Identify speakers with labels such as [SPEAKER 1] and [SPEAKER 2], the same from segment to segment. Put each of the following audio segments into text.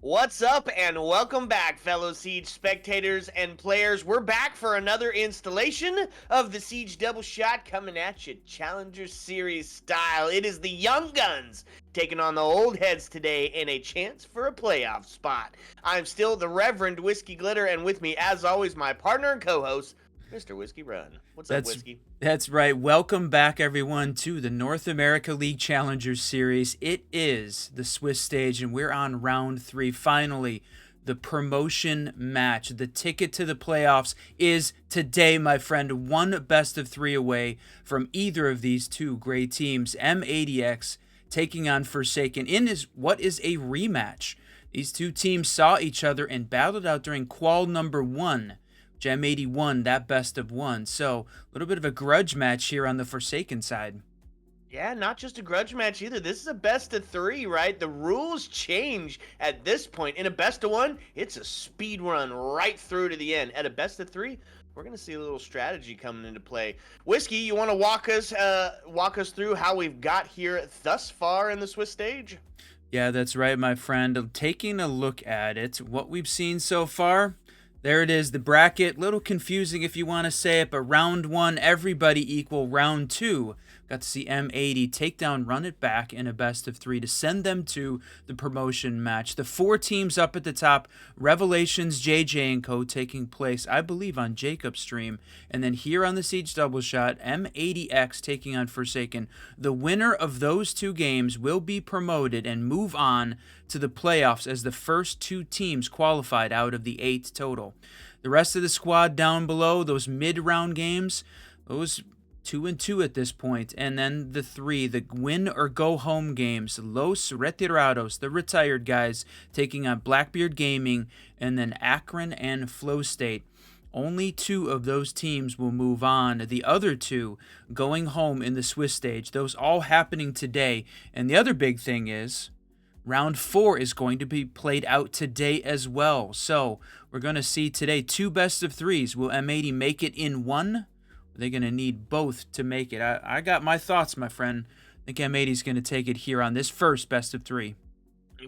[SPEAKER 1] What's up, and welcome back, fellow Siege spectators and players. We're back for another installation of the Siege Double Shot, coming at you Challenger Series style. It is the Young Guns taking on the Old Heads today in a chance for a playoff spot. I'm still the Reverend Whiskey Glitter, and with me, as always, my partner and co-host, Mr. Whiskey Run. What's up,
[SPEAKER 2] That's
[SPEAKER 1] Whiskey?
[SPEAKER 2] that's right. Welcome back, everyone, to the North America League Challengers Series. It is the Swiss stage, and we're on round 3. Finally, the promotion match. The ticket to the playoffs is today, my friend. One best of 3 away from either of these two great teams. M80x taking on Forsaken in what is a rematch. These two teams saw each other and battled out during qual number 1. M80 won that best of 1. So a little bit of a grudge match here on the Forsaken side.
[SPEAKER 1] Yeah, not just a grudge match either. This is a best of 3, right? The rules change at this point. In a best of 1, it's a speed run right through to the end. At a best of 3, we're gonna see a little strategy coming into play. Whiskey, you want to walk us through how we've got here thus far in the Swiss stage?
[SPEAKER 2] Yeah, that's right, my friend. Taking a look at it, what we've seen so far, there it is, the bracket. Little confusing if you want to say it, but round 1, everybody equal. Round 2, got to see M80 take down Run It Back in a best of 3 to send them to the promotion match. The 4 teams up at the top, Revelations, JJ & Co. taking place, I believe, on Jacob's stream. And then here on the Siege Double Shot, M80X taking on Forsaken. The winner of those 2 games will be promoted and move on to the playoffs as the first 2 teams qualified out of the 8 total. The rest of the squad down below, those mid-round games, those 2-2 at this point, and then the 3, the win or go home games, Los Retirados, the retired guys, taking on Blackbeard Gaming, and then Akron and Flow State. Only 2 of those teams will move on. The other 2 going home in the Swiss stage. Those all happening today. And the other big thing is, round 4 is going to be played out today as well. So we're going to see today 2 best of 3s. Will M80 make it in 1? Are they going to need both to make it? I got my thoughts, my friend. I think M80 is going to take it here on this first best of 3.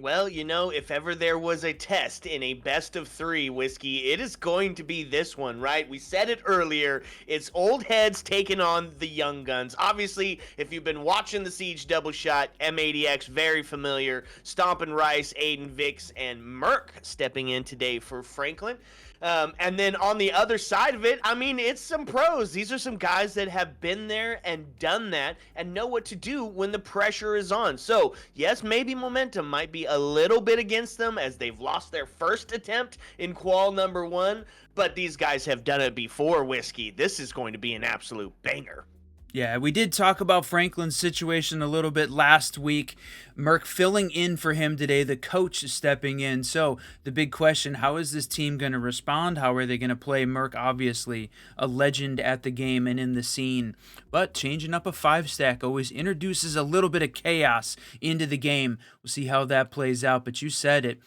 [SPEAKER 1] Well, if ever there was a test in a best of 3, Whiskey, it is going to be this one, right? We said it earlier. It's old heads taking on the young guns. Obviously, if you've been watching the Siege Double Shot, M80X, very familiar. Stompin' Rice, Aiden Vix, and Merc stepping in today for Franklin. And then on the other side of it, I mean, it's some pros. These are some guys that have been there and done that and know what to do when the pressure is on. So, yes, maybe momentum might be a little bit against them as they've lost their first attempt in qual number 1, but these guys have done it before, Whiskey. This is going to be an absolute banger.
[SPEAKER 2] Yeah, we did talk about Franklin's situation a little bit last week. Merck filling in for him today, the coach stepping in. So the big question, how is this team going to respond? How are they going to play? Merck, obviously, a legend at the game and in the scene. But changing up a 5-stack always introduces a little bit of chaos into the game. We'll see how that plays out, but you said it.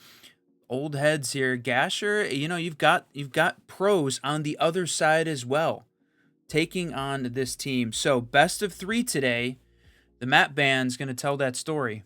[SPEAKER 2] Old heads here. Gasher, you've got pros on the other side as well, taking on this team. So best of 3 today. The map band's going to tell that story.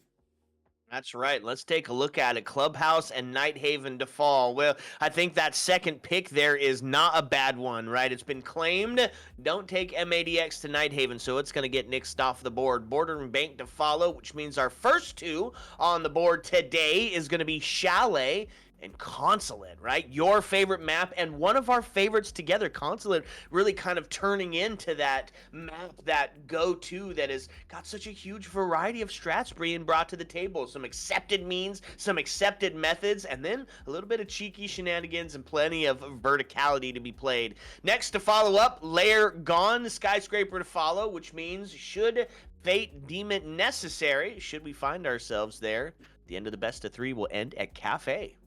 [SPEAKER 1] That's right. Let's take a look at it. Clubhouse and Nighthaven to fall. Well, I think that second pick there is not a bad one, right? It's been claimed. Don't take M80X to Nighthaven, so it's going to get nixed off the board. Border and Bank to follow, which means our first 2 on the board today is going to be Chalet and Consulate, right? Your favorite map and one of our favorites together. Consulate really kind of turning into that map, that go-to that has got such a huge variety of strats being brought to the table. Some accepted means, some accepted methods, and then a little bit of cheeky shenanigans and plenty of verticality to be played. Next to follow up, Layer Gone, Skyscraper to follow, which means should fate deem it necessary, should we find ourselves there, the end of the best of 3 will end at Cafe.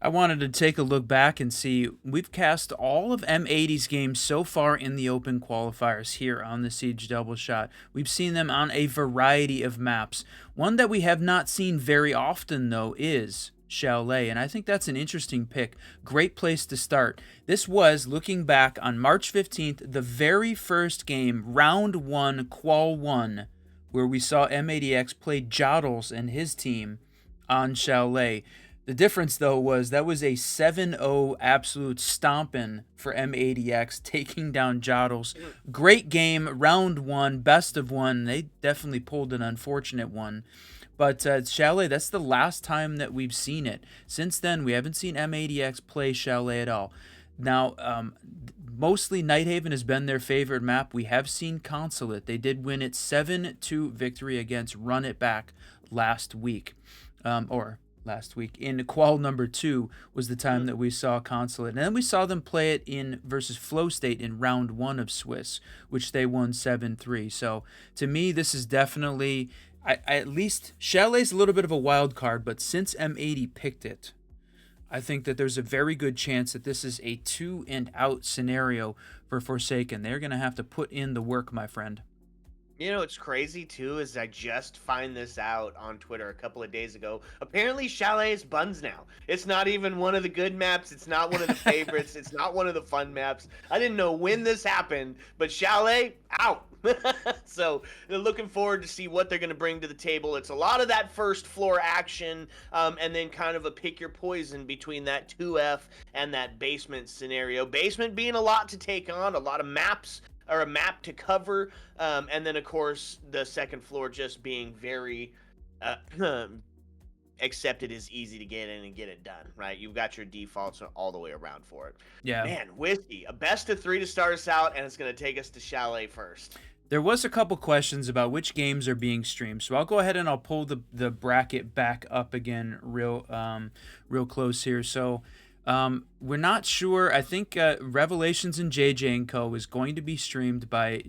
[SPEAKER 2] I wanted to take a look back and see, we've cast all of M80's games so far in the open qualifiers here on the Siege Double Shot. We've seen them on a variety of maps. One that we have not seen very often, though, is Chalet, and I think that's an interesting pick. Great place to start. This was, looking back on March 15th, the very first game, round 1, qual 1, where we saw M80X play Joddles and his team on Chalet. The difference, though, was that was a 7-0 absolute stomping for M80X, taking down Joddles. Great game, round one, best of one. They definitely pulled an unfortunate one. But Chalet, that's the last time that we've seen it. Since then, we haven't seen M80X play Chalet at all. Now, mostly Nighthaven has been their favorite map. We have seen Consulate. They did win its 7-2 victory against Run It Back last week. In qual number 2 was the time that we saw Consulate. And then we saw them play it in versus Flow State in round 1 of Swiss, which they won 7-3. So to me, this is definitely, at least Chalet's a little bit of a wild card, but since M80 picked it, I think that there's a very good chance that this is a 2 and out scenario for Forsaken. They're going to have to put in the work, my friend.
[SPEAKER 1] You know, what's crazy too is I just find this out on Twitter a couple of days ago. Apparently Chalet is buns now. It's not even one of the good maps. It's not one of the favorites. It's not one of the fun maps. I didn't know when this happened, but Chalet, out. So they're looking forward to see what they're going to bring to the table. It's a lot of that first floor action, and then kind of a pick your poison between that 2F and that basement scenario. Basement being a lot to take on, a lot of maps, or a map to cover, and then of course the second floor just being very accepted as easy to get in and get it done, right? You've got your defaults all the way around for it.
[SPEAKER 2] Yeah.
[SPEAKER 1] Man, Whiskey, a best of 3 to start us out, and it's going to take us to Chalet first.
[SPEAKER 2] There was a couple questions about which games are being streamed, so I'll go ahead and I'll pull the bracket back up again real close here. So we're not sure. I think Revelations and JJ & Co. is going to be streamed by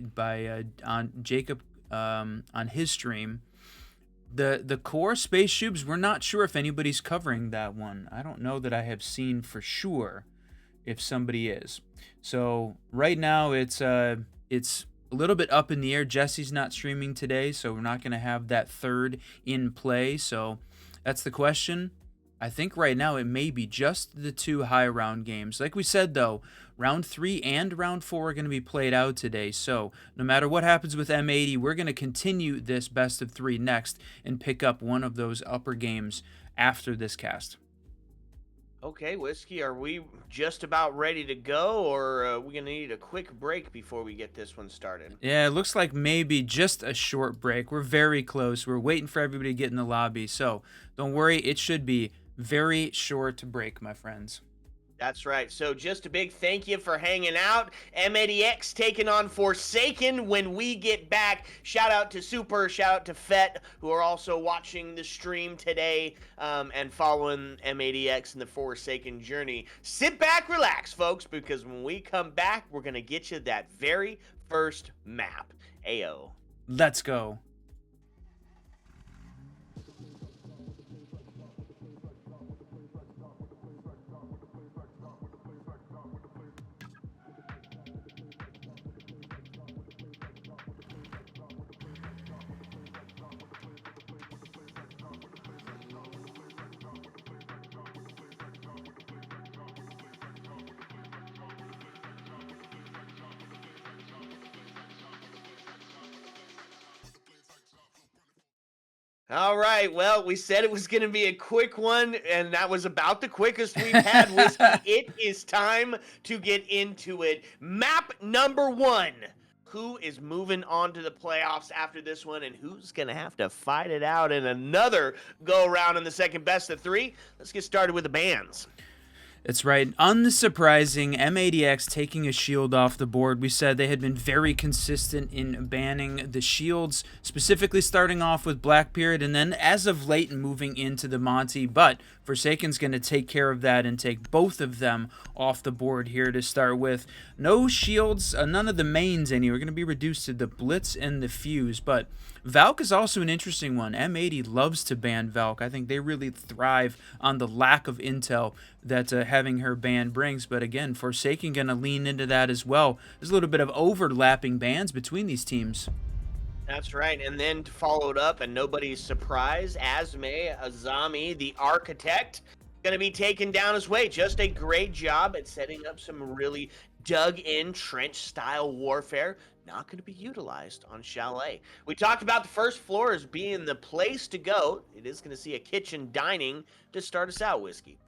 [SPEAKER 2] on Jacob on his stream. The core SpaceShoobs, we're not sure if anybody's covering that one. I don't know that I have seen for sure if somebody is. So right now it's a little bit up in the air. Jesse's not streaming today, so we're not going to have that third in play. So that's the question. I think right now it may be just the 2 high round games. Like we said, though, round 3 and round 4 are going to be played out today. So no matter what happens with M80, we're going to continue this best of 3 next and pick up one of those upper games after this cast.
[SPEAKER 1] Okay, Whiskey, are we just about ready to go, or are we going to need a quick break before we get this one started?
[SPEAKER 2] Yeah, it looks like maybe just a short break. We're very close. We're waiting for everybody to get in the lobby. So don't worry, it should be very short break, my friends.
[SPEAKER 1] That's right. So just a big thank you for hanging out. M80X taking on Forsaken when we get back. Shout out to Super, shout out to Fett, who are also watching the stream today and following M80X and the Forsaken journey. Sit back, relax, folks, because when we come back, we're going to get you that very first map. Ayo.
[SPEAKER 2] Let's go.
[SPEAKER 1] All right, well, we said it was going to be a quick one, and that was about the quickest we've had, Whiskey. It is time to get into it. Map number 1. Who is moving on to the playoffs after this one, and who's going to have to fight it out in another go-around in the second best of 3? Let's get started with the bans.
[SPEAKER 2] That's right. Unsurprising, M80X taking a shield off the board. We said they had been very consistent in banning the shields, specifically starting off with Blackbeard, and then as of late moving into the Monty. But Forsaken's going to take care of that and take both of them off the board here to start with. No shields, none of the mains anyway. We're going to be reduced to the Blitz and the Fuse. But Valk is also an interesting one. M80 loves to ban Valk. I think they really thrive on the lack of intel that having her ban brings. But again, Forsaken going to lean into that as well. There's a little bit of overlapping bans between these teams.
[SPEAKER 1] That's right, and then followed up, and nobody's surprised, Azme Azami, the architect, going to be taken down his way. Just a great job at setting up some really dug-in trench-style warfare, not going to be utilized on Chalet. We talked about the first floor as being the place to go. It is going to see a kitchen dining to start us out, Whiskey.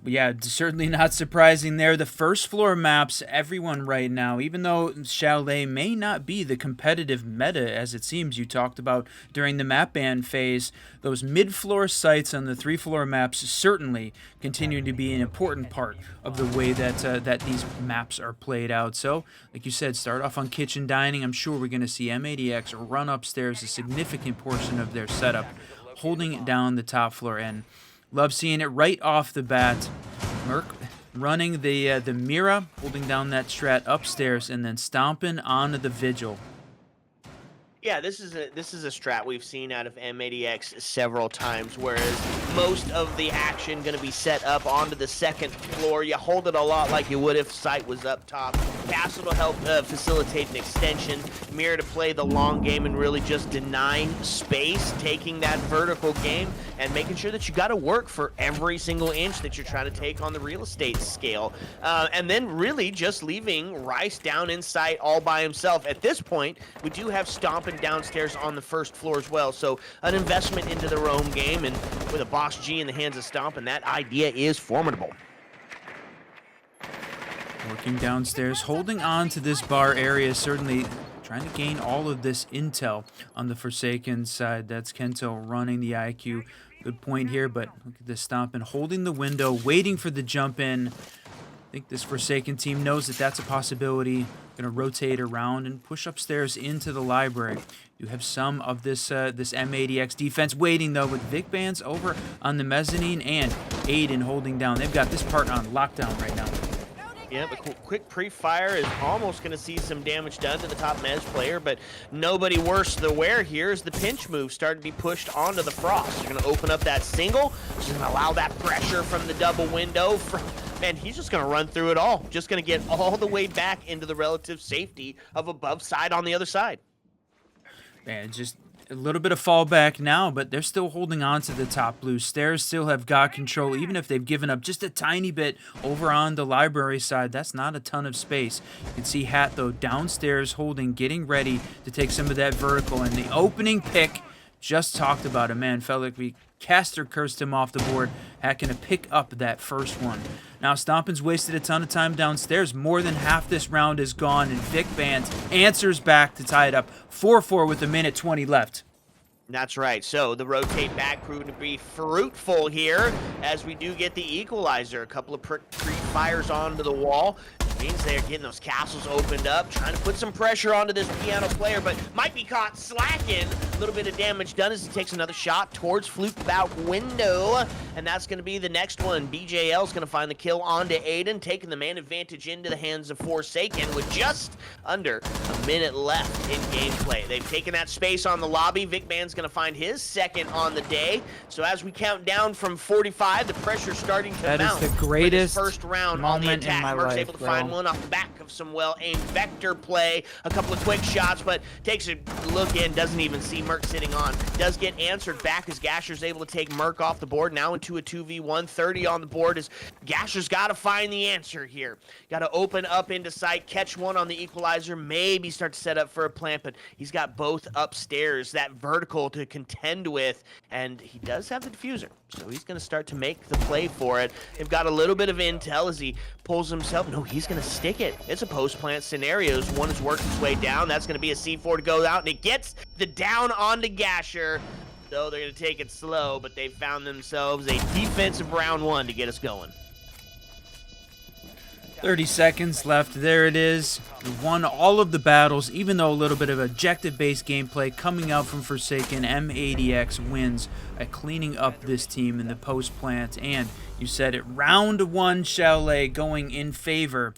[SPEAKER 2] Yeah, certainly not surprising there. The first floor maps everyone right now, even though Chalet may not be the competitive meta as it seems you talked about during the map ban phase, those mid-floor sites on the 3-floor maps certainly continue to be an important part of the way that these maps are played out. So, like you said, start off on kitchen dining. I'm sure we're going to see M80x run upstairs a significant portion of their setup, holding it down the top floor and love seeing it right off the bat. Merc running the Mira, holding down that strat upstairs, and then stomping onto the Vigil.
[SPEAKER 1] Yeah, this is a strat we've seen out of M80x several times, whereas most of the action going to be set up onto the second floor. You hold it a lot like you would if sight was up top. Castle to help facilitate an extension. Mirror to play the long game and really just denying space, taking that vertical game, and making sure that you got to work for every single inch that you're trying to take on the real estate scale. And then really just leaving Rice down in sight all by himself. At this point, we do have Stomping downstairs on the first floor as well. So an investment into the roam game, and with a Boss G in the hands of Stomping, that idea is formidable.
[SPEAKER 2] Working downstairs, holding on to this bar area, certainly trying to gain all of this intel on the Forsaken side. That's Kento running the IQ. Good point here, but look at this Stomping, holding the window, waiting for the jump in. I think this Forsaken team knows that that's a possibility. Going to rotate around and push upstairs into the library. You have some of this this M80x defense waiting, though, with Vic Bands over on the mezzanine and Aiden holding down. They've got this part on lockdown right now.
[SPEAKER 1] Yeah, the quick pre-fire is almost going to see some damage done to the top Mez player, but nobody worse the wear here is the pinch move starting to be pushed onto the Frost. You're going to open up that single, just going to allow that pressure from the double window. Man, he's just going to run through it all. Just going to get all the way back into the relative safety of above side on the other side.
[SPEAKER 2] Man, just a little bit of fallback now, but they're still holding on to the top blue. Stairs still have got control, even if they've given up just a tiny bit over on the library side. That's not a ton of space. You can see Hat, though, downstairs holding, getting ready to take some of that vertical. And the opening pick, just talked about it, man. Felt like we caster cursed him off the board. Hat gonna pick up that first one. Now Stompin's wasted a ton of time downstairs. More than half this round is gone, and Vic Bands answers back to tie it up 4-4 with 1:20 left.
[SPEAKER 1] That's right. So the rotate back proved to be fruitful here as we do get the equalizer. A couple of pre-fires onto the wall. It means they're getting those castles opened up, trying to put some pressure onto this piano player, but might be caught slacking. A little bit of damage done as he takes another shot towards Fluke Bout window, and that's going to be the next one. BJL is going to find the kill onto Aiden, taking the man advantage into the hands of Forsaken with just under a minute left in gameplay. They've taken that space on the lobby. Vic Man's going to find his second on the day. So as we count down from 45, the pressure's starting to mount.
[SPEAKER 2] That is the greatest
[SPEAKER 1] first round on the attack.
[SPEAKER 2] In my
[SPEAKER 1] Merc's
[SPEAKER 2] life,
[SPEAKER 1] able to find one off the back of some well-aimed vector play. A couple of quick shots, but takes a look in, doesn't even see Merc sitting on. Does get answered back as Gasher's able to take Merc off the board. Now into a 2v1, 30 on the board as Gasher's got to find the answer here. Got to open up into sight, catch one on the equalizer, maybe start to set up for a plant, but he's got both upstairs, that vertical to contend with, and he does have the diffuser, so he's going to start to make the play for it. They've got a little bit of intel as he pulls himself. No, he's going to stick it. It's a post-plant scenario. One has worked its way down. That's going to be a C4 to go out, and it gets the down onto Gasher. So they're going to take it slow, but they found themselves a defensive round one to get us going.
[SPEAKER 2] 30 seconds left. There it is. We won all of the battles, even though a little bit of objective-based gameplay coming out from Forsaken. M80x wins at cleaning up this team in the post-plant. And you said it, round one Chalet going in favor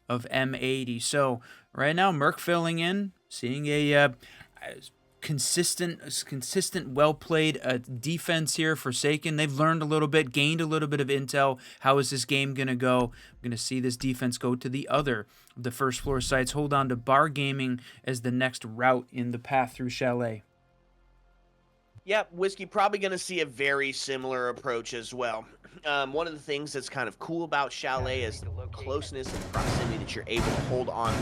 [SPEAKER 2] of M80. So right now, Merc filling in, seeing a consistent, well-played defense here. Forsaken, they've learned a little bit, gained a little bit of intel. How is this game going to go? We're going to see this defense go to the other of the first floor sites. Hold on to Bar Gaming as the next route in the path through Chalet.
[SPEAKER 1] Yeah, Whiskey probably going to see a very similar approach as well. One of the things that's kind of cool about Chalet is closeness and proximity that you're able to hold on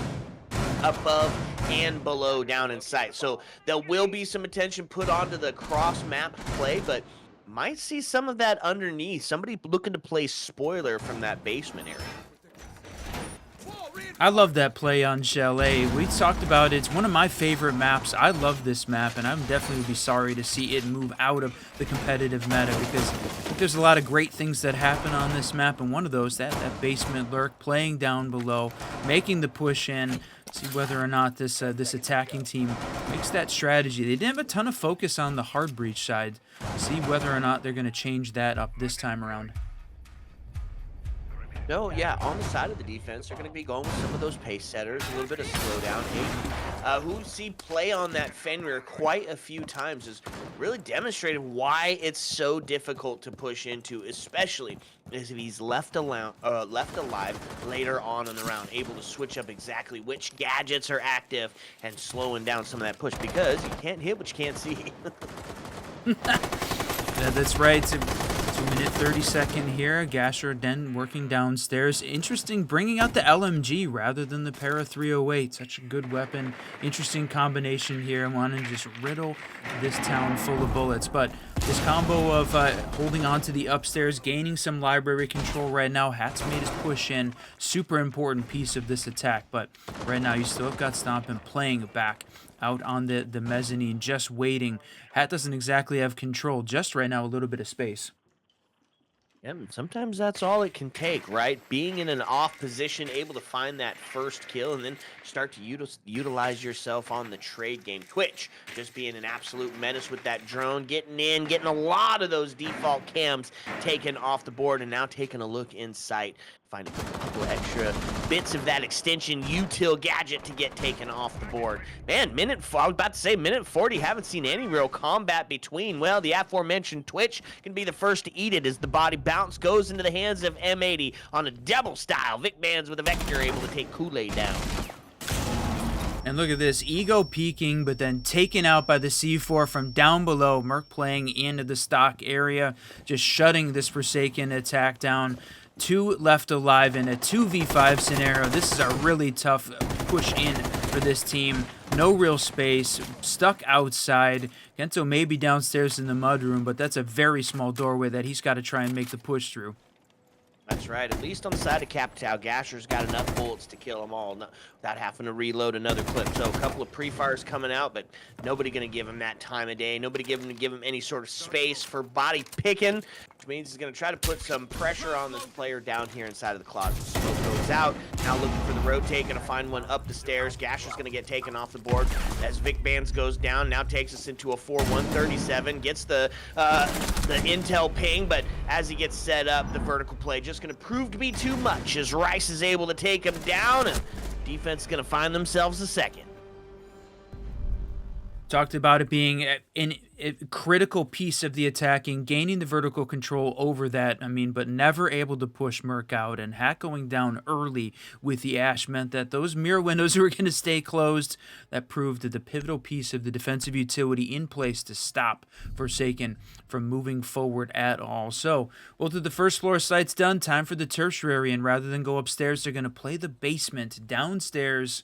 [SPEAKER 1] above and below down in sight. So there will be some attention put onto the cross map play, but might see some of that underneath. Somebody looking to play spoiler from that basement area.
[SPEAKER 2] I love that play on Chalet. We talked about it. It's one of my favorite maps. I love this map, and I'm definitely would be sorry to see it move out of the competitive meta because I think there's a lot of great things that happen on this map, and one of those, that basement lurk, playing down below, making the push in, see whether or not this attacking team makes that strategy. They didn't have a ton of focus on the hard breach side. See whether or not they're going to change that up this time around.
[SPEAKER 1] No, yeah, on the side of the defense, they're going to be going with some of those pace setters, a little bit of slowdown. Hayden, who see play on that Fenrir quite a few times, has really demonstrated why it's so difficult to push into, especially as if he's left alive later on in the round, able to switch up exactly which gadgets are active and slowing down some of that push because you can't hit what you can't see.
[SPEAKER 2] Yeah, that's right. 2-minute 30-second here. Gasher Den working downstairs. Interesting, bringing out the LMG rather than the Para 308. Such a good weapon. Interesting combination here. I want to just riddle this town full of bullets. But this combo of holding on to the upstairs, gaining some library control right now. Hat's made his push in. Super important piece of this attack. But right now you still have got Stompin playing back out on the mezzanine, just waiting. Hat doesn't exactly have control. Just right now, a little bit of space.
[SPEAKER 1] Yeah, sometimes that's all it can take, right? Being in an off position, able to find that first kill, and then start to utilize yourself on the trade game. Twitch just being an absolute menace with that drone, getting in, getting a lot of those default cams taken off the board, and now taking a look in sight, finding a couple extra bits of that extension util gadget to get taken off the board. Man, I was about to say minute 40, haven't seen any real combat between. Well, the aforementioned Twitch can be the first to eat it as the body bounce goes into the hands of M80 on a double style. Vic Bands with a Vector able to take Kool-Aid down.
[SPEAKER 2] And look at this, Ego peeking, but then taken out by the C4 from down below. Merc playing into the stock area, just shutting this Forsaken attack down. 2 left alive in a 2v5 scenario. This is a really tough push in for this team. No real space, stuck outside. Gento may be downstairs in the mudroom, but that's a very small doorway that he's got to try and make the push through.
[SPEAKER 1] That's right. At least on the side of Capital, Gasher's got enough bullets to kill them all without having to reload another clip. So a couple of pre-fires coming out, but nobody going to give him that time of day. Nobody give him any sort of space for body picking, which means he's going to try to put some pressure on this player down here inside of the closet. Smoke goes out. Now looking for the rotate. Going to find one up the stairs. Gasher's going to get taken off the board as Vic Bands goes down. Now takes us into a 4-137. Gets the intel ping, but as he gets set up, the vertical play just going to prove to be too much as Rice is able to take him down, and defense is going to find themselves a second.
[SPEAKER 2] Talked about it being a critical piece of the attacking, gaining the vertical control over that, but never able to push Merc out, and Hat going down early with the Ash meant that those mirror windows were going to stay closed. That proved that the pivotal piece of the defensive utility in place to stop Forsaken from moving forward at all. So, both of the first floor sites done, time for the tertiary, and rather than go upstairs, they're going to play the basement downstairs.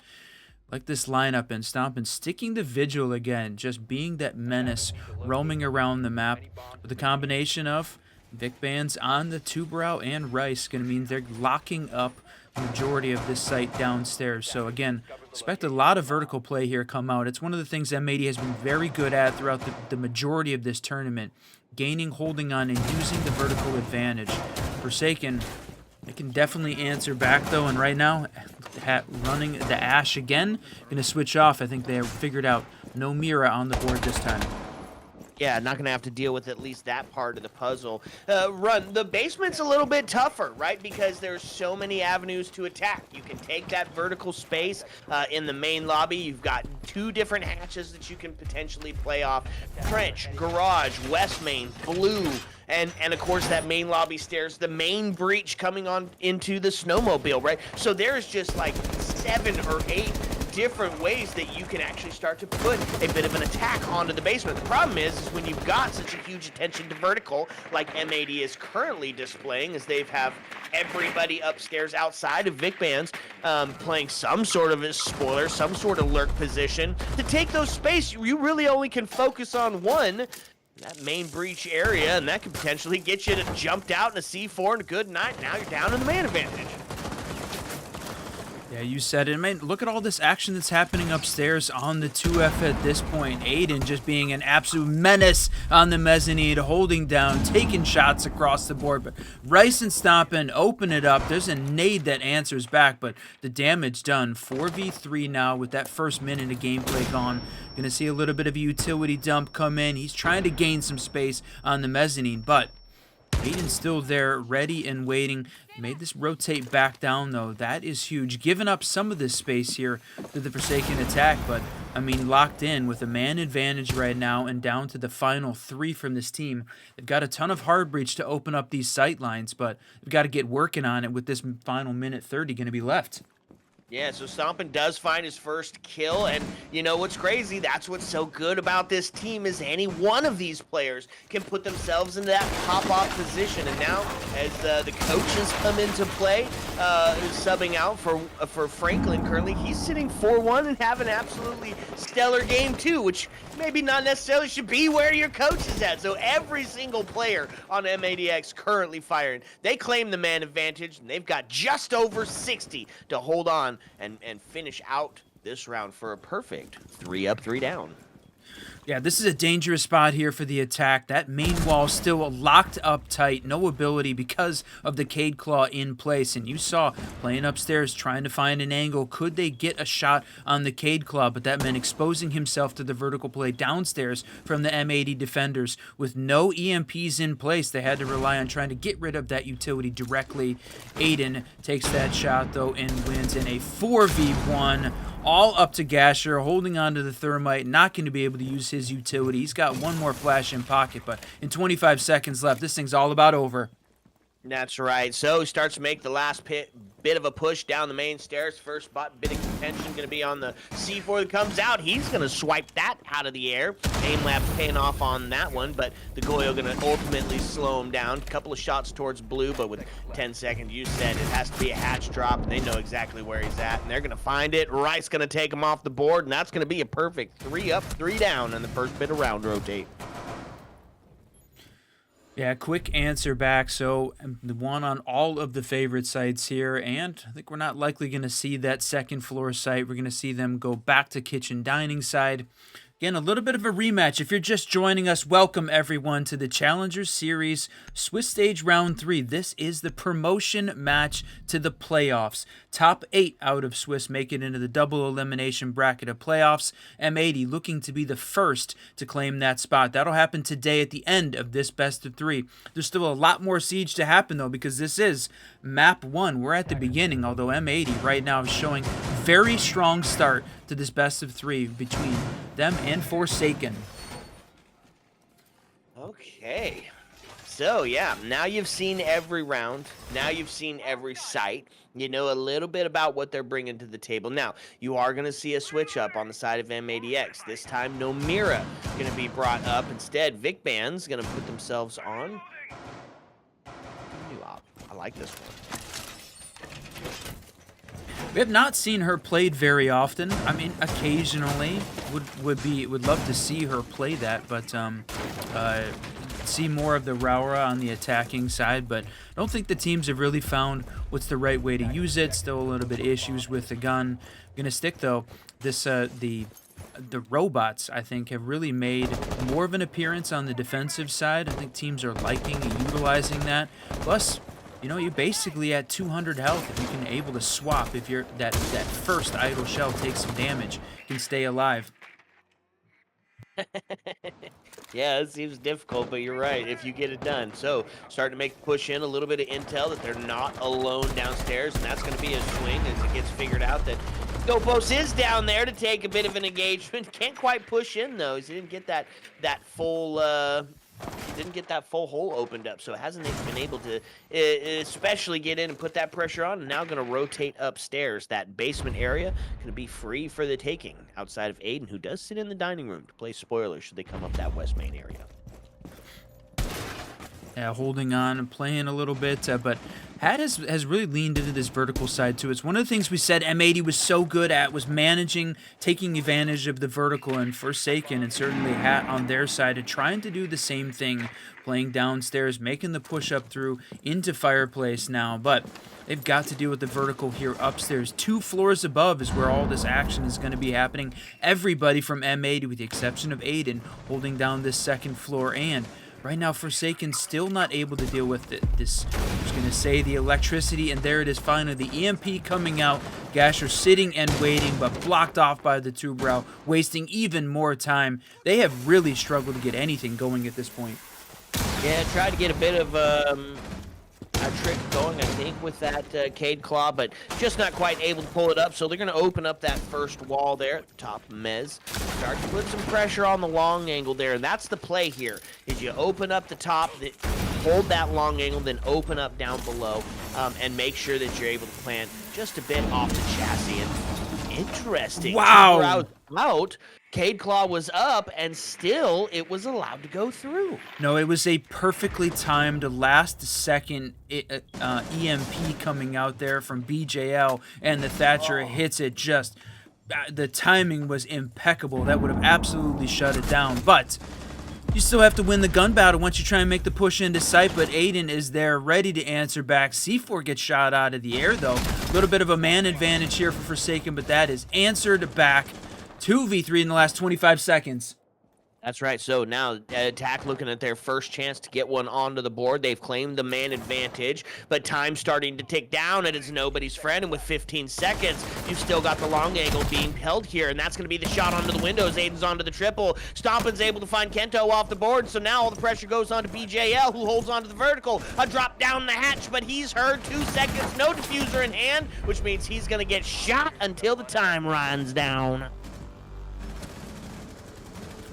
[SPEAKER 2] Like this lineup and Stompin sticking the vigil again, just being that menace, roaming around the map with a combination of Vic Bands on the Tuberow and Rice. Going to mean they're locking up the majority of this site downstairs. So again, expect a lot of vertical play here come out. It's one of the things M80 has been very good at throughout the majority of this tournament. Gaining, holding on, and using the vertical advantage. Forsaken, they can definitely answer back though, and right now, Hat running the Ash again. Going to switch off. I think they have figured out no Mira on the board this time.
[SPEAKER 1] Yeah, not going to have to deal with at least that part of the puzzle. The basement's a little bit tougher, right? Because there's so many avenues to attack. You can take that vertical space in the main lobby. You've got 2 different hatches that you can potentially play off. Trench, garage, west main, blue, and of course that main lobby stairs, the main breach coming on into the snowmobile, right? So there's just like 7 or 8 different ways that you can actually start to put a bit of an attack onto the basement. The problem is when you've got such a huge attention to vertical, like M80 is currently displaying, as they've have everybody upstairs outside of Vic Bands playing some sort of a spoiler, some sort of lurk position. To take those space, you really only can focus on one, that main breach area, and that could potentially get you to jumped out in a C4 and a good night. Now you're down in the man advantage.
[SPEAKER 2] Yeah, you said it. Man, look at all this action that's happening upstairs on the 2F at this point. Aiden just being an absolute menace on the mezzanine, holding down, taking shots across the board. But Rice and Stompin open it up. There's a nade that answers back, but the damage done. 4v3 now with that first minute of gameplay gone. Gonna see a little bit of a utility dump come in. He's trying to gain some space on the mezzanine, but Aiden's still there, ready and waiting. Made this rotate back down, though. That is huge. Giving up some of this space here to the Forsaken attack, but, I mean, locked in with a man advantage right now and down to the final 3 from this team. They've got a ton of hard breach to open up these sight lines, but they've got to get working on it with this final minute 30 going to be left.
[SPEAKER 1] Yeah, so Stompin does find his first kill, and you know what's crazy? That's what's so good about this team is any one of these players can put themselves into that pop-off position. And now, as the coaches come into play, subbing out for Franklin currently, he's sitting 4-1 and having an absolutely stellar game too, which maybe not necessarily should be where your coach is at. So every single player on M80X currently firing. They claim the man advantage, and they've got just over 60 to hold on and finish out this round for a perfect 3 up, 3 down.
[SPEAKER 2] Yeah, this is a dangerous spot here for the attack. That main wall still locked up tight. No ability because of the Cade Claw in place. And you saw playing upstairs trying to find an angle. Could they get a shot on the Cade Claw? But that meant exposing himself to the vertical play downstairs from the M80 defenders. With no EMPs in place, they had to rely on trying to get rid of that utility directly. Aiden takes that shot, though, and wins in a 4v1. All up to Gasher, holding on to the thermite, not going to be able to use his utility. He's got one more flash in pocket, but in 25 seconds left, this thing's all about over.
[SPEAKER 1] That's right. So he starts to make the last bit of a push down the main stairs. First spot, bit of contention going to be on the C4 that comes out. He's going to swipe that out of the air. Aim Lab's paying off on that one, but the Goyo going to ultimately slow him down. A couple of shots towards blue, but with 10 seconds, you said it has to be a hatch drop, and they know exactly where he's at, and they're going to find it. Rice going to take him off the board, and that's going to be a perfect 3 up, 3 down in the first bit of round rotate.
[SPEAKER 2] Yeah, quick answer back. So the one on all of the favorite sites here, and I think we're not likely going to see that second floor site. We're going to see them go back to kitchen dining side. Again, a little bit of a rematch. If you're just joining us, welcome everyone to the Challengers Series Swiss Stage Round 3. This is the promotion match to the playoffs. Top 8 out of Swiss make it into the double elimination bracket of playoffs. M80 looking to be the first to claim that spot. That'll happen today at the end of this best of 3. There's still a lot more siege to happen, though, because this is map 1. We're at the beginning, although M80 right now is showing very strong start to this best of 3 between them and Forsaken.
[SPEAKER 1] Okay. So, yeah, now you've seen every round. Now you've seen every site. You know a little bit about what they're bringing to the table. Now, you are going to see a switch up on the side of M80X. This time, no Mira going to be brought up. Instead, Vic Band's going to put themselves on. New op. I like this one.
[SPEAKER 2] We have not seen her played very often. I mean, occasionally would love to see her play that, but see more of the Raura on the attacking side. But I don't think the teams have really found what's the right way to use it. Still a little bit issues with the gun. Gonna stick though. This the robots, I think, have really made more of an appearance on the defensive side. I think teams are liking and utilizing that. Plus, you know, you're basically at 200 health if you can able to swap. If you're that first idle shell takes some damage, you can stay alive.
[SPEAKER 1] Yeah, it seems difficult, but you're right, if you get it done. So, starting to make the push in, a little bit of intel that they're not alone downstairs, and that's going to be a swing as it gets figured out that Dopos is down there to take a bit of an engagement. Can't quite push in, though. He didn't get that full didn't get that full hole opened up, so hasn't been able to especially get in and put that pressure on. And now going to rotate upstairs. That basement area going to be free for the taking outside of Aiden, who does sit in the dining room to play spoilers should they come up that west main area.
[SPEAKER 2] Yeah, holding on and playing a little bit, but Hat has really leaned into this vertical side too. It's one of the things we said M80 was so good at, was managing, taking advantage of the vertical, and Forsaken and certainly Hat on their side are trying to do the same thing, playing downstairs, making the push up through into Fireplace now, but they've got to deal with the vertical here upstairs. 2 floors above is where all this action is going to be happening. Everybody from M80, with the exception of Aiden, holding down this second floor, and right now, Forsaken still not able to deal with this. I was going to say the electricity, and there it is finally. The EMP coming out. Gasher sitting and waiting, but blocked off by the Two-Brow, wasting even more time. They have really struggled to get anything going at this point.
[SPEAKER 1] Yeah, tried to get a bit of a trick going, I think, with that Cade Claw, but just not quite able to pull it up. So they're going to open up that first wall there at the top of Mez. Start to put some pressure on the long angle there, and that's the play here, is you open up the top, hold that long angle, then open up down below, and make sure that you're able to plant just a bit off the chassis. And interesting.
[SPEAKER 2] Wow.
[SPEAKER 1] Out. Cade Claw was up, and still it was allowed to go through.
[SPEAKER 2] No, it was a perfectly timed last-second EMP coming out there from BJL, and the Thatcher hits it just... the timing was impeccable. That would have absolutely shut it down, but you still have to win the gun battle once you try and make the push into sight, but Aiden is there ready to answer back. C4 gets shot out of the air, though. A little bit of a man advantage here for Forsaken, but that is answered back. 2v3 in the last 25 seconds.
[SPEAKER 1] That's right. So now Attack looking at their first chance to get one onto the board. They've claimed the man advantage, but time's starting to tick down, and it's nobody's friend. And with 15 seconds, you've still got the long angle being held here, and that's going to be the shot onto the windows. Aiden's onto the triple. Stompin's able to find Kento off the board, so now all the pressure goes on to BJL, who holds onto the vertical. A drop down the hatch, but he's heard 2 seconds, no diffuser in hand, which means he's going to get shot until the time runs down.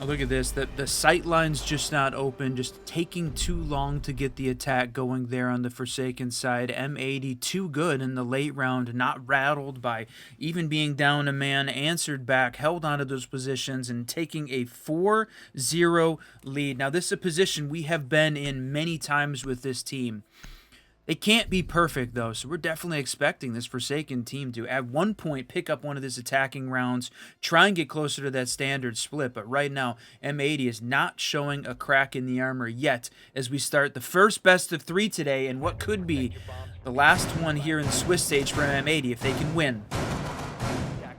[SPEAKER 2] Oh, look at this. The sight line's just not open, just taking too long to get the attack going there on the Forsaken side. M80 too good in the late round, not rattled by even being down a man, answered back, held onto those positions, and taking a 4-0 lead. Now, this is a position we have been in many times with this team. It can't be perfect, though, so we're definitely expecting this Forsaken team to, at one point, pick up one of these attacking rounds, try and get closer to that standard split, but right now, M80 is not showing a crack in the armor yet as we start the first best of 3 today, and what could be the last one here in the Swiss stage for M80 if they can win.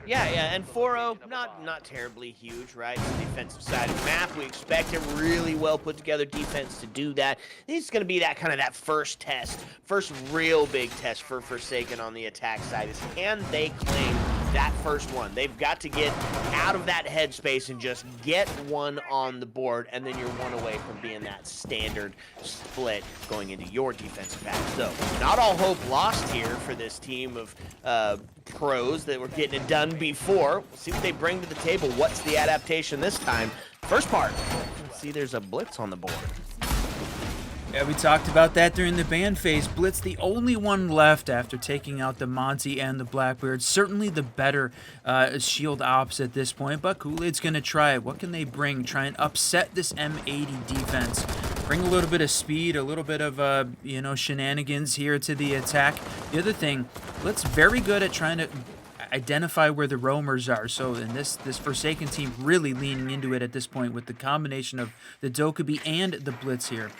[SPEAKER 1] Yeah, and 4-0, not terribly huge, right? It's the defensive side of the map. We expect a really well put together defense to do that. This is going to be that kind of that first test, first real big test for Forsaken on the attack side is, can they claim that first one? They've got to get out of that headspace and just get one on the board, and then you're one away from being that standard split going into your defensive half. So not all hope lost here for this team of pros that were getting it done before. We'll see what they bring to the table. What's the adaptation this time? First part, let's see, there's a blitz on the board.
[SPEAKER 2] Yeah, we talked about that during the ban phase. Blitz, the only one left after taking out the Monty and the Blackbeard. Certainly the better shield ops at this point, but Kool-Aid's going to try it. What can they bring? Try and upset this M80 defense. Bring a little bit of speed, a little bit of, shenanigans here to the attack. The other thing, Blitz very good at trying to identify where the roamers are. So in this Forsaken team really leaning into it at this point with the combination of the Dokkaebi and the Blitz here.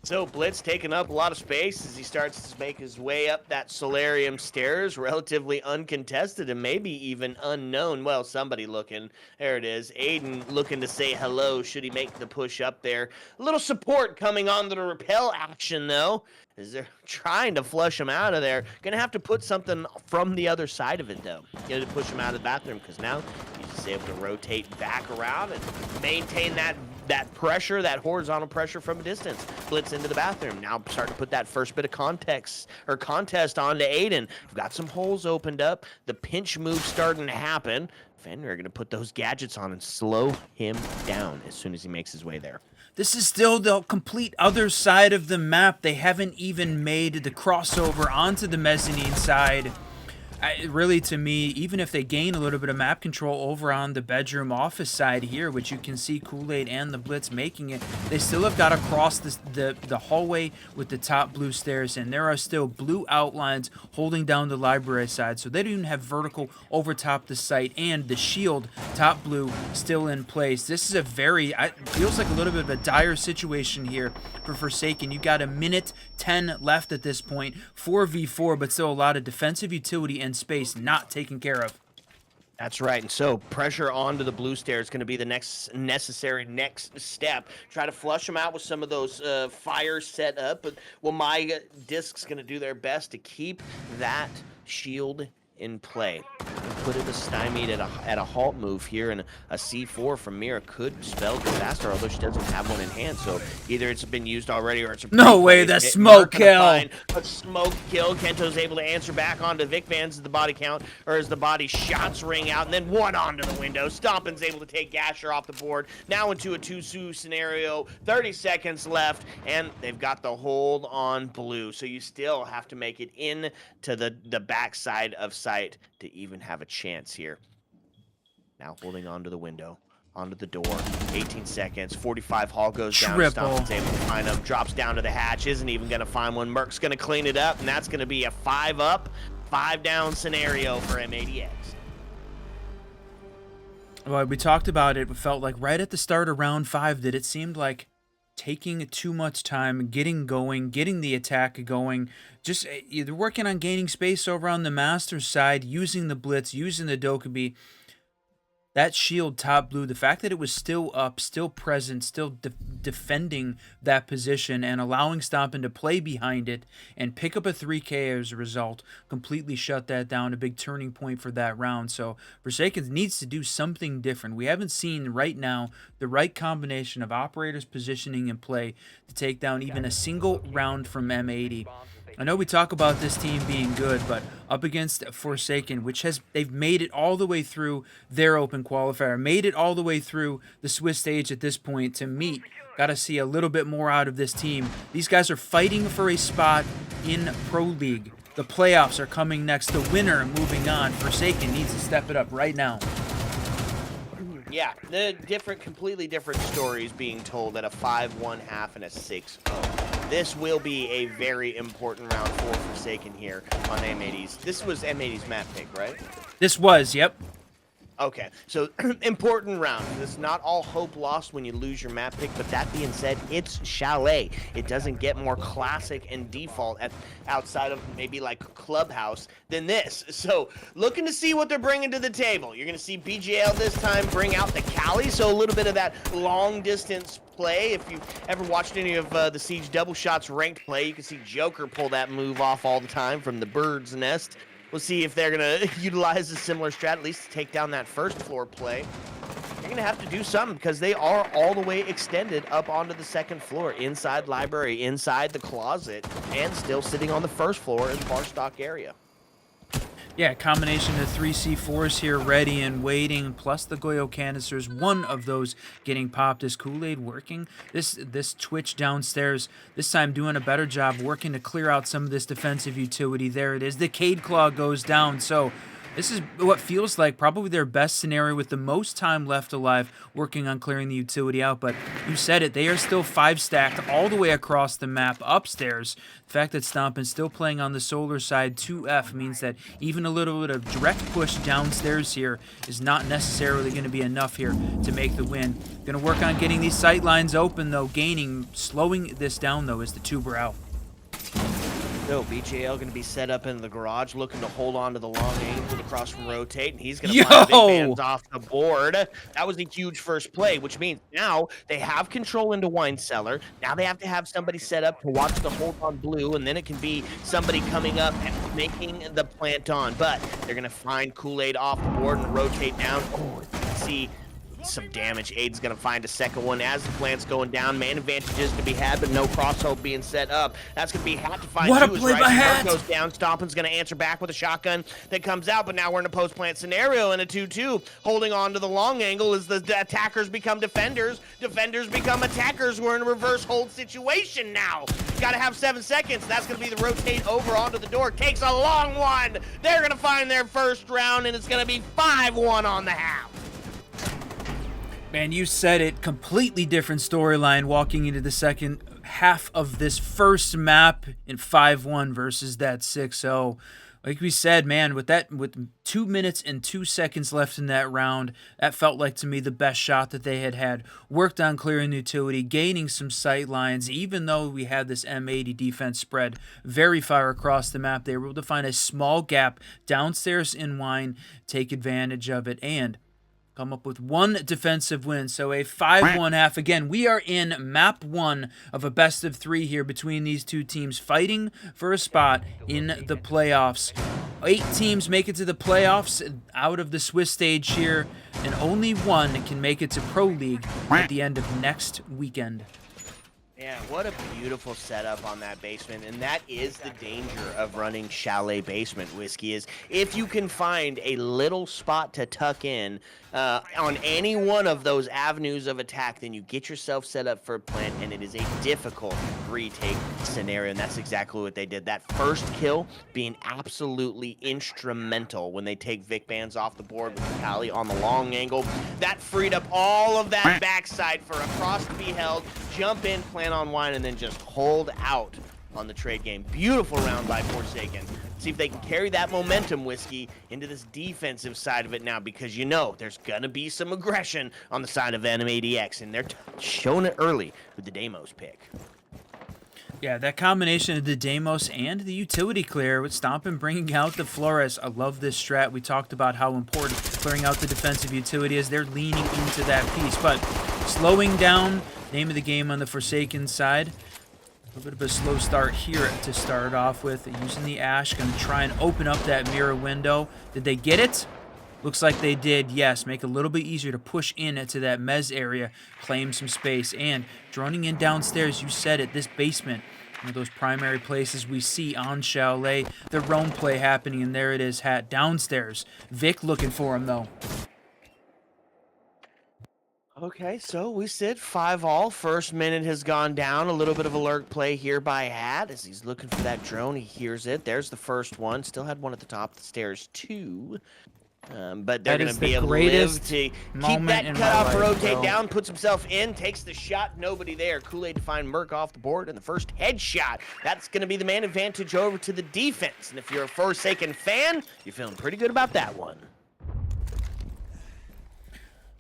[SPEAKER 1] So Blitz taking up a lot of space as he starts to make his way up that solarium stairs, relatively uncontested and maybe even unknown. Well, somebody looking. There it is. Aiden looking to say hello should he make the push up there. A little support coming onto the repel action, though, as they're trying to flush him out of there. Gonna have to put something from the other side of it, though. Gonna push him out of the bathroom, because now he's just able to rotate back around and maintain that pressure, that horizontal pressure from a distance. splits into the bathroom. Now starting to put that first bit of context or contest onto Aiden. We've got some holes opened up. The pinch move starting to happen. Fenrir going to put those gadgets on and slow him down as soon as he makes his way there.
[SPEAKER 2] This is still the complete other side of the map. They haven't even made the crossover onto the mezzanine side. Really, to me, even if they gain a little bit of map control over on the bedroom office side here, which you can see Kool-Aid and the Blitz making it, they still have got to cross the hallway with the top blue stairs, and there are still blue outlines holding down the library side, so they don't even have vertical over top the site, and the shield, top blue, still in place. This is a very, feels like a little bit of a dire situation here for Forsaken. You got a minute 10 left at this point, 4v4, but still a lot of defensive utility and space not taken care of.
[SPEAKER 1] That's right, and so pressure onto the blue stair is going to be the next step. Try to flush them out with some of those fires set up, but my disc's going to do their best to keep that shield in play. Put it a stymied at a halt move here, and a C4 from Mira could spell disaster, although she doesn't have one in hand, so either it's been used already or it's a
[SPEAKER 2] no way, that smoke kill.
[SPEAKER 1] A smoke kill. Kento's able to answer back onto Vic Vans as the body count, or as the body shots ring out, and then one onto the window. Stompin's able to take Gasher off the board. Now into a 2-2 scenario. 30 seconds left, and they've got the hold on blue, so you still have to make it in to the backside of sight to even have a chance here. Now holding onto the window, onto the door. 18 seconds, 45 Hall goes down. Stompin's able to find him, drops down to the hatch, isn't even going to find one. Merc's going to clean it up, and that's going to be a 5-up, 5-down scenario for M80x.
[SPEAKER 2] Well, we talked about it. It felt like right at the start of round 5 that it seemed like taking too much time, getting going, getting the attack going, just either working on gaining space over on the Masters side, using the Blitz, using the Dokkaebi. That shield top blue, the fact that it was still up, still present, still defending that position and allowing Stompin to play behind it and pick up a 3K as a result, completely shut that down, a big turning point for that round. So Forsaken needs to do something different. We haven't seen right now the right combination of operators positioning and play to take down even a single round from M80. I know we talk about this team being good, but up against Forsaken, which they've made it all the way through their open qualifier, made it all the way through the Swiss stage at this point to meet. Got to see a little bit more out of this team. These guys are fighting for a spot in Pro League. The playoffs are coming next. The winner moving on. Forsaken needs to step it up right now.
[SPEAKER 1] Yeah, the completely different stories being told at a 5-1/2 and a 6-0. This will be a very important round for Forsaken here on M80's. This was M80's map pick, right?
[SPEAKER 2] This was, yep.
[SPEAKER 1] Okay, so important round. It's not all hope lost when you lose your map pick, but that being said, it's Chalet. It doesn't get more classic and default outside of maybe like Clubhouse than this. So looking to see what they're bringing to the table. You're going to see BJL this time bring out the Cali, so a little bit of that long distance play. If you've ever watched any of the Siege Double Shots ranked play, you can see Joker pull that move off all the time from the bird's nest. We'll see if they're going to utilize a similar strat, at least to take down that first floor play. You're going to have to do something because they are all the way extended up onto the second floor, inside library, inside the closet, and still sitting on the first floor in the bar stock area.
[SPEAKER 2] Yeah, combination of 3 C4s here ready and waiting, plus the Goyo canisters. One of those getting popped. Is Kool-Aid working? This Twitch downstairs, this time doing a better job working to clear out some of this defensive utility. There it is. The Cade Claw goes down. So this is what feels like probably their best scenario with the most time left alive working on clearing the utility out. But you said it, they are still 5-stacked all the way across the map upstairs. The fact that Stompin's still playing on the solar side 2F means that even a little bit of direct push downstairs here is not necessarily going to be enough here to make the win. Going to work on getting these sight lines open though, slowing this down though is the tuber out.
[SPEAKER 1] So BJL going to be set up in the garage, looking to hold on to the long angle across from rotate, and he's going to find Big Fans off the board. That was a huge first play, which means now they have control into Wine Cellar. Now they have to have somebody set up to watch the hold on blue, and then it can be somebody coming up and making the plant on. But they're going to find Kool-Aid off the board and rotate down. Oh, see some damage. Aid's going to find a second one as the plant's going down. Man advantages to be had, but no crosshope being set up. That's going to be Hat to find
[SPEAKER 2] What a
[SPEAKER 1] two as
[SPEAKER 2] play by
[SPEAKER 1] Rising
[SPEAKER 2] Hat!
[SPEAKER 1] Merc goes down. Stompin's going to answer back with a shotgun that comes out, but now we're in a post-plant scenario in a 2-2. Holding on to the long angle as the attackers become defenders. Defenders become attackers. We're in a reverse hold situation now. Got to have 7 seconds. That's going to be the rotate over onto the door. Takes a long one. They're going to find their first round, and it's going to be 5-1 on the half.
[SPEAKER 2] Man, you said it. Completely different storyline walking into the second half of this first map in 5-1 versus that 6-0. Like we said, man, with 2 minutes and 2 seconds left in that round, that felt like to me the best shot that they had. Worked on clearing the utility, gaining some sight lines. Even though we had this M80 defense spread very far across the map, they were able to find a small gap downstairs in Wine, take advantage of it, and come up with one defensive win. So a 5-1 half. Again, we are in map 1 of a best of 3 here between these two teams fighting for a spot in the playoffs. 8 teams make it to the playoffs out of the Swiss stage here, and only one can make it to Pro League at the end of next weekend.
[SPEAKER 1] Yeah, what a beautiful setup on that basement, and that is the danger of running Chalet basement, Whiskey, is if you can find a little spot to tuck in on any one of those avenues of attack, then you get yourself set up for a plant, and it is a difficult retake scenario, and that's exactly what they did. That first kill being absolutely instrumental when they take Vic Bands off the board with Cali on the long angle. That freed up all of that backside for a cross to be held, jump in, plant on Wine, and then just hold out on the trade game. Beautiful round by Forsaken. See if they can carry that momentum, Whiskey, into this defensive side of it now, because you know there's going to be some aggression on the side of M80x, and they're showing it early with the Deimos pick.
[SPEAKER 2] Yeah, that combination of the Deimos and the utility clear with Stompin bringing out the Flores. I love this strat. We talked about how important clearing out the defensive utility is. They're leaning into that piece, but slowing down, name of the game on the Forsaken side. A little bit of a slow start here to start off with. Using the Ash, going to try and open up that mirror window. Did they get it? Looks like they did, yes. Make it a little bit easier to push in into that mez area, claim some space, and droning in downstairs, you said it, this basement, one of those primary places we see on Chalet. The roam play happening, and there it is, Hat downstairs. Vic looking for him, though.
[SPEAKER 1] Okay, so we sit 5-all. First minute has gone down. A little bit of a lurk play here by Hat as he's looking for that drone. He hears it. There's the first one. Still had one at the top of the stairs, too. But they're going to be able to live to keep that cutoff, rotate down, puts himself in, takes the shot, nobody there. Kool-Aid to find Merc off the board, and the first headshot. That's going to be the man advantage over to the defense. And if you're a Forsaken fan, you're feeling pretty good about that one.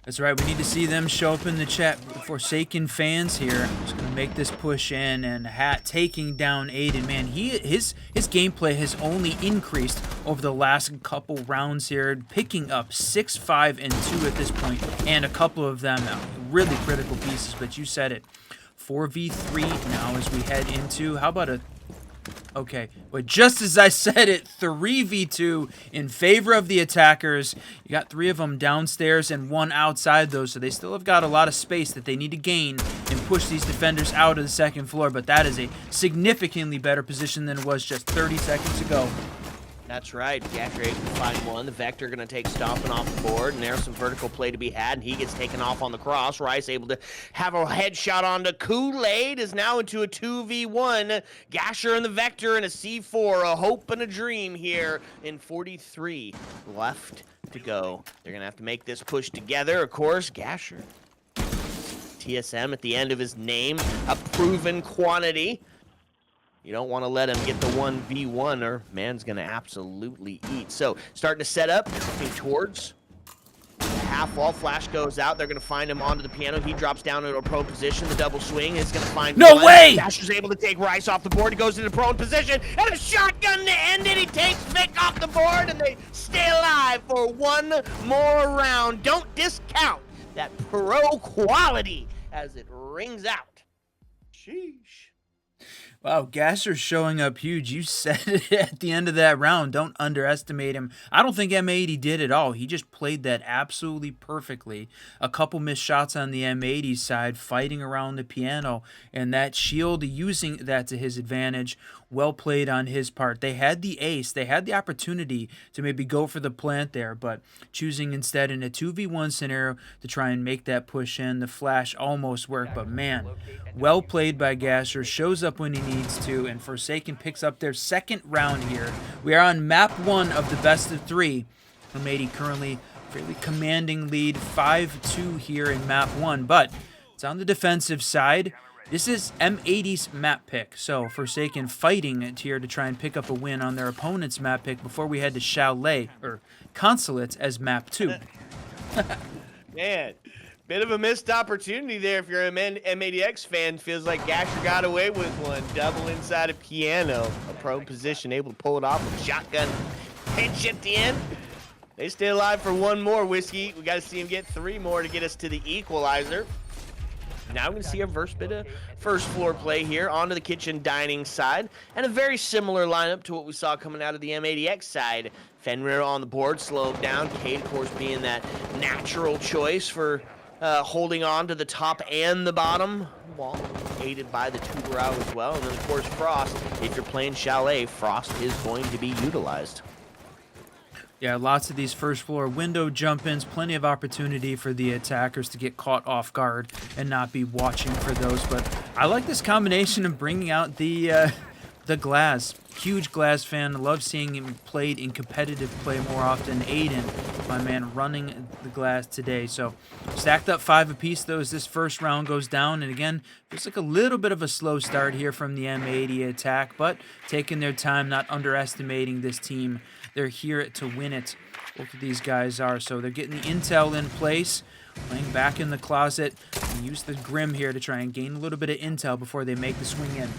[SPEAKER 2] That's right, we need to see them show up in the chat. Forsaken fans here. Just going to make this push in, and Hat taking down Aiden. Man, his gameplay has only increased over the last couple rounds here, picking up 6, 5, and 2 at this point, and a couple of them really critical pieces, but you said it. 4v3 now as we head into, how about a... Okay, but just as I said it, 3v2 in favor of the attackers. You got 3 of them downstairs and 1 outside, though, so they still have got a lot of space that they need to gain and push these defenders out of the second floor, but that is a significantly better position than it was just 30 seconds ago.
[SPEAKER 1] That's right. Gasher able to find one. The Vector going to take Stompin off the board, and there's some vertical play to be had, and he gets taken off on the cross. Rice able to have a headshot onto Kool-Aid, is now into a 2v1. Gasher and the Vector in a C4, a hope and a dream here in 43 left to go. They're going to have to make this push together, of course. Gasher, TSM at the end of his name, a proven quantity. You don't want to let him get the 1v1 or man's going to absolutely eat. So starting to set up, looking towards the half wall. Flash goes out. They're going to find him onto the piano. He drops down into a prone position. The double swing is going to find
[SPEAKER 2] No
[SPEAKER 1] one.
[SPEAKER 2] way!
[SPEAKER 1] Dasher's able to take Rice off the board. He goes into prone position and a shotgun to end it. He takes Vic off the board and they stay alive for one more round. Don't discount that pro quality as it rings out. Sheesh.
[SPEAKER 2] Wow, Gasser's showing up huge. You said it at the end of that round. Don't underestimate him. I don't think M80 did at all. He just played that absolutely perfectly. A couple missed shots on the M80 side, fighting around the piano, and that shield, using that to his advantage. Well played on his part. They had the ace. They had the opportunity to maybe go for the plant there, but choosing instead in a 2v1 scenario to try and make that push in. The flash almost worked, but man, well played by Gasser. Shows up when he needs to, and Forsaken picks up their second round here. We are on map 1 of the best of 3. M80 currently fairly commanding lead, 5-2 here in map 1, but it's on the defensive side. This is M80's map pick, so Forsaken fighting it here to try and pick up a win on their opponent's map pick before we head to Chalet, or Consulate, as map 2.
[SPEAKER 1] Man, bit of a missed opportunity there if you're an M80X fan. Feels like Gasher got away with one. Double inside a piano. A prone position, able to pull it off with shotgun. Pinch at the end. They stay alive for one more, Whiskey. We got to see him get 3 more to get us to the equalizer. Now we're going to see our first bit of first floor play here onto the kitchen dining side, and a very similar lineup to what we saw coming out of the M80X side. Fenrir on the board, slowed down. Cade, of course, being that natural choice for holding on to the top and the bottom wall, aided by the Tuberau as well. And then, of course, Frost. If you're playing Chalet, Frost is going to be utilized.
[SPEAKER 2] Yeah, lots of these first floor window jump-ins, plenty of opportunity for the attackers to get caught off guard and not be watching for those. But I like this combination of bringing out the Glass. Huge Glass fan. Love seeing him played in competitive play more often. Aiden, my man, running the Glass today. So stacked up 5 apiece though as this first round goes down. And again, feels like a little bit of a slow start here from the M80 attack, but taking their time, not underestimating this team. They're here to win it. Both of these guys are. So they're getting the intel in place, playing back in the closet, and use the Grim here to try and gain a little bit of intel before they make the swing in.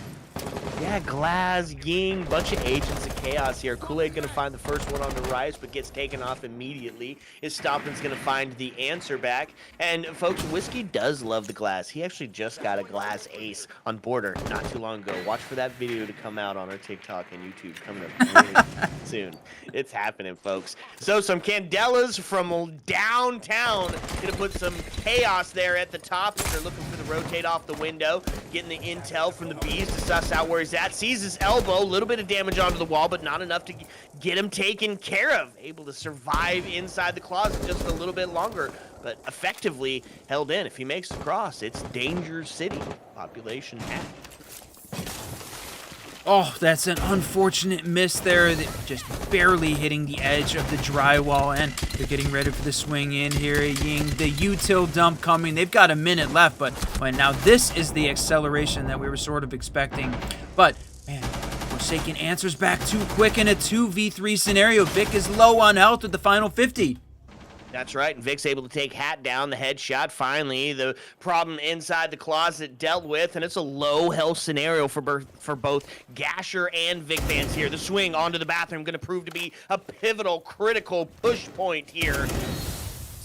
[SPEAKER 1] Yeah, Glaz, Ying, bunch of agents of chaos here. Kool-Aid going to find the first one on the rise, but gets taken off immediately. His Stompin's going to find the answer back. And, folks, Whiskey does love the Glass. He actually just got a Glass ace on Border not too long ago. Watch for that video to come out on our TikTok and YouTube coming up really soon. It's happening, folks. So, some Candelas from downtown. Going to put some chaos there at the top as they're looking for the rotate off the window. Getting the intel from the bees to suss out where he's at. Sees his elbow, a little bit of damage onto the wall, but not enough to get him taken care of. Able to survive inside the closet just a little bit longer, but effectively held in. If he makes the cross, it's Danger City. Population half.
[SPEAKER 2] Oh, that's an unfortunate miss there. Just barely hitting the edge of the drywall, and they're getting ready for the swing in here. Ying, the util dump coming. They've got a minute left, but now this is the acceleration that we were sort of expecting. But, man, Forsaken answers back too quick in a 2v3 scenario. Vic is low on health at the final 50.
[SPEAKER 1] That's right, and Vic's able to take Hat down, the headshot. Finally, the problem inside the closet dealt with, and it's a low health scenario for both Gasher and Vic fans here. The swing onto the bathroom going to prove to be a pivotal, critical push point here.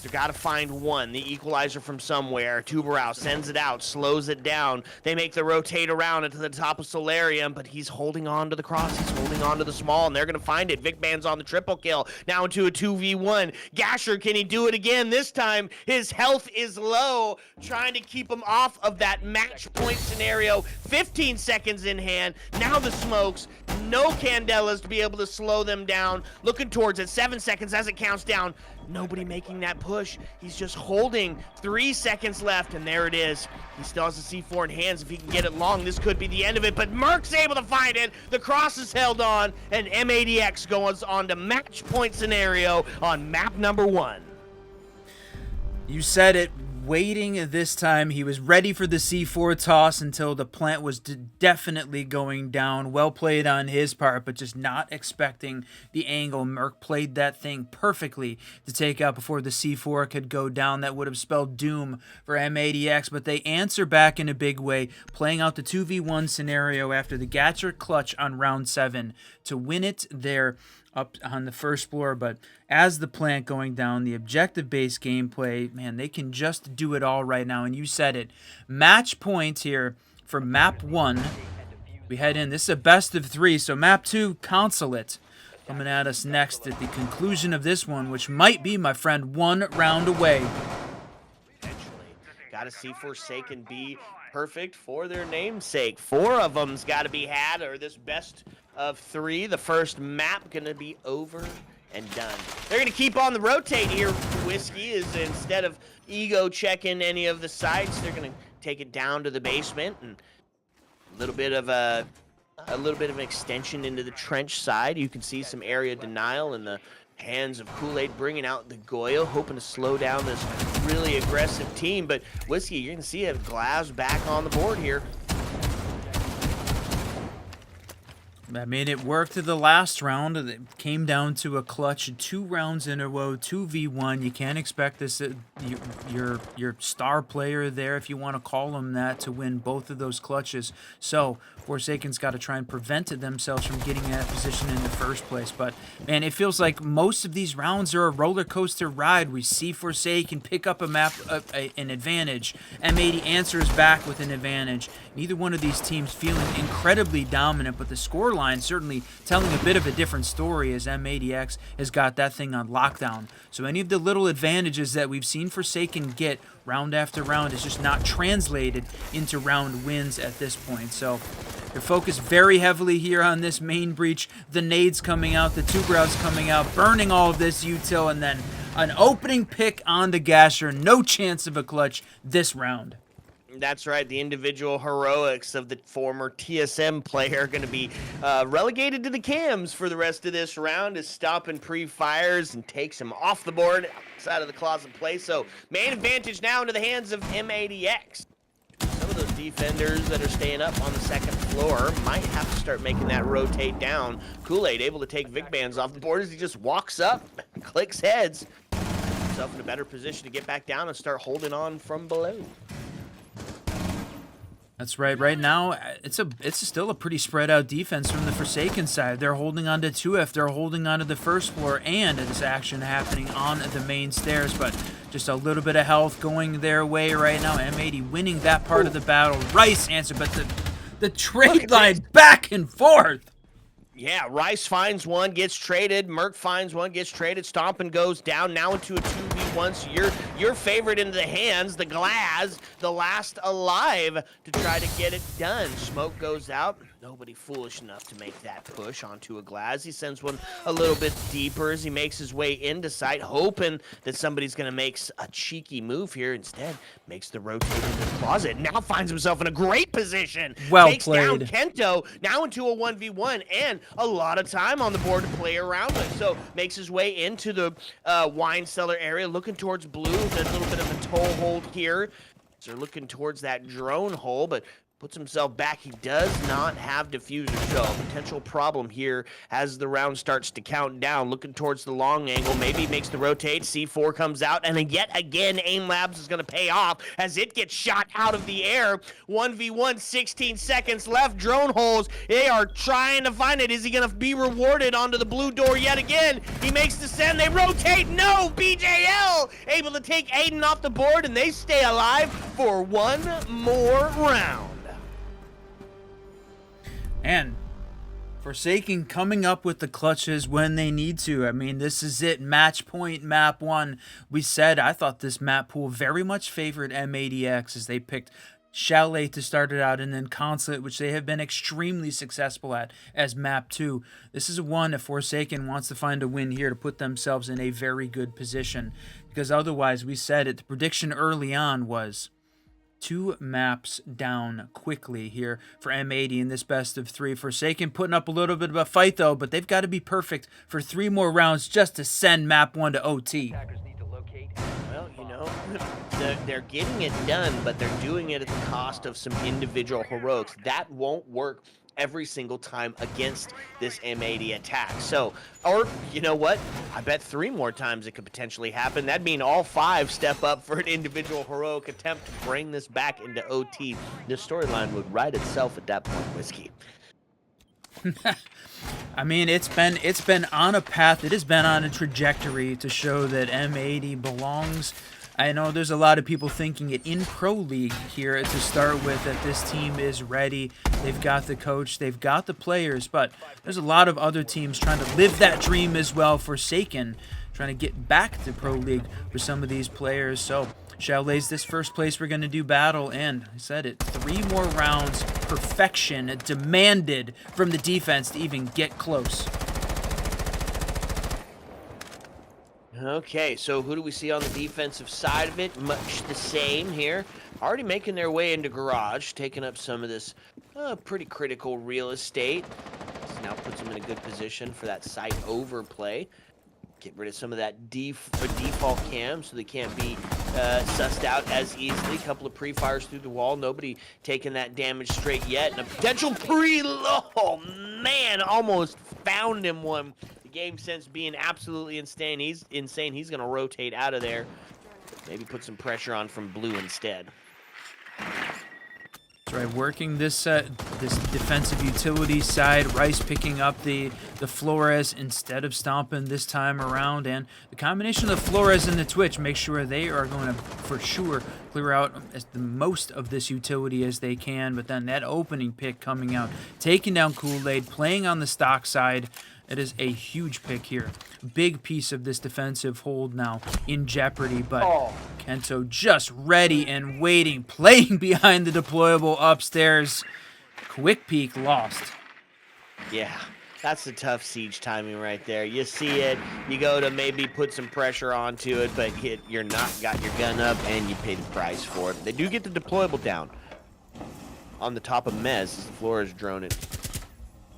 [SPEAKER 1] They've got to find one, the equalizer from somewhere. Tuberau sends it out, slows it down. They make the rotate around into the top of Solarium, but he's holding on to the cross. He's holding on to the small, and they're going to find it. Vic Band's on the triple kill. Now into a 2v1. Gasher, can he do it again? This time, his health is low, trying to keep him off of that match point scenario. 15 seconds in hand. Now the smokes. No Candelas to be able to slow them down. Looking towards it. 7 seconds as it counts down. Nobody making that push. He's just holding. 3 seconds left, and there it is. He still has the C4 in hands. If he can get it long, this could be the end of it, but Merc's able to find it. The cross is held on, and M80X goes on to match point scenario on map number 1.
[SPEAKER 2] You said it. Waiting this time, he was ready for the C4 toss until the plant was definitely going down. Well played on his part, but just not expecting the angle. Merc played that thing perfectly to take out before the C4 could go down. That would have spelled doom for M80X, but they answer back in a big way, playing out the 2v1 scenario after the Gatcher clutch on round 7 to win it there up on the first floor. But as the plant going down, the objective-based gameplay, man, they can just do it all right now. And you said it. Match points here for map 1 we head in. This is a best of 3, so map 2, Consulate, coming at us next at the conclusion of this one, which might be, my friend, 1 round away.
[SPEAKER 1] Got to see Forsaken be perfect for their namesake. 4 of them's got to be had, or this best of 3, the first map, going to be over and done. They're going to keep on the rotate here. Whiskey is, instead of ego checking any of the sites, they're going to take it down to the basement, and a little bit of an extension into the trench side. You can see some area denial in the hands of Kool-Aid, bringing out the Goyo, hoping to slow down this really aggressive team. But Whiskey, you're going to see a Glass back on the board here.
[SPEAKER 2] I mean, it worked to the last round. It came down to a clutch 2 rounds in a row, 2v1. You can't expect this your star player there, if you want to call him that, to win both of those clutches. So Forsaken's got to try and prevent themselves from getting in that position in the first place. But man, it feels like most of these rounds are a roller coaster ride. We see Forsaken pick up a map, an advantage. M80 answers back with an advantage. Neither one of these teams feeling incredibly dominant, but the scoreline certainly telling a bit of a different story, as M80x has got that thing on lockdown. So any of the little advantages that we've seen Forsaken get round after round is just not translated into round wins at this point. So they're focused very heavily here on this main breach. The nades coming out, the Tubrow's coming out, burning all of this util, and then an opening pick on the Gasher. No chance of a clutch this round.
[SPEAKER 1] That's right. The individual heroics of the former TSM player are going to be relegated to the cams for the rest of this round, as stopping pre-fires and takes him off the board outside of the closet play. So main advantage now into the hands of M80x. Some of those defenders that are staying up on the second floor might have to start making that rotate down. Kool-Aid able to take Vic Bands off the board as he just walks up, clicks heads, himself in a better position to get back down and start holding on from below.
[SPEAKER 2] That's right. Right now, it's still a pretty spread out defense from the Forsaken side. They're holding on to 2F. They're holding on to the first floor, and this action happening on the main stairs. But just a little bit of health going their way right now. M80 winning that part of the battle. Rice answer, but the trade line back and forth.
[SPEAKER 1] Yeah, Rice finds one, gets traded. Merc finds one, gets traded. Stompin' goes down, now into a 2v1. So your favorite into the hands, the Glass, the last alive to try to get it done. Smoke goes out. Nobody foolish enough to make that push onto a Glass. He sends one a little bit deeper as he makes his way into sight, hoping that somebody's going to make a cheeky move here. Instead, makes the rotate into the closet. Now finds himself in a great position.
[SPEAKER 2] Well
[SPEAKER 1] Takes
[SPEAKER 2] played.
[SPEAKER 1] Down Kento, now into a 1v1, and a lot of time on the board to play around with. So makes his way into the wine cellar area, looking towards blue. There's a little bit of a toe hold here. So they're looking towards that drone hole, but puts himself back. He does not have diffuser, so potential problem here as the round starts to count down. Looking towards the long angle, maybe makes the rotate. C4 comes out, and then yet again, Aim Labs is going to pay off as it gets shot out of the air. 1v1, 16 seconds left. Drone holes, they are trying to find it. Is he going to be rewarded onto the blue door yet again? He makes the send. They rotate. No! BJL able to take Aiden off the board, and they stay alive for one more round.
[SPEAKER 2] And Forsaken coming up with the clutches when they need to. I mean, this is it. Match point, map 1. We said I thought this map pool very much favored M80x as they picked Chalet to start it out, and then Consulate, which they have been extremely successful at, as map 2. This is one if Forsaken wants to find a win here to put themselves in a very good position. Because otherwise, we said it, the prediction early on was 2 maps down quickly here for M80 in this best of 3. Forsaken putting up a little bit of a fight though, but they've got to be perfect for 3 more rounds just to send map 1 to OT.
[SPEAKER 1] Well, you know, they're getting it done, but they're doing it at the cost of some individual heroics. That won't work every single time against this M80 attack. So, or you know what? I bet 3 more times it could potentially happen. That'd mean all 5 step up for an individual heroic attempt to bring this back into OT. The storyline would write itself at that point, Whiskey.
[SPEAKER 2] I mean, it's been on a path. It has been on a trajectory to show that M80 belongs I know there's a lot of people thinking it in Pro League here to start with, that this team is ready. They've got the coach, they've got the players, but there's a lot of other teams trying to live that dream as well. Forsaken trying to get back to Pro League for some of these players. So Chalet's this first place we're going to do battle, and I said it, 3 more rounds, perfection demanded from the defense to even get close.
[SPEAKER 1] Okay, so who do we see on the defensive side of it? Much the same here. Already making their way into garage, taking up some of this pretty critical real estate. This now puts them in a good position for that site overplay. Get rid of some of that default cam so they can't be sussed out as easily. A couple of pre-fires through the wall. Nobody taking that damage straight yet. And a potential oh man, almost found him one. Game sense being absolutely insane. He's going to rotate out of there. Maybe put some pressure on from blue instead.
[SPEAKER 2] That's right, working this this defensive utility side. Rice picking up the Flores instead of stomping this time around, and the combination of the Flores and the Twitch make sure they are going to for sure clear out as the most of this utility as they can. But then that opening pick coming out, taking down Kool-Aid, playing on the stock side. It is a huge pick here. Big piece of this defensive hold now in jeopardy, but Kento just ready and waiting, playing behind the deployable upstairs. Quick peek lost.
[SPEAKER 1] Yeah, that's the tough siege timing right there. You see it, you go to maybe put some pressure onto it, but you're not got your gun up and you pay the price for it. They do get the deployable down on the top of Mez as the Flores drone it.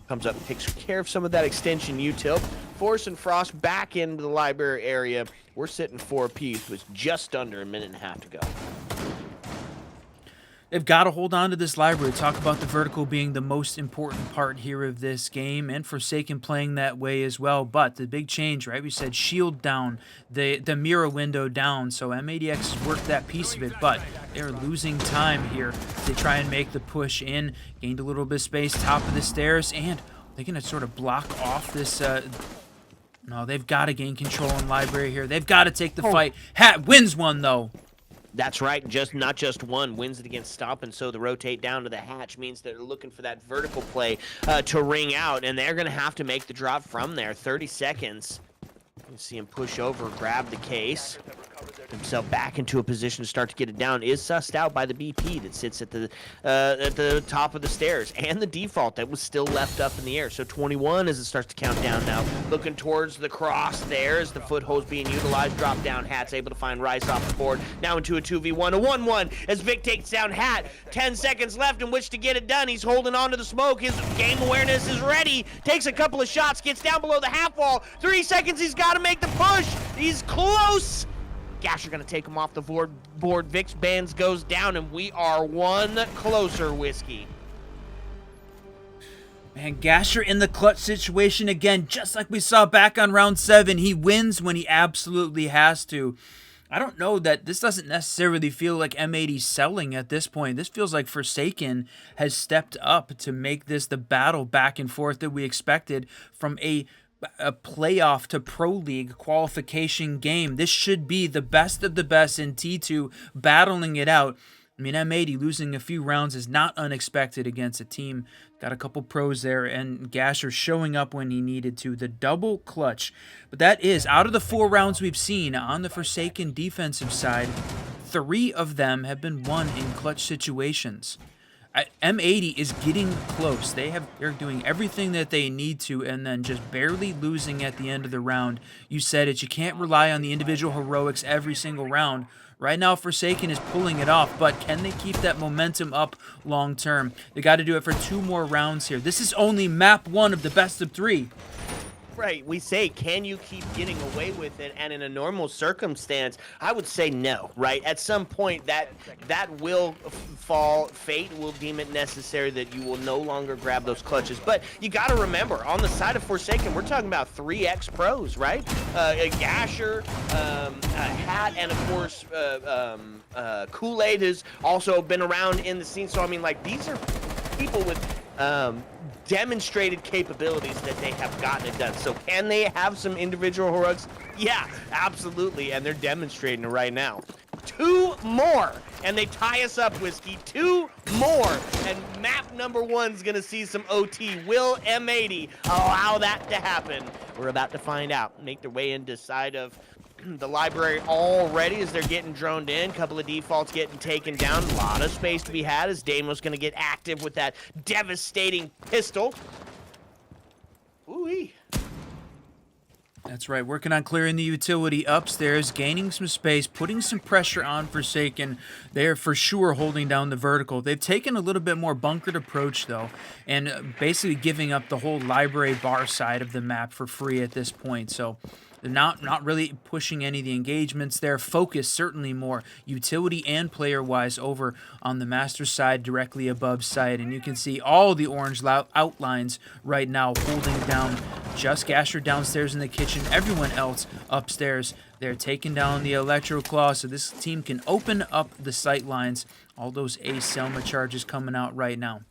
[SPEAKER 1] Comes up and takes care of some of that extension util. Force and Frost back into the library area. We're sitting 4 apiece with just under a minute and a half to go.
[SPEAKER 2] They've got to hold on to this library. Talk about the vertical being the most important part here of this game, and Forsaken playing that way as well. But the big change, right? We said shield down, the mirror window down. So M80x has worked that piece of it, but they're losing time here to try and make the push in. Gained a little bit of space, top of the stairs, and they're going to sort of block off this... No, they've got to gain control in library here. They've got to take the fight. Hat wins one, though.
[SPEAKER 1] That's right, not just one, wins it against Stomp, and so the rotate down to the hatch means they're looking for that vertical play to ring out, and they're going to have to make the drop from there. 30 seconds. You see him push over, grab the case, himself back into a position to start to get it down. Is sussed out by the BP that sits at the top of the stairs, and the default that was still left up in the air. So 21 as it starts to count down now. Looking towards the cross there as the foothold's being utilized. Drop down Hat's able to find Rice off the board. Now into a 2v1, a 1-1 as Vic takes down Hat. 10 seconds left in which to get it done. He's holding on to the smoke. His game awareness is ready. Takes a couple of shots, gets down below the half wall. 3 seconds, he's got to make the push. He's close. Gasher gonna take him off the board. Vic's bands goes down, and we are one closer, Whiskey.
[SPEAKER 2] Man, Gasher in the clutch situation again, just like we saw back on round 7. He wins when he absolutely has to. I don't know that this doesn't necessarily feel like M80 selling at this point. This feels like Forsaken has stepped up to make this the battle back and forth that we expected from a playoff to Pro League qualification game. This should be the best of the best in T2 battling it out. I mean, M80 losing a few rounds is not unexpected against a team. Got a couple pros there, and Gasher showing up when he needed to. The double clutch. But that is, out of the 4 rounds we've seen on the Forsaken defensive side, 3 of them have been won in clutch situations. M80 is getting close. They're doing everything that they need to, and then just barely losing at the end of the round. You said it. You can't rely on the individual heroics every single round. Right now, Forsaken is pulling it off, but can they keep that momentum up long term? They got to do it for 2 more rounds here. This is only map 1 of the best of 3.
[SPEAKER 1] Right, we say, can you keep getting away with it? And in a normal circumstance, I would say no, right? At some point, that will fall. Fate will deem it necessary that you will no longer grab those clutches. But you got to remember, on the side of Forsaken, we're talking about 3x pros, right? Gasher, Hat, and of course, Kool-Aid has also been around in the scene. So, I mean, like, these are people with demonstrated capabilities that they have gotten it done. So can they have some individual heroics? Yeah, absolutely, and they're demonstrating it right now. 2 more, and they tie us up, Whiskey. 2 more, and map number 1's gonna see some OT. Will M80 allow that to happen? We're about to find out. Make their way into side of the library already as they're getting droned in. Couple of defaults getting taken down. A lot of space to be had as Damo's gonna get active with that devastating pistol. Ooh-wee.
[SPEAKER 2] That's right, working on clearing the utility upstairs, gaining some space, putting some pressure on Forsaken. They're for sure holding down the vertical. They've taken a little bit more bunkered approach, though, and basically giving up the whole library bar side of the map for free at this point. So they're not really pushing any of the engagements there. Focus certainly more utility and player-wise over on the master side directly above site. And you can see all the orange outlines right now holding down just Gasher downstairs in the kitchen. Everyone else upstairs, they're taking down the Electro Claw so this team can open up the sight lines. All those Ace Selma charges coming out right now.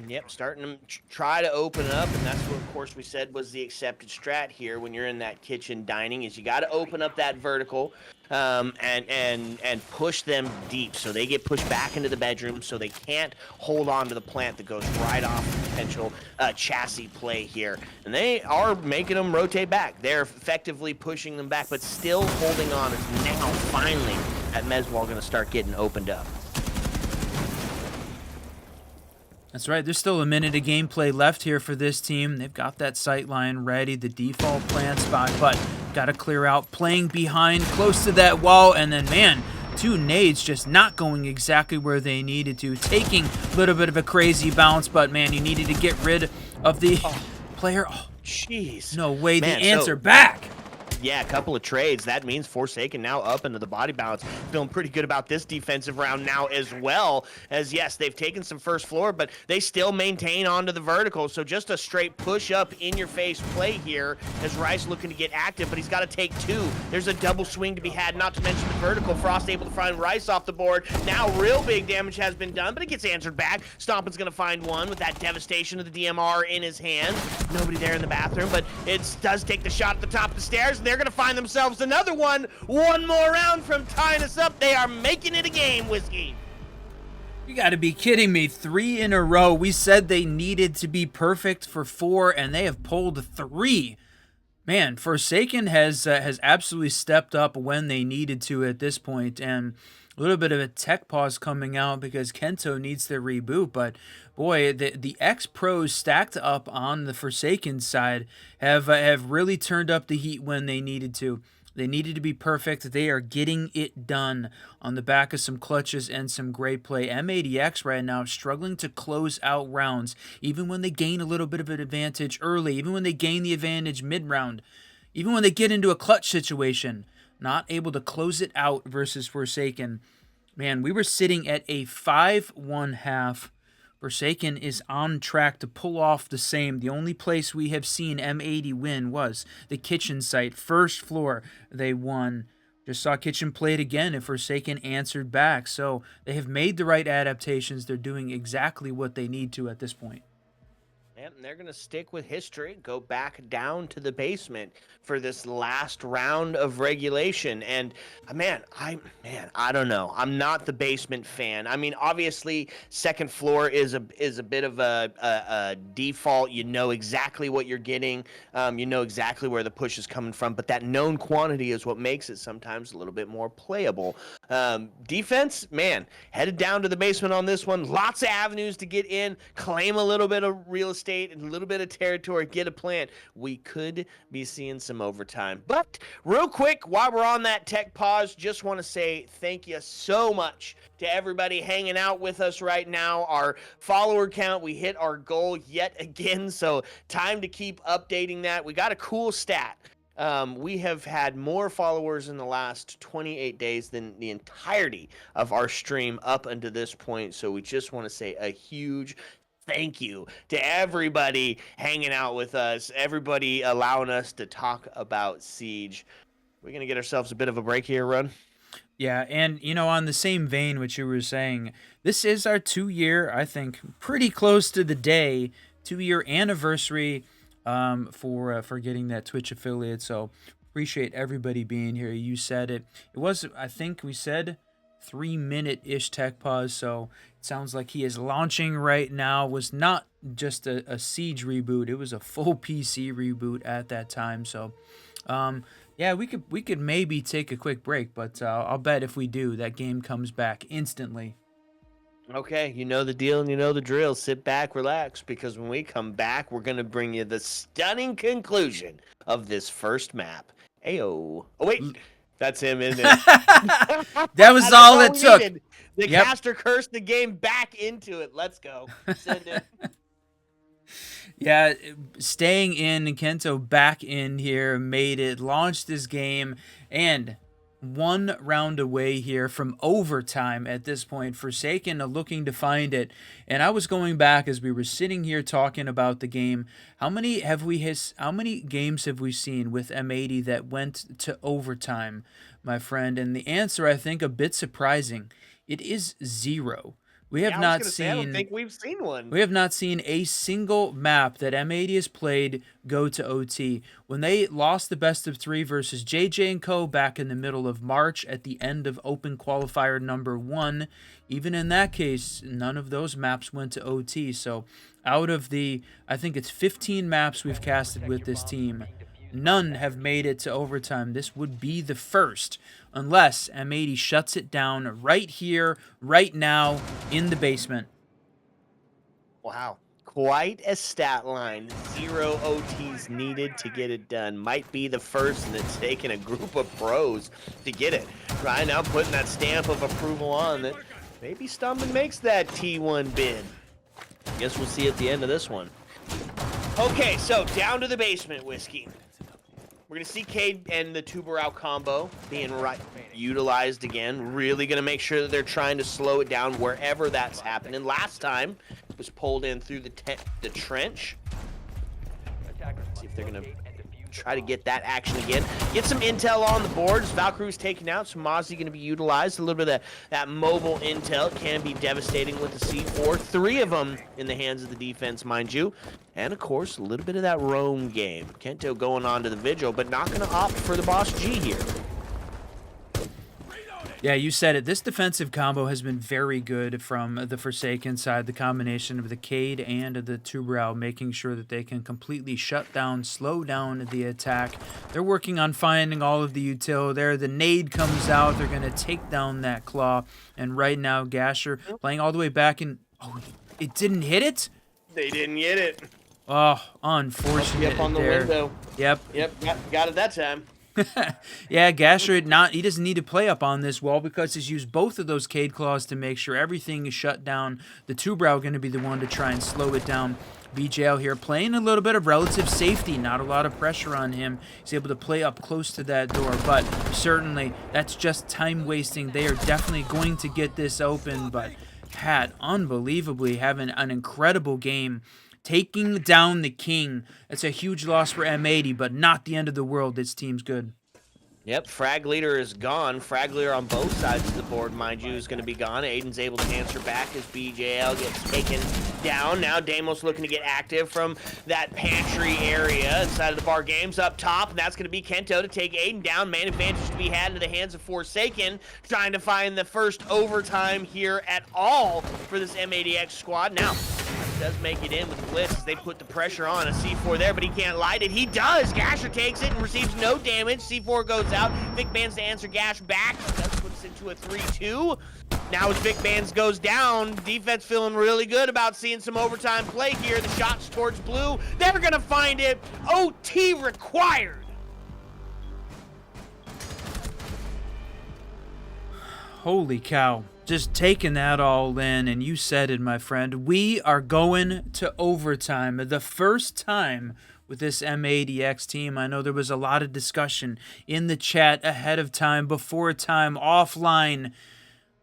[SPEAKER 1] Yep, starting to try to open up, and that's what, of course, we said was the accepted strat here when you're in that kitchen dining, is you got to open up that vertical and push them deep so they get pushed back into the bedroom so they can't hold on to the plant that goes right off potential chassis play here. And they are making them rotate back. They're effectively pushing them back, but still holding on. Is now finally that Mezwall going to start getting opened up.
[SPEAKER 2] That's right, there's still a minute of gameplay left here for this team. They've got that sight line ready, the default plan spot, but got to clear out, playing behind, close to that wall, and then, man, 2 nades just not going exactly where they needed to, taking a little bit of a crazy bounce, but, man, you needed to get rid of the player. Oh,
[SPEAKER 1] jeez.
[SPEAKER 2] No way,
[SPEAKER 1] man,
[SPEAKER 2] the answer back.
[SPEAKER 1] Yeah, a couple of trades. That means Forsaken now up into the body balance. Feeling pretty good about this defensive round now as well. As, yes, they've taken some first floor, but they still maintain onto the vertical. So just a straight push-up, in-your-face play here as Rice looking to get active, but he's got to take 2. There's a double swing to be had, not to mention the vertical. Frost able to find Rice off the board. Now real big damage has been done, but it gets answered back. Stompin's going to find one with that devastation of the DMR in his hand. Nobody there in the bathroom, but it does take the shot at the top of the stairs, and they're going to find themselves another one. One more round from tying us up. They are making it a game, Whiskey.
[SPEAKER 2] You got to be kidding me. 3 in a row. We said they needed to be perfect for 4, and they have pulled 3. Man, Forsaken has absolutely stepped up when they needed to at this point, and a little bit of a tech pause coming out because Kento needs to reboot, but boy, the X-Pros stacked up on the Forsaken side have really turned up the heat when they needed to. They needed to be perfect. They are getting it done on the back of some clutches and some great play. M80x right now struggling to close out rounds, even when they gain a little bit of an advantage early, even when they gain the advantage mid-round, even when they get into a clutch situation. Not able to close it out versus Forsaken. Man, we were sitting at a 5-1 half. Forsaken is on track to pull off the same. The only place we have seen M80 win was the kitchen site. First floor, they won. Just saw kitchen play it again, and Forsaken answered back. So they have made the right adaptations. They're doing exactly what they need to at this point.
[SPEAKER 1] And they're going to stick with history, go back down to the basement for this last round of regulation. And man, I don't know. I'm not the basement fan. I mean, obviously, second floor is a bit of a default. You know exactly what you're getting. You know exactly where the push is coming from. But that known quantity is what makes it sometimes a little bit more playable. Defense, man, headed down to the basement on this one. Lots of avenues to get in, claim a little bit of real estate and a little bit of territory, get a plant. We could be seeing some overtime. But real quick, while we're on that tech pause, just want to say thank you so much to everybody hanging out with us right now. Our follower count, we hit our goal yet again, so time to keep updating that. We got a cool stat. We have had more followers in the last 28 days than the entirety of our stream up until this point, so we just want to say a huge thank you to everybody hanging out with us, everybody allowing us to talk about Siege. We're going to get ourselves a bit of a break here, Run.
[SPEAKER 2] Yeah, and, you know, on the same vein, what you were saying, this is our 2-year, I think, pretty close to the day, 2-year anniversary for getting that Twitch affiliate. So Appreciate everybody being here. You said it. It was, I think we said 3-minute-ish tech pause, so it sounds like he is launching right now. Was not just a Siege reboot. It was a full PC reboot at that time. So, yeah, we could maybe take a quick break, but I'll bet if we do, that game comes back instantly.
[SPEAKER 1] Okay, you know the deal and you know the drill. Sit back, relax, because when we come back, we're going to bring you the stunning conclusion of this first map. Ayo. Oh, wait. That's him, isn't it?
[SPEAKER 2] That was all it took.
[SPEAKER 1] Needed. The caster cursed the game back into it. Let's go. Send it.
[SPEAKER 2] Yeah, staying in, Kento back in here, made it, launched this game, and 1 round away here from overtime at this point. Forsaken looking to find it. And I was going back as we were sitting here talking about the game. How many games have we seen with M80 that went to overtime, my friend? And the answer, I think, a bit surprising. It is 0. We have not seen.
[SPEAKER 1] I don't think we've seen one.
[SPEAKER 2] We have not seen a single map that M80 has played go to OT. When they lost the best of 3 versus JJ and Co. back in the middle of March at the end of Open Qualifier number 1, even in that case, none of those maps went to OT. So out of the, I think it's 15 maps we've casted with this team, none have made it to overtime. This would be the first, unless M80 shuts it down right here, right now, in the basement.
[SPEAKER 1] Wow. Quite a stat line. 0 OTs needed to get it done. Might be the first, and it's taken a group of pros to get it. Right now, putting that stamp of approval on that maybe Stumpman makes that T1 bid. Guess we'll see at the end of this one. Okay, so down to the basement, Whiskey. We're going to see Cade and the Tuberau combo being utilized again. Really going to make sure that they're trying to slow it down wherever that's happening. Last time, it was pulled in through the trench. See if they're going to try to get that action again. Get some intel on the boards. Valkyrie's taken out, so Mozzie going to be utilized. A little bit of that mobile intel can be devastating with the C4. 3 of them in the hands of the defense, mind you. And, of course, a little bit of that roam game. Kento going on to the Vigil, but not going to opt for the Boss G here.
[SPEAKER 2] Yeah, you said it. This defensive combo has been very good from the Forsaken side. The combination of the Cade and the Tuberau, making sure that they can completely shut down, slow down the attack. They're working on finding all of the util there. The nade comes out. They're going to take down that claw. And right now, Gasher playing all the way back in. Oh, it didn't hit it?
[SPEAKER 1] They didn't get it.
[SPEAKER 2] Oh, unfortunate.
[SPEAKER 1] Up on the window.
[SPEAKER 2] Yep.
[SPEAKER 1] Got it that time.
[SPEAKER 2] Yeah, Gasher he doesn't need to play up on this wall because he's used both of those Cade Claws to make sure everything is shut down. The Tuberau going to be the one to try and slow it down. BJL here playing a little bit of relative safety, not a lot of pressure on him. He's able to play up close to that door, but certainly that's just time wasting. They are definitely going to get this open, but Pat, unbelievably having an incredible game. Taking down the King. It's a huge loss for M80, but not the end of the world. This team's good.
[SPEAKER 1] Yep, Frag Leader is gone. Frag Leader on both sides of the board, mind you, is going to be gone. Aiden's able to answer back as BJL gets taken down. Now Damos looking to get active from that pantry area inside of the bar. Games up top, and that's going to be Kento to take Aiden down. Man advantage to be had into the hands of Forsaken, trying to find the first overtime here at all for this M80X squad. Now, does make it in with Blitz as they put the pressure on. A C4 there, but he can't light it. He does. Gasher takes it and receives no damage. C4 goes out. Vic Bands to answer Gash back. That puts into a 3-2. Now as Vic Bands goes down, defense feeling really good about seeing some overtime play here. The shots towards blue. They're going to find it. OT required.
[SPEAKER 2] Holy cow. Just taking that all in, and you said it, my friend. We are going to overtime. The first time with this M80X team. I know there was a lot of discussion in the chat ahead of time, before time, offline.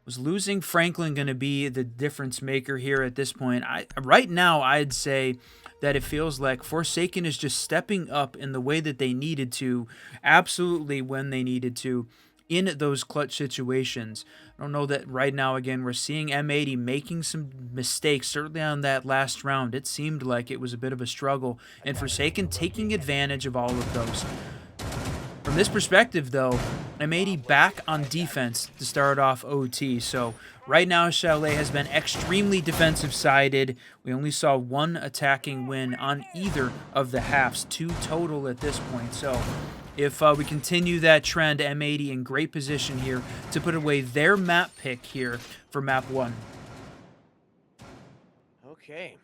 [SPEAKER 2] Was losing Franklin going to be the difference maker here at this point? Right now, I'd say that it feels like Forsaken is just stepping up in the way that they needed to, absolutely when they needed to, in those clutch situations. I don't know that right now, again, we're seeing M80 making some mistakes, certainly on that last round. It seemed like it was a bit of a struggle, and Forsaken taking advantage of all of those. this perspective, though, M80 back on defense to start off OT. So right now, Chalet has been extremely defensive-sided. We only saw one attacking win on either of the halves, 2 total at this point. So if we continue that trend, M80 in great position here to put away their map pick here for map 1.
[SPEAKER 1] Okay.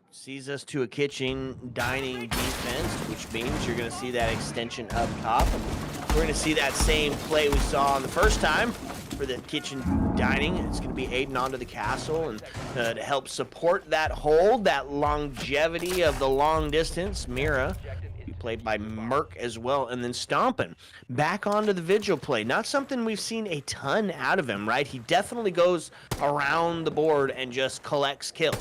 [SPEAKER 1] Sees us to a kitchen dining defense, which means you're going to see that extension up top. And we're going to see that same play we saw on the first time for the kitchen dining. It's going to be Aiden onto the castle, and to help support that hold, that longevity of the long distance, Mira, played by Merc as well, and then Stompin back onto the vigil play. Not something we've seen a ton out of him, right? He definitely goes around the board and just collects kills.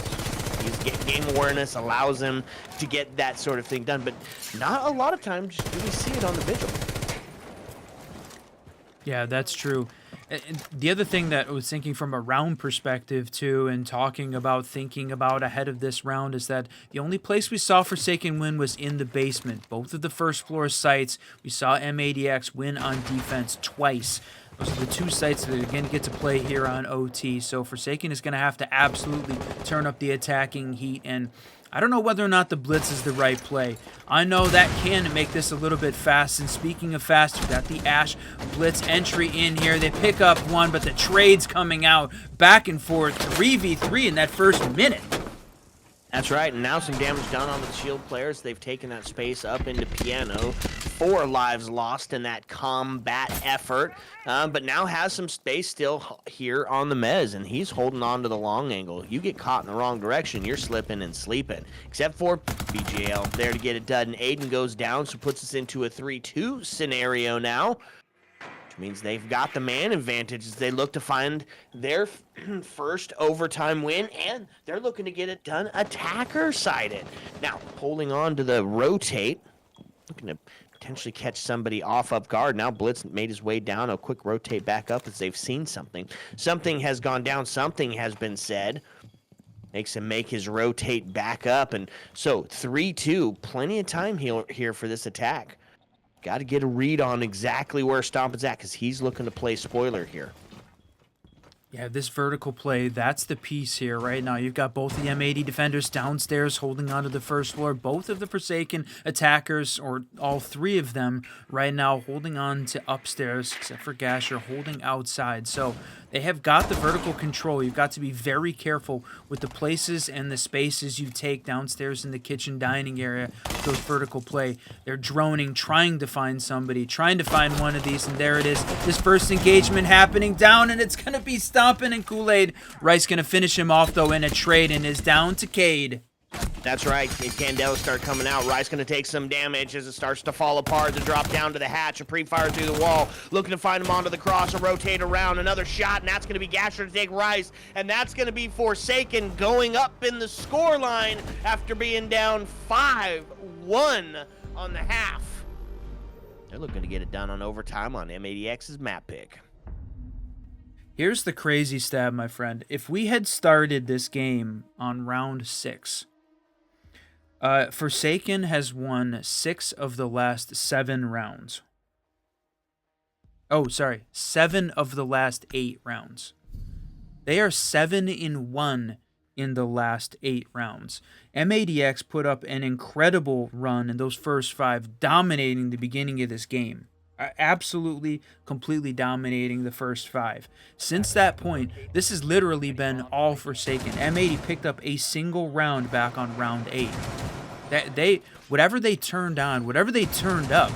[SPEAKER 1] His game awareness allows him to get that sort of thing done, but not a lot of times do we see it on the vigil.
[SPEAKER 2] Yeah, that's true. And the other thing that I was thinking from a round perspective too, and thinking about ahead of this round, is that the only place we saw Forsaken win was in the basement. Both of the first floor sites, we saw M80X win on defense twice. Those are the 2 sites that again get to play here on OT. So Forsaken is going to have to absolutely turn up the attacking heat, and I don't know whether or not the blitz is the right play. I know that can make this a little bit fast, and speaking of fast, we got the Ash blitz entry in here. They pick up 1, but the trade's coming out back and forth, 3v3 in that first minute.
[SPEAKER 1] That's right, and now some damage done on the shield players. They've taken that space up into piano. 4 lives lost in that combat effort, but now has some space still here on the mez, and he's holding on to the long angle. You get caught in the wrong direction, you're slipping and sleeping. Except for BJL there to get it done. Aiden goes down, so puts us into a 3-2 scenario now. Means they've got the man advantage as they look to find their first overtime win, and they're looking to get it done attacker-sided. Now, holding on to the rotate, looking to potentially catch somebody off guard. Now Blitz made his way down, a quick rotate back up as they've seen something. Something has gone down, something has been said. Makes him make his rotate back up, and so 3-2, plenty of time here for this attack. Got to get a read on exactly where Stompin's at, because he's looking to play spoiler here.
[SPEAKER 2] Yeah, this vertical play, that's the piece here right now. You've got both the M80 defenders downstairs holding onto the first floor. Both of the Forsaken attackers, or all 3 of them right now, holding on to upstairs, except for Gasher holding outside. So they have got the vertical control. You've got to be very careful with the places and the spaces you take downstairs in the kitchen dining area with those vertical play. They're droning, trying to find somebody, trying to find one of these, and there it is. This first engagement happening down, and it's going to be Stompin and Kool-Aid. Rice going to finish him off, though, in a trade, and is down to Cade.
[SPEAKER 1] That's right. Candela start coming out. Rice going to take some damage as it starts to fall apart. The drop down to the hatch. A pre-fire through the wall. Looking to find him onto the cross. A rotate around. Another shot, and that's going to be Gasher to take Rice. And that's going to be Forsaken going up in the score line after being down 5-1 on the half. They're looking to get it done on overtime on M80X's map pick.
[SPEAKER 2] Here's the crazy stab, my friend. If we had started this game on round 6, Forsaken has won 6 of the last 7 rounds. Oh, sorry, 7 of the last 8 rounds. They are 7-1 in the last 8 rounds. M80X put up an incredible run in those first 5, dominating the beginning of this game. Absolutely, completely dominating the first 5. Since that point, this has literally been all Forsaken. M80 picked up a single round back on round 8. Whatever they turned on, whatever they turned up,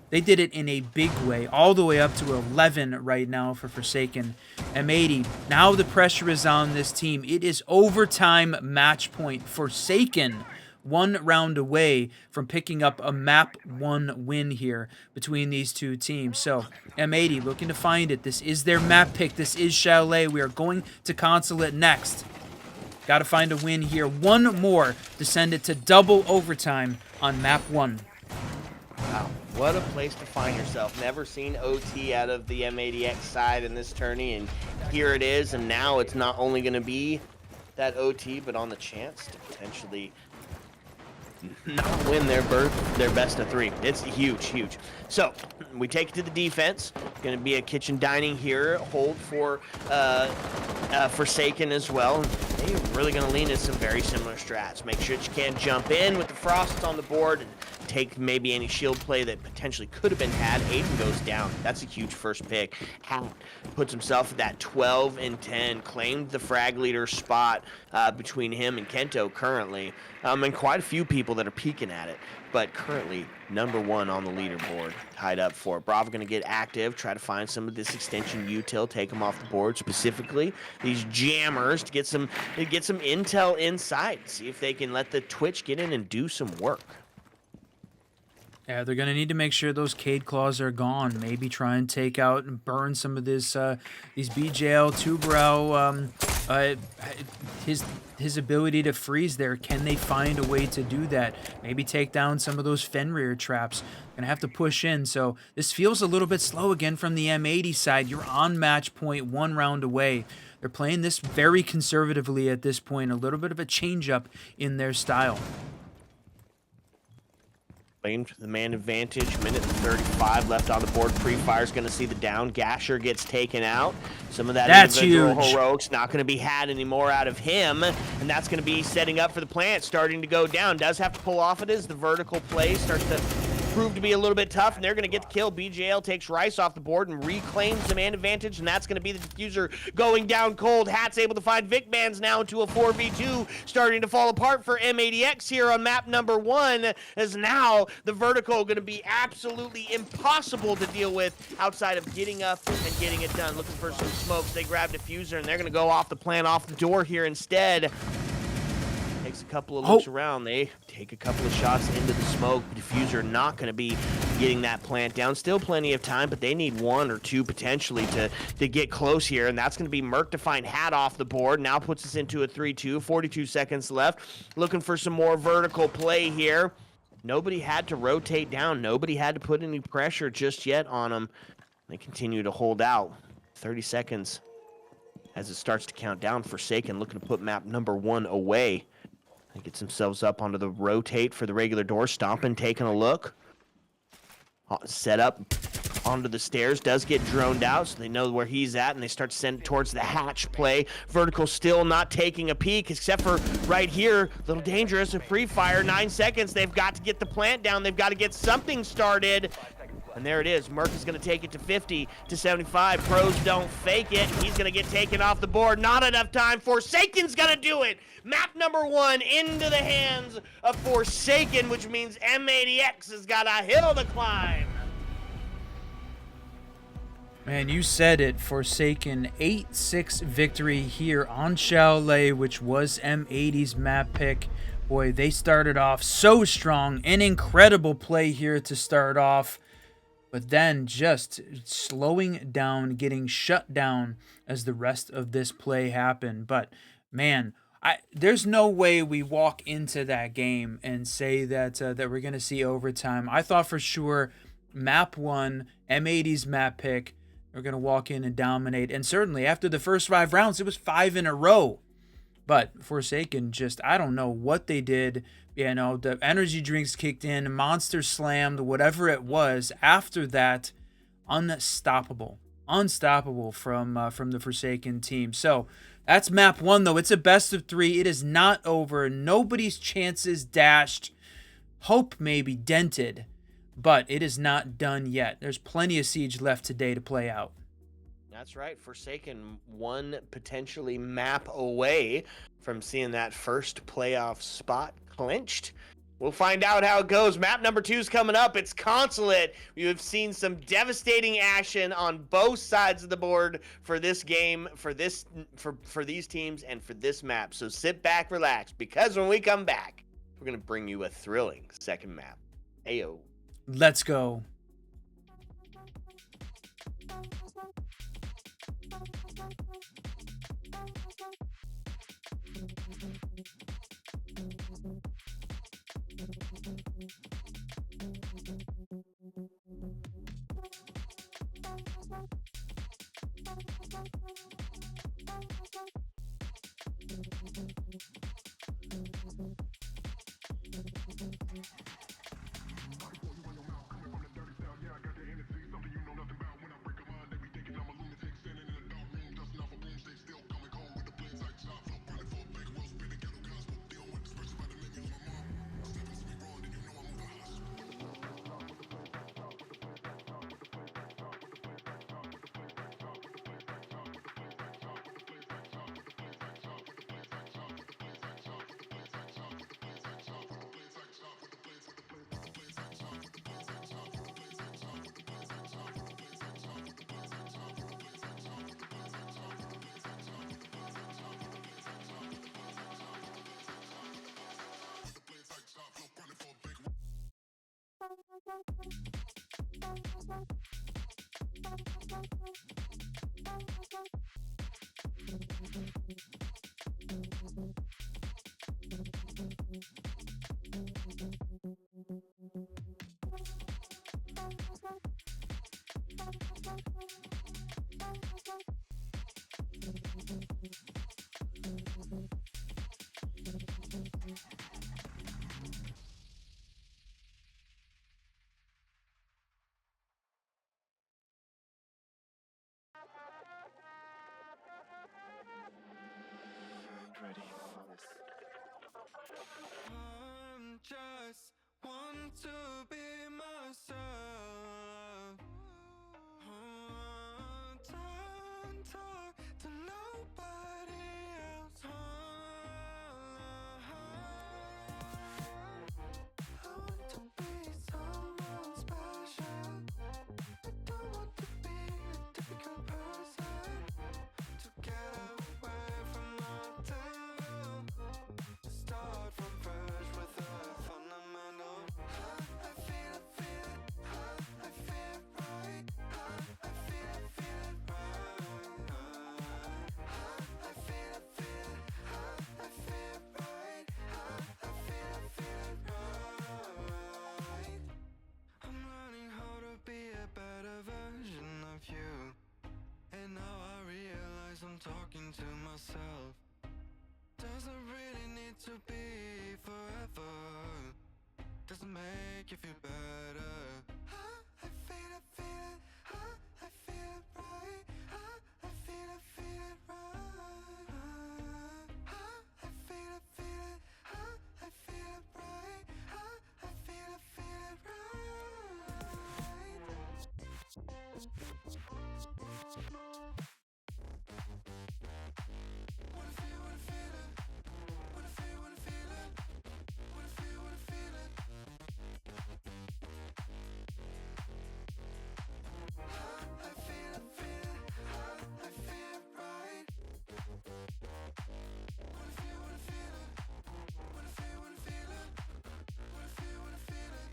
[SPEAKER 2] they did it in a big way, all the way up to 11 right now for Forsaken. M80, now the pressure is on this team. It is overtime match point. Forsaken, 1 round away from picking up a map 1 win here between these 2 teams. So M80 looking to find it. This is their map pick. This is Chalet. We are going to Consulate next. Got to find a win here. 1 more to send it to double overtime on map 1.
[SPEAKER 1] Wow, what a place to find yourself. Never seen OT out of the M80X side in this tourney, and here it is. And now it's not only going to be that OT, but on the chance to potentially not win their best of 3. It's huge, huge. So we take it to the defense. Going to be a kitchen dining here. Hold for Forsaken as well. They're really going to lean into some very similar strats. Make sure that you can't jump in with the frosts on the board and take maybe any shield play that potentially could have been had. Aiden goes down. That's a huge first pick. Hat puts himself at that 12 and 10. Claimed the frag leader spot between him and Kento currently. And quite a few people that are peeking at it. But currently, #1 on the leaderboard, tied up for it. Bravo going to get active, try to find some of this extension util, take them off the board, specifically these jammers to get some intel inside, see if they can let the Twitch get in and do some work.
[SPEAKER 2] Yeah, they're going to need to make sure those Cade Claws are gone. Maybe try and take out and burn some of this, these BJL, Tubrel, his ability to freeze there. Can they find a way to do that? Maybe take down some of those Fenrir traps. Gonna have to push in. So this feels a little bit slow again from the M80 side. You're on match point, 1 round away. They're playing this very conservatively at this point. A little bit of a change up in their style.
[SPEAKER 1] Claimed the man advantage, minute and 35 left on the board. Pre-fire's going to see the down. Gasher gets taken out. Some of that individual heroics not going to be had anymore out of him, and that's going to be setting up for the plant, starting to go down. Does have to pull off it as the vertical play starts to prove to be a little bit tough, and they're going to get the kill. BJL takes Rice off the board and reclaims the man advantage, and that's going to be the diffuser going down cold. Hat's able to find Vic Bands now into a 4v2, starting to fall apart for M80x here on map #1, as now the vertical going to be absolutely impossible to deal with outside of getting up and getting it done. Looking for some smokes. They grab diffuser, and they're going to go off the plan, off the door here instead. Takes a couple of looks around. They take a couple of shots into the smoke. Diffuser not going to be getting that plant down. Still plenty of time, but they need 1 or 2 potentially to get close here, and that's going to be Merc to find Hat off the board. Now puts us into a 3-2, 42 seconds left. Looking for some more vertical play here. Nobody had to rotate down. Nobody had to put any pressure just yet on them. They continue to hold out. 30 seconds as it starts to count down. Forsaken looking to put map #1 away. He gets themselves up onto the rotate for the regular door. Stomping, taking a look. Set up onto the stairs. Does get droned out, so they know where he's at, and they start to send it towards the hatch play. Vertical still not taking a peek, except for right here. A little dangerous. A pre-fire. 9 seconds. They've got to get the plant down. They've got to get something started. And there it is. Merc is going to take it to 50 to 75. Pros don't fake it. He's going to get taken off the board. Not enough time. Forsaken's going to do it. Map #1 into the hands of Forsaken, which means M80x has got a hill to climb.
[SPEAKER 2] Man, you said it. Forsaken 8-6 victory here on Chalet, which was M80's map pick. Boy, they started off so strong. An incredible play here to start off. But then just slowing down, getting shut down as the rest of this play happened. But man, there's no way we walk into that game and say that that we're gonna see overtime. I thought for sure map 1, M80's map pick, we're gonna walk in and dominate. And certainly after the first 5 rounds, it was 5 in a row. But Forsaken just, I don't know what they did. You know, the energy drinks kicked in, monster slammed, whatever it was. After that, unstoppable from the Forsaken team. So that's map 1, though. It's a best of 3. It is not over. Nobody's chances dashed. Hope maybe dented, but it is not done yet. There's plenty of siege left today to play out.
[SPEAKER 1] That's right. Forsaken 1 potentially map away from seeing that first playoff spot clinched. We'll find out how it goes. Map #2 is coming up. It's Consulate. We have seen some devastating action on both sides of the board for this game, for these teams, and for this map. So sit back, relax, because when we come back, we're going to bring you a thrilling second map. Ayo.
[SPEAKER 2] Let's go.
[SPEAKER 3] Want to be myself. Don't talk to nobody else. I want to be someone special. I don't want to be a typical person. To get away from my tangle. Start from fresh with a fundamental. I feel it, I feel right. I feel it right. I feel it right. I feel it right. I'm learning how to be a better version of you. And now I realize I'm talking to myself. Doesn't really need to be forever. Doesn't make you feel better. I feel it, I feel it right. I feel it right. I feel it, I feel it right. I feel it right. Wanna feel it. Wanna feel it. Wanna feel it. I feel it. I feel right. Wanna feel it. Wanna feel it. Wanna feel it. Wanna feel it.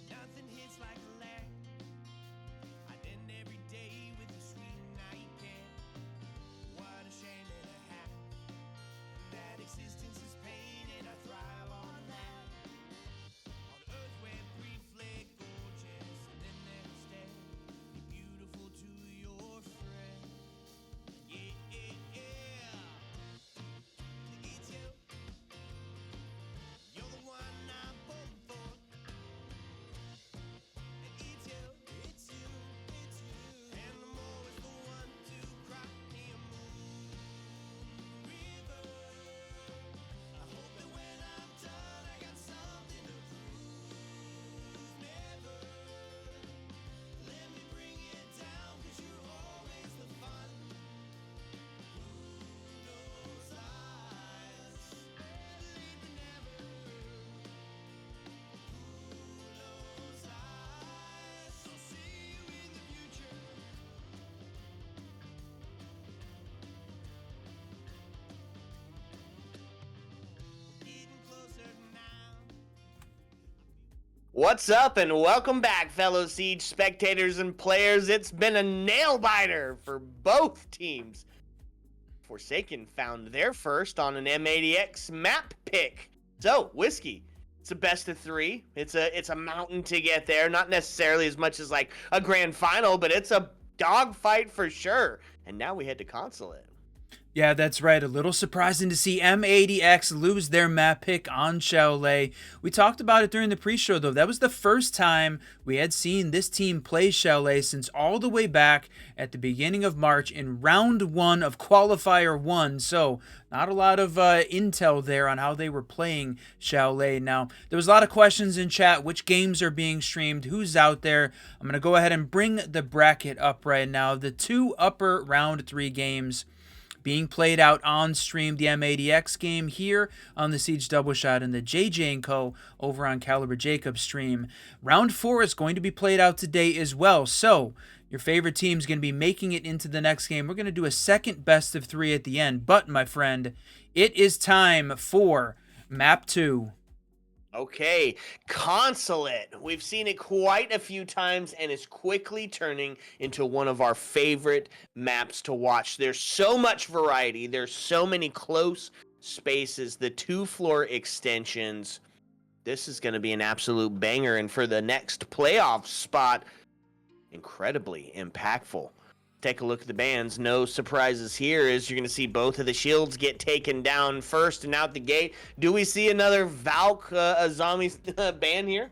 [SPEAKER 4] Nothing hits like a laugh. I'd end every day with a sweet nightcap. What a shame and a half. That existence is pain and I thrive on that. On earth we're briefly gorgeous and then there's death. Be beautiful to your friend. Yeah. It's you. You're the one I'm born for. It's you. And I'm always the one to cry me a moon river. I hope that when I'm done I got something to prove. Never let me bring it down, 'cause you're always the fun. Who knows eyes? Better late than never. Who knows eyes? I'll see you in the future. We're getting closer now.
[SPEAKER 1] What's up, and welcome back, fellow Siege spectators and players. It's been a nail-biter for both teams. Forsaken found their first on an M80x map pick. So, Whiskey, it's a best of 3. It's a mountain to get there. Not necessarily as much as like a grand final, but it's a dogfight for sure. And now we head to Consulate.
[SPEAKER 2] Yeah, that's right. A little surprising to see M80x lose their map pick on Chalet. We talked about it during the pre-show, though. That was the first time we had seen this team play Chalet since all the way back at the beginning of March in round 1 of Qualifier 1. So, not a lot of intel there on how they were playing Chalet. Now, there was a lot of questions in chat. Which games are being streamed? Who's out there? I'm going to go ahead and bring the bracket up right now. The 2 upper round 3 games being played out on stream, the M80x game here on the Siege Double Shot and the JJ & Co. over on Caliber Jacobs stream. Round 4 is going to be played out today as well, so your favorite team is going to be making it into the next game. We're going to do a second best of 3 at the end, but my friend, it is time for Map 2.
[SPEAKER 1] Okay, Consulate. We've seen it quite a few times and is quickly turning into one of our favorite maps to watch. There's so much variety, there's so many close spaces, the 2-floor extensions. This is going to be an absolute banger, and for the next playoff spot, incredibly impactful. Take a look at the bans. No surprises here, as you're going to see both of the shields get taken down first and out the gate. Do we see another Valk zombie ban here?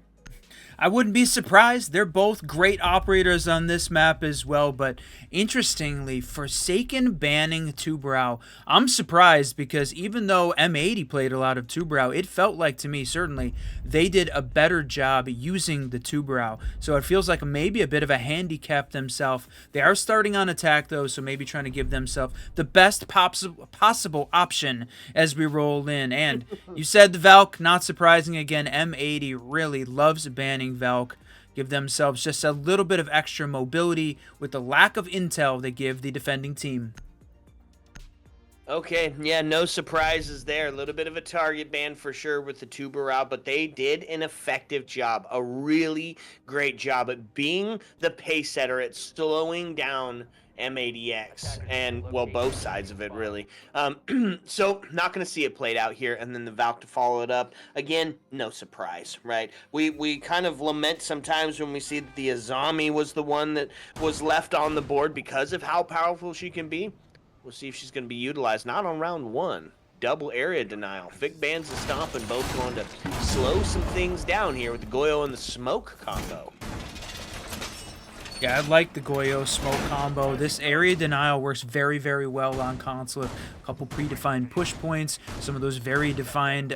[SPEAKER 2] I wouldn't be surprised. They're both great operators on this map as well, but interestingly, Forsaken banning Two-Brow. I'm surprised because even though M80 played a lot of Two-Brow, it felt like to me, certainly, they did a better job using the Two-Brow. So it feels like maybe a bit of a handicap themselves. They are starting on attack though, so maybe trying to give themselves the best possible option as we roll in. And you said the Valk, not surprising again, M80 really loves banning Valk. Give themselves just a little bit of extra mobility with the lack of intel they give the defending team.
[SPEAKER 1] Okay, yeah, no surprises there. A little bit of a target ban for sure with the tuber out, but they did an effective job, a really great job at being the pace setter, at slowing down M80X, and, well, both sides of it, really. So, not going to see it played out here, and then the Valk to follow it up. Again, no surprise, right? We kind of lament sometimes when we see that the Azami was the one that was left on the board because of how powerful she can be. We'll see if she's going to be utilized. Not on round one. Double area denial. Vic Bands and Stomping both going to slow some things down here with the Goyo and the Smoke combo.
[SPEAKER 2] Yeah, I like the Goyo Smoke combo. This area denial works very, very well on Consulate. A couple predefined push points, some of those very defined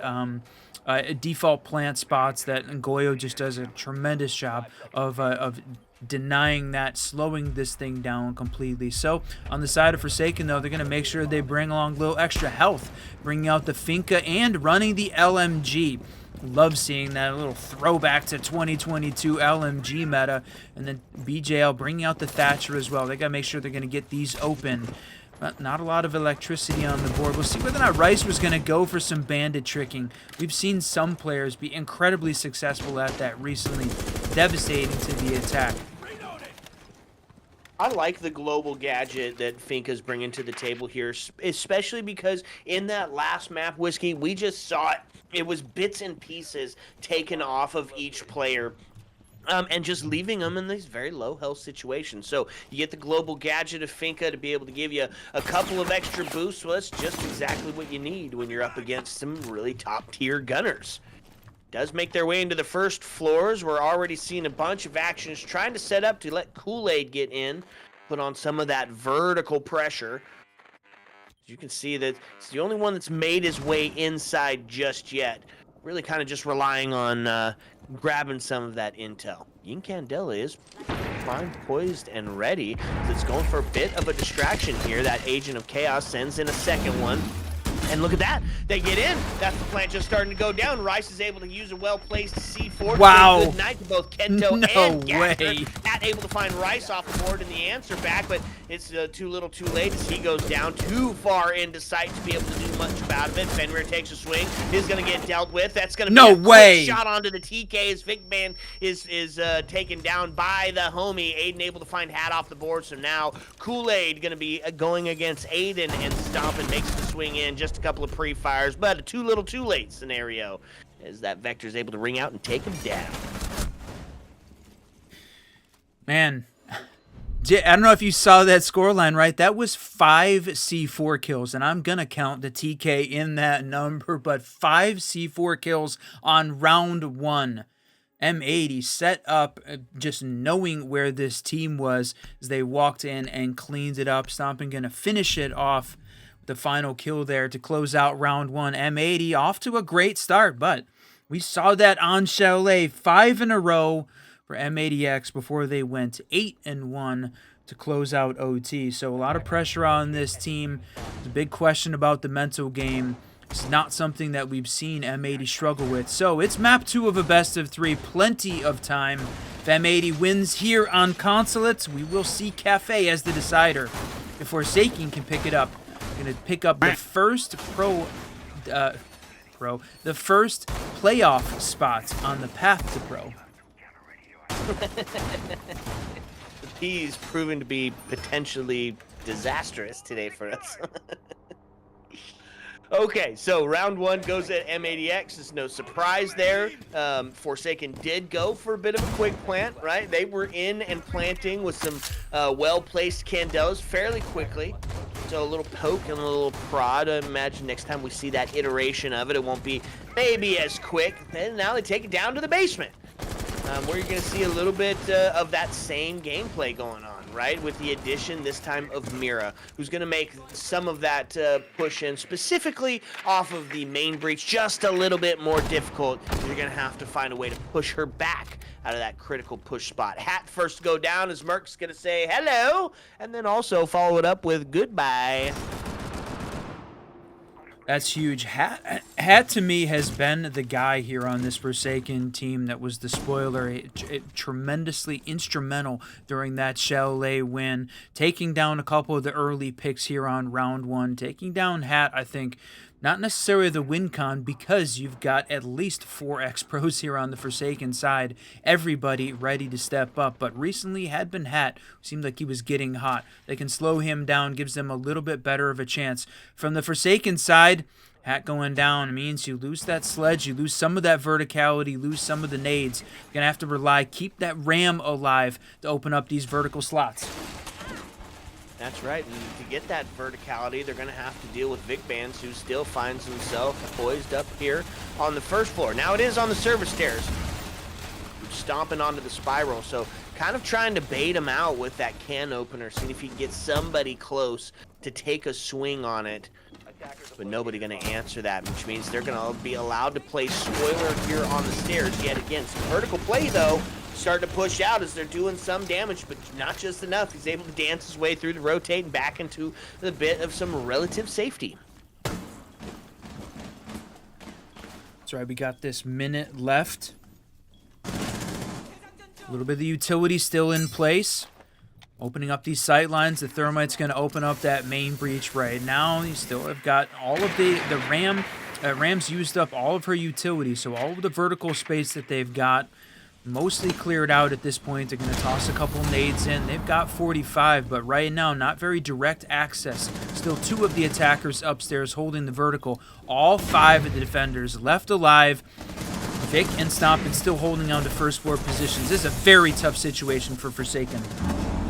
[SPEAKER 2] default plant spots that Goyo just does a tremendous job of denying that, slowing this thing down completely. So on the side of Forsaken though, they're going to make sure they bring along a little extra health, bringing out the Finka and running the LMG. Love seeing that, a little throwback to 2022 LMG meta. And then BJL bringing out the Thatcher as well. They got to make sure they're going to get these open. But not a lot of electricity on the board. We'll see whether or not Rice was going to go for some bandit tricking. We've seen some players be incredibly successful at that recently, devastating to the attack.
[SPEAKER 1] I like the global gadget that Finka's bringing to the table here, especially because in that last map, Whiskey, we just saw it. It was bits and pieces taken off of each player. And just leaving them in these very low health situations. So you get the global gadget of Finka to be able to give you a couple of extra boosts. Well, that's just exactly what you need when you're up against some really top tier gunners. Does make their way into the first floors. We're already seeing a bunch of actions trying to set up to let Kool-Aid get in, put on some of that vertical pressure. You can see that it's the only one that's made his way inside just yet. Really kind of just relying on grabbing some of that intel. Yin Candela is fine, poised, and ready. It's going for a bit of a distraction here. That Agent of Chaos sends in a second one. And look at that. They get in. That's the plant just starting to go down. Rice is able to use a well-placed C4.
[SPEAKER 2] Wow.
[SPEAKER 1] Good night to both Kento
[SPEAKER 2] No
[SPEAKER 1] and Gassner.
[SPEAKER 2] way.
[SPEAKER 1] Not able to find Rice off the board in the answer back, but it's too little too late as he goes down too far into sight to be able to do much about it. Fenrir takes a swing. Is going to get dealt with. That's going to be
[SPEAKER 2] No
[SPEAKER 1] a quick
[SPEAKER 2] way.
[SPEAKER 1] shot onto the TK as Vic Man is taken down by the homie. Aiden able to find Hat off the board, so now Kool-Aid going to be going against Aiden, and Stompin makes the swing in. Just a couple of pre-fires, but a too little too late scenario as that Vector is able to ring out and take him down.
[SPEAKER 2] Man, I don't know if you saw that scoreline, right? That was 5 C4 kills, and I'm going to count the TK in that number, but 5 C4 kills on round 1. M80 set up just knowing where this team was as they walked in and cleaned it up. Stomping going to finish it off with the final kill there to close out round 1. M80 off to a great start, but we saw that on Chalet 5 in a row for M80X before they went 8-1 to close out OT. So a lot of pressure on this team. There's a big question about the mental game. It's not something that we've seen M80 struggle with. So it's map 2 of a best of 3. Plenty of time. If M80 wins here on Consulate, we will see Cafe as the decider. If Forsaken can pick it up, going to pick up the first the first playoff spots on the path to pro.
[SPEAKER 1] The P's proven to be potentially disastrous today for us. Okay, so round one goes at M80x. There's no surprise there. Forsaken did go for a bit of a quick plant, right? They were in and planting with some well-placed Candelas fairly quickly. So a little poke and a little prod. I imagine next time we see that iteration of it, it won't be maybe as quick. And now they take it down to the basement, where you're going to see a little bit of that same gameplay going on, right? With the addition this time of Mira, who's going to make some of that push in, specifically off of the main breach, just a little bit more difficult. You're going to have to find a way to push her back out of that critical push spot. Hat first to go down as Merc's going to say hello, and then also follow it up with goodbye.
[SPEAKER 2] That's huge. Hat to me has been the guy here on this Forsaken team that was the spoiler, tremendously instrumental during that Chalet win, taking down a couple of the early picks here on round one, taking down Hat, I think, not necessarily the win con, because you've got at least 4 X-Pros here on the Forsaken side, everybody ready to step up, but recently had been Hat, seemed like he was getting hot. They can slow him down, gives them a little bit better of a chance. From the Forsaken side, Hat going down means you lose that sledge, you lose some of that verticality, lose some of the nades. You're going to have to rely, keep that ram alive to open up these vertical slots.
[SPEAKER 1] That's right, and to get that verticality, they're going to have to deal with Vic Bands, who still finds himself poised up here on the first floor. Now it is on the service stairs, stomping onto the spiral, so kind of trying to bait him out with that can opener, seeing if he can get somebody close to take a swing on it. But nobody going to answer that, which means they're going to be allowed to play spoiler here on the stairs yet again. Some vertical play, though, starting to push out as they're doing some damage, but not just enough. He's able to dance his way through the rotate and back into the bit of some relative safety.
[SPEAKER 2] That's right, we got this minute left. A little bit of the utility still in place. Opening up these sight lines, the Thermite's going to open up that main breach right now. You still have got all of the Ram's used up all of her utility, so all of the vertical space that they've got mostly cleared out at this point. They're going to toss a couple nades in. They've got 45, but right now, not very direct access. Still 2 of the attackers upstairs holding the vertical. All 5 of the defenders left alive. Vic and Stompin still holding on to first floor positions. This is a very tough situation for Forsaken.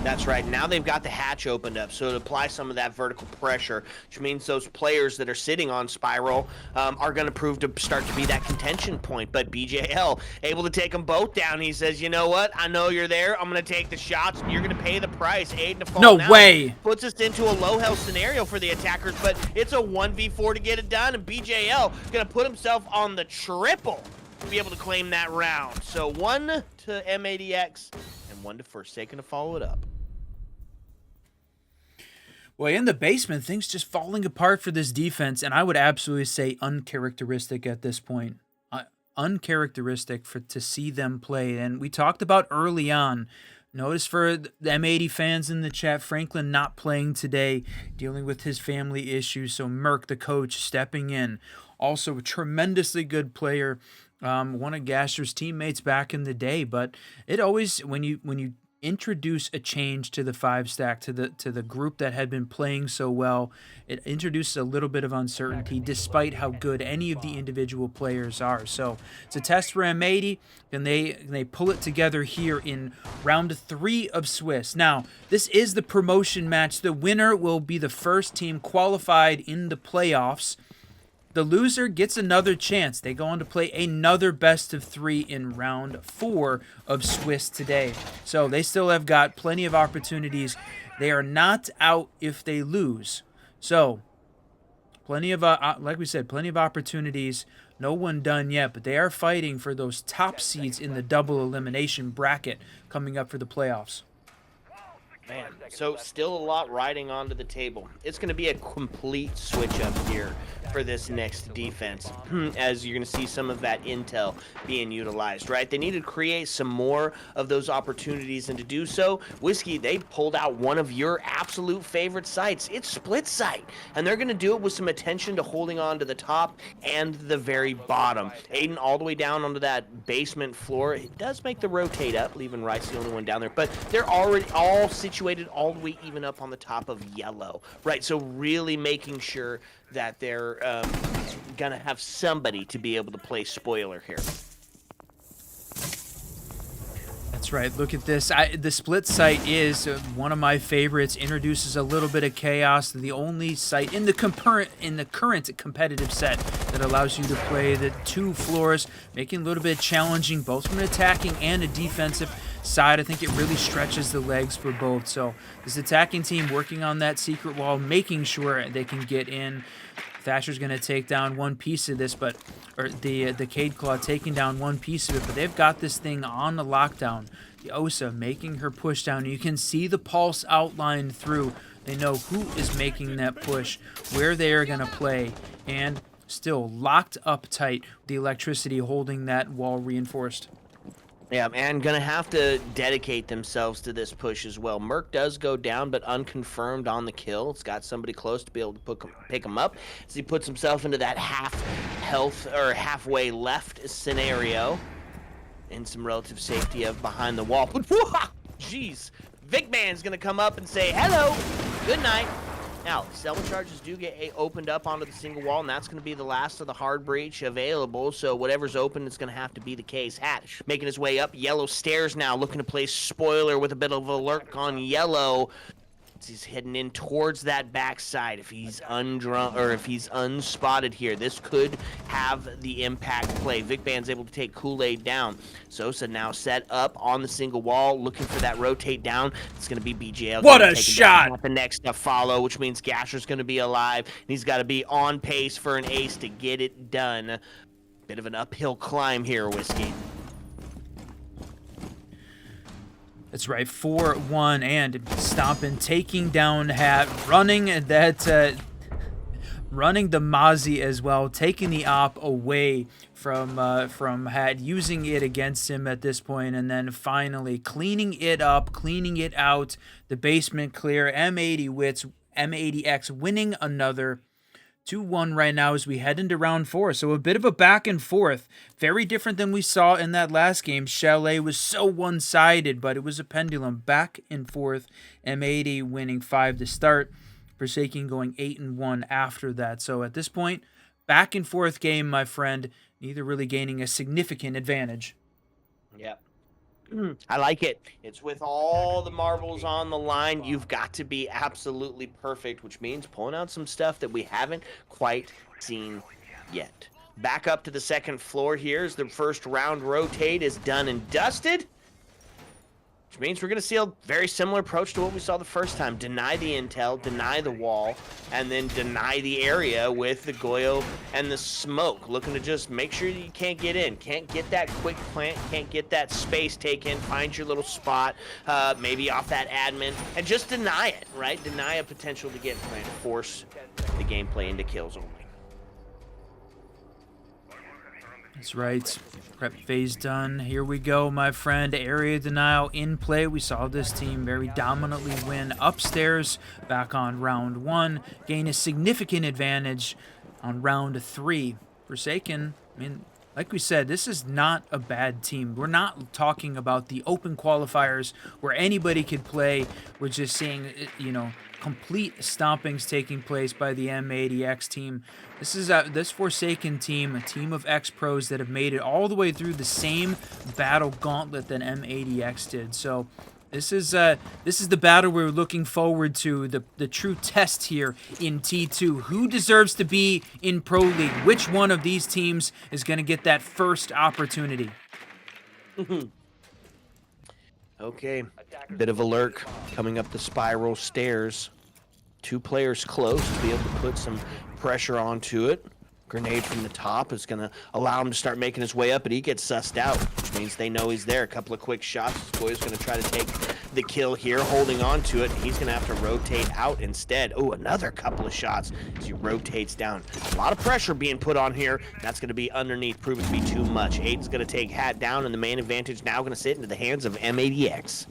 [SPEAKER 1] That's right. Now they've got the hatch opened up, so to apply some of that vertical pressure, which means those players that are sitting on Spiral are going to prove to start to be that contention point. But BJL able to take them both down. He says, you know what? I know you're there. I'm going to take the shots, and you're going to pay the price. Aiden to fall
[SPEAKER 2] No
[SPEAKER 1] now.
[SPEAKER 2] way.
[SPEAKER 1] Puts us into a low health scenario for the attackers, but it's a 1v4 to get it done, and BJL going to put himself on the triple to be able to claim that round. So 1 to M80x and 1 to Forsaken to follow it up.
[SPEAKER 2] Well, in the basement, things just falling apart for this defense, and I would absolutely say uncharacteristic at this point. Uncharacteristic to see them play. And we talked about early on, notice for the M80 fans in the chat, Franklin not playing today, dealing with his family issues, so Merc, the coach, stepping in. Also a tremendously good player, one of Gasher's teammates back in the day, but it always, when you introduce a change to the 5-stack, to the group that had been playing so well, it introduces a little bit of uncertainty despite how good any of the individual players are. So it's a test for M80, and they pull it together here in round 3 of Swiss. Now, this is the promotion match. The winner will be the first team qualified in the playoffs. The loser gets another chance. They go on to play another best of 3 in round 4 of Swiss today. So they still have got plenty of opportunities. They are not out if they lose. So plenty of, like we said, plenty of opportunities. No one done yet, but they are fighting for those top seeds in the double elimination bracket coming up for the playoffs.
[SPEAKER 1] Man, so still a lot riding onto the table. It's going to be a complete switch up here for this next defense, as you're going to see some of that intel being utilized, right? They need to create some more of those opportunities, and to do so, Whiskey, they pulled out one of your absolute favorite sites. It's split site, and they're going to do it with some attention to holding on to the top and the very bottom. Aiden all the way down onto that basement floor. It does make the rotate up, leaving Rice the only one down there, but they're already all situated all the way even up on the top of yellow, right? So really making sure that they're gonna have somebody to be able to play spoiler here.
[SPEAKER 2] That's right. Look at this. The split site is one of my favorites. Introduces a little bit of chaos. The only site in the current competitive set that allows you to play the 2 floors, making it a little bit challenging, both from an attacking and a defensive side. I think it really stretches the legs for both. So this attacking team working on that secret wall, making sure they can get in. Thatcher's going to take down one piece of this, or the Cade Claw taking down one piece of it, but they've got this thing on the lockdown. The Osa making her push down. You can see the pulse outlined through. They know who is making that push, where they are going to play, and still locked up tight, the electricity holding that wall reinforced.
[SPEAKER 1] Yeah, and gonna have to dedicate themselves to this push as well. Merc does go down, but unconfirmed on the kill. It's got somebody close to be able to pick him up as he puts himself into that half health or halfway left scenario, in some relative safety of behind the wall. Jeez, Vic Man's gonna come up and say hello, good night. Now, selling charges do get opened up onto the single wall, and that's going to be the last of the hard breach available, so whatever's open is going to have to be the case. Hat making his way up yellow stairs now, looking to play spoiler with a bit of a lurk on yellow. He's heading in towards that backside. If he's if he's unspotted here, this could have the impact play. Vic Band's able to take Kool-Aid down. Sosa now set up on the single wall, looking for that rotate down. It's going to be BJL.
[SPEAKER 2] What a shot!
[SPEAKER 1] The next to follow, which means Gasher's going to be alive, and he's got to be on pace for an ace to get it done. Bit of an uphill climb here, Whiskey.
[SPEAKER 2] That's right, 4-1 and stomping, taking down Hat, running that, running the Mozzie as well, taking the op away from Hat, using it against him at this point, and then finally cleaning it up, cleaning it out. The basement clear. M80x winning another. 2-1 right now as we head into round 4. So a bit of a back and forth. Very different than we saw in that last game. Chalet was so one-sided, but it was a pendulum back and forth. M80 winning 5 to start. Forsaken going 8-1 after that. So at this point, back and forth game, my friend. Neither really gaining a significant advantage.
[SPEAKER 1] Yep. I like it. It's with all the marbles on the line. You've got to be absolutely perfect, which means pulling out some stuff that we haven't quite seen yet. Back up to the second floor here as the first round rotate is done and dusted. Which means we're going to see a very similar approach to what we saw the first time. Deny the intel, deny the wall, and then deny the area with the Goyo and the smoke. Looking to just make sure you can't get in. Can't get that quick plant, can't get that space taken. Find your little spot, maybe off that admin, and just deny it, right? Deny a potential to get plant. Force the gameplay into kills only.
[SPEAKER 2] That's right. Prep phase done. Here we go, my friend. Area denial in play. We saw this team very dominantly win upstairs back on round 1. Gain a significant advantage on round 3. Forsaken, I mean, like we said, this is not a bad team. We're not talking about the open qualifiers where anybody could play. We're just seeing, you know, complete stompings taking place by the M80x team. This is this Forsaken team, a team of X-Pros that have made it all the way through the same battle gauntlet that M80x did. So this is the battle we're looking forward to, the true test here in T2. Who deserves to be in Pro League? Which one of these teams is going to get that first opportunity?
[SPEAKER 1] Okay, bit of a lurk coming up the spiral stairs. 2 players close to be able to put some pressure onto it. Grenade from the top is going to allow him to start making his way up, but he gets sussed out, which means they know he's there. A couple of quick shots. This boy is going to try to take the kill here, holding on to it. He's going to have to rotate out instead. Oh, another couple of shots as he rotates down. A lot of pressure being put on here. That's going to be underneath, proving to be too much. Aiden's going to take Hat down, and the main advantage now going to sit into the hands of M80x.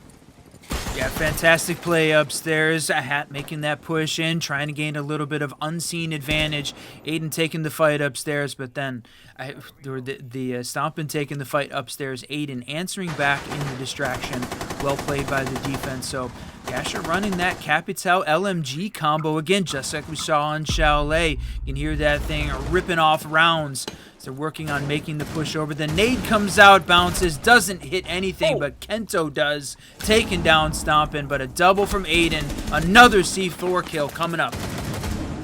[SPEAKER 2] Yeah, fantastic play upstairs. A Hat making that push in, trying to gain a little bit of unseen advantage. Aiden taking the fight upstairs, but then the Stompin taking the fight upstairs. Aiden answering back in the distraction. Well played by the defense. So Gasher running that Capital LMG combo again, just like we saw on Chalet. You can hear that thing ripping off rounds. So working on making the push over. The nade comes out, bounces, doesn't hit anything, but Kento does. Taking down Stompin', but a double from Aiden. Another C4 kill coming up.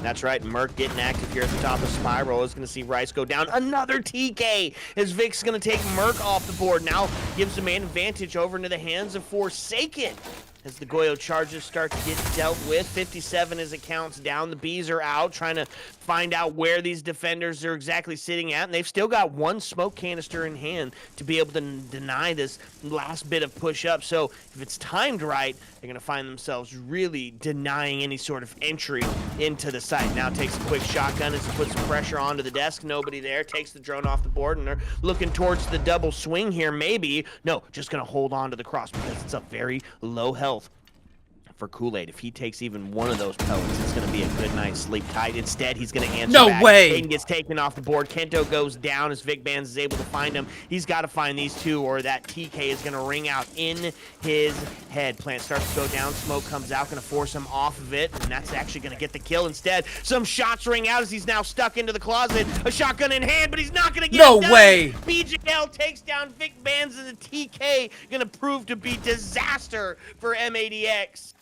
[SPEAKER 1] That's right, Merc getting active here at the top of Spiral is going to see Rice go down. Another TK as Vic's going to take Merc off the board. Now gives the man advantage over into the hands of Forsaken. As the Goyo charges start to get dealt with, 57 as it counts down. The Bees are out, trying to find out where these defenders are exactly sitting at, and they've still got one smoke canister in hand to be able to deny this last bit of push-up. So if it's timed right, they're going to find themselves really denying any sort of entry into the site. Now takes a quick shotgun as he puts some pressure onto the desk. Nobody there. Takes the drone off the board, and they're looking towards the double swing here, maybe. No, just going to hold on to the cross because it's a very low health for Kool-Aid. If he takes even one of those pellets, it's going to be a good night's sleep tight. Instead, he's going to answer back.
[SPEAKER 2] No way!
[SPEAKER 1] Aiden gets taken off the board. Kento goes down as Vic Bands is able to find him. He's got to find these two, or that TK is going to ring out in his head. Plant starts to go down. Smoke comes out, going to force him off of it, and that's actually going to get the kill instead. Some shots ring out as he's now stuck into the closet. A shotgun in hand, but he's not going to get it done.
[SPEAKER 2] No way!
[SPEAKER 1] BJL takes down Vic Bands, and the TK going to prove to be disaster for M80x.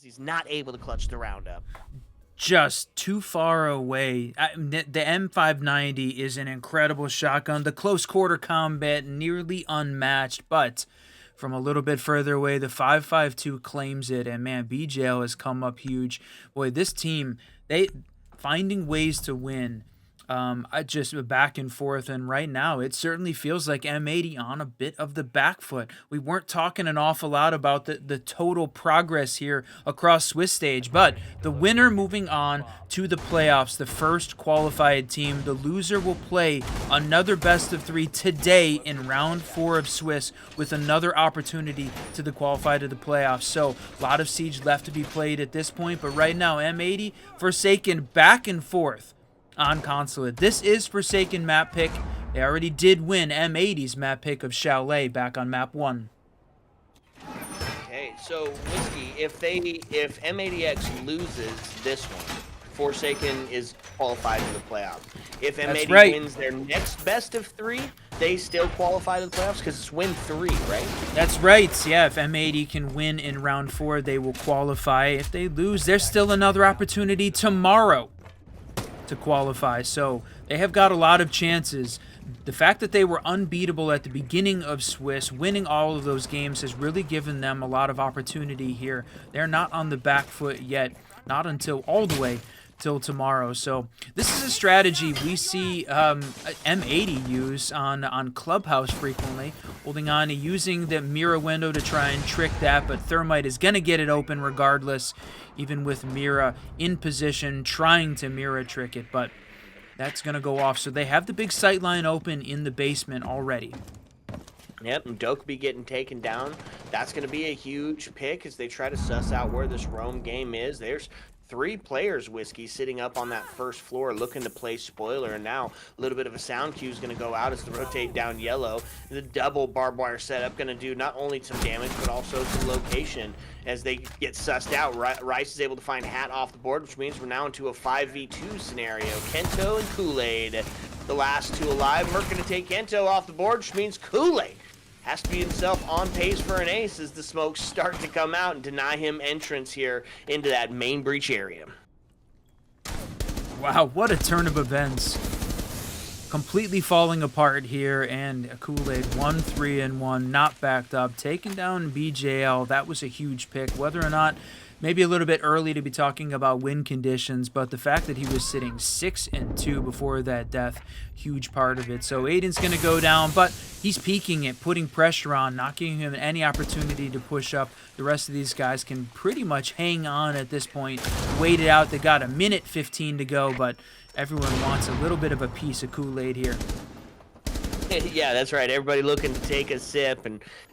[SPEAKER 1] He's not able to clutch the roundup.
[SPEAKER 2] Just too far away. The M590 is an incredible shotgun. The close quarter combat nearly unmatched, but from a little bit further away, the 5.52 claims it, and man, BJL has come up huge. Boy, this team, they finding ways to win. I just back and forth, and right now it certainly feels like M80 on a bit of the back foot. We weren't talking an awful lot about the total progress here across Swiss stage, but the winner moving on to the playoffs, the first qualified team. The loser will play another best of 3 today in round 4 of Swiss with another opportunity to qualify to the playoffs. So a lot of siege left to be played at this point, but right now M80, Forsaken back and forth on Consulate. This is Forsaken map pick. They already did win M80's map pick of Chalet back on map 1.
[SPEAKER 1] Okay, so Whiskey, if M80x loses this one, Forsaken is qualified for the playoffs. If M80 wins their next best of 3, they still qualify to the playoffs because it's win 3, right?
[SPEAKER 2] That's right. Yeah, if M80 can win in round 4, they will qualify. If they lose, there's still another opportunity tomorrow to qualify. So they have got a lot of chances. The fact that they were unbeatable at the beginning of Swiss, winning all of those games, has really given them a lot of opportunity here. They're not on the back foot yet, not until all the way till tomorrow. So this is a strategy we see M80 use on Clubhouse frequently, holding on to using the Mira window to try and trick that, but Thermite is going to get it open regardless, even with Mira in position trying to Mira trick it, but that's going to go off. So they have the big sight line open in the basement already.
[SPEAKER 1] Yep, and Dokeby getting taken down. That's going to be a huge pick as they try to suss out where this roam game is. There's 3 players, Whiskey, sitting up on that first floor looking to play spoiler, and now a little bit of a sound cue is going to go out as they rotate down yellow. The double barbed wire setup going to do not only some damage but also some location as they get sussed out. Rice is able to find Hat off the board, which means we're now into a 5v2 scenario. Kento and Kool-Aid, the last 2 alive. Merc going to take Kento off the board, which means Kool-Aid has to be himself on pace for an ace as the smokes start to come out and deny him entrance here into that main breach area.
[SPEAKER 2] Wow, what a turn of events. Completely falling apart here, and Kool-Aid 1-3-1, not backed up, taking down BJL. That was a huge pick. Whether or not maybe a little bit early to be talking about win conditions, but the fact that he was sitting 6-2 before that death, huge part of it. So Aiden's going to go down, but he's peaking it, putting pressure on, not giving him any opportunity to push up. The rest of these guys can pretty much hang on at this point, wait it out. They got a minute 15 to go, but everyone wants a little bit of a piece of Kool-Aid here.
[SPEAKER 1] Yeah, that's right. Everybody looking to take a sip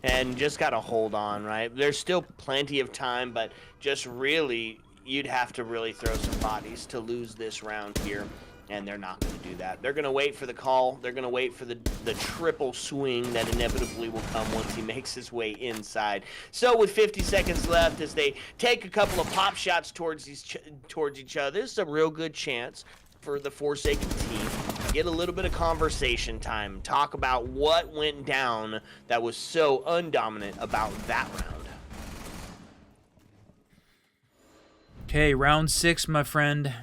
[SPEAKER 1] and just got to hold on, right? There's still plenty of time, but just really, you'd have to really throw some bodies to lose this round here, and they're not going to do that. They're going to wait for the call. They're going to wait for the triple swing that inevitably will come once he makes his way inside. So with 50 seconds left, as they take a couple of pop shots towards each other, it's a real good chance for the Forsaken team to get a little bit of conversation time, talk about what went down that was so undominant about that round.
[SPEAKER 2] Okay, round 6, my friend.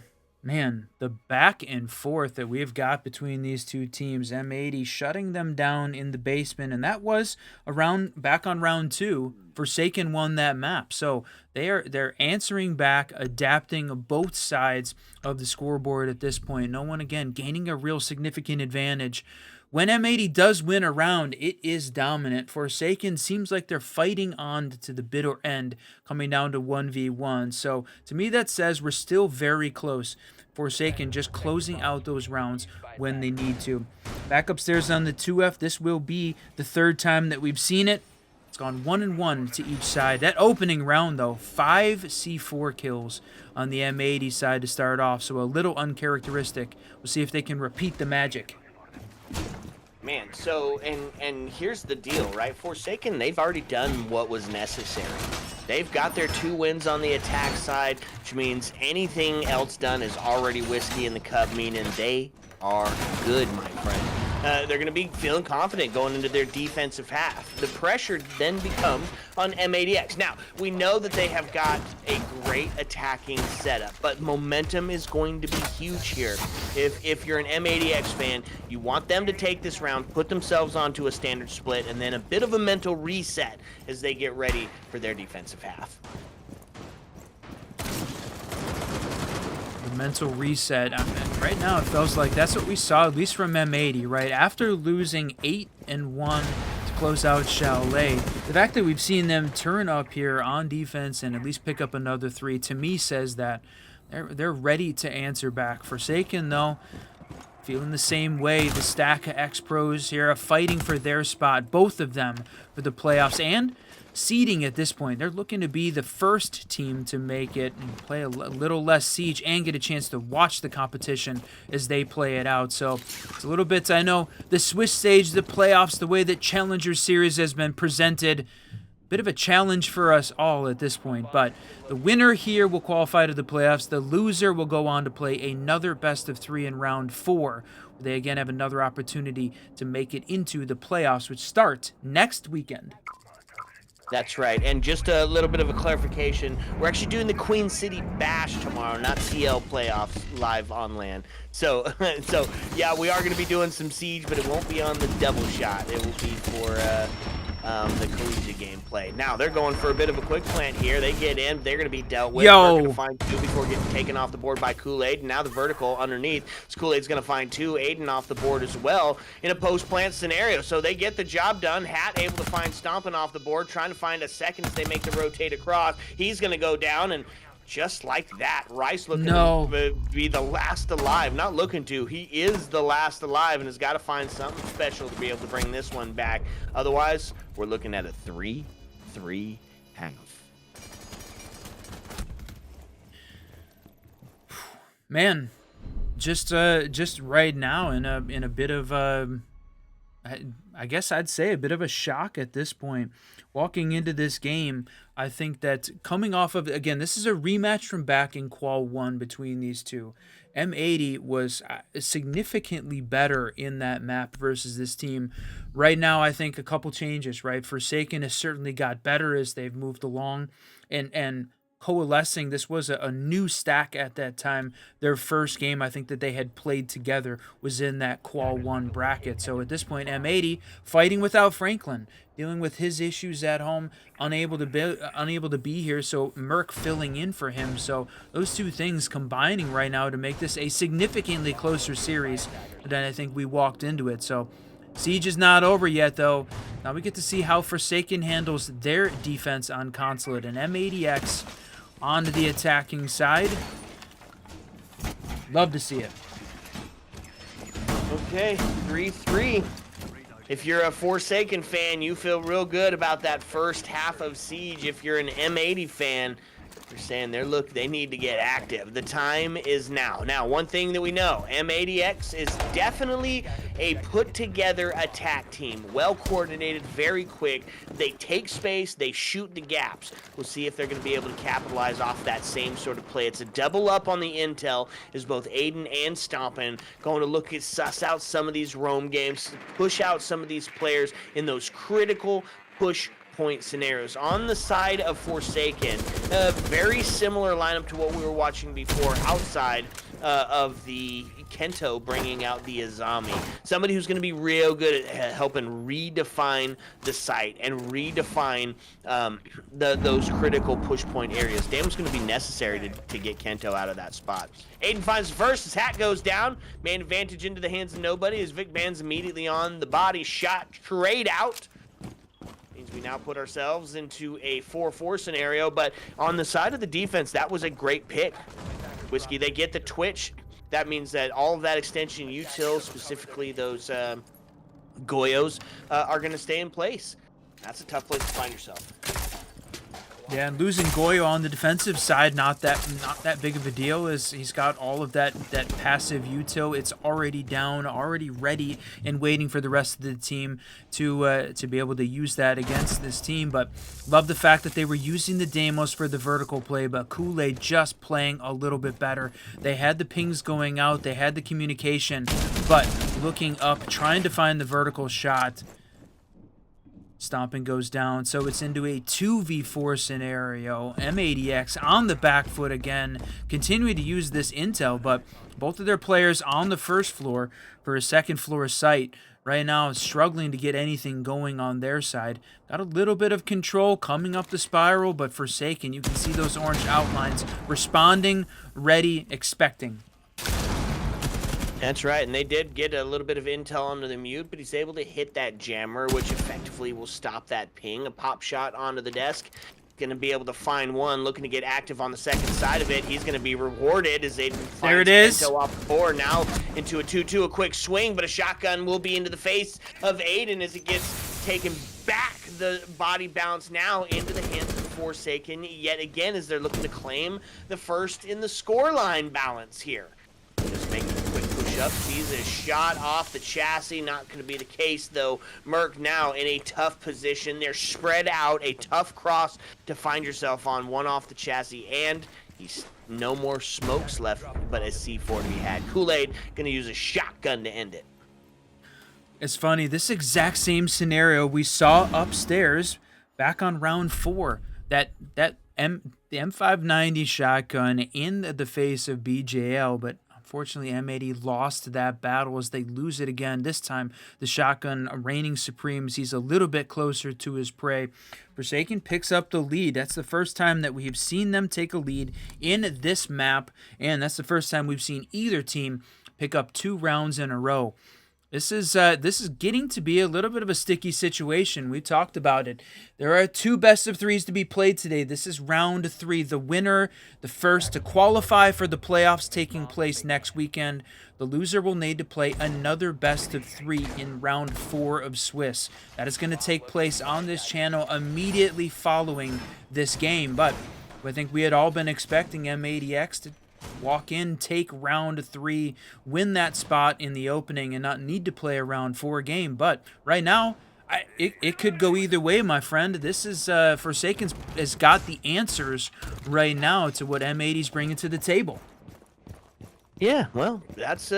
[SPEAKER 2] Man, the back and forth that we've got between these two teams, M80 shutting them down in the basement, and that was back on round 2. Forsaken won that map, so they're answering back, adapting both sides of the scoreboard at this point. No one, again, gaining a real significant advantage. When M80 does win a round, it is dominant. Forsaken seems like they're fighting on to the bitter end, coming down to 1v1. So to me, that says we're still very close. Forsaken just closing out those rounds when they need to. Back upstairs on the 2F, this will be the third time that we've seen it. It's gone 1-1 to each side. That opening round, though, 5 C4 kills on the M80 side to start off, so a little uncharacteristic. We'll see if they can repeat the magic.
[SPEAKER 1] Man, so, and here's the deal, right? Forsaken, they've already done what was necessary. They've got their 2 wins on the attack side, which means anything else done is already whiskey in the cup, meaning they are good, my friend. They're going to be feeling confident going into their defensive half. The pressure then becomes on M80x. Now, we know that they have got a great attacking setup, but momentum is going to be huge here. If you're an M80x fan, you want them to take this round, put themselves onto a standard split, and then a bit of a mental reset as they get ready for their defensive half.
[SPEAKER 2] Mental reset. I mean, right now, it feels like that's what we saw, at least from M80, right? After losing 8-1 to close out Chalet, the fact that we've seen them turn up here on defense and at least pick up another 3, to me, says that they're ready to answer back. Forsaken, though, feeling the same way. The stack of X-Pros here fighting for their spot, both of them, for the playoffs and seeding at this point. They're looking to be the first team to make it and play a little less siege and get a chance to watch the competition as they play it out. So it's a little bit, I know, the Swiss stage, the playoffs, the way that Challenger Series has been presented, bit of a challenge for us all at this point. But the winner here will qualify to the playoffs. The loser will go on to play another best of 3 in round 4. They again have another opportunity to make it into the playoffs, which start next weekend.
[SPEAKER 1] That's right, and just a little bit of a clarification, we're actually doing the Queen City Bash tomorrow, not CL playoffs live on LAN. So yeah, we are going to be doing some Siege, but it won't be on the double shot. It will be for the collegiate gameplay. Now, they're going for a bit of a quick plant here. They get in, they're going to be dealt with.
[SPEAKER 2] Yo!
[SPEAKER 1] They're going to find 2 before getting taken off the board by Kool-Aid. Now the vertical underneath. So Kool-Aid's going to find 2, Aiden off the board as well in a post-plant scenario. So they get the job done. Hat able to find Stomping off the board, trying to find a second as they make the rotate across. He's going to go down, and just like that, Rice looking to be the last alive. Not looking to, he is the last alive and has got to find something special to be able to bring this one back. Otherwise, we're looking at a 3-3 half.
[SPEAKER 2] Man, just right now in a bit of I guess I'd say a bit of a shock at this point. Walking into this game, I think that coming off of, again, this is a rematch from back in Qual 1 between these two. M80 was significantly better in that map versus this team. Right now, I think a couple changes, right? Forsaken has certainly got better as they've moved along. And coalescing. This was a new stack at that time. Their first game, I think, that they had played together was in that Qual 1 bracket. So at this point, M80 fighting without Franklin, dealing with his issues at home, unable to be here. So Merc filling in for him. So those two things combining right now to make this a significantly closer series than I think we walked into it. So Siege is not over yet, though. Now we get to see how Forsaken handles their defense on Consulate. And M80X on the attacking side. Love to see it.
[SPEAKER 1] Okay, 3-3. If you're a Forsaken fan, you feel real good about that first half of Siege. If you're an M80 fan, you're saying they need to get active. The time is now. Now, one thing that we know, M80X is definitely a put-together attack team. Well-coordinated, very quick. They take space, they shoot the gaps. We'll see if they're going to be able to capitalize off that same sort of play. It's a double up on the intel, is both Aiden and Stompin going to look at suss out some of these roam games, push out some of these players in those critical push point scenarios. On the side of Forsaken, a very similar lineup to what we were watching before outside of the Kento bringing out the Azami. Somebody who's going to be real good at helping redefine the site and redefine those critical push point areas. Damn, it's going to be necessary to get Kento out of that spot. Aiden finds first, his hat goes down. Man advantage into the hands of nobody as Vic Band's immediately on the body shot straight out. We now put ourselves into a 4-4 scenario, but on the side of the defense, that was a great pick. Whiskey, they get the twitch. That means that all of that extension util, specifically those Goyos, are going to stay in place. That's a tough place to find yourself.
[SPEAKER 2] Yeah, and losing Goyo on the defensive side, not that big of a deal, as he's got all of that passive util. It's already down, already ready, and waiting for the rest of the team to be able to use that against this team. But love the fact that they were using the Deimos for the vertical play, but Kool-Aid just playing a little bit better. They had the pings going out, they had the communication, but looking up, trying to find the vertical shot. Stomping goes down, so it's into a 2v4 scenario. M80X on the back foot again, continuing to use this intel, but both of their players on the first floor for a second floor site right now struggling to get anything going on their side. Got a little bit of control coming up the spiral, but Forsaken, you can see those orange outlines responding, ready, expecting.
[SPEAKER 1] That's right, and they did get a little bit of intel onto the mute, but he's able to hit that jammer, which effectively will stop that ping. A pop shot onto the desk. Going to be able to find one, looking to get active on the second side of it. He's going to be rewarded as Aiden finds
[SPEAKER 2] there it is.
[SPEAKER 1] Kento off the board. Now into a 2-2, a quick swing, but a shotgun will be into the face of Aiden as it gets taken back. The body bounce now into the hands of Forsaken yet again as they're looking to claim the first in the scoreline balance here. Just making a quick push up, sees a shot off the chassis. Not going to be the case though. Merc now in a tough position. They're spread out, a tough cross to find yourself on, one off the chassis, and he's no more smokes left but a C4 to be had. Kool-Aid going to use a shotgun to end it.
[SPEAKER 2] It's funny, this exact same scenario we saw upstairs back on round 4. The M590 shotgun in the face of BJL, but unfortunately, M80 lost that battle as they lose it again. This time, the shotgun reigning supreme as he's a little bit closer to his prey. Forsaken picks up the lead. That's the first time that we've seen them take a lead in this map, and that's the first time we've seen either team pick up 2 rounds in a row. This is getting to be a little bit of a sticky situation. We talked about it. There are 2 best of 3s to be played today. This is round 3. The winner, the first to qualify for the playoffs taking place next weekend. The loser will need to play another best of 3 in round 4 of Swiss. That is going to take place on this channel immediately following this game. But I think we had all been expecting M80X to walk in, take round 3, win that spot in the opening, and not need to play a round 4 game. But right now, it could go either way, my friend. This is Forsaken has got the answers right now to what M80's bringing to the table.
[SPEAKER 1] Yeah, well, that's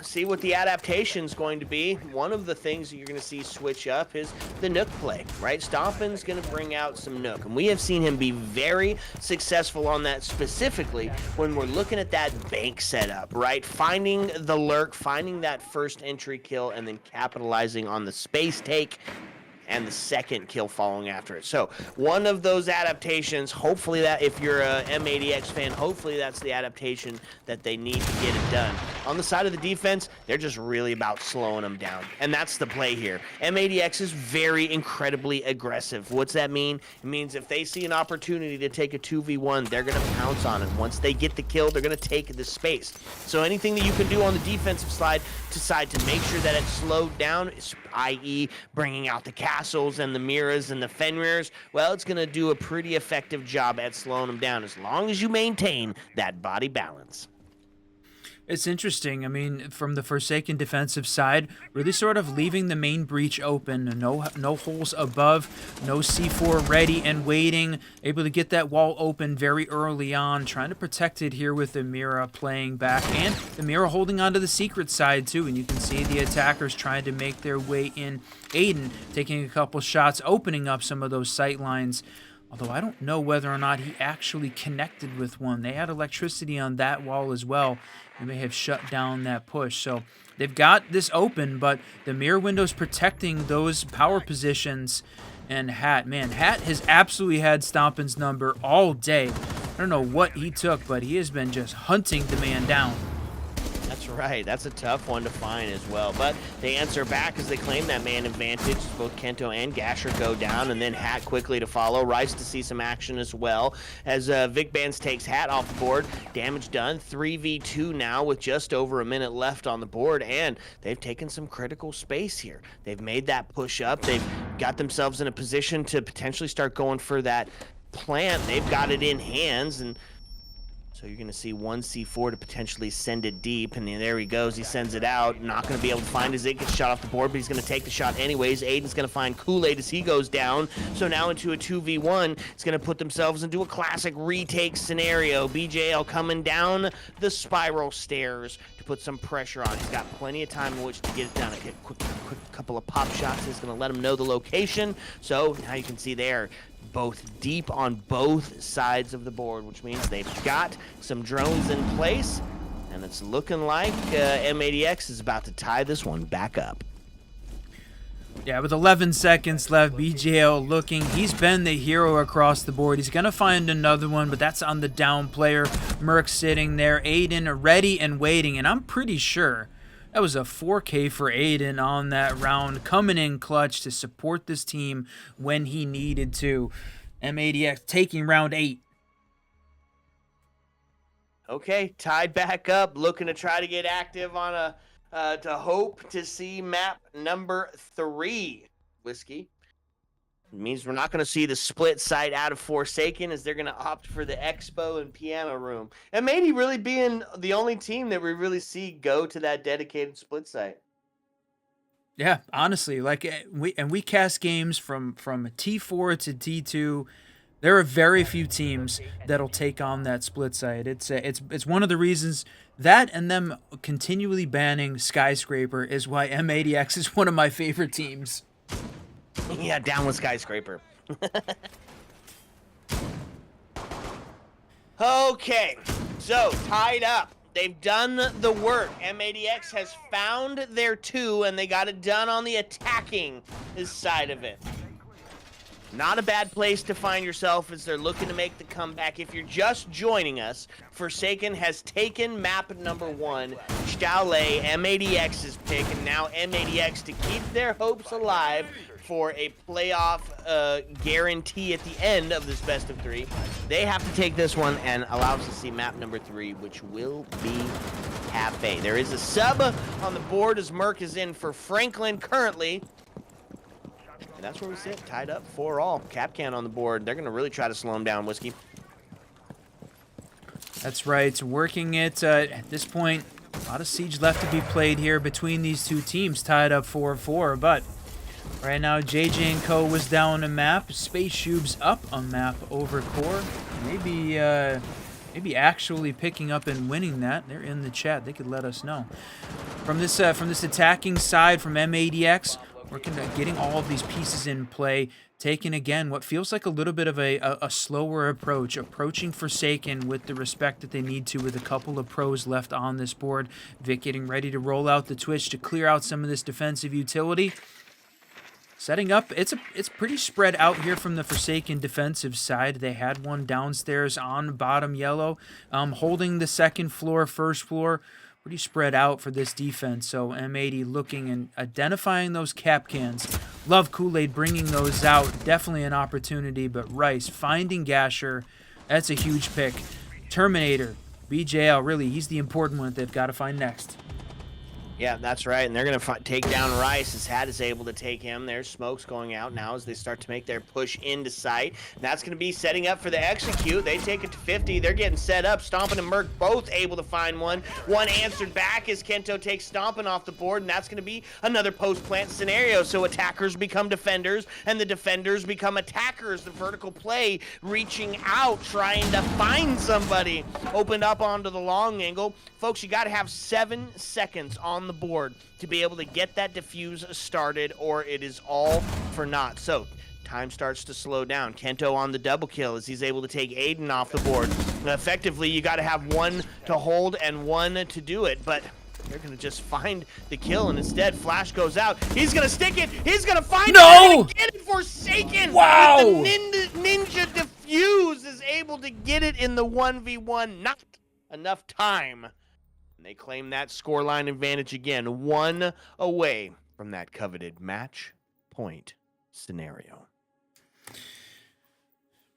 [SPEAKER 1] see what the adaptation's going to be. One of the things that you're going to see switch up is the Nook play, right? Stompin's going to bring out some Nook, and we have seen him be very successful on that, specifically when we're looking at that bank setup, right? Finding the lurk, finding that first entry kill, and then capitalizing on the space take and the second kill following after it. So one of those adaptations, hopefully that if you're a M80X fan, hopefully that's the adaptation that they need to get it done. On the side of the defense, they're just really about slowing them down. And that's the play here. M80X is very incredibly aggressive. What's that mean? It means if they see an opportunity to take a 2v1, they're going to pounce on it. Once they get the kill, they're going to take the space. So anything that you can do on the defensive side to make sure that it's slowed down, i.e. bringing out the castles and the Miras and the Fenrirs, well, it's going to do a pretty effective job at slowing them down as long as you maintain that body balance.
[SPEAKER 2] It's interesting. I mean, from the Forsaken defensive side, really sort of leaving the main breach open. No holes above, no C4 ready and waiting. Able to get that wall open very early on. Trying to protect it here with the Mira playing back. And the Mira holding onto the secret side too. And you can see the attackers trying to make their way in. Aiden taking a couple shots, opening up some of those sight lines. Although I don't know whether or not he actually connected with one. They had electricity on that wall as well. They may have shut down that push. So they've got this open, but the mirror window's protecting those power positions. And Hat has absolutely had Stompin's number all day. I don't know what he took, but he has been just hunting the man down.
[SPEAKER 1] That's right. That's a tough one to find as well. But they answer back as they claim that man advantage. Both Kento and Gasher go down, and then Hat quickly to follow. Rice to see some action as well as Vic Bands takes Hat off the board. Damage done. 3v2 now with just over a minute left on the board, and they've taken some critical space here. They've made that push up. They've got themselves in a position to potentially start going for that plant. They've got it in hands, and so you're going to see one C4 to potentially send it deep, and there he goes. He sends it out. Not going to be able to find his it. Gets shot off the board, but he's going to take the shot anyways. Aiden's going to find Kool-Aid as he goes down. So now into a 2v1. It's going to put themselves into a classic retake scenario. BJL coming down the spiral stairs to put some pressure on. He's got plenty of time in which to get it done. A quick couple of pop shots is going to let him know the location. So now you can see there, both deep on both sides of the board, which means they've got some drones in place, and it's looking like M80X is about to tie this one back up.
[SPEAKER 2] Yeah, with 11 seconds left, BJL looking. He's been the hero across the board. He's going to find another one, but that's on the down player. Merc sitting there. Aiden ready and waiting, and I'm pretty sure that was a 4K for Aiden on that round, coming in clutch to support this team when he needed to. M80X taking round 8.
[SPEAKER 1] Okay, tied back up, looking to try to get active on to hope to see map number 3. Whiskey. It means we're not going to see the split site out of Forsaken, as they're going to opt for the Expo and Piano Room. And maybe really being the only team that we really see go to that dedicated split site.
[SPEAKER 2] Yeah, honestly, like we cast games from T4 to T2. There are very few teams that'll take on that split site. It's one of the reasons that, and them continually banning Skyscraper, is why M80X is one of my favorite teams.
[SPEAKER 1] Yeah, down with Skyscraper. Okay, so tied up. They've done the work. M80X has found their 2, and they got it done on the attacking side of it. Not a bad place to find yourself as they're looking to make the comeback. If you're just joining us, Forsaken has taken map number 1, Chalet, M80X's pick, and now M80X, to keep their hopes alive for a playoff guarantee at the end of this best of 3. They have to take this one and allow us to see map number 3, which will be Cafe. There is a sub on the board as Merc is in for Franklin currently. And that's where we sit, tied up 4-all. Capcan on the board. They're going to really try to slow him down, Whiskey.
[SPEAKER 2] That's right, working it at this point. A lot of siege left to be played here between these two teams, tied up 4-4, but right now, JJ and Co. was down a map. SpaceShoobs up a map over Core. Maybe maybe actually picking up and winning that. They're in the chat. They could let us know. From this attacking side from M80X, working at getting all of these pieces in play, taking again what feels like a little bit of a slower approach, approaching Forsaken with the respect that they need to, with a couple of pros left on this board. Vic getting ready to roll out the Twitch to clear out some of this defensive utility. Setting up, it's pretty spread out here from the Forsaken defensive side. They had one downstairs on bottom yellow, holding the second floor, first floor. Pretty spread out for this defense. So M80 looking and identifying those cap cans. Love Kool-Aid bringing those out. Definitely an opportunity, but Rice finding Gasher. That's a huge pick. Terminator, BJL, really, he's the important one that they've got to find next.
[SPEAKER 1] Yeah, that's right, and they're going to take down Rice as Hat is able to take him. There's smokes going out now as they start to make their push into sight. And that's going to be setting up for the execute. They take it to 50. They're getting set up. Stompin' and Merc both able to find one. One answered back as Kento takes Stompin' off the board, and that's going to be another post-plant scenario. So attackers become defenders, and the defenders become attackers. The vertical play reaching out, trying to find somebody. Opened up onto the long angle. Folks, you got to have 7 seconds on the board to be able to get that defuse started, or it is all for naught. So time starts to slow down. Kento on the double kill as he's able to take Aiden off the board. Effectively, you got to have one to hold and one to do it, but they're going to just find the kill, and instead Flash goes out. He's going to stick it. He's going to find it. And get it. Forsaken.
[SPEAKER 2] Wow.
[SPEAKER 1] With the ninja defuse is able to get it in the 1v1. Not enough time. They claim that scoreline advantage again, 1 away from that coveted match point scenario.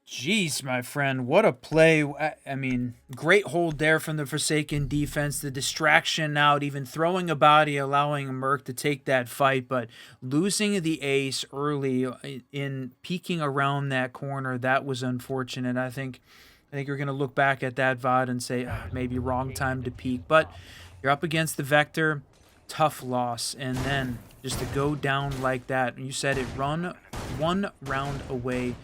[SPEAKER 2] Jeez, my friend, what a play. I mean, great hold there from the Forsaken defense. The distraction out, even throwing a body, allowing Merc to take that fight, but losing the ace early in peeking around that corner, that was unfortunate. I think you're going to look back at that VOD and say, maybe wrong time to peak. But you're up against the Vector, tough loss. And then just to go down like that, you said it, run 1 round away.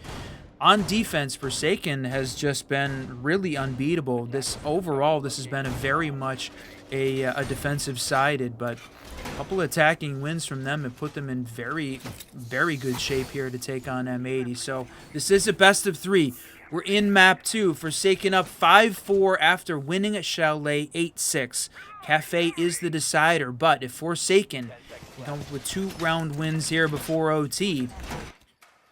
[SPEAKER 2] On defense, Forsaken has just been really unbeatable. This has been a very much a defensive sided, but a couple attacking wins from them have put them in very, very good shape here to take on M80. So this is a best of 3. We're in map 2. Forsaken up 5-4 after winning at Chalet 8-6. Cafe is the decider, but if Forsaken comes with 2-round wins here before OT,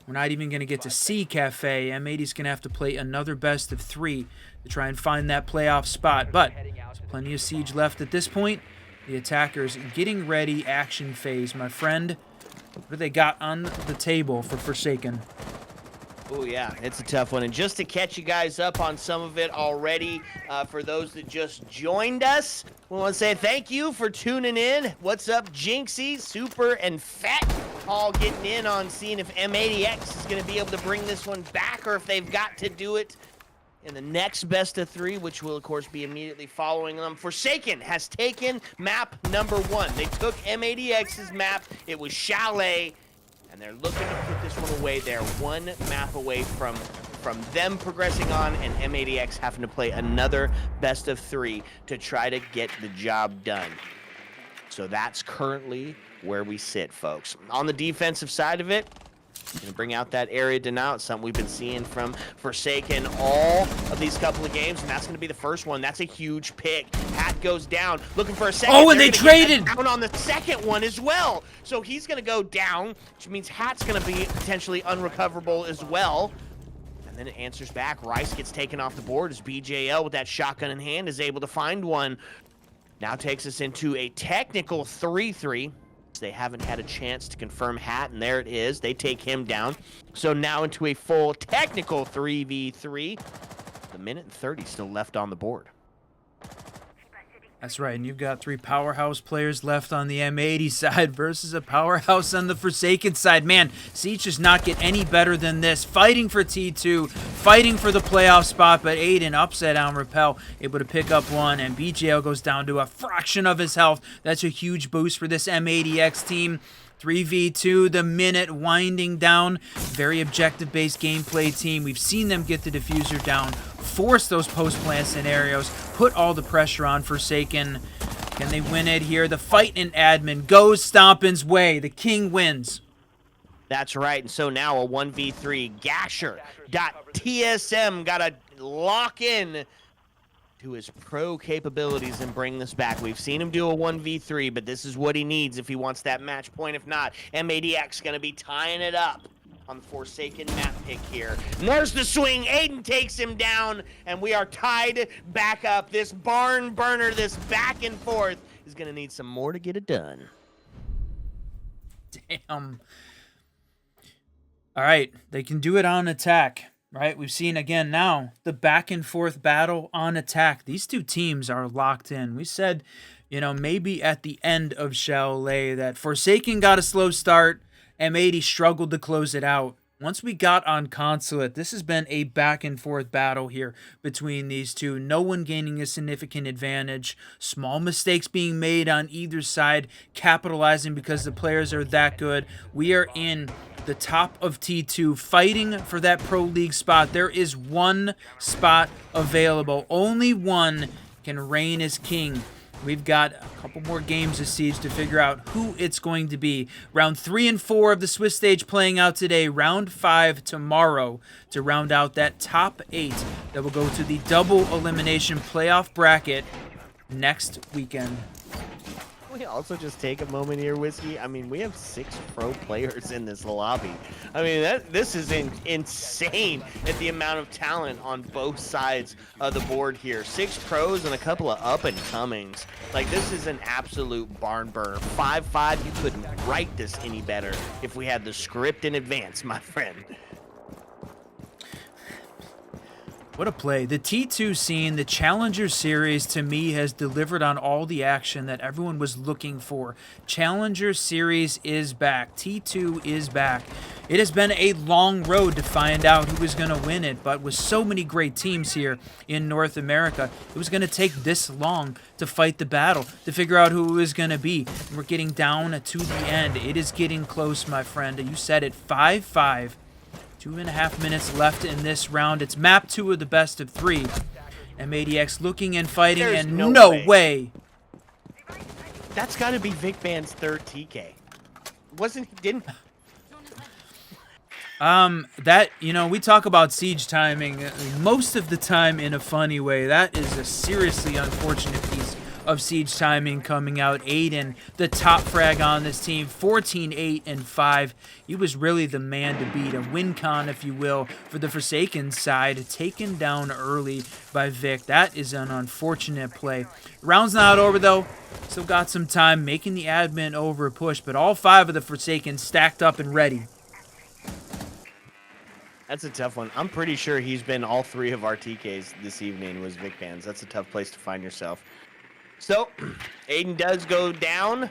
[SPEAKER 2] we're not even going to get to see Cafe. M80's going to have to play another best of 3 to try and find that playoff spot. But there's plenty of siege left at this point. The attackers getting ready, action phase. My friend, what do they got on the table for Forsaken?
[SPEAKER 1] Oh, yeah, it's a tough one. And just to catch you guys up on some of it already, for those that just joined us, we want to say thank you for tuning in. What's up, Jinxie, Super, and Fat? All getting in on seeing if M80X is going to be able to bring this one back, or if they've got to do it in the next best of 3, which will, of course, be immediately following them. Forsaken has taken map number 1. They took M80X's map. It was Chalet. And they're looking to put this one away. They're 1 map away from them progressing on, and M80X having to play another best of 3 to try to get the job done. So that's currently where we sit, folks. On the defensive side of it, gonna bring out that area denial. It's something we've been seeing from Forsaken all of these couple of games, and that's gonna be the first one. That's a huge pick. Hat goes down, looking for a second.
[SPEAKER 2] Oh, and they traded
[SPEAKER 1] down on the second one as well. So he's gonna go down, which means Hat's gonna be potentially unrecoverable as well. And then it answers back. Rice gets taken off the board as BJL with that shotgun in hand is able to find one. Now takes us into a technical 3-3. They haven't had a chance to confirm Hat, and there it is. They take him down. So now into a full technical 3v3. The minute and 30 still left on the board.
[SPEAKER 2] That's right, and you've got 3 powerhouse players left on the M80 side versus a powerhouse on the Forsaken side. Man, Siege does not get any better than this. Fighting for T2, fighting for the playoff spot, but Aiden upset on Repel, able to pick up one, and BJL goes down to a fraction of his health. That's a huge boost for this M80X team. 3v2, the minute winding down. Very objective-based gameplay team. We've seen them get the diffuser down, force those post-plant scenarios, put all the pressure on Forsaken. Can they win it here? The fight in admin goes Stompin's way. The king wins.
[SPEAKER 1] That's right. And so now a 1v3. Gasher.tsm got to lock in to his pro capabilities and bring this back. We've seen him do a 1v3, but this is what he needs if he wants that match point. If not, M80x going to be tying it up on the Forsaken map pick here. And there's the swing. Aiden takes him down, and we are tied back up. This barn burner, this back and forth, is going to need some more to get it done.
[SPEAKER 2] Damn. All right, they can do it on attack, right? We've seen again now the back and forth battle on attack. These two teams are locked in. We said, maybe at the end of Chalet that Forsaken got a slow start. M80 struggled to close it out. Once we got on Consulate, this has been a back and forth battle here between these two. No one gaining a significant advantage. Small mistakes being made on either side, capitalizing because the players are that good. We are in the top of T2 fighting for that Pro League spot. There is one spot available. Only one can reign as king. We've got a couple more games of Siege to figure out who it's going to be. Round 3 and 4 of the Swiss stage playing out today. Round 5 tomorrow to round out that top 8 that will go to the double elimination playoff bracket next weekend.
[SPEAKER 1] We also just take a moment here, Whiskey. I mean, we have 6 pro players in this lobby. I mean, this is insane at the amount of talent on both sides of the board here. 6 pros and a couple of up-and-comings. Like, this is an absolute barn burner. 5-5, you couldn't write this any better if we had the script in advance, my friend.
[SPEAKER 2] What a play. The T2 scene, the Challenger Series, to me, has delivered on all the action that everyone was looking for. Challenger Series is back. T2 is back. It has been a long road to find out who was going to win it, but with so many great teams here in North America, it was going to take this long to fight the battle, to figure out who it was going to be. And we're getting down to the end. It is getting close, my friend. You said it, 5-5. 2.5 minutes left in this round. It's map 2 of the best of 3. M80x looking and fighting,
[SPEAKER 1] There's
[SPEAKER 2] and
[SPEAKER 1] no
[SPEAKER 2] no
[SPEAKER 1] way.
[SPEAKER 2] way.
[SPEAKER 1] That's got to be Vic Band's 3rd TK. Didn't...
[SPEAKER 2] We talk about siege timing most of the time in a funny way. That is a seriously unfortunate piece of siege timing coming out. Aiden, the top frag on this team, 14-8-5. He was really the man to beat, a win con, if you will, for the Forsaken side, taken down early by Vic. That is an unfortunate play. Round's not over, though. Still got some time, making the admin over a push, but all 5 of the Forsaken stacked up and ready.
[SPEAKER 1] That's a tough one. I'm pretty sure he's been all 3 of our TKs this evening was Vic Bands. That's a tough place to find yourself. So, Aiden does go down.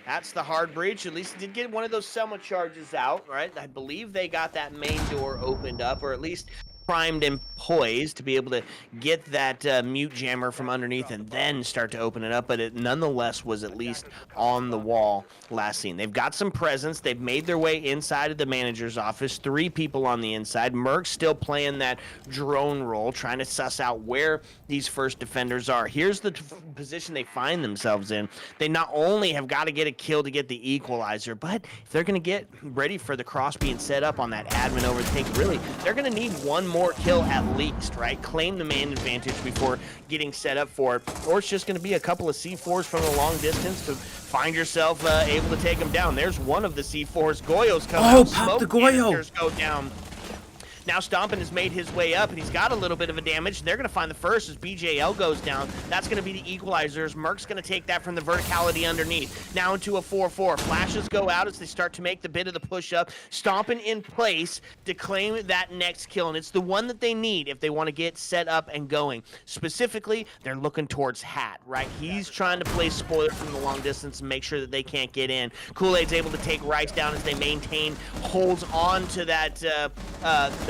[SPEAKER 1] That's the hard breach. At least he did get one of those Selma charges out, right? I believe they got that main door opened up, or at least primed and poised to be able to get that mute jammer from underneath and then start to open it up, but it nonetheless was at least on the wall last seen. They've got some presence. They've made their way inside of the manager's office. 3 people on the inside. Merck's still playing that drone role, trying to suss out where these first defenders are. Here's the position they find themselves in. They not only have got to get a kill to get the equalizer, but if they're going to get ready for the cross being set up on that admin overtake, really, they're going to need one more kill at least, right? Claim the man advantage before getting set up for it, or it's just going to be a couple of C4s from a long distance to find yourself able to take them down. There's one of the C4s. Goyo's coming out.
[SPEAKER 2] Pop the
[SPEAKER 1] Smoke
[SPEAKER 2] Goyo.
[SPEAKER 1] canisters go down. Now Stompin has made his way up, and he's got a little bit of a damage. They're going to find the first as BJL goes down. That's going to be the equalizers. Merck's going to take that from the verticality underneath. Now into a 4-4. Flashes go out as they start to make the bit of the push-up. Stompin in place to claim that next kill, and it's the one that they need if they want to get set up and going. Specifically, they're looking towards Hat, right? He's trying to play spoiler from the long distance and make sure that they can't get in. Kool-Aid's able to take Rice down as they maintain, holds on to that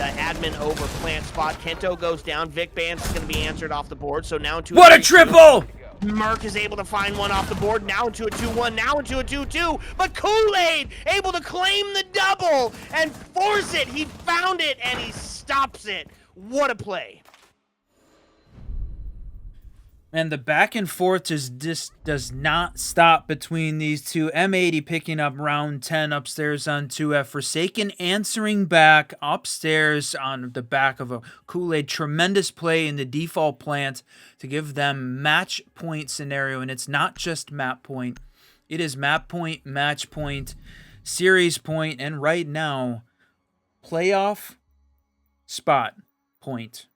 [SPEAKER 1] the admin over plant spot. Kento goes down. Vic Band's going to be answered off the board. So now into
[SPEAKER 2] What a triple!
[SPEAKER 1] Merc is able to find one off the board, now into a 2-1, now into a 2-2, but Kool-Aid able to claim the double and force it. He found it, and he stops it. What a play.
[SPEAKER 2] And the back and forth just does not stop between these two. M80 picking up round 10 upstairs on 2F. Forsaken answering back upstairs on the back of a Kool-Aid. Tremendous play in the default plant to give them match point scenario. And it's not just map point. It is map point, match point, series point, and right now, playoff spot point.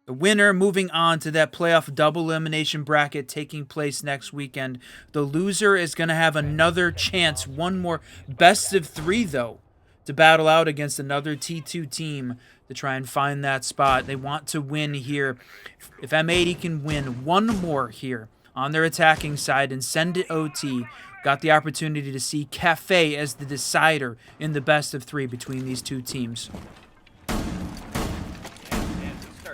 [SPEAKER 2] The winner moving on to that playoff double elimination bracket taking place next weekend. The loser is going to have another chance, one more best of 3 though, to battle out against another T2 team to try and find that spot. They want to win here. If M80 can win one more here on their attacking side and send it OT, got the opportunity to see Cafe as the decider in the best of 3 between these two teams.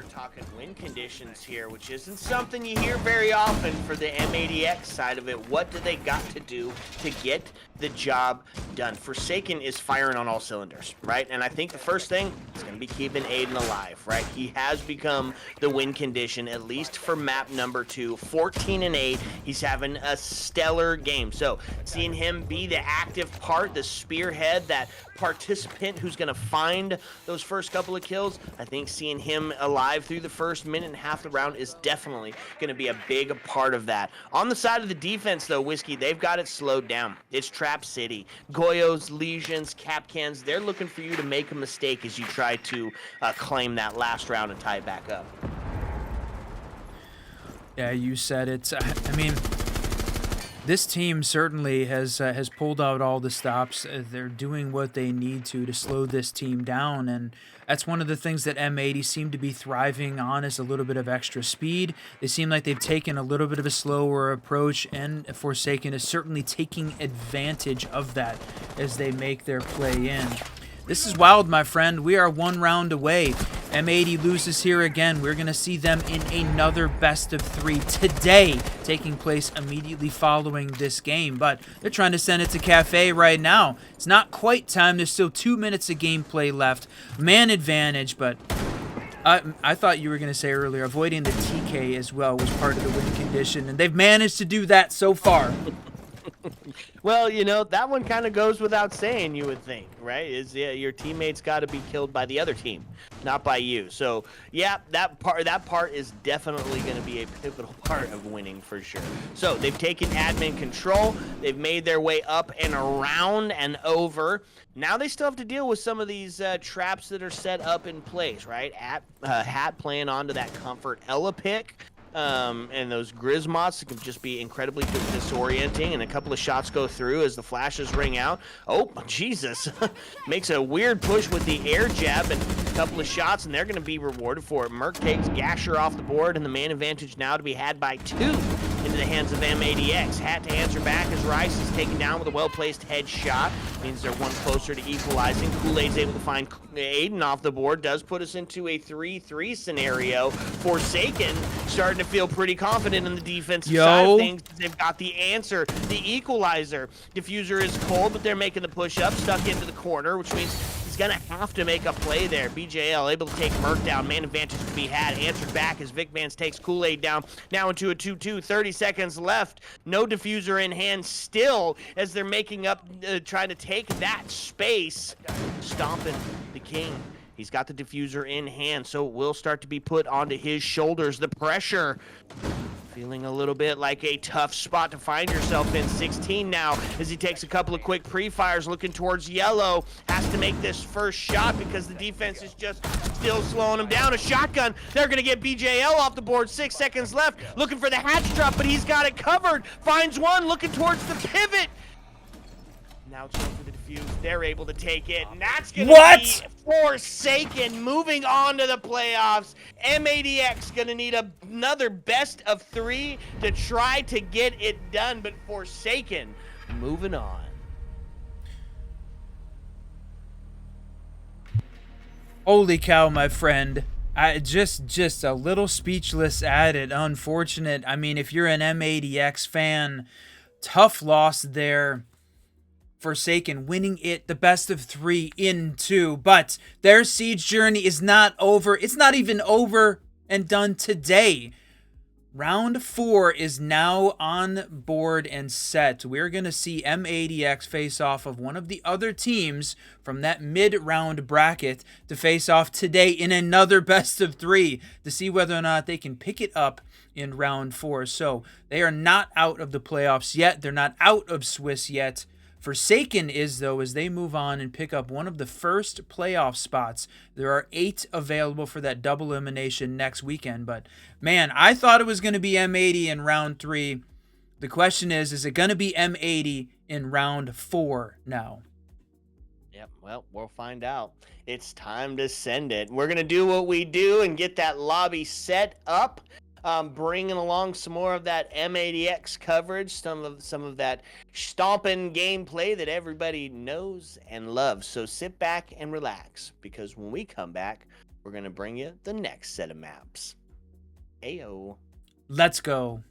[SPEAKER 1] Talking win conditions here, which isn't something you hear very often for the M80X side of it. What do they got to do to get the job done? Forsaken is firing on all cylinders, right? And I think the first thing is going to be keeping Aiden alive, right? He has become the win condition, at least for map number 2. 14-8. He's having a stellar game. So seeing him be the active part, the spearhead, that participant who's going to find those first couple of kills, I think seeing him alive through the first minute and a half of the round is definitely going to be a big part of that. On the side of the defense, though, Whiskey, they've got it slowed down. It's Trap City. Goyos, Legions, Capcans, they're looking for you to make a mistake as you try to claim that last round and tie it back up.
[SPEAKER 2] Yeah, you said it. I mean, this team certainly has pulled out all the stops. They're doing what they need to slow this team down, and that's one of the things that M80 seem to be thriving on, is a little bit of extra speed. They seem like they've taken a little bit of a slower approach, and Forsaken is certainly taking advantage of that as they make their play in. This is wild, my friend. We are 1 round away. M80 loses here again. We're going to see them in another best of 3 today, taking place immediately following this game. But they're trying to send it to Cafe right now. It's not quite time. There's still 2 minutes of gameplay left. Man advantage, but I thought you were going to say earlier, avoiding the TK as well was part of the win condition, and they've managed to do that so far.
[SPEAKER 1] Well, you know, that one kind of goes without saying, you would think, right? Your teammates got to be killed by the other team, not by you. So, yeah, that part is definitely going to be a pivotal part of winning for sure. So, they've taken admin control. They've made their way up and around and over. Now they still have to deal with some of these traps that are set up in place, right? Hat playing onto that Comfort Ella pick. And those Grismots can just be incredibly disorienting, and a couple of shots go through as the flashes ring out. Oh, Jesus. Makes a weird push with the air jab, and a couple of shots, and they're going to be rewarded for it. Merc takes Gasher off the board, and the man advantage now to be had by 2 into the hands of M80X. Hat to answer back as Rice is taken down with a well-placed headshot. Means they're 1 closer to equalizing. Kool-Aid's able to find Aiden off the board. Does put us into a 3-3 scenario. Forsaken starting to feel pretty confident in the defensive side of things. They've got the answer, the equalizer. Diffuser is cold, but they're making the push-up, stuck into the corner, which means he's going to have to make a play there. BJL able to take Merc down. Man advantage to be had. Answered back as Vic Vance takes Kool-Aid down. Now into a 2-2. 30 seconds left. No diffuser in hand still as they're making up, trying to take that space. Stomping the King. He's got the diffuser in hand, so it will start to be put onto his shoulders. The pressure feeling a little bit like a tough spot to find yourself in. 16 now as he takes a couple of quick pre-fires looking towards yellow. Has to make this first shot because the defense is just still slowing him down. A shotgun. They're going to get BJL off the board. 6 seconds left. Looking for the hatch drop, but he's got it covered. Finds one. Looking towards the pivot. Now it's going for the defuse. They're able to take it, and that's going to be Forsaken moving on to the playoffs. M80X going to need another best of 3 to try to get it done, but Forsaken moving on.
[SPEAKER 2] Holy cow, my friend. Just a little speechless at it. Unfortunate. I mean, if you're an M80X fan, tough loss there. Forsaken winning it the best of 3 in 2, but their siege journey is not over. It's not even over and done today. Round 4 is now on board and set. We're going to see M80X face off of one of the other teams from that mid-round bracket to face off today in another best of 3 to see whether or not they can pick it up in round 4. So they are not out of the playoffs yet. They're not out of Swiss yet. Forsaken is, though, as they move on and pick up one of the first playoff spots. There are 8 available for that double elimination next weekend. But, man, I thought it was going to be M80 in round 3. The question is it going to be M80 in round 4 now?
[SPEAKER 1] Yep, well, we'll find out. It's time to send it. We're going to do what we do and get that lobby set up. Bringing along some more of that M80X coverage, some of that stomping gameplay that everybody knows and loves. So sit back and relax, because when we come back, we're going to bring you the next set of maps. Ayo.
[SPEAKER 2] Let's go.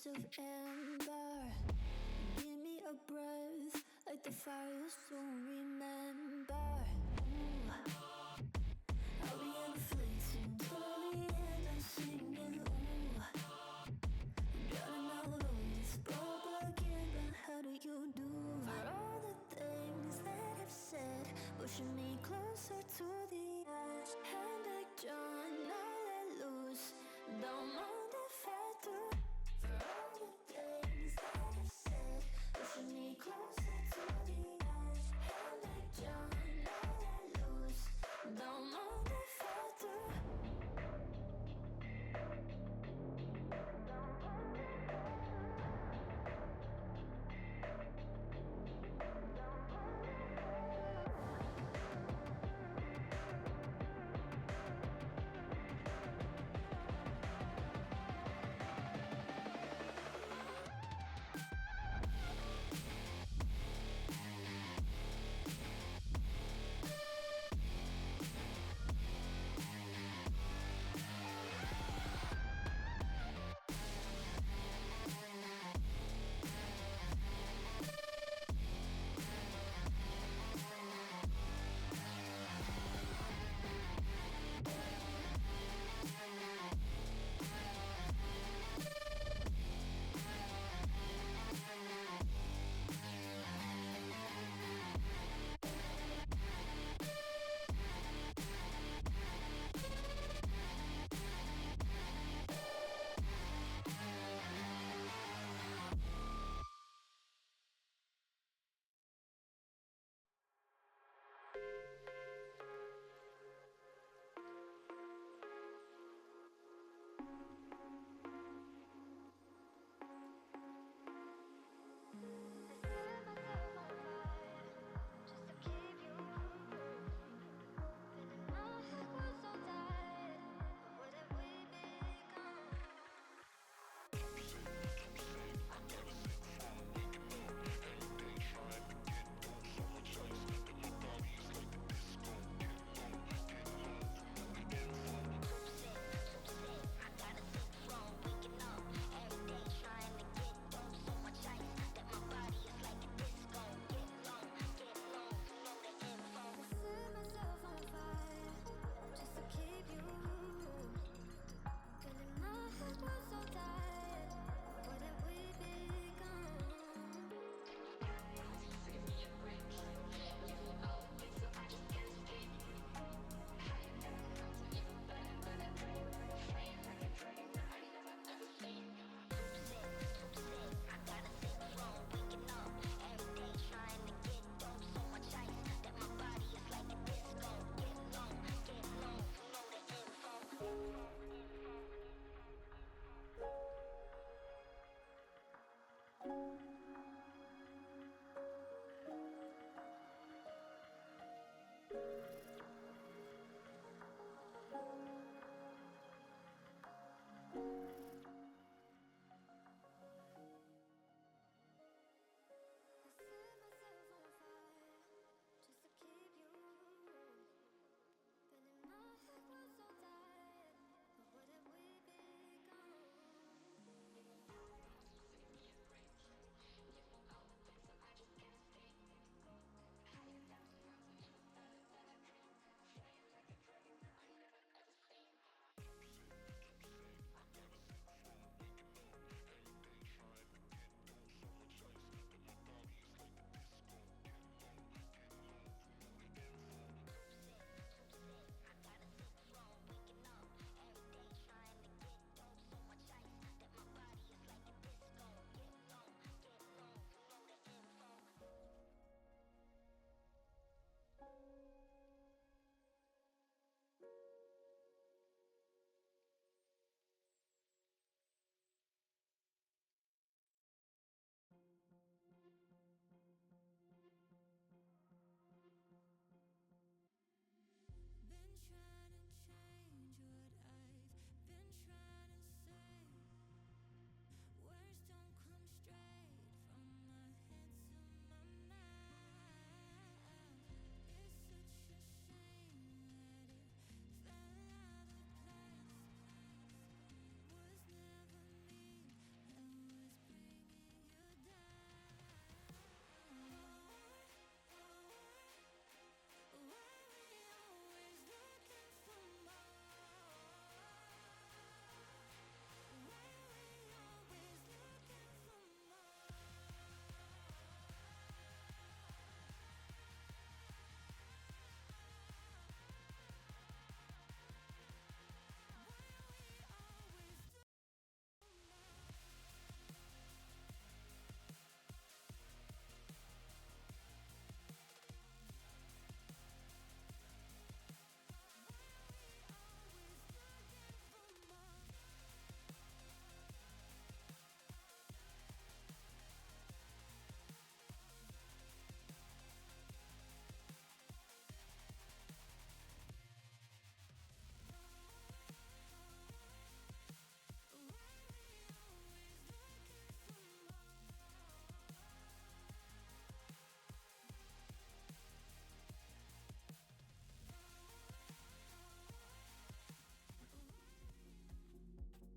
[SPEAKER 5] of amber. Give me a breath like the fire you'll soon remember. Ooh. I'll be in a fleeting till the end. I'm singing. Ooh. Drowning all the voice, propaganda. How do you do? For all the things that I've said, pushing me closer to the edge. Hand back, John, now let loose. Don't mind if I do. For all the things that I've said, pushing me closer to the edge. Hand back, John, now let loose. Don't mind if I do.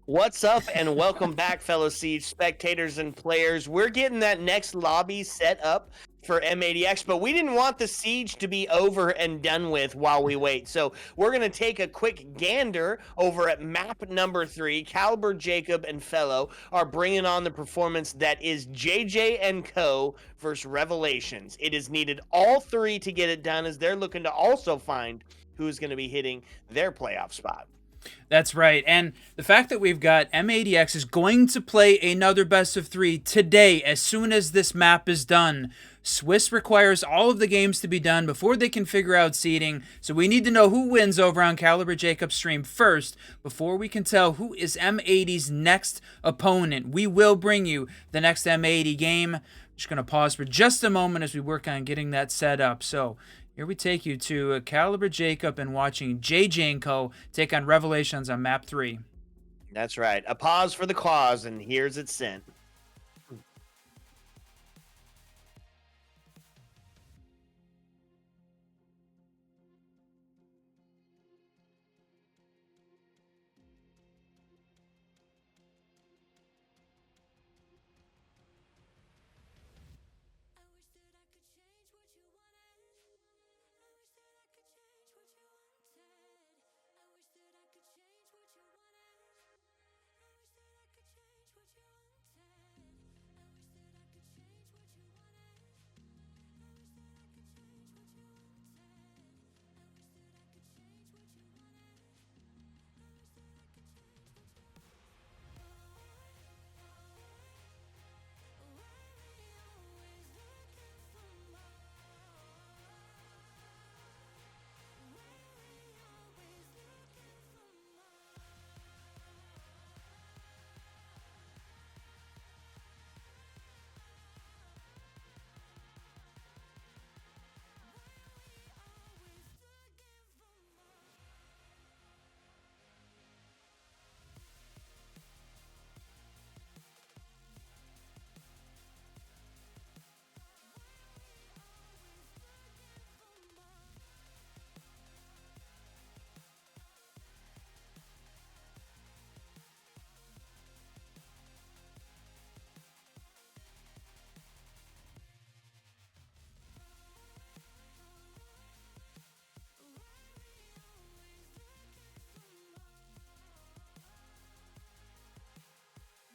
[SPEAKER 1] What's up, and welcome back, fellow Siege spectators and players. We're getting that next lobby set up for M80X, but we didn't want the siege to be over and done with while we wait. So we're going to take a quick gander over at map number 3. Caliber, Jacob, and Fellow are bringing on the performance that is JJ and Co. versus Revelations. It is needed all 3 to get it done, as they're looking to also find who's going to be hitting their playoff spot.
[SPEAKER 2] That's right. And the fact that we've got M80X is going to play another best of 3 today as soon as this map is done. Swiss requires all of the games to be done before they can figure out seeding, so we need to know who wins over on Caliber Jacob's stream first before we can tell who is M80's next opponent. We will bring you the next M80 game. Just going to pause for just a moment as we work on getting that set up. So here we take you to Caliber Jacob and watching JJ & Co. take on Revelations on map 3.
[SPEAKER 1] That's right. A pause for the cause, and here's its sent.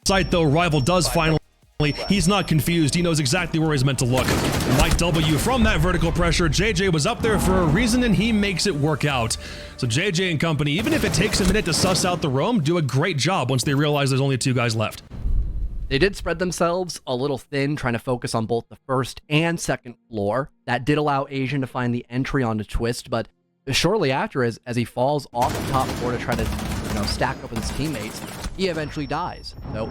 [SPEAKER 6] Sight though, Rival does finally. He's not confused. He knows exactly where he's meant to look. Mike W from that vertical pressure. JJ was up there for a reason, and he makes it work out. So JJ and company, even if it takes a minute to suss out the roam, do a great job once they realize there's only 2 guys left.
[SPEAKER 7] They did spread themselves a little thin, trying to focus on both the first and second floor. That did allow Asian to find the entry onto Twist, but shortly after, as he falls off the top floor to try to stack up with his teammates, he eventually dies. So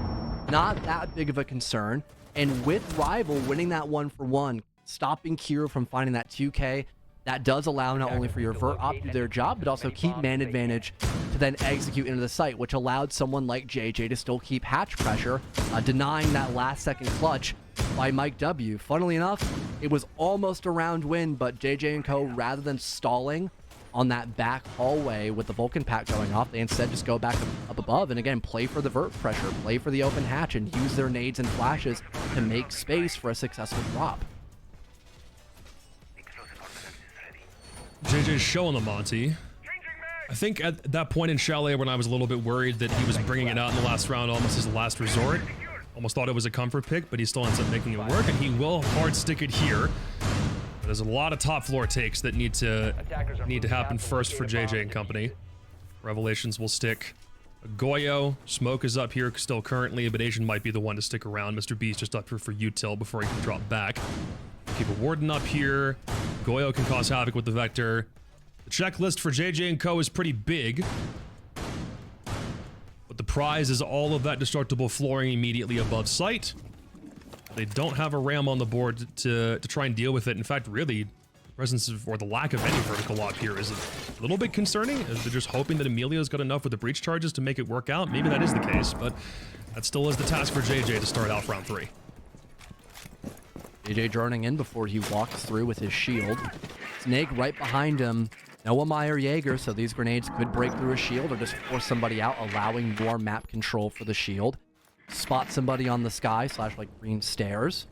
[SPEAKER 7] not that big of a concern. And with Rival winning that 1-for-1, stopping Kiro from finding that 2K, that does allow not only for your vert op to do their job, but also keep man advantage to then execute into the site, which allowed someone like JJ to still keep hatch pressure, denying that last second clutch by Mike W. Funnily enough, it was almost a round win, but JJ and Co, rather than stalling on that back hallway with the Vulcan pack going off, they instead just go back up above and again play for the vert pressure, play for the open hatch, and use their nades and flashes to make space for a successful drop.
[SPEAKER 6] JJ's showing the Monty. I think at that point in Chalet when I was a little bit worried that he was bringing it out in the last round almost as a last resort, almost thought it was a comfort pick, but he still ends up making it work, and he will hard stick it here. But there's a lot of top floor takes that need to happen first for JJ and company. Revelations will stick Goyo. Smoke is up here still currently, but Asian might be the one to stick around. Mr. B's just up here for util before he can drop back. Keep a Warden up here. Goyo can cause havoc with the Vector. The checklist for JJ and Co is pretty big. But the prize is all of that destructible flooring immediately above site. They don't have a ram on the board to try and deal with it. In fact, really, the presence of, or the lack of any vertical op here is a little bit concerning, as they're just hoping that Emilio's got enough with the breach charges to make it work out. Maybe that is the case, but that still is the task for JJ to start off round 3.
[SPEAKER 7] JJ droning in before he walks through with his shield. Snake right behind him, Noah Meyer Jaeger, so these grenades could break through a shield or just force somebody out, allowing more map control for the shield. Spot somebody on the sky / like green stairs.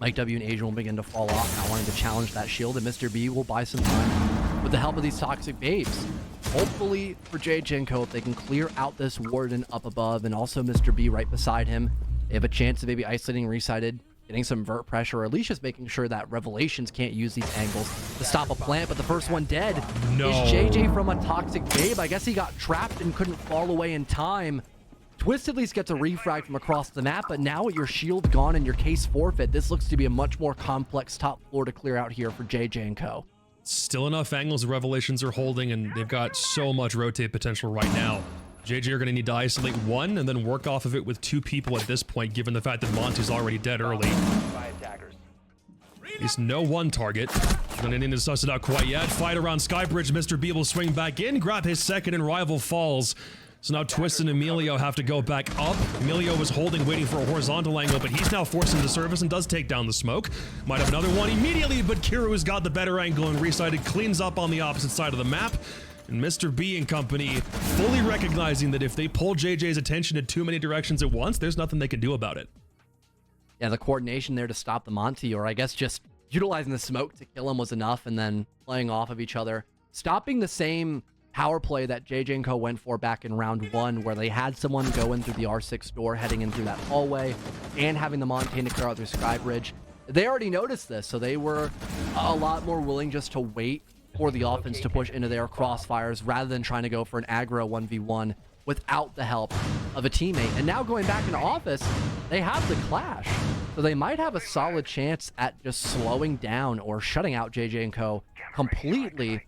[SPEAKER 7] Mike W and Asian will begin to fall off, not wanting to challenge that shield, and Mr. B will buy some time with the help of these toxic babes. Hopefully for JJ and Co, if they can clear out this warden up above and also Mr. B right beside him, they have a chance of maybe isolating Resighted, getting some vert pressure, or at least just making sure that Revelations can't use these angles to stop a plant. But the first one dead
[SPEAKER 6] No.
[SPEAKER 7] is JJ from a toxic babe. I guess he got trapped and couldn't fall away in time. Twist at least gets a refrag from across the map, but now with your shield gone and your case forfeit, this looks to be a much more complex top floor to clear out here for JJ and Co.
[SPEAKER 6] Still enough angles the Revelations are holding, and they've got so much rotate potential right now. JJ are going to need to isolate one and then work off of it with 2 people at this point, given the fact that Monty's already dead early. At least no one target. Gonna need to suss it out quite yet. Fight around Skybridge. Mr. B will swing back in, grab his second, and Rival falls. So now Twist and Emilio have to go back up. Emilio was holding, waiting for a horizontal angle, but he's now forced into service and does take down the smoke. Might have another one immediately, but Kiru's got the better angle and Resighted cleans up on the opposite side of the map. And Mr. B and company fully recognizing that if they pull JJ's attention in too many directions at once, there's nothing they can do about it.
[SPEAKER 7] Yeah, the coordination there to stop the Monty, or I guess just utilizing the smoke to kill him was enough, and then playing off of each other. Stopping the same power play that JJ and Co went for back in round 1, where they had someone go in through the R6 door, heading in through that hallway, and having the Montana clear out their Skybridge. They already noticed this, so they were a lot more willing just to wait for the offense to push into their crossfires rather than trying to go for an aggro 1v1 without the help of a teammate. And now going back into office, they have the clash. So they might have a solid chance at just slowing down or shutting out JJ and Co completely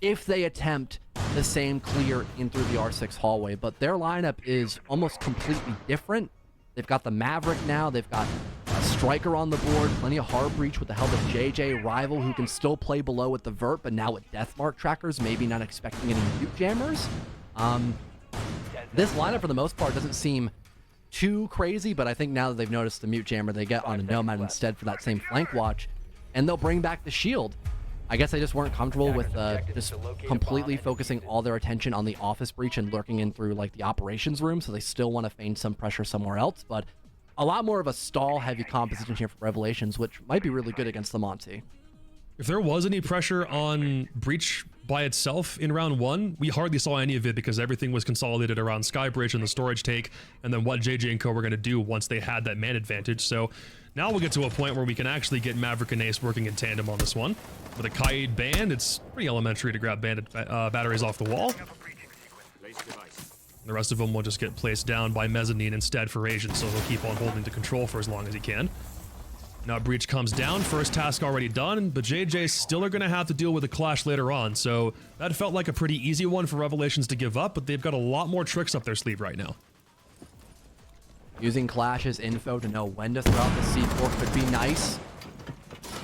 [SPEAKER 7] if they attempt the same clear in through the R6 hallway. But their lineup is almost completely different. They've got the Maverick now. They've got a Striker on the board, plenty of hard breach with the help of JJ, Rival, who can still play below with the vert, but now with Deathmark trackers, maybe not expecting any mute jammers. This lineup, for the most part, doesn't seem too crazy, but I think now that they've noticed the mute jammer, they get on a Nomad instead for that same flank watch, and they'll bring back the shield. I guess they just weren't comfortable with just completely focusing all their attention on the office breach and lurking in through like the operations room, so they still want to feign some pressure somewhere else, but a lot more of a stall-heavy composition here for Revelations, which might be really good against the Monty.
[SPEAKER 6] If there was any pressure on Breach by itself in round 1, we hardly saw any of it because everything was consolidated around Skybridge and the storage take, and then what JJ and Co were going to do once they had that man advantage. So now we'll get to a point where we can actually get Maverick and Ace working in tandem on this one. With a Kaid band, it's pretty elementary to grab banded batteries off the wall. The rest of them will just get placed down by Mezzanine instead for Asian, so he'll keep on holding the control for as long as he can. Now Breach comes down, first task already done, but JJ still are going to have to deal with a clash later on, so that felt like a pretty easy one for Revelations to give up, but they've got a lot more tricks up their sleeve right now.
[SPEAKER 7] Using Clash's info to know when to throw out the C4 could be nice.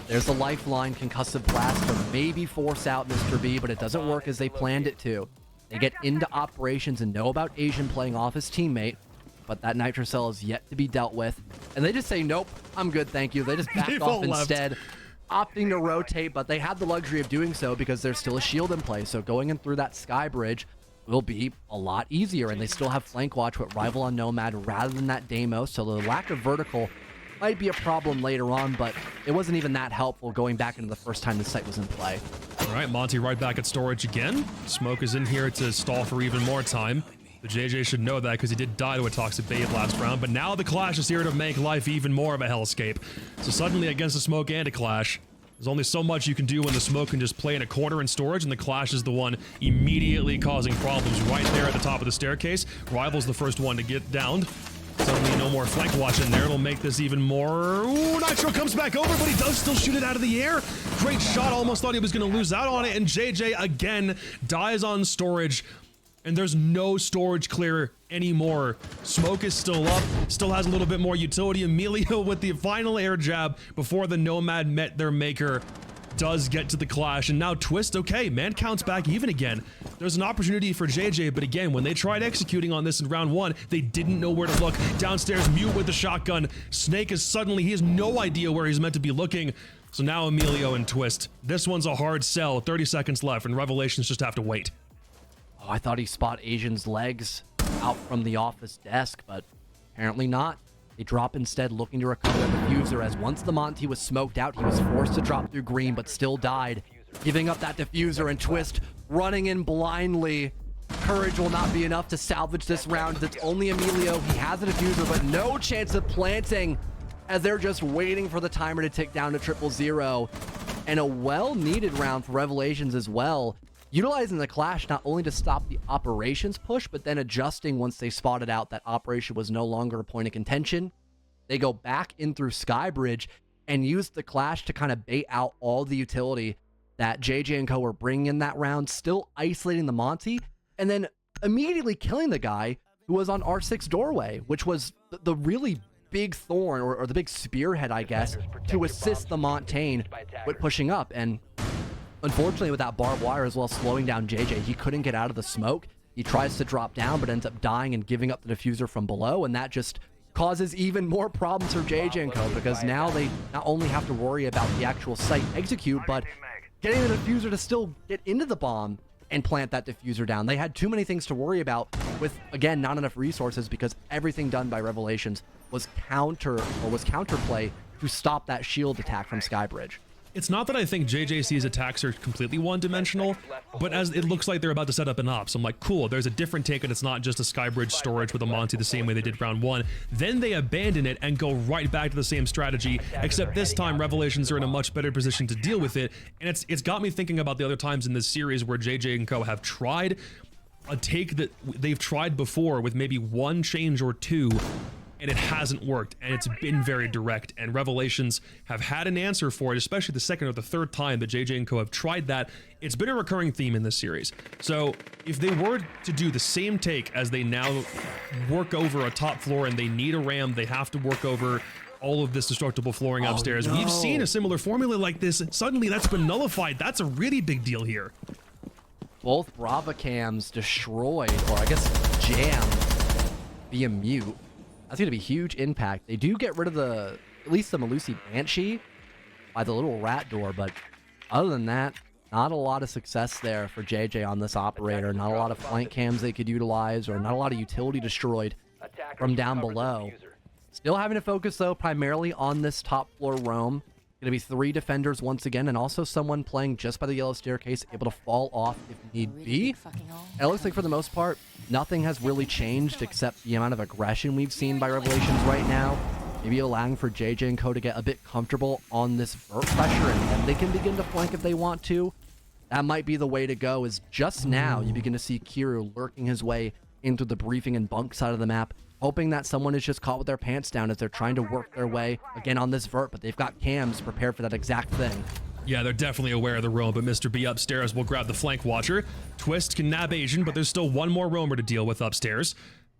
[SPEAKER 7] There's the lifeline, concussive blast to maybe force out Mr. B, but it doesn't work as they planned it to. They get into operations and know about Asian playing off his teammate, but that Nitro Cell is yet to be dealt with. And they just say, nope, I'm good, thank you. They just back
[SPEAKER 6] They've
[SPEAKER 7] off
[SPEAKER 6] all left.
[SPEAKER 7] instead, opting to rotate, but they have the luxury of doing so because there's still a shield in place. So going in through that sky bridge will be a lot easier, and they still have flank watch with Rival on Nomad rather than that Deimos. So the lack of vertical might be a problem later on, but it wasn't even that helpful going back into the first time the site was in play.
[SPEAKER 6] All right, Monty right back at storage again. Smoke is in here to stall for even more time. The JJ should know that because he did die to a toxic bait last round, but now the Clash is here to make life even more of a hellscape. So suddenly against the Smoke and a Clash, there's only so much you can do when the Smoke can just play in a corner in storage, and the Clash is the one immediately causing problems right there at the top of the staircase. Rival's the first one to get downed. Suddenly no more flank watch in there. It'll make this even more... Ooh, Nitro comes back over, but he does still shoot it out of the air. Great shot. Almost thought he was going to lose out on it, and JJ again dies on storage. And there's no storage clear anymore. Smoke is still up, still has a little bit more utility. Emilio with the final air jab before the Nomad met their maker does get to the Clash, and now Twist, okay, man counts back even again. There's an opportunity for JJ, but again, when they tried executing on this in round 1, they didn't know where to look. Downstairs, Mute with the shotgun. Snake is suddenly, he has no idea where he's meant to be looking. So now Emilio and Twist. This one's a hard sell. 30 seconds left, and Revelations just have to wait.
[SPEAKER 7] Oh, I thought he spot Asian's legs out from the office desk, but apparently not. They drop instead, looking to recover the diffuser, as once the Monty was smoked out, he was forced to drop through green, but still died, giving up that diffuser, and Twist running in blindly. Courage will not be enough to salvage this round. It's only Emilio. He has a diffuser, but no chance of planting, as they're just waiting for the timer to tick down to 000. And a well-needed round for Revelations as well, utilizing the Clash not only to stop the operations push, but then adjusting once they spotted out that operation was no longer a point of contention. They go back in through Skybridge and use the Clash to kind of bait out all the utility that JJ and Co were bringing in that round, still isolating the Monty, and then immediately killing the guy who was on R6 doorway, which was the really big thorn, or the big spearhead, I guess, to assist the Montaigne with pushing up. And unfortunately, with that barbed wire as well slowing down JJ, he couldn't get out of the smoke. He tries to drop down, but ends up dying and giving up the diffuser from below, and that just causes even more problems for JJ and Co, because now they not only have to worry about the actual site execute, but getting the diffuser to still get into the bomb and plant that diffuser down. They had too many things to worry about with, again, not enough resources, because everything done by Revelations was counterplay to stop that shield attack from Skybridge.
[SPEAKER 6] It's not that I think JJC's attacks are completely one-dimensional, but as it looks like they're about to set up an op, so I'm like, cool, there's a different take, and it's not just a Skybridge storage with a Monty the same way they did round one. Then they abandon it and go right back to the same strategy, except this time Revelations are in a much better position to deal with it, and it's got me thinking about the other times in this series where JJ and Co have tried a take that they've tried before with maybe one change or two, and it hasn't worked, and it's been very direct, and Revelations have had an answer for it, especially the second or the third time that JJ and Co have tried that. It's been a recurring theme in this series. So if they were to do the same take as they now work over a top floor and they need a ram, they have to work over all of this destructible flooring upstairs.
[SPEAKER 7] No.
[SPEAKER 6] We've seen a similar formula like this, and suddenly that's been nullified. That's a really big deal here.
[SPEAKER 7] Both Bravacams destroyed, or I guess jammed via mute. That's going to be huge impact. They do get rid of at least the Malusi Banshee by the little rat door, but other than that, not a lot of success there for JJ on this operator. Not a lot of flank cams they could utilize, or not a lot of utility destroyed from down below. Still having to focus, though, primarily on this top floor roam. Going to be 3 defenders once again, and also someone playing just by the yellow staircase, able to fall off if need be. And it looks like for the most part, nothing has really changed except the amount of aggression we've seen by Revelations right now. Maybe allowing for JJ and Co to get a bit comfortable on this vert pressure, and then they can begin to flank if they want to. That might be the way to go, is just now you begin to see Kiru lurking his way into the briefing and bunk side of the map, hoping that someone is just caught with their pants down as they're trying to work their way again on this vert, but they've got cams prepared for that exact thing.
[SPEAKER 6] Yeah, they're definitely aware of the roam, but Mr. B upstairs will grab the flank watcher. Twist can nab Asian, but there's still one more roamer to deal with upstairs.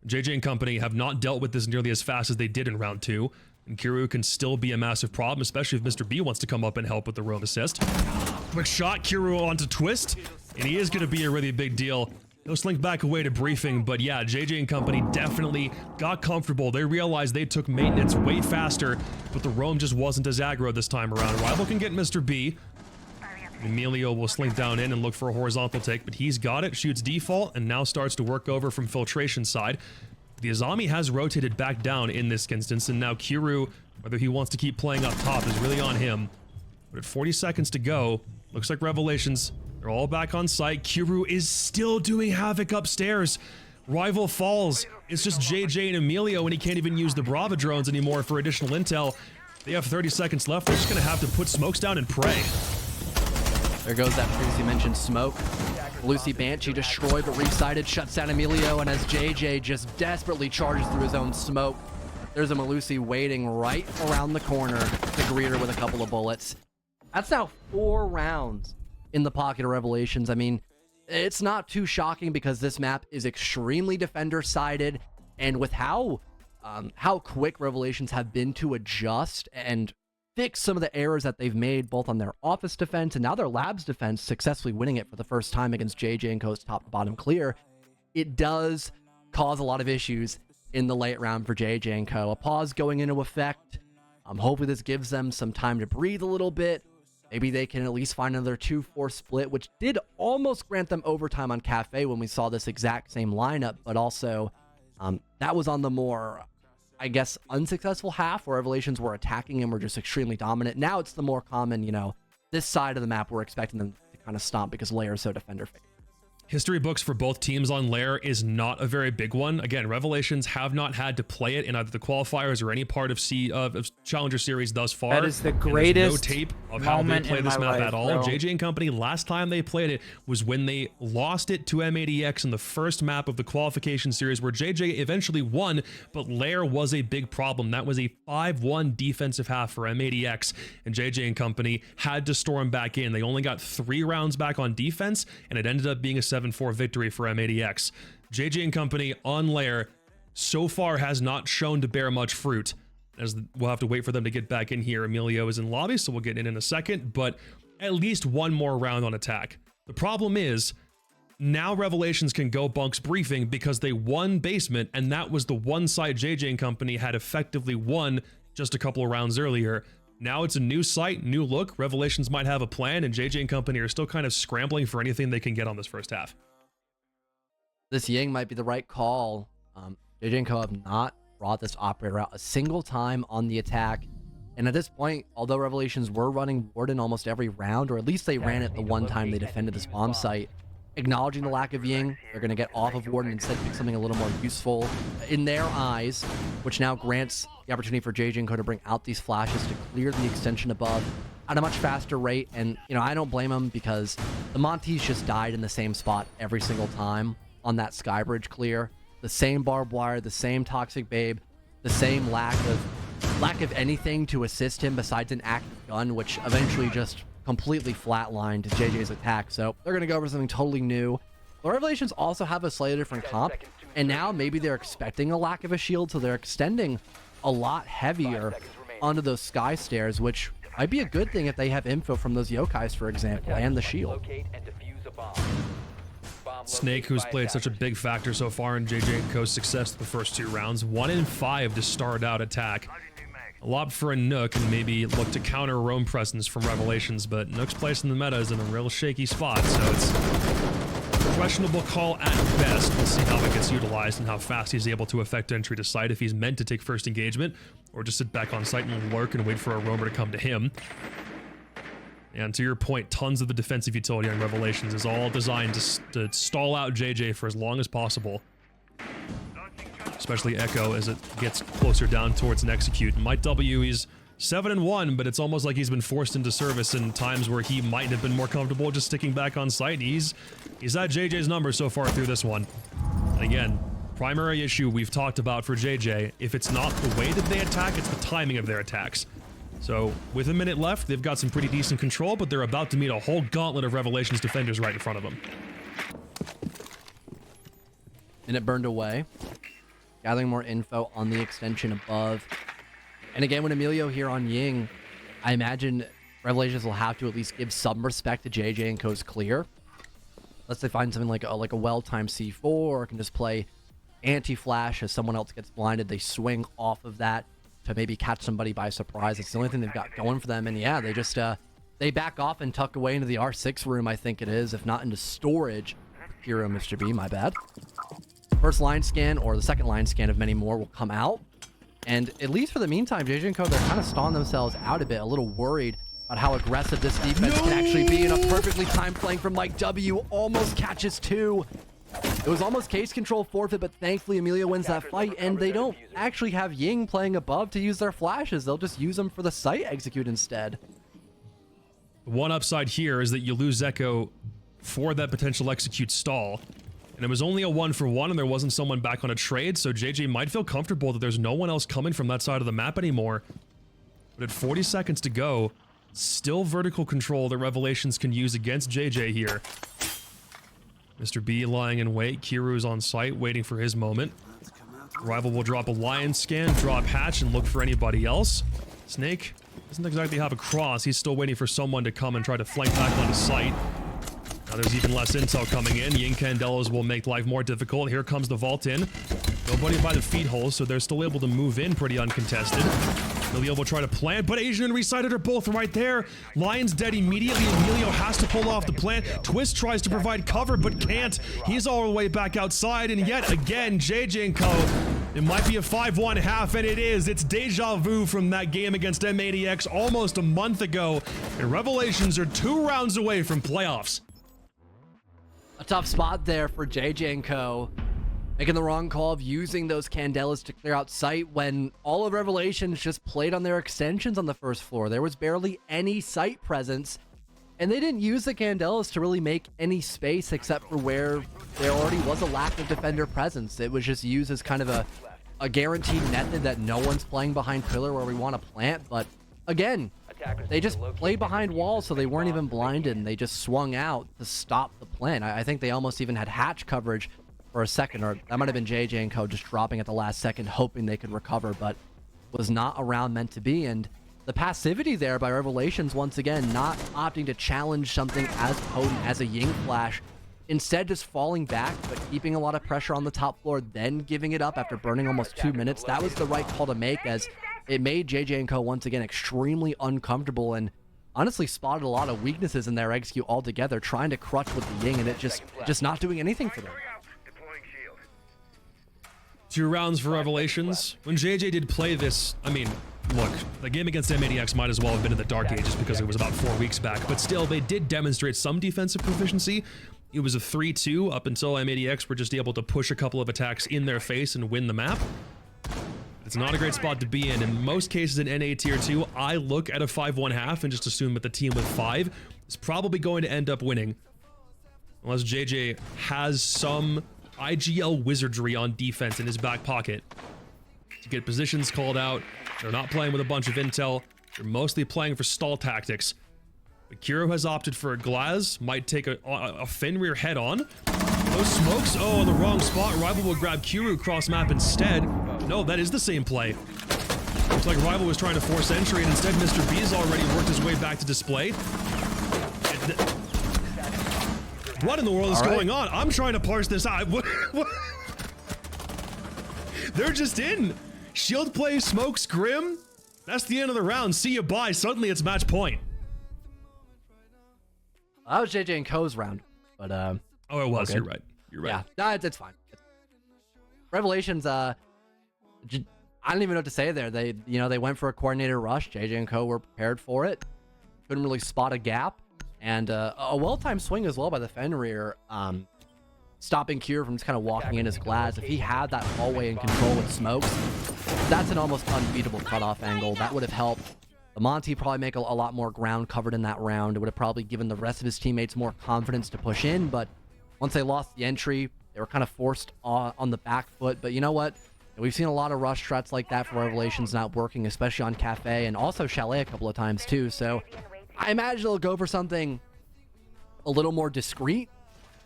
[SPEAKER 6] JJ and company have not dealt with this nearly as fast as they did in round 2, and Kiru can still be a massive problem, especially if Mr. B wants to come up and help with the roam assist. Quick shot, Kiru onto Twist, and he is going to be a really big deal. He'll slink back away to briefing, but yeah, JJ and company definitely got comfortable. They realized they took maintenance way faster, but the roam just wasn't as aggro this time around. Rival can get Mr. B. Emilio will slink down in and look for a horizontal take, but he's got it, shoots default, and now starts to work over from filtration side. The Azami has rotated back down in this instance, and now Kiru, whether he wants to keep playing up top, is really on him. But at 40 seconds to go, looks like Revelations, they're all back on site. Kiru is still doing havoc upstairs. Rival falls. It's just JJ and Emilio, and he can't even use the Brava drones anymore for additional intel. They have 30 seconds left. They're just going to have to put smokes down and pray.
[SPEAKER 7] There goes that previously mentioned smoke. Lucy Banshee destroyed but resighted, shuts down Emilio, and as JJ just desperately charges through his own smoke, there's a Malusi waiting right around the corner to greet her with a couple of bullets. That's now 4 rounds in the pocket of Revelations. I mean, it's not too shocking because this map is extremely defender-sided, and with how quick Revelations have been to adjust and fix some of the errors that they've made both on their office defense and now their labs defense, successfully winning it for the first time against JJ and Co's top to bottom clear, it does cause a lot of issues in the late round for JJ and Co. A pause going into effect. Hopefully this gives them some time to breathe a little bit. Maybe they can at least find another 2-4 split, which did almost grant them overtime on Cafe when we saw this exact same lineup, but also that was on the more, I guess, unsuccessful half where Revelations were attacking and were just extremely dominant. Now it's the more common, you know, this side of the map we're expecting them to kind of stomp because Lair is so defender-favored.
[SPEAKER 6] History books for both teams on Lair is not a very big one. Again, Revelations have not had to play it in either the qualifiers or any part of Challenger Series thus far.
[SPEAKER 2] That is the
[SPEAKER 6] And there's
[SPEAKER 2] greatest
[SPEAKER 6] no tape of how they
[SPEAKER 2] moment
[SPEAKER 6] play
[SPEAKER 2] in
[SPEAKER 6] this
[SPEAKER 2] my
[SPEAKER 6] map
[SPEAKER 2] life,
[SPEAKER 6] at all.
[SPEAKER 2] bro.
[SPEAKER 6] JJ and company, last time they played it was when they lost it to M80x in the first map of the qualification series where JJ eventually won, but Lair was a big problem. That was a 5-1 defensive half for M80x, and JJ and company had to storm back in. They only got 3 rounds back on defense, and it ended up being a 7-4 victory for M80x. JJ and company on Lair so far has not shown to bear much fruit, as we'll have to wait for them to get back in here. Emilio is in lobby, so we'll get in a second, but at least one more round on attack. The problem is now Revelations can go bunks briefing because they won basement, and that was the one site JJ and company had effectively won just a couple of rounds earlier. Now it's a new site, new look. Revelations might have a plan, and JJ and company are still kind of scrambling for anything they can get on this first half.
[SPEAKER 7] This Ying might be the right call. JJ and Co have not brought this operator out a single time on the attack. And at this point, although Revelations were running Warden almost every round, or at least they ran it the one time they defended this bomb site, acknowledging the lack of Ying, they're going to get off of Warden and instead pick something a little more useful in their eyes, which now grants the opportunity for JJ and Co to bring out these flashes to clear the extension above at a much faster rate. And, you know, I don't blame them because the Montes just died in the same spot every single time on that Skybridge clear. The same barbed wire, the same toxic babe, the same lack of anything to assist him besides an active gun, which eventually just completely flatlined JJ's attack. So they're going to go over something totally new. The Revelations also have a slightly different comp, and now maybe they're expecting a lack of a shield, so they're extending a lot heavier onto those sky stairs, which might be a good thing if they have info from those yokais, for example, and the shield.
[SPEAKER 6] Snake, who's played such a big factor so far in JJ and Co's success the first 2 rounds, 1 in 5 to start out attack. A lot for a Nook, and maybe look to counter roam presence from Revelations, but Nook's place in the meta is in a real shaky spot, so it's a questionable call at best. We'll see how it gets utilized and how fast he's able to affect entry to site, if he's meant to take first engagement, or just sit back on site and lurk and wait for a roamer to come to him. And to your point, tons of the defensive utility on Revelations is all designed to stall out JJ for as long as possible. Especially Echo as it gets closer down towards an execute. Mike W, he's 7-1, but it's almost like he's been forced into service in times where he might have been more comfortable just sticking back on site. He's at JJ's number so far through this one. And again, primary issue we've talked about for JJ, if it's not the way that they attack, it's the timing of their attacks. So, with a minute left, they've got some pretty decent control, but they're about to meet a whole gauntlet of Revelations defenders right in front of them.
[SPEAKER 7] Minute burned away. Gathering more info on the extension above. And again, with Emilio here on Ying, I imagine Revelations will have to at least give some respect to JJ and Co's clear. Unless they find something like a well-timed C4, or can just play anti-flash as someone else gets blinded. They swing off of that to maybe catch somebody by surprise. It's the only thing they've got going for them. And yeah, they just they back off and tuck away into the R6 room, I think it is, if not into storage. Hero Mr. B, my bad. First line scan, or the second line scan of many more, will come out. And at least for the meantime, JJ and Co, they're kind of stalling themselves out a bit, a little worried about how aggressive this defense can actually be. And a perfectly timed flank from Mike W almost catches 2. It was almost case control forfeit, but thankfully Emilio wins that fight, and they don't actually have Ying playing above to use their flashes. They'll just use them for the site execute instead.
[SPEAKER 6] One upside here is that you lose Echo for that potential execute stall. And it was only a 1-for-1, and there wasn't someone back on a trade, so JJ might feel comfortable that there's no one else coming from that side of the map anymore. But at 40 seconds to go, still vertical control that Revelations can use against JJ here. Mr. B lying in wait. Kiru's on site, waiting for his moment. Rival will drop a lion scan, drop hatch, and look for anybody else. Snake doesn't exactly have a cross. He's still waiting for someone to come and try to flank back onto site. Now there's even less intel coming in. Ying Candelos will make life more difficult. Here comes the vault in. Nobody by the feed hole, so they're still able to move in pretty uncontested. Emilio will try to plant, but Asian and Resighted are both right there. Lion's dead immediately. Emilio has to pull off the plant. Twist tries to provide cover, but can't. He's all the way back outside, and yet again, JJ and Co. It might be a 5-1 half, and it is. It's deja vu from that game against M80x almost a month ago, and Revelations are 2 rounds away from playoffs.
[SPEAKER 7] A tough spot there for JJ and Co. Making the wrong call of using those Candelas to clear out sight when all of Revelations just played on their extensions on the first floor. There was barely any sight presence, and they didn't use the Candelas to really make any space except for where there already was a lack of defender presence. It was just used as kind of a guaranteed method that no one's playing behind pillar where we want to plant. But again, they just played behind walls, so they weren't even blinded, and they just swung out to stop the plant. I think they almost even had hatch coverage for a second, or that might have been JJ and Co. just dropping at the last second, hoping they could recover, but was not a round meant to be. And the passivity there by Revelations, once again, not opting to challenge something as potent as a Ying Flash, instead just falling back, but keeping a lot of pressure on the top floor, then giving it up after burning almost 2 minutes. That was the right call to make, as it made JJ and Co. once again extremely uncomfortable, and honestly spotted a lot of weaknesses in their execute altogether, trying to crutch with the Ying, and it just not doing anything for them.
[SPEAKER 6] 2 rounds for Revelations. When JJ did play this, I mean, look, the game against M80x might as well have been in the dark ages because it was about 4 weeks back, but still, they did demonstrate some defensive proficiency. It was a 3-2 up until M80x were just able to push a couple of attacks in their face and win the map. It's not a great spot to be in. In most cases in NA Tier 2, I look at a 5-1 half and just assume that the team with 5 is probably going to end up winning. Unless JJ has some IGL wizardry on defense in his back pocket to get positions called out. They're not playing with a bunch of intel. They're mostly playing for stall tactics. But Kuro has opted for a Glaz, might take a Fenrir head on. Those smokes, oh, the wrong spot. Rival will grab Kuro cross map instead. No, that is the same play. Looks like Rival was trying to force entry, and instead Mr. B's already worked his way back to display. What in the world is going on? I'm trying to parse this out. What? They're just in. Shield play, smokes, Grim. That's the end of the round. See you, bye. Suddenly it's match point.
[SPEAKER 7] That was JJ and Co.'s round, but
[SPEAKER 6] oh, it was.
[SPEAKER 7] okay.
[SPEAKER 6] You're right. You're right.
[SPEAKER 7] Yeah, it's fine. Revelations, I don't even know what to say there. They went for a coordinated rush. JJ and Co. were prepared for it. Couldn't really spot a gap. And a well-timed swing as well by the Fenrir, stopping Cure from just kind of walking in his Glaz. If he had that hallway in control with smokes, that's an almost unbeatable cutoff angle. That would have helped the Monty probably make a lot more ground covered in that round. It would have probably given the rest of his teammates more confidence to push in, but once they lost the entry, they were kind of forced on the back foot. But you know what? We've seen a lot of rush strats like that for Revelations not working, especially on Cafe and also Chalet a couple of times too. So I imagine they'll go for something a little more discreet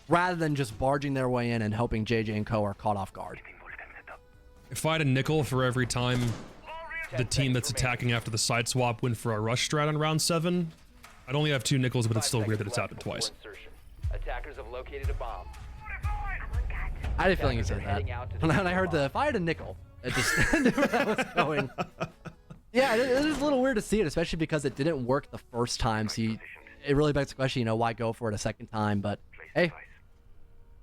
[SPEAKER 7] rather than just barging their way in and hoping JJ and Co. are caught off guard.
[SPEAKER 6] If I had a nickel for every time the team that's attacking after the side swap went for a rush strat on round 7, I'd only have 2 nickels, but it's still weird that it's happened twice.
[SPEAKER 8] Attackers have located a bomb.
[SPEAKER 7] I had a feeling you said that. When I heard if I had a nickel, it just knew where that was going. Yeah, it is a little weird to see it, especially because it didn't work the first time. So it really begs the question, why go for it a second time? But hey,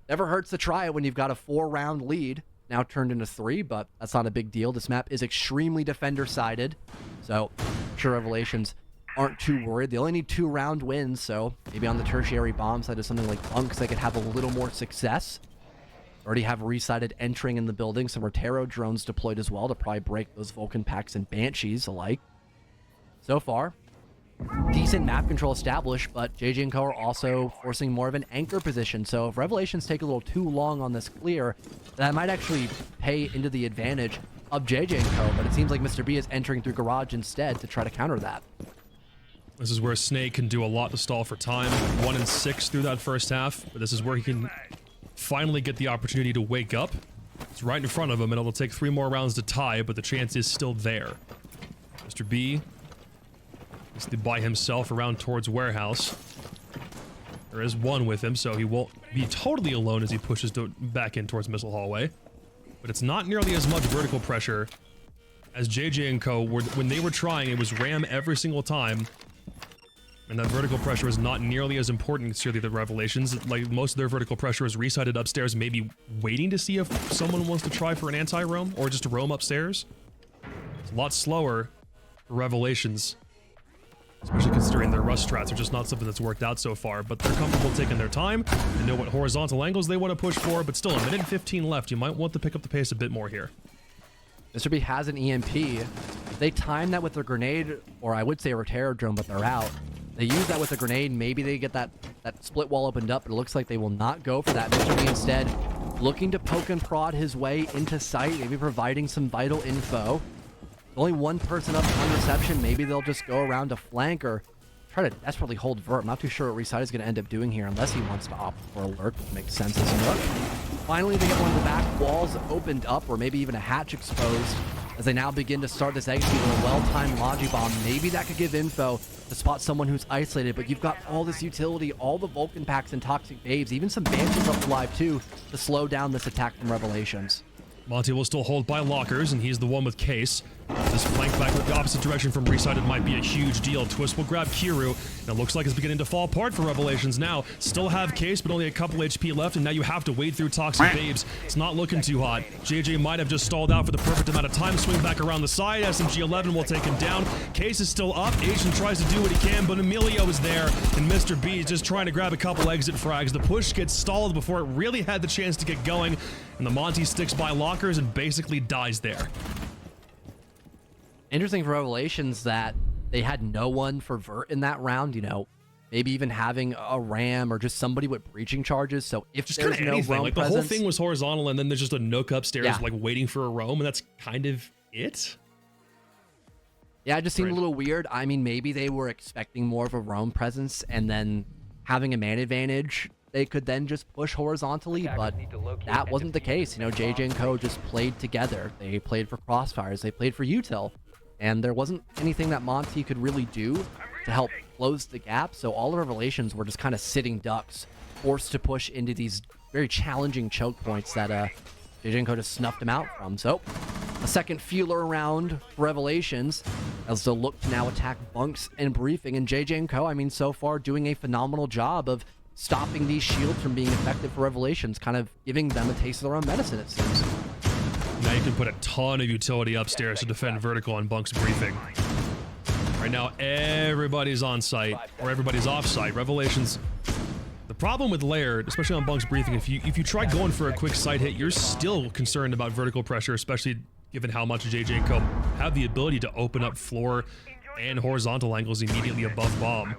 [SPEAKER 7] never hurts to try it when you've got a 4-round lead, now turned into 3, but that's not a big deal. This map is extremely defender-sided, so I'm sure Revelations aren't too worried. They only need 2-round wins, so maybe on the tertiary bomb side of something like Bunks, they could have a little more success. Already have Resighted entering in the building, some Rotero drones deployed as well to probably break those Vulcan packs and Banshees alike. So far, decent map control established, but JJ and Co. are also forcing more of an anchor position. So if Revelations take a little too long on this clear, that might actually pay into the advantage of JJ and Co. But it seems like Mr. B is entering through Garage instead to try to counter that.
[SPEAKER 6] This is where Snake can do a lot to stall for time. 1 and 6 through that first half, but this is where he can finally get the opportunity to wake up. It's right in front of him, and it'll take 3 more rounds to tie, but the chance is still there. Mr. B is by himself around towards Warehouse. There is one with him, so he won't be totally alone as he pushes back in towards Missile Hallway. But it's not nearly as much vertical pressure as JJ and co were, when they were trying, it was ram every single time. And that vertical pressure is not nearly as important considering the Revelations. Like, most of their vertical pressure is resighted upstairs, maybe waiting to see if someone wants to try for an anti-roam or just to roam upstairs. It's a lot slower for Revelations, especially considering their rush strats are just not something that's worked out so far. But they're comfortable taking their time and know what horizontal angles they want to push for. But still, a minute and 15 left. You might want to pick up the pace a bit more here.
[SPEAKER 7] Mr. B has an EMP. If they time that with a grenade, or I would say a Rotero drone, but they're out. They use that with a grenade. Maybe they get that split wall opened up, but it looks like they will not go for that. Mr. B instead looking to poke and prod his way into sight, maybe providing some vital info. Only one person up on reception. Maybe they'll just go around to flank or try to desperately hold vert. I'm not too sure what Reside is going to end up doing here unless he wants to opt for alert, which makes sense as a look. Finally, they get one of the back walls opened up, or maybe even a hatch exposed, as they now begin to start this execute with a well-timed Logi Bomb. Maybe that could give info to spot someone who's isolated, but you've got all this utility, all the Vulcan packs and Toxic Babes, even some Banshees up alive too, to slow down this attack from Revelations.
[SPEAKER 6] Monty will still hold by lockers, and he's the one with Case. This flank back with the opposite direction from Resighted might be a huge deal. Twist will grab Kiru, and it looks like it's beginning to fall apart for Revelations now. Still have Case, but only a couple HP left, and now you have to wade through Toxic Babes. It's not looking too hot. JJ might have just stalled out for the perfect amount of time. Swing back around the side. SMG-11 will take him down. Case is still up. Asian tries to do what he can, but Emilio is there, and Mr. B is just trying to grab a couple exit frags. The push gets stalled before it really had the chance to get going, and the Monty sticks by lockers and basically dies there.
[SPEAKER 7] Interesting for Revelations that they had no one for vert in that round, you know, maybe even having a ram or just somebody with breaching charges. So if
[SPEAKER 6] just
[SPEAKER 7] there's
[SPEAKER 6] kind of
[SPEAKER 7] no
[SPEAKER 6] anything,
[SPEAKER 7] roam
[SPEAKER 6] like the
[SPEAKER 7] presence,
[SPEAKER 6] whole thing was horizontal, and then there's just a nook upstairs,
[SPEAKER 7] Yeah.
[SPEAKER 6] like waiting for a roam, and that's kind of it.
[SPEAKER 7] yeah, it just seemed
[SPEAKER 6] Right.
[SPEAKER 7] a little weird. I mean, maybe they were expecting more of a roam presence, and then having a man advantage, they could then just push horizontally, but that wasn't the case. You know, JJ and Co just played together. They played for crossfires, they played for util, and there wasn't anything that Monty could really do to help close the gap. So all of Revelations were just kind of sitting ducks, forced to push into these very challenging choke points that JJ and Co just snuffed them out from. So a second feeler round for Revelations as they'll look to now attack bunks and briefing. And JJ and Co, I mean, so far doing a phenomenal job of stopping these shields from being effective for Revelations, kind of giving them a taste of their own medicine, it seems.
[SPEAKER 6] Now you can put a ton of utility upstairs to defend vertical on Bunk's briefing. Right now, everybody's on site, or everybody's off site. Revelations. The problem with Laird, especially on Bunk's briefing, if you try going for a quick side hit, you're still concerned about vertical pressure, especially given how much JJ and Co have the ability to open up floor and horizontal angles immediately above bomb.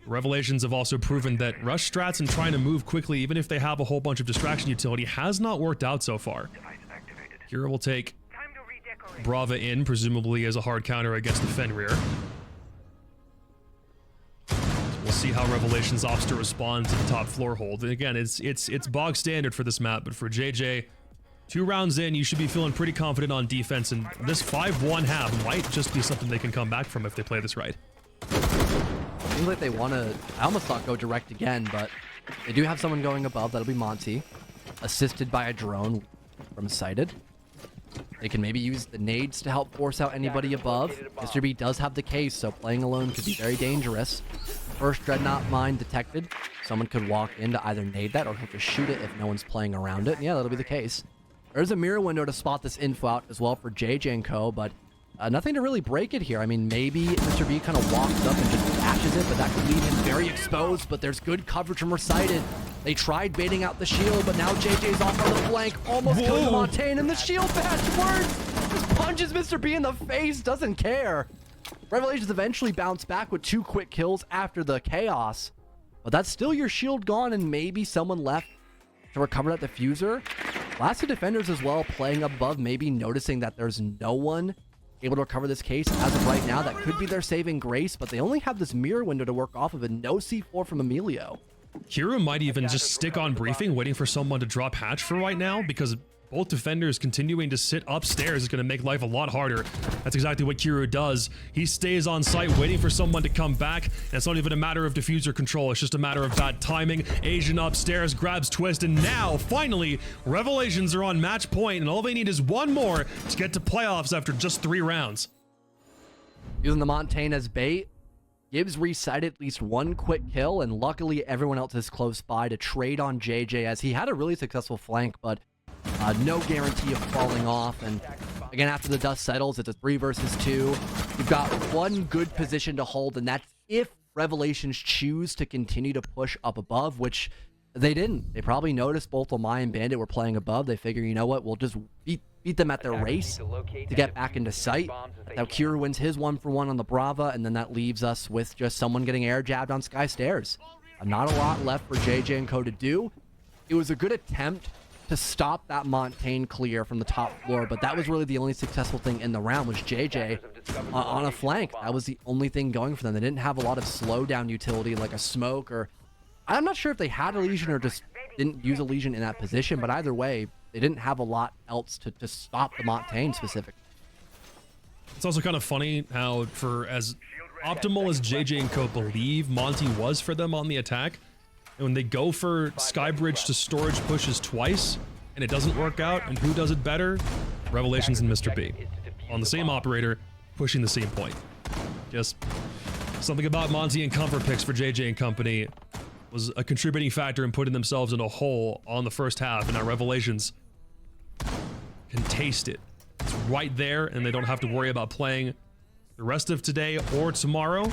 [SPEAKER 6] Revelations have also proven that rush strats and trying to move quickly, even if they have a whole bunch of distraction utility, has not worked out so far. Kira will take Brava in, presumably as a hard counter against the Fenrir. So we'll see how Revelations opts to respond to the top floor hold. And again, it's bog standard for this map, but for JJ, 2 rounds in, you should be feeling pretty confident on defense, and this 5-1 half might just be something they can come back from if they play this right.
[SPEAKER 7] Seems like they want to, I almost thought go direct again, but they do have someone going above. That'll be Monty, assisted by a drone from Sighted. They can maybe use the nades to help force out anybody above. Mr. B does have the case, so playing alone could be very dangerous. First Dreadnought mine detected. Someone could walk in to either nade that or he'll just shoot it if no one's playing around it. Yeah, that'll be the case. There's a mirror window to spot this info out as well for JJ and Co, but nothing to really break it here. I mean, maybe Mr. B kind of walks up and just bashes it, but that could leave him very exposed, but there's good coverage from Recited. They tried baiting out the shield, but now JJ's off on the flank, almost killing Montaigne, and the shield bash works! Just punches Mr. B in the face, doesn't care. Revelations eventually bounce back with 2 quick kills after the chaos, but that's still your shield gone, and maybe someone left to recover that diffuser. Last 2 defenders as well, playing above, maybe noticing that there's no one able to recover this case as of right now. That could be their saving grace, but they only have this mirror window to work off of, and no C4 from Emilio.
[SPEAKER 6] Kira might even just stick on briefing, waiting for someone to drop hatch for right now, because both defenders continuing to sit upstairs is going to make life a lot harder. That's exactly what Kiru does. He stays on site waiting for someone to come back, and it's not even a matter of diffuser control, it's just a matter of bad timing. Asian upstairs grabs Twist, and now, finally, Revelations are on match point, and all they need is one more to get to playoffs after just 3 rounds.
[SPEAKER 7] Using the Montaigne as bait gives Resight at least one quick kill, and luckily everyone else is close by to trade on JJ, as he had a really successful flank, but no guarantee of falling off. And again, after the dust settles, it's a 3 versus 2. You've got one good position to hold, and that's if Revelations choose to continue to push up above, which they didn't. They probably noticed both Omai and Bandit were playing above. They figure, you know what, we'll just beat them at their race to get back into sight. Now Kiru wins his 1-for-1 on the Brava, and then that leaves us with just someone getting air jabbed on Sky Stairs. Not a lot left for JJ and Co to do. It was a good attempt to stop that Montaigne clear from the top floor, but that was really the only successful thing in the round, was JJ on a flank. That was the only thing going for them. They didn't have a lot of slowdown utility like a smoke, or I'm not sure if they had a Legion or just didn't use a Legion in that position, but either way, they didn't have a lot else to stop the Montaigne specifically.
[SPEAKER 6] It's also kind of funny how, for as optimal as JJ and Co believe Monty was for them on the attack, and when they go for Skybridge to storage pushes twice, and it doesn't work out, and who does it better? Revelations and Mr. B. On the same operator, pushing the same point. Just something about Monty and comfort picks for JJ and company was a contributing factor in putting themselves in a hole on the first half, and now Revelations can taste it. It's right there, and they don't have to worry about playing the rest of today or tomorrow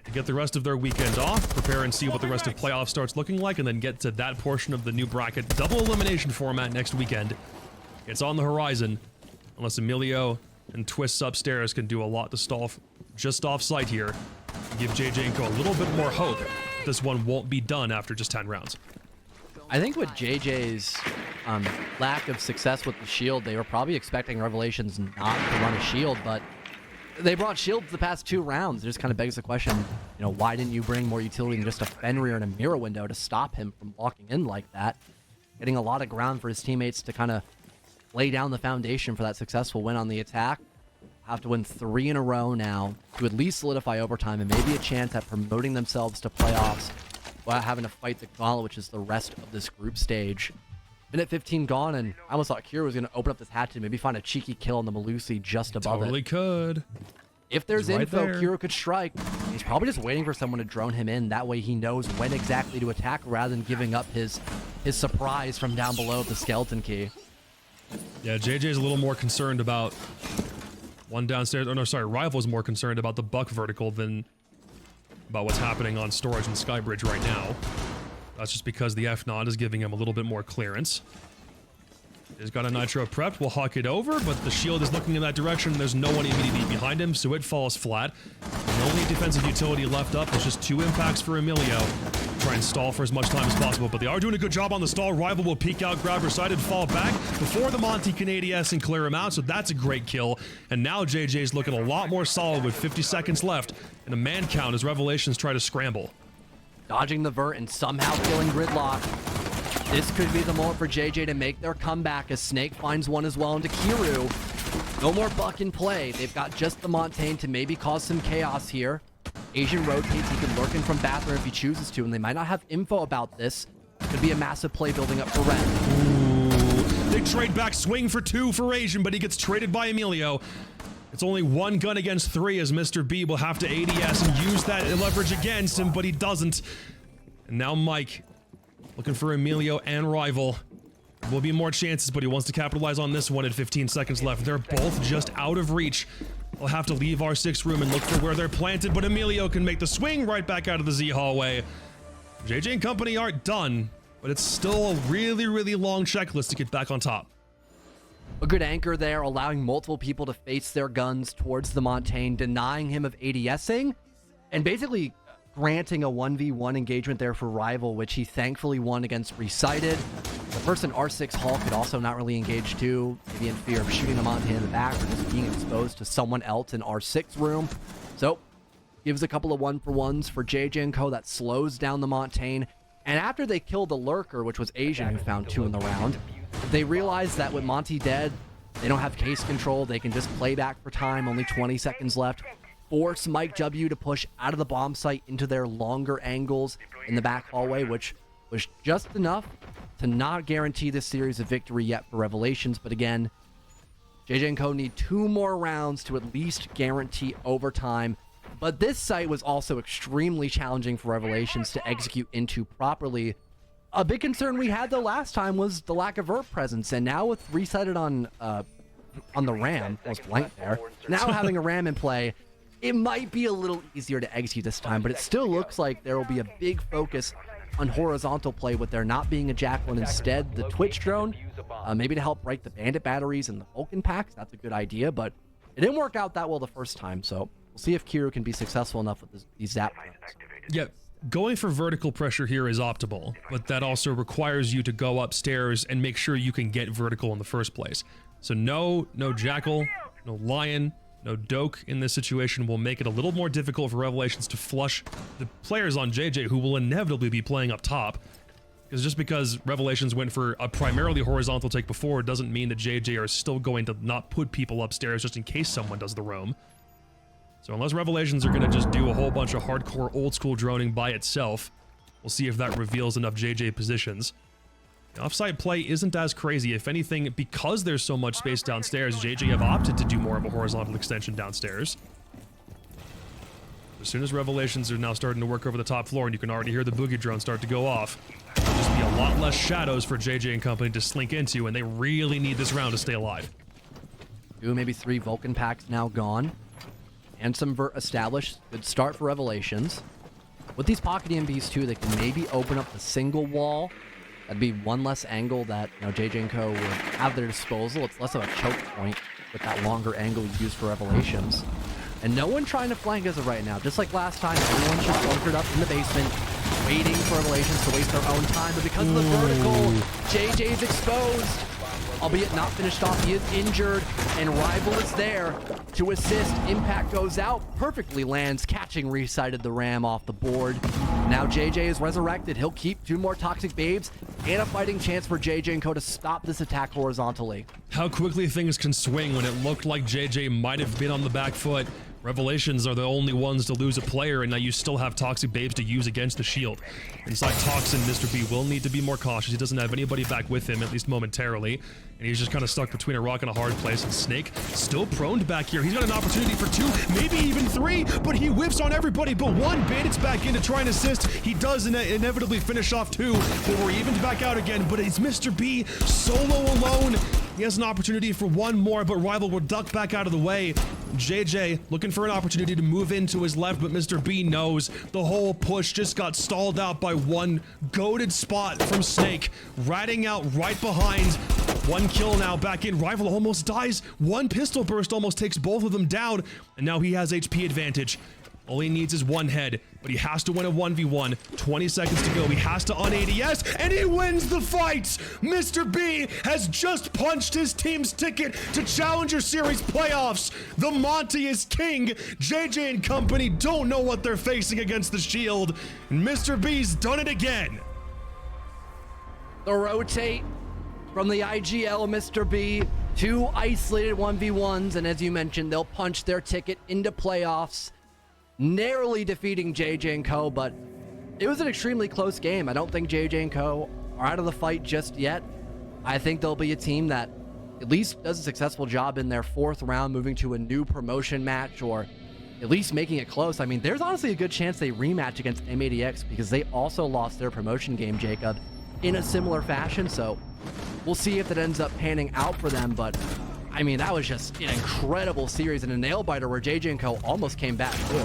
[SPEAKER 6] to get the rest of their weekend off, prepare and see what the rest of playoff starts looking like, and then get to that portion of the new bracket double elimination format next weekend. It's on the horizon, unless Emilio and Twists upstairs can do a lot to stall just off site here, give JJ and Co a little bit more hope this one won't be done after just 10 rounds.
[SPEAKER 7] I think with JJ's lack of success with the shield, they were probably expecting Revelations not to run a shield, but they brought shields the past 2 rounds. It just kind of begs the question, you know, why didn't you bring more utility than just a Fenrir and a mirror window to stop him from walking in like that? Getting a lot of ground for his teammates to kind of lay down the foundation for that successful win on the attack. Have to win 3 in a row now to at least solidify overtime and maybe a chance at promoting themselves to playoffs without having to fight the Gauntlet, which is the rest of this group stage. Minute 15 gone, and I almost thought Kira was going to open up this hatchet and maybe find a cheeky kill on the Malusi just above
[SPEAKER 6] Totally
[SPEAKER 7] it.
[SPEAKER 6] could.
[SPEAKER 7] If there's
[SPEAKER 6] He's right
[SPEAKER 7] info,
[SPEAKER 6] there.
[SPEAKER 7] Kira could strike. He's probably just waiting for someone to drone him in. That way he knows when exactly to attack rather than giving up his surprise from down below the skeleton key.
[SPEAKER 6] Yeah, JJ's a little more concerned about one downstairs. Oh no, sorry, Rival's more concerned about the Buck vertical than about what's happening on storage and Skybridge right now. That's just because the F-Nod is giving him a little bit more clearance. He's got a Nitro prepped, will huck it over, but the shield is looking in that direction. There's no one immediately behind him, so it falls flat. The only defensive utility left up is just 2 impacts for Emilio. Try and stall for as much time as possible, but they are doing a good job on the stall. Rival will peek out, grab her side, and fall back before the Monty can ADS and clear him out, so that's a great kill. And now JJ's looking a lot more solid with 50 seconds left, and a man count as Revelations try to scramble.
[SPEAKER 7] Dodging the vert and somehow killing Gridlock. This could be the moment for JJ to make their comeback as Snake finds one as well into Kiru. No more Buck in play. They've got just the Montaigne to maybe cause some chaos here. Asian rotates. He can lurk in from bathroom if he chooses to, and they might not have info about this. Could be a massive play building up for Red.
[SPEAKER 6] Ooh. They trade back, swing for 2 for Asian, but he gets traded by Emilio. It's only 1 gun against 3 as Mr. B will have to ADS and use that leverage against him, but he doesn't. And now Mike looking for Emilio and Rival. There will be more chances, but he wants to capitalize on this one at 15 seconds left. They're both just out of reach. They'll have to leave our 6 room and look for where they're planted, but Emilio can make the swing right back out of the Z hallway. JJ and company aren't done, but it's still a really, really long checklist to get back on top.
[SPEAKER 7] A good anchor there, allowing multiple people to face their guns towards the Montaigne, denying him of ADSing, and basically granting a 1v1 engagement there for Rival, which he thankfully won against Recited. The person R6 Hall could also not really engage too, maybe in fear of shooting a Montaigne in the back or just being exposed to someone else in R6 room. So, gives a couple of 1-for-1s for JJ and Co. That slows down the Montaigne. And after they kill the Lurker, which was Asian who found 2 in the round, They realize that with Monty dead, they don't have case control. They can just play back for time, only 20 seconds left. Force Mike W to push out of the bomb site into their longer angles in the back hallway, which was just enough to not guarantee this series a victory yet for Revelations. But again, JJ and Co need 2 more rounds to at least guarantee overtime. But this site was also extremely challenging for Revelations to execute into properly. A big concern we had though last time was the lack of vert presence, and now with resetted on the RAM, was blank there. Now having a RAM in play, it might be a little easier to execute this time, but it still looks like there will be a big focus on horizontal play with there not being a Jackal and instead the Twitch drone, maybe to help break the bandit batteries and the Vulcan packs. That's a good idea, but it didn't work out that well the first time, so we'll see if Kiru can be successful enough with these zap drones.
[SPEAKER 6] Yeah, going for vertical pressure here is optimal, but that also requires you to go upstairs and make sure you can get vertical in the first place. So no Jackal, no Lion, no Doke in this situation will make it a little more difficult for Revelations to flush the players on JJ, who will inevitably be playing up top. Because just because Revelations went for a primarily horizontal take before doesn't mean that JJ are still going to not put people upstairs just in case someone does the roam. So unless Revelations are going to just do a whole bunch of hardcore old school droning by itself, we'll see if that reveals enough JJ positions. The offside play isn't as crazy. If anything, because there's so much space downstairs, JJ have opted to do more of a horizontal extension downstairs. As soon as Revelations are now starting to work over the top floor, and you can already hear the boogie drone start to go off, there'll just be a lot less shadows for JJ and company to slink into, and they really need this round to stay alive.
[SPEAKER 7] 2, maybe 3 Vulcan packs now gone. And some vert established. Good start for Revelations. With these pocket EMPs too, they can maybe open up the single wall. That'd be one less angle that JJ and Co would have at their disposal. It's less of a choke point with that longer angle you use for Revelations. And no one trying to flank as of right now. Just like last time, everyone's just bunkered up in the basement, waiting for Revelations to waste their own time. But because of the vertical, JJ's exposed. Albeit not finished off, he is injured, and Rival is there to assist. Impact goes out, perfectly lands, catching resighted the Ram off the board. Now JJ is resurrected. He'll keep 2 more Toxic Babes and a fighting chance for JJ and Co to stop this attack horizontally.
[SPEAKER 6] How quickly things can swing when it looked like JJ might have been on the back foot. Revelations are the only ones to lose a player, and now you still have Toxic Babes to use against the shield. Inside Toxin, Mr. B will need to be more cautious. He doesn't have anybody back with him, at least momentarily, and he's just kind of stuck between a rock and a hard place. And Snake still proned back here. He's got an opportunity for 2, maybe even 3, but he whiffs on everybody but 1. Bandit's back in to try and assist. He does inevitably finish off 2, but we're evened back out again. But it's Mr. B solo alone. He has an opportunity for 1 more, but Rival will duck back out of the way. JJ looking for an opportunity to move into his left, but Mr. B knows the whole push just got stalled out by 1 goated spot from Snake, ratting out right behind. 1 kill now back in. Rival almost dies. 1 pistol burst almost takes both of them down, and now he has HP advantage. All he needs is 1 head, but he has to win a 1v1. 20 seconds to go. He has to un-ADS, and he wins the fight! Mr. B has just punched his team's ticket to Challenger Series playoffs. The Monty is king. JJ and company don't know what they're facing against the Shield, and Mr. B's done it again.
[SPEAKER 7] The rotate from the IGL, Mr. B. 2 isolated 1v1s, and as you mentioned, they'll punch their ticket into playoffs, narrowly defeating JJ and Co, but it was an extremely close game. I don't think JJ and Co are out of the fight just yet. I think they'll be a team that at least does a successful job in their 4th round, moving to a new promotion match, or at least making it close. I mean, there's honestly a good chance they rematch against M80x because they also lost their promotion game, Jacob, in a similar fashion. So we'll see if that ends up panning out for them, but I mean, that was just an incredible series and a nail-biter where JJ and Co almost came back too.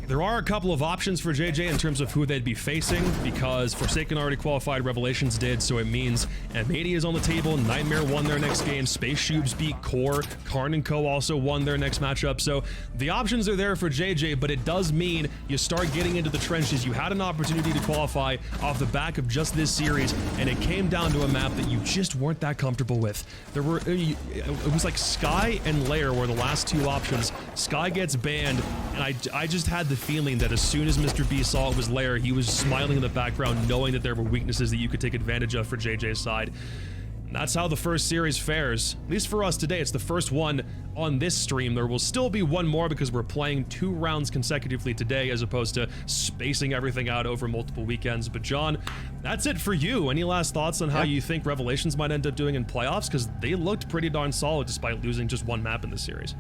[SPEAKER 6] There are a couple of options for JJ in terms of who they'd be facing, because Forsaken already qualified, Revelations did, so it means M80 is on the table, Nightmare won their next game, SpaceShoobs beat Core, Karn and Co also won their next matchup, so the options are there for JJ, but it does mean you start getting into the trenches. You had an opportunity to qualify off the back of just this series, and it came down to a map that you just weren't that comfortable with. There were, it was like Sky and Lair were the last 2 options. Sky gets banned, and I just had the feeling that as soon as Mr. B saw it was Lair, he was smiling in the background, knowing that there were weaknesses that you could take advantage of for JJ's side. That's how the first series fares. At least for us today, it's the first one on this stream. There will still be one more because we're playing 2 rounds consecutively today as opposed to spacing everything out over multiple weekends. But John, that's it for you. Any last thoughts on how you think Revelations might end up doing in playoffs? Because they looked pretty darn solid despite losing just 1 map in this series.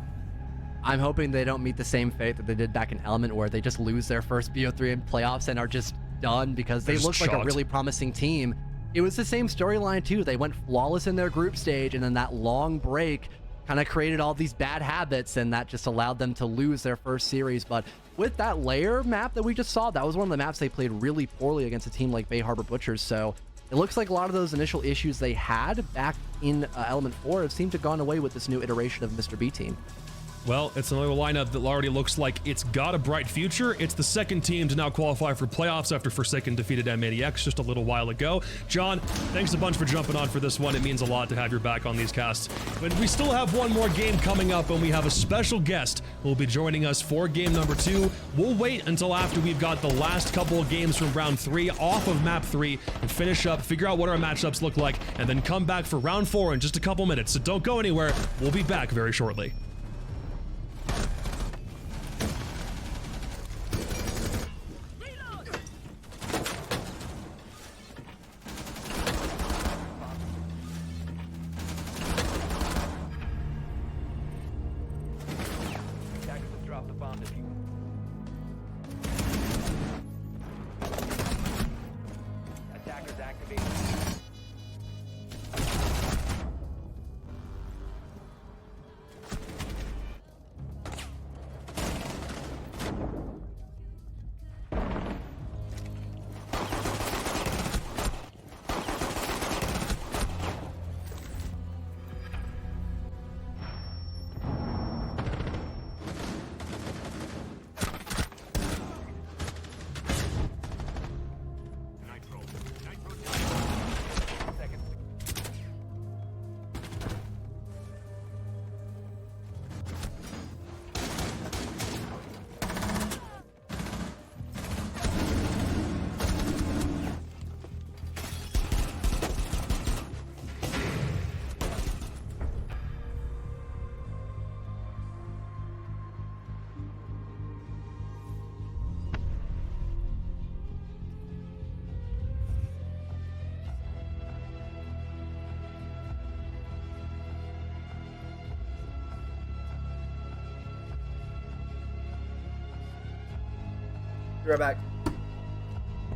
[SPEAKER 7] I'm hoping they don't meet the same fate that they did back in Element, where they just lose their first BO3 in playoffs and are just done, because they looked like a really promising team. It was the same storyline too. They went flawless in their group stage, and then that long break kind of created all these bad habits, and that just allowed them to lose their first series. But with that layer map that we just saw, that was one of the maps they played really poorly against a team like Bay Harbor Butchers. So it looks like a lot of those initial issues they had back in Element 4 have seemed to have gone away with this new iteration of Mr. B team.
[SPEAKER 6] Well, it's another lineup that already looks like it's got a bright future. It's the second team to now qualify for playoffs after Forsaken defeated M80x just a little while ago. John, thanks a bunch for jumping on for this one. It means a lot to have your back on these casts. But we still have one more game coming up, and we have a special guest who will be joining us for game number 2. We'll wait until after we've got the last couple of games from round 3 off of map 3 and finish up, figure out what our matchups look like, and then come back for round 4 in just a couple minutes. So don't go anywhere. We'll be back very shortly.
[SPEAKER 8] Attackers have dropped the bomb defuse. Attackers activated.
[SPEAKER 9] Be right back.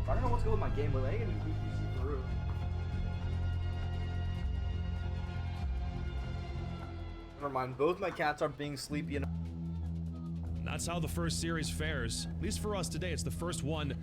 [SPEAKER 9] I don't know what's going with my game, but I ain't gonna use PC Peru. Never mind, both my cats are being sleepy and
[SPEAKER 6] That's how the first series fares. At least for us today, it's the first one.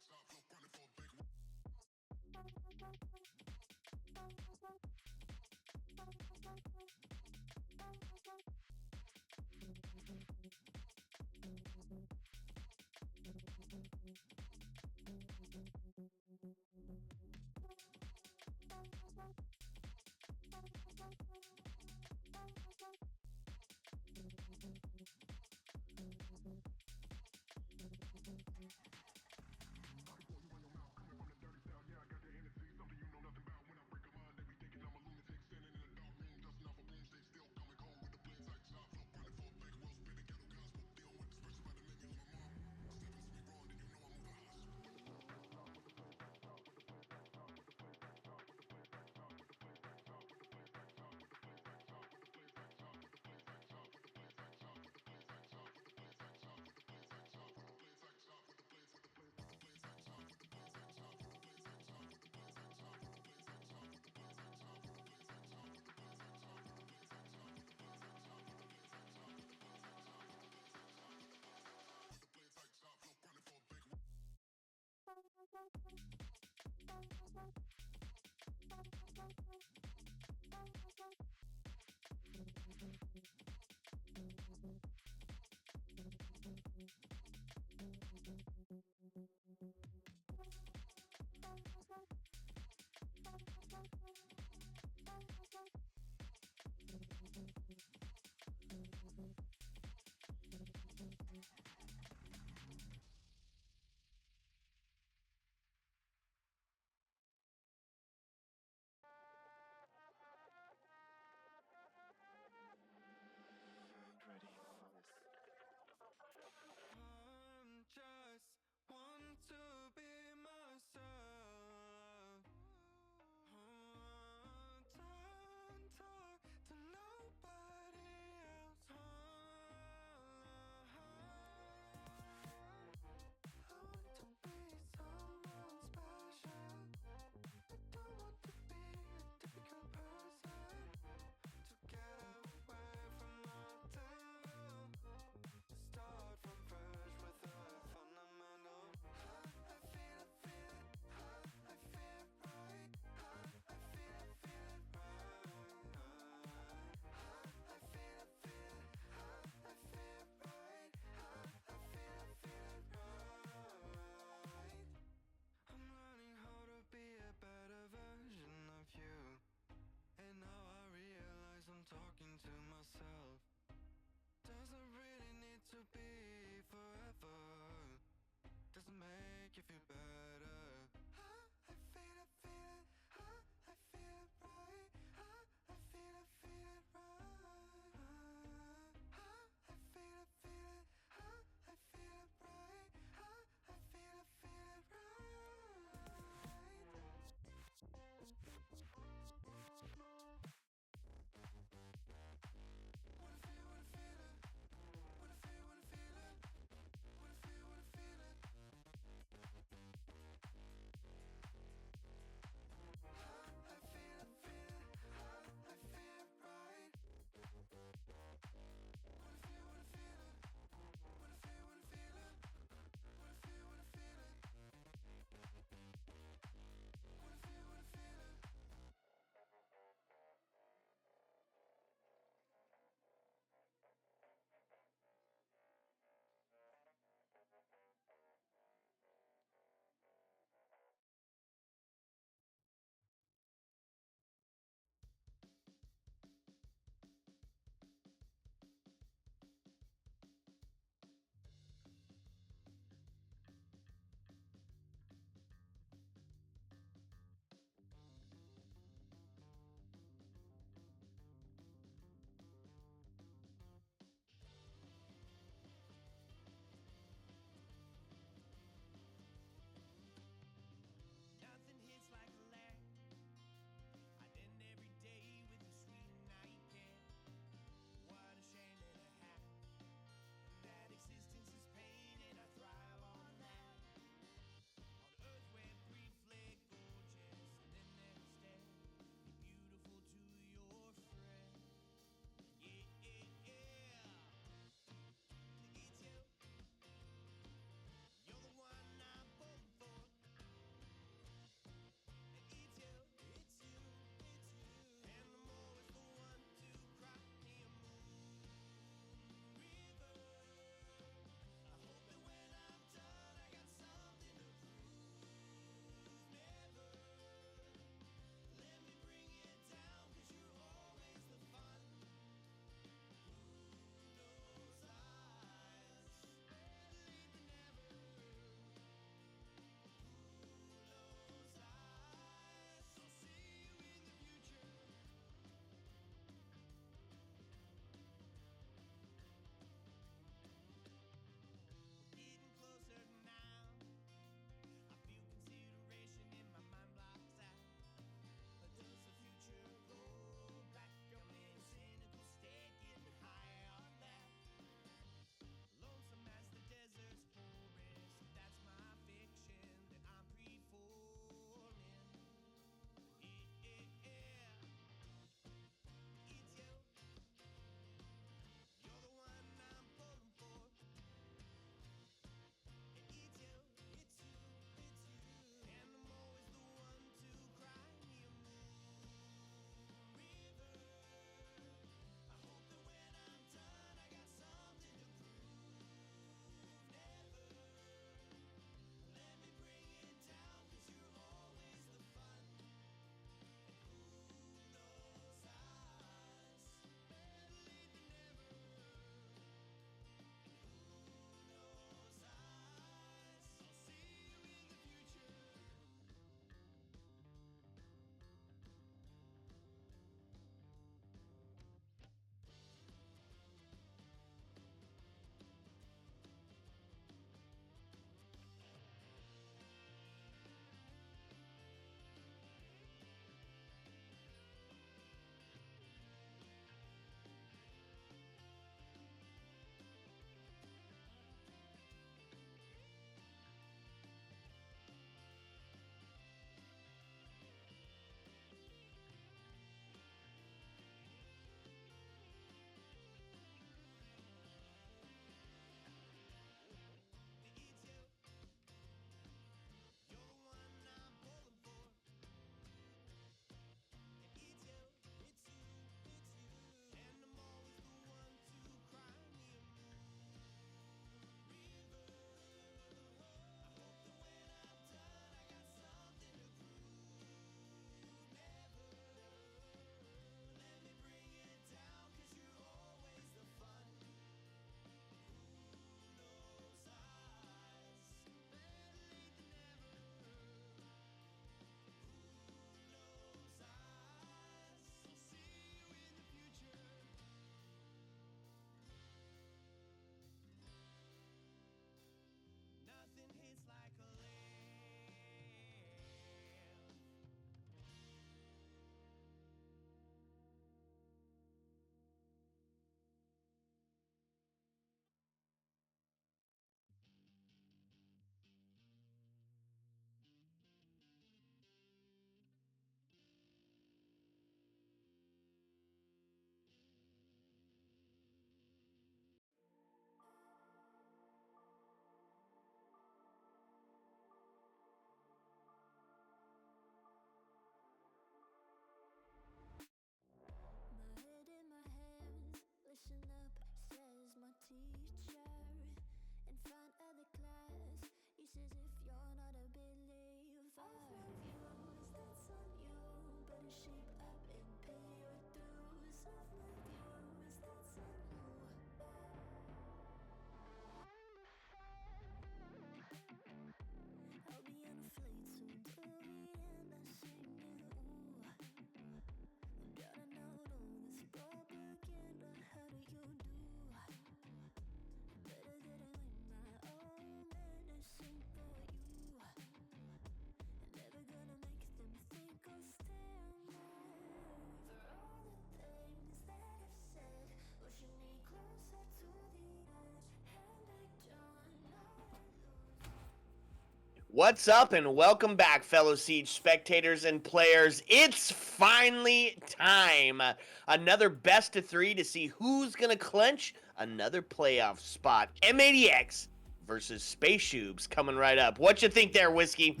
[SPEAKER 1] What's up, and welcome back, fellow Siege spectators and players. It's finally time. Another best of 3 to see who's going to clinch another playoff spot. M80x versus SpaceShoobs coming right up. What you think there, Whiskey?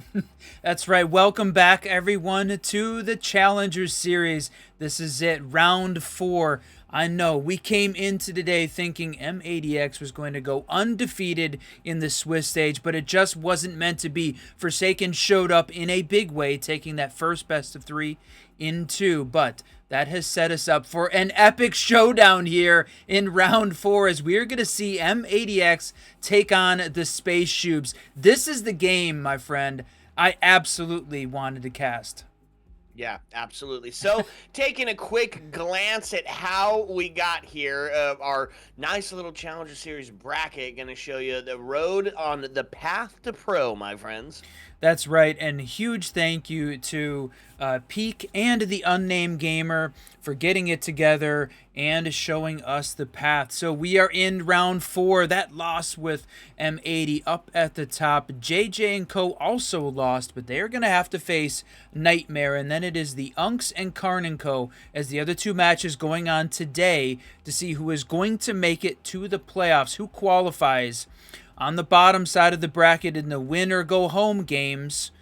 [SPEAKER 2] That's right. Welcome back, everyone, to the Challenger Series. This is it, round 4. I know we came into today thinking M80x was going to go undefeated in the Swiss stage, but it just wasn't meant to be. Forsaken showed up in a big way, taking that first best of 3 in 2, but that has set us up for an epic showdown here in round 4 as we're going to see M80x take on the SpaceShoobs. This is the game, my friend, I absolutely wanted to cast.
[SPEAKER 1] Yeah, absolutely. So, taking a quick glance at how we got here, our nice little Challenger Series bracket, going to show you the road on the path to pro, my friends.
[SPEAKER 2] That's right, and huge thank you to Peak and the Unnamed Gamer for getting it together and showing us the path. So we are in round 4. That loss with M80 up at the top. JJ and Co. also lost, but they're going to have to face Nightmare. And then it is the Unks and Karn and Co. as the other 2 matches going on today to see who is going to make it to the playoffs, who qualifies. On the bottom side of the bracket in the win or go home games,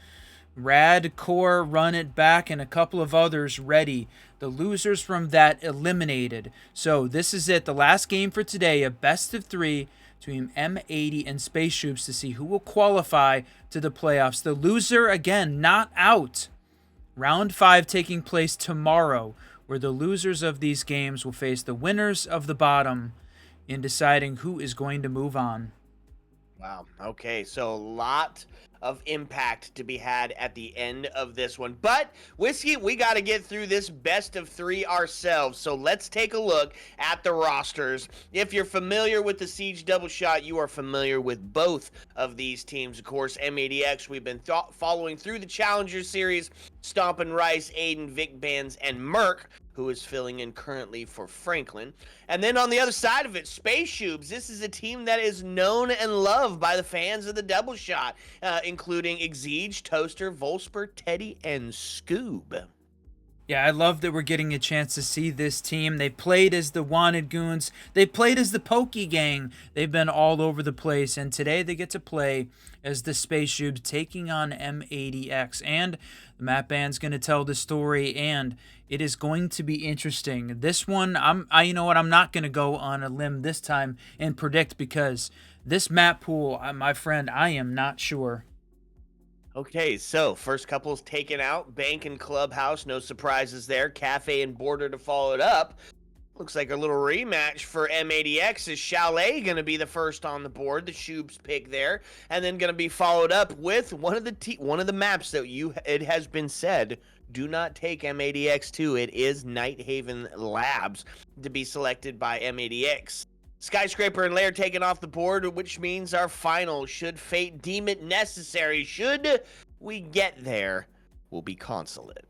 [SPEAKER 2] Rad, Core, Run It Back, and a couple of others ready. The losers from that eliminated. So this is it, the last game for today, a best of 3 between M80 and SpaceShoobs to see who will qualify to the playoffs. The loser, again, not out. Round 5 taking place tomorrow, where the losers of these games will face the winners of the bottom in deciding who is going to move on.
[SPEAKER 1] Wow. Okay, so a lot of impact to be had at the end of this one. But, Whiskey, we got to get through this best of 3 ourselves. So let's take a look at the rosters. If you're familiar with the Siege Double Shot, you are familiar with both of these teams. Of course, M80X, we've been following through the Challenger Series. Stompin' Rice, Aiden, Vic Bands, and Merc, who is filling in currently for Franklin. And then on the other side of it, SpaceShoobs. This is a team that is known and loved by the fans of the Double Shot, including Exige, Toaster, Volsper, Teddy, and Scoob.
[SPEAKER 2] Yeah, I love that we're getting a chance to see this team. They played as the Wanted Goons. They played as the Pokey Gang. They've been all over the place. And today they get to play as the SpaceShoobs taking on M80x. And the map band's going to tell the story, and it is going to be interesting. This one, you know what? I'm not going to go on a limb this time and predict, because this map pool, my friend, I am not sure.
[SPEAKER 1] Okay, so first couple's taken out. Bank and Clubhouse, no surprises there. Cafe and Border to follow it up. Looks like a little rematch for M80X. Is Chalet going to be the first on the board? The Shoobs pick there, and then going to be followed up with one of the maps that it has been said, do not take M80X to. It is Nighthaven Labs to be selected by M80X. Skyscraper and Lair taken off the board, which means our final, should fate deem it necessary, should we get there, will be Consulate.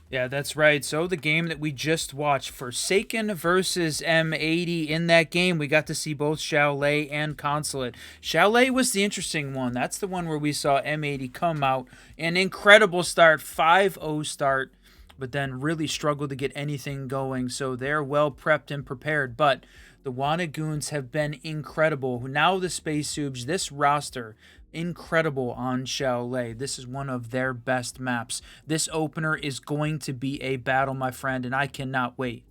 [SPEAKER 2] Yeah, that's right. So the game that we just watched, Forsaken versus M80, in that game, we got to see both Chalet and Consulate. Chalet was the interesting one. That's the one where we saw M80 come out. An incredible start, 5-0 start, but then really struggled to get anything going. So they're well prepped and prepared. But the Wanted Goons have been incredible. Now the SpaceShoobs, this roster, incredible on Chalet. This is one of their best maps. This opener is going to be a battle, my friend, and I cannot wait.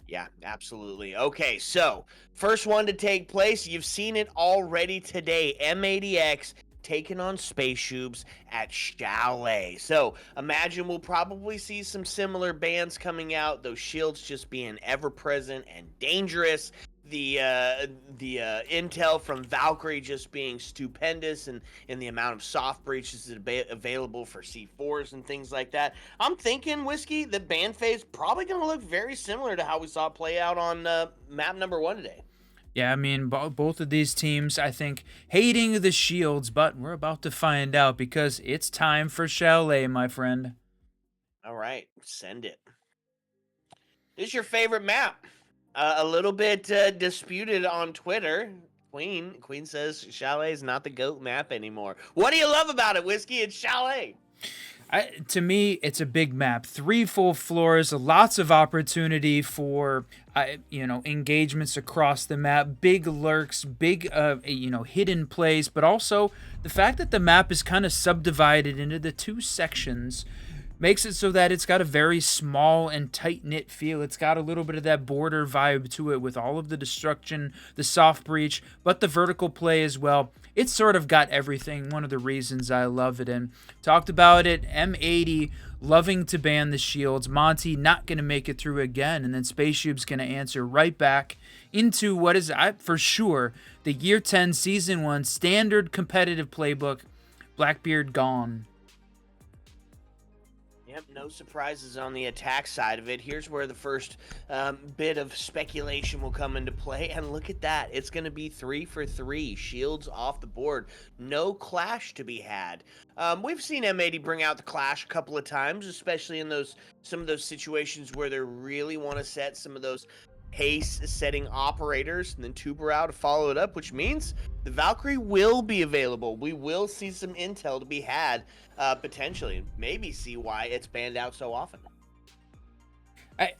[SPEAKER 1] Yeah, absolutely. Okay, so first one to take place. You've seen it already today. M80X taking on SpaceShoobs at Chalet. So imagine we'll probably see some similar bands coming out, those shields just being ever present and dangerous. The intel from Valkyrie just being stupendous, and in the amount of soft breaches that are available for C4s and things like that. I'm thinking, Whiskey, the band phase probably going to look very similar to how we saw it play out on map number 1 today.
[SPEAKER 2] Yeah, I mean, both of these teams, I think, hating the shields, but we're about to find out, because it's time for Chalet, my friend.
[SPEAKER 1] All right, send it. This is your favorite map. A little bit disputed on Twitter. Queen says Chalet is not the GOAT map anymore. What do you love about it, Whiskey? It's Chalet.
[SPEAKER 2] To me, it's a big map. 3 full floors, lots of opportunity for engagements across the map. Big lurks, big hidden plays, but also the fact that the map is kind of subdivided into the 2 sections makes it so that it's got a very small and tight-knit feel. It's got a little bit of that border vibe to it with all of the destruction, the soft breach, but the vertical play as well. It's sort of got everything. One of the reasons I love it. And talked about it, M80 loving to ban the shields. Monty not going to make it through again. And then SpaceShoobs going to answer right back into what is, for sure, the Year 10 Season 1 standard competitive playbook. Blackbeard gone.
[SPEAKER 1] Yep, no surprises on the attack side of it. Here's where the first bit of speculation will come into play. And look at that. It's going to be 3 for 3. Shields off the board. No clash to be had. We've seen M80 bring out the clash a couple of times, especially in some of those situations where they really want to set some of those pace-setting operators, and then Tuberau to follow it up, which means the Valkyrie will be available. We will see some intel to be had, potentially, and maybe see why it's banned out so often.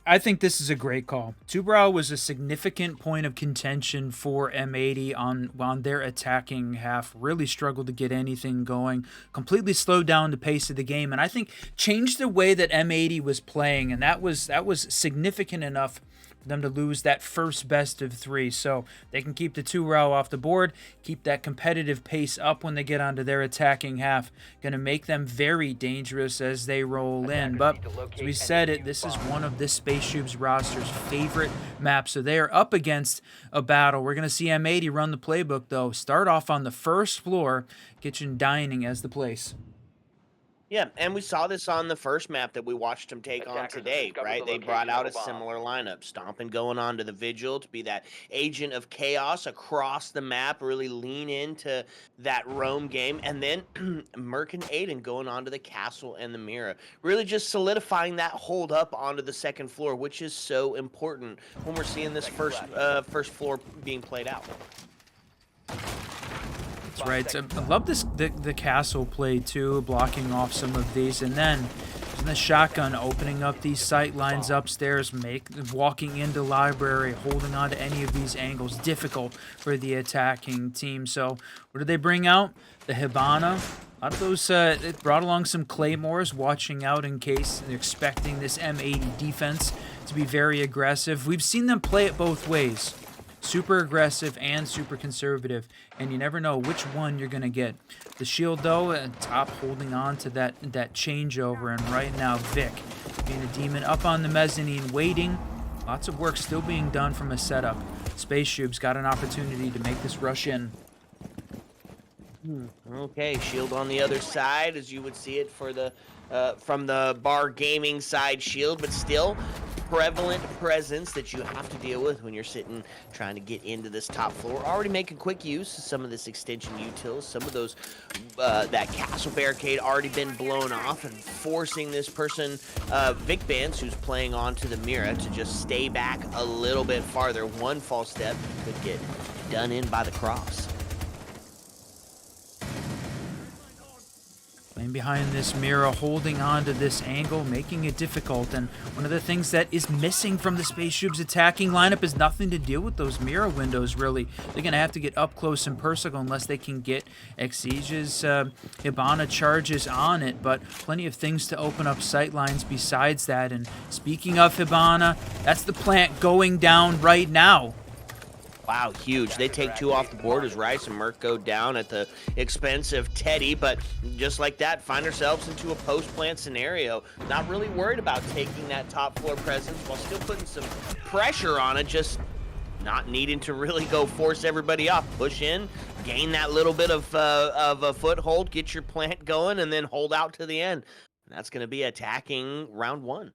[SPEAKER 2] I think this is a great call. Tuberau was a significant point of contention for M80 on their attacking half. Really struggled to get anything going. Completely slowed down the pace of the game, and I think changed the way that M80 was playing, and that was significant enough for them to lose that first best of 3. So they can keep the Tuberau off the board, keep that competitive pace up when they get onto their attacking half. Going to make them very dangerous as they roll in. But as we said it, this is one of this SpaceShoobs roster's favorite maps. So they are up against a battle. We're going to see M80 run the playbook, though. Start off on the first floor, kitchen dining as the place.
[SPEAKER 1] Yeah, and we saw this on the first map that we watched them take on today, right? They brought out a similar lineup. Stomping going on to the Vigil to be that agent of chaos across the map, really lean into that roam game. And then Merc and Aiden going on to the Castle and the Mira. Really just solidifying that hold up onto the second floor, which is so important when we're seeing this first floor being played out.
[SPEAKER 2] That's right. I love the castle play too, blocking off some of these, and then the shotgun opening up these sight lines upstairs, walking into library, holding on to any of these angles, difficult for the attacking team. So what did they bring out? The Hibana. A lot of those, it brought along some Claymores, watching out in case they're expecting this M80 defense to be very aggressive. We've seen them play it both ways. Super aggressive and super conservative, and you never know which one you're going to get. The shield, though, at top holding on to that changeover, and right now Vic being a demon up on the mezzanine waiting. Lots of work still being done from a setup. SpaceShoobs got an opportunity to make this rush in.
[SPEAKER 1] Okay, shield on the other side, as you would see it for the from the bar gaming side shield, but still prevalent presence that you have to deal with when you're sitting trying to get into this top floor. Already making quick use of some of this extension utils, some of those that castle barricade already been blown off, and forcing this person Vic Bands, who's playing onto the Mira, to just stay back a little bit farther. One false step could get done in by the cross.
[SPEAKER 2] Playing behind this mirror, holding on to this angle, making it difficult. And one of the things that is missing from the SpaceShoobs attacking lineup is nothing to deal with those mirror windows, really. They're going to have to get up close and personal unless they can get Exege's Hibana charges on it. But plenty of things to open up sight lines besides that. And speaking of Hibana, that's the plant going down right now.
[SPEAKER 1] Wow, huge. They take 2 off the board as Rice and Merc go down at the expense of Teddy, but just like that, find ourselves into a post-plant scenario. Not really worried about taking that top floor presence while still putting some pressure on it, just not needing to really go force everybody off. Push in, gain that little bit of a foothold, get your plant going, and then hold out to the end. And that's going to be attacking round 1.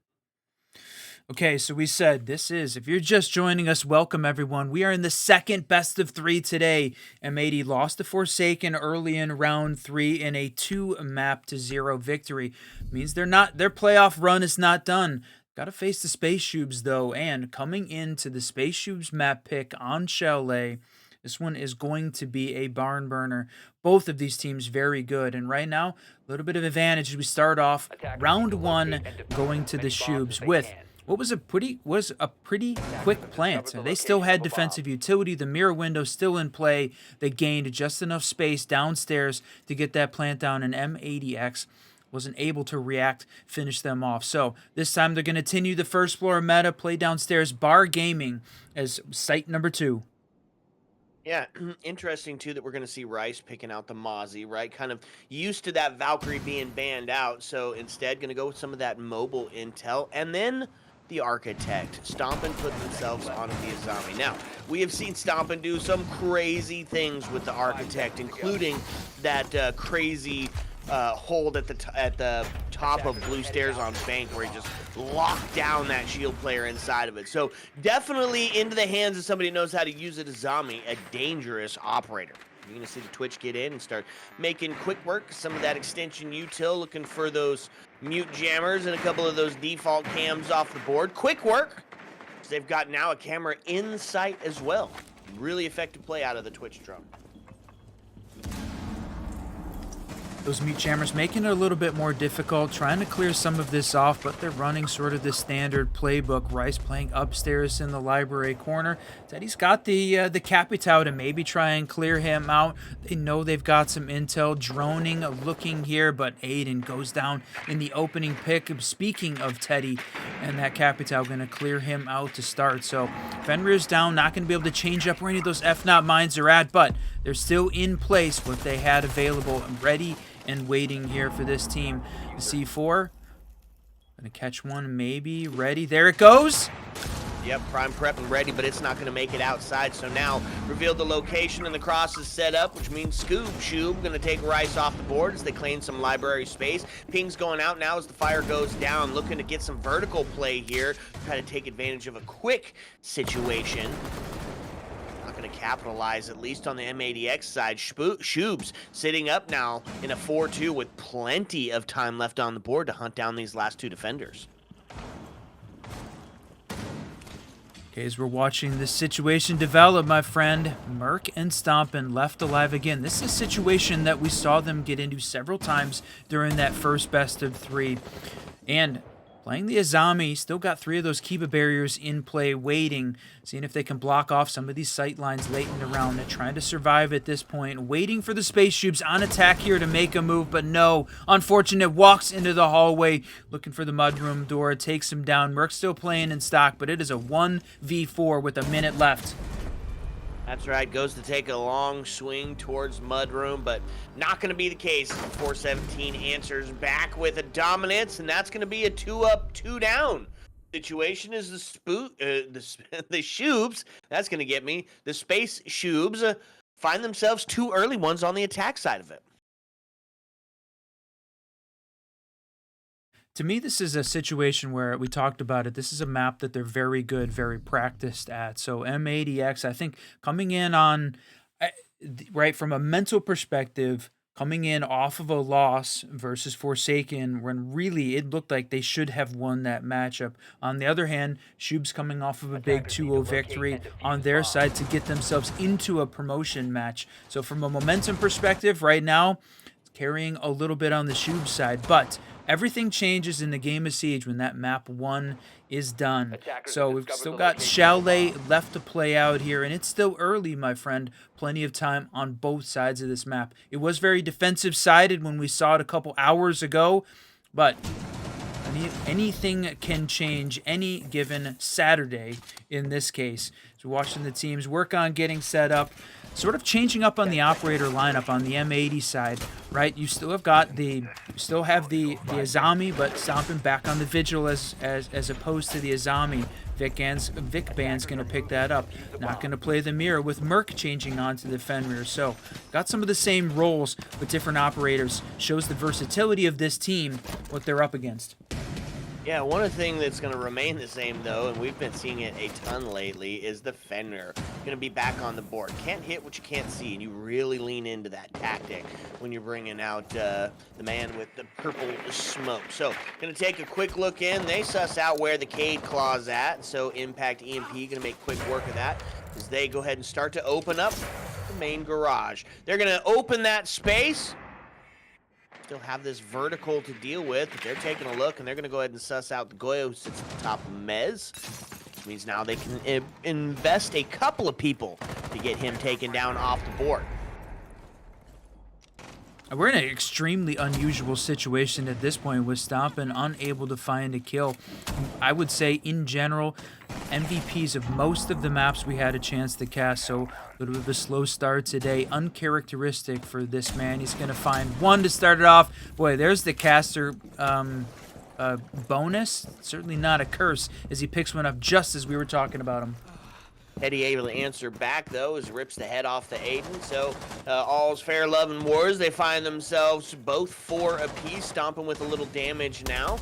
[SPEAKER 2] Okay, so we said this is, if you're just joining us, welcome everyone. We are in the second best of 3 today. M80 lost to Forsaken early in round 3 in a 2-0 victory. Means their playoff run is not done. Got to face the SpaceShoobs though, and coming into the SpaceShoobs map pick on Chalet This one is going to be a barn burner. Both of these teams very good. And right now, a little bit of advantage as we start off round one going to the Shoobs with what was a pretty quick plant. And they still had defensive utility. The mirror window still in play. They gained just enough space downstairs to get that plant down, and M80x wasn't able to react, finish them off. So this time they're going to continue the first floor meta, play downstairs, Bar Gaming as site number 2.
[SPEAKER 1] Yeah, interesting too that we're going to see Rice picking out the Mozzie, right? Kind of used to that Valkyrie being banned out, so instead going to go with some of that mobile intel. And then the Architect. Stompin put themselves onto the Azami. Now, we have seen Stompin do some crazy things with the Architect, including that crazy hold at the top of Blue Stairs on Bank where he just locked down that shield player inside of it. So definitely into the hands of somebody who knows how to use it as Azami, a dangerous operator. You're going to see the Twitch get in and start making quick work. Some of that extension util, looking for those mute jammers and a couple of those default cams off the board. Quick work. They've got now a camera in sight as well. Really effective play out of the Twitch drone.
[SPEAKER 2] Those mute jammers making it a little bit more difficult, trying to clear some of this off, but they're running sort of the standard playbook. Rice playing upstairs in the library corner. Teddy's got the Capitao to maybe try and clear him out. They know they've got some intel. Droning, looking here, but Aiden goes down in the opening pick. Speaking of Teddy, and that Capitao going to clear him out to start. So Fenrir's down, not going to be able to change up where any of those F-Not mines are at, but they're still in place, what they had available and ready and waiting here for this team. The C4, gonna catch one, maybe, ready, there it goes!
[SPEAKER 1] Yep, prime prep and ready, but it's not gonna make it outside, so now revealed the location and the cross is set up, which means SpaceShoobs gonna take Rice off the board as they claim some library space. Ping's going out now as the fire goes down, looking to get some vertical play here, try to take advantage of a quick situation. Going to capitalize, at least on the M80x side. SpaceShoobs sitting up now in a 4-2 with plenty of time left on the board to hunt down these last 2 defenders.
[SPEAKER 2] Okay, as we're watching this situation develop, my friend, Merc and Stompin left alive again. This is a situation that we saw them get into several times during that first best of 3. And playing the Azami, still got 3 of those Kiba barriers in play, waiting, seeing if they can block off some of these sight lines late in the round. They're trying to survive at this point, waiting for the SpaceShoobs on attack here to make a move, but no. Unfortunate, walks into the hallway, looking for the mudroom door, takes him down. Merc still playing in stock, but it is a 1v4 with a minute left.
[SPEAKER 1] That's right, goes to take a long swing towards Mudroom, but not going to be the case. 417 answers back with a dominance, and that's going to be a 2-up, 2-down situation. Is the Shoobs, that's going to get me, the SpaceShoobs find themselves 2 early ones on the attack side of it.
[SPEAKER 2] To me, this is a situation where we talked about it. This is a map that they're very good, very practiced at. So M80x, I think, coming in on, right, from a mental perspective, coming in off of a loss versus Forsaken, when really it looked like they should have won that matchup. On the other hand, Shoobs coming off of a big 2-0 victory on their side to get themselves into a promotion match. So from a momentum perspective, right now, it's carrying a little bit on the Shoobs side, but everything changes in the game of Siege when that map 1 is done. So we've still got Chalet left to play out here, and it's still early, my friend. Plenty of time on both sides of this map. It was very defensive-sided when we saw it a couple hours ago, but anything can change any given Saturday in this case. So watching the teams work on getting set up, sort of changing up on the operator lineup on the M80 side, right? You still have got the Azami, but Stompin back on the Vigil as opposed to the Azami. Vic Band's going to pick that up. Not going to play the mirror with Merc changing on to the Fenrir. So got some of the same roles with different operators. Shows the versatility of this team, what they're up against.
[SPEAKER 1] Yeah, one thing that's going to remain the same, though, and we've been seeing it a ton lately, is the Fenrir. Going to be back on the board. Can't hit what you can't see, and you really lean into that tactic when you're bringing out the man with the purple smoke. So, going to take a quick look in. They suss out where the Cade Claw's at, so Impact EMP going to make quick work of that. as they go ahead and start to open up the main garage. They're going to open that space. Still have this vertical to deal with, but they're taking a look, and they're going to go ahead and suss out the Goyo who sits at the top of Mez. Which means now they can invest a couple of people to get him taken down off the board.
[SPEAKER 2] We're in an extremely unusual situation at this point with Stompin unable to find a kill. I would say, in general, MVPs of most of the maps we had a chance to cast, so a little bit of a slow start today. Uncharacteristic for this man. He's going to find one to start it off. Boy, there's the caster bonus. Certainly not a curse, as he picks one up just as we were talking about him.
[SPEAKER 1] Teddy able to answer back, though, as rips the head off the Aiden. So all's fair, love, and wars. They find themselves both 4 apiece, stomping with a little damage now.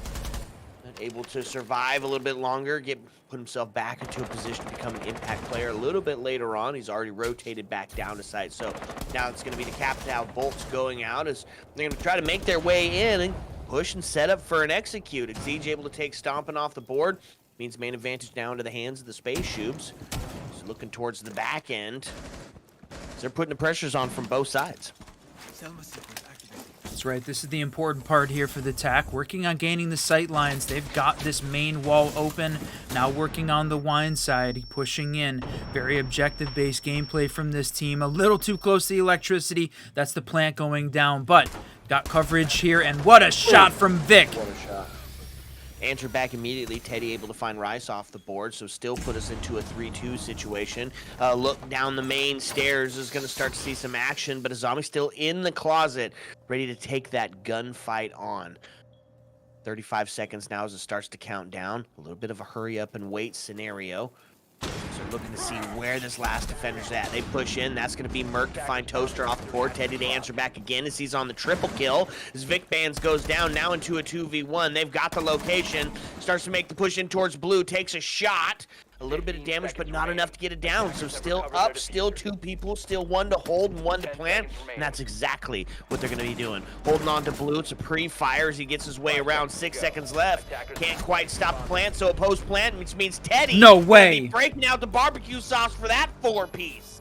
[SPEAKER 1] Able to survive a little bit longer, put himself back into a position to become an impact player a little bit later on. He's already rotated back down to site. So now it's going to be the Capitao bolts going out as they're going to try to make their way in and push and set up for an execute. Exige able to take Stompin off the board. Means main advantage now into the hands of the SpaceShoobs. So looking towards the back end. They're putting the pressures on from both sides.
[SPEAKER 2] That's right. This is the important part here for the TAC. Working on gaining the sight lines. They've got this main wall open. Now working on the wine side. Pushing in. Very objective-based gameplay from this team. A little too close to the electricity. That's the plant going down. But got coverage here. And what a shot from Vic.
[SPEAKER 1] What a shot. Answer back immediately. Teddy able to find Rice off the board, so still put us into a 3-2 situation. Look down the main stairs is going to start to see some action, but Azami still in the closet, ready to take that gunfight on. 35 seconds now as it starts to count down. A little bit of a hurry up and wait scenario. So looking to see where this last defender's at. They push in. That's going to be Merc to find Toaster off the board. Teddy to answer back again as he's on the triple kill. As Vic Bands goes down now into a 2v1. They've got the location. Starts to make the push in towards Blue. Takes a shot. A little bit of damage, but not enough to get it down. So still up, still 2 people, still 1 to hold and 1 to plant. And that's exactly what they're going to be doing. Holding on to Blue. It's a pre-fire as he gets his way around. 6 seconds left. Can't quite stop the plant, so a post-plant, which means Teddy.
[SPEAKER 2] No way.
[SPEAKER 1] Breaking out the barbecue sauce for that 4-piece.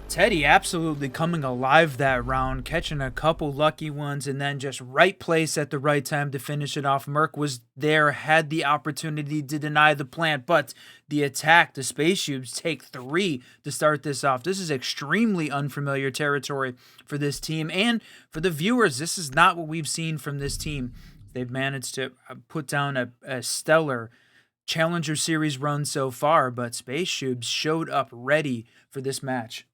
[SPEAKER 2] Teddy absolutely coming alive that round, catching a couple lucky ones, and then just right place at the right time to finish it off. Merc was there, had the opportunity to deny the plant, but the attack, the SpaceShoobs take 3 to start this off. This is extremely unfamiliar territory for this team, and for the viewers, this is not what we've seen from this team. They've managed to put down a stellar Challenger Series run so far, but SpaceShoobs showed up ready for this match.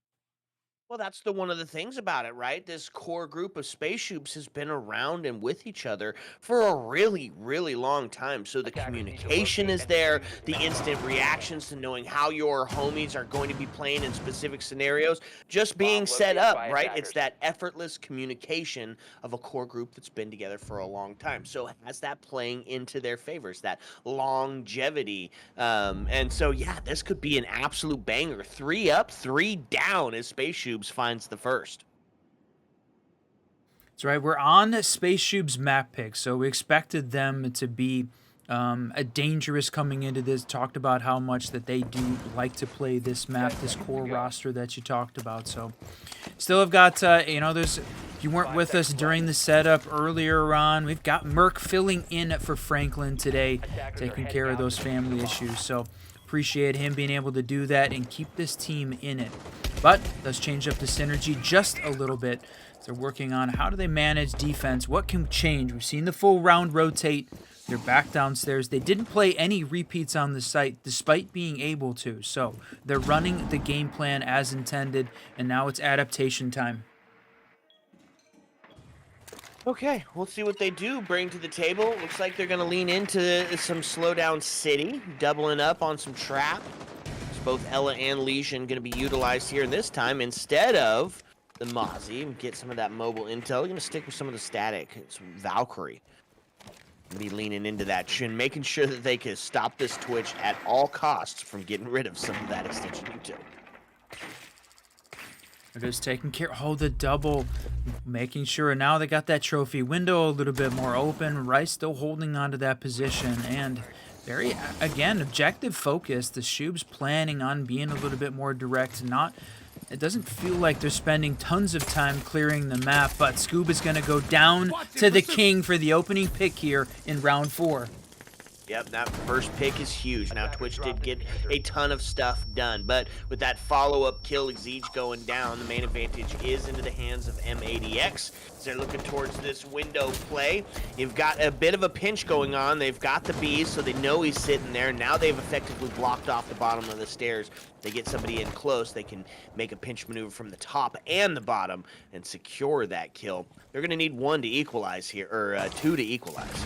[SPEAKER 1] Well, that's one of the things about it, right? This core group of SpaceShoobs has been around and with each other for a really, really long time. So the communication is there, the instant reactions to knowing how your homies are going to be playing in specific scenarios, just being set up, right? It's that effortless communication of a core group that's been together for a long time. So has that playing into their favors, that longevity. And so, yeah, this could be an absolute banger. 3 up, 3 down as SpaceShoobs finds the first.
[SPEAKER 2] That's right. We're on SpaceShoobs map pick, so we expected them to be a dangerous coming into this. Talked about how much that they do like to play this map, this core roster that you talked about. So still have got, there's, if you weren't with us during the setup earlier on, we've got Merc filling in for Franklin today, taking care of those family issues. So appreciate him being able to do that and keep this team in it. But let's change up the synergy just a little bit. They're working on how do they manage defense, what can change. We've seen the full round rotate. They're back downstairs. They didn't play any repeats on the site despite being able to. So they're running the game plan as intended, and now it's adaptation time.
[SPEAKER 1] Okay, we'll see what they do bring to the table. Looks like they're going to lean into some slowdown city, doubling up on some trap. So both Ella and Legion going to be utilized here this time instead of the Mozzie. Get some of that mobile intel. We're going to stick with some of the static. It's Valkyrie. Be leaning into that chin, making sure that they can stop this Twitch at all costs from getting rid of some of that extension util.
[SPEAKER 2] They're just taking care. Oh, the double, making sure now they got that trophy window a little bit more open. Rice still holding on to that position, and Very, again, objective focused. The Shoobs planning on being a little bit more direct. It doesn't feel like they're spending tons of time clearing the map, but Scoob is going to go down to the king for the opening pick here in round 4.
[SPEAKER 1] Yep, that first pick is huge. Now, Twitch did get a ton of stuff done, but with that follow-up kill, Exige going down, the main advantage is into the hands of M80x. As they're looking towards this window play, you've got a bit of a pinch going on. They've got the bees, so they know he's sitting there. Now they've effectively blocked off the bottom of the stairs. They get somebody in close, they can make a pinch maneuver from the top and the bottom and secure that kill. They're going to need 1 to equalize here, or 2 to equalize.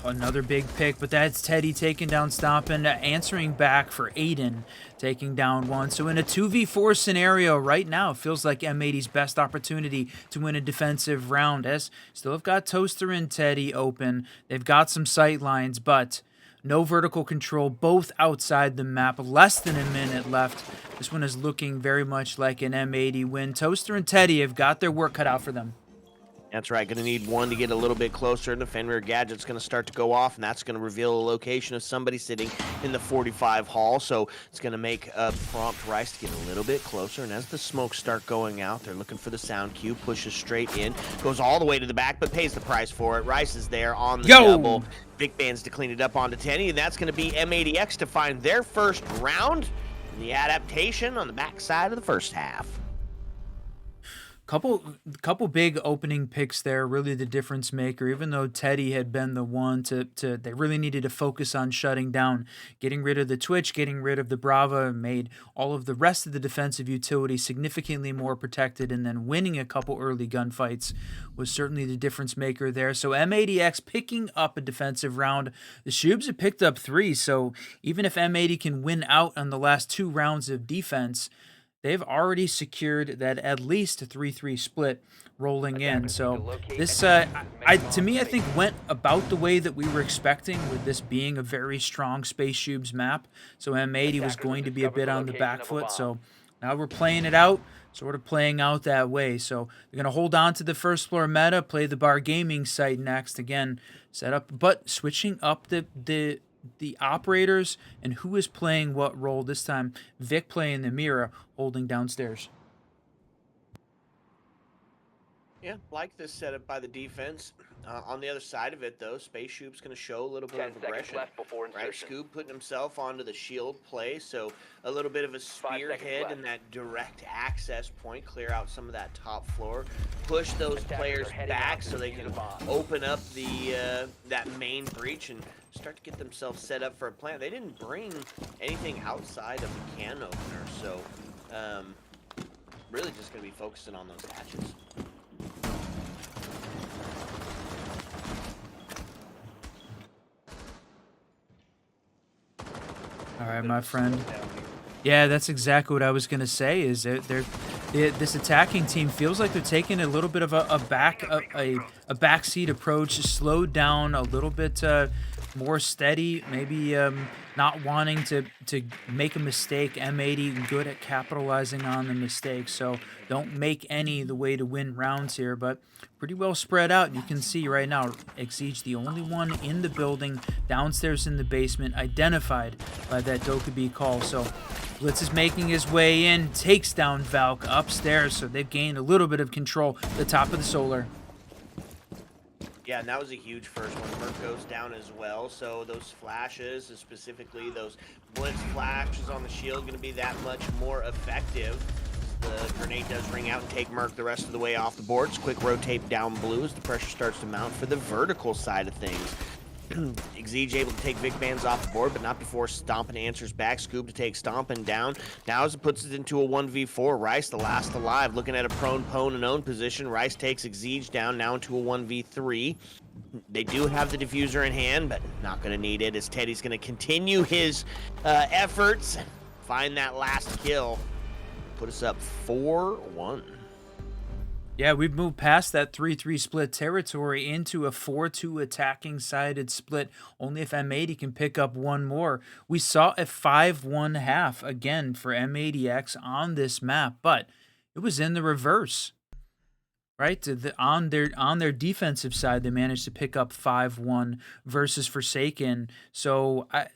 [SPEAKER 2] Another big pick, but that's Teddy taking down Stompin, answering back for Aiden, taking down 1. So in a 2v4 scenario right now, it feels like M80's best opportunity to win a defensive round. As still have got Toaster and Teddy open. They've got some sight lines, but no vertical control, both outside the map. Less than a minute left. This one is looking very much like an M80 win. Toaster and Teddy have got their work cut out for them.
[SPEAKER 1] That's right, going to need 1 to get a little bit closer, and the Fenrir gadget's going to start to go off, and that's going to reveal a location of somebody sitting in the 45 hall, so it's going to make a prompt Rice to get a little bit closer, and as the smokes start going out, they're looking for the sound cue, pushes straight in, goes all the way to the back, but pays the price for it. Rice is there on the double. Vic Bands to clean it up onto Tenny, and that's going to be M80x to find their first round in the adaptation on the backside of the first half.
[SPEAKER 2] Couple big opening picks there, really the difference maker. Even though Teddy had been the one they really needed to focus on shutting down, getting rid of the Twitch, getting rid of the Brava, made all of the rest of the defensive utility significantly more protected, and then winning a couple early gunfights was certainly the difference maker there. So M80x picking up a defensive round. The Shoobs have picked up 3, so even if M80 can win out on the last 2 rounds of defense, they've already secured that at least a 3-3 split rolling in. So this, to me, I think went about the way that we were expecting, with this being a very strong SpaceShoobs map. So M80 was going to be a bit on the back foot. So now we're playing it out, sort of playing out that way. So they're going to hold on to the first floor meta, play the bar gaming site next. Again, set up, but switching up the operators and who is playing what role this time. Vic playing the Mira, holding downstairs.
[SPEAKER 1] Yeah, like this setup by the defense. On the other side of it, though, SpaceShoobs going to show a little bit of aggression. Right, Scoob putting himself onto the shield play, so a little bit of a spearhead and that direct access point, clear out some of that top floor, push those players back so they can open up the that main breach and start to get themselves set up for a plant. They didn't bring anything outside of the can opener, so really just going to be focusing on those hatches.
[SPEAKER 2] All right, my friend. Yeah, that's exactly what I was gonna say. Is this attacking team feels like they're taking a little bit of a backseat approach, slowed down a little bit, more steady. Maybe not wanting to make a mistake. M80 good at capitalizing on the mistake, so don't make any the way to win rounds here. But pretty well spread out. You can see right now, Exige the only one in the building, downstairs in the basement, identified by that Dokkaebi call. So Blitz is making his way in, takes down Valk upstairs, so they've gained a little bit of control at the top of the solar.
[SPEAKER 1] Yeah, and that was a huge first one. Merc goes down as well, so those flashes, specifically those blitz flashes on the shield, going to be that much more effective. The grenade does ring out and take Merc the rest of the way off the boards. Quick rotate down blue as the pressure starts to mount for the vertical side of things. Exige able to take Vic Bands off the board, but not before Stompin answers back. Scoob to take Stompin down. Now as it puts it into a 1v4, Rice, the last alive, looking at a prone, pwn, and own position. Rice takes Exige down, now into a 1v3. They do have the diffuser in hand, but not going to need it, as Teddy's going to continue his efforts. Find that last kill. Put us up 4-1.
[SPEAKER 2] Yeah, we've moved past that 3-3 split territory into a 4-2 attacking sided split. Only if M80 can pick up one more. We saw a 5-1 half again for M80X on this map, but it was in the reverse. right? On their defensive side, they managed to pick up 5-1 versus Forsaken. So I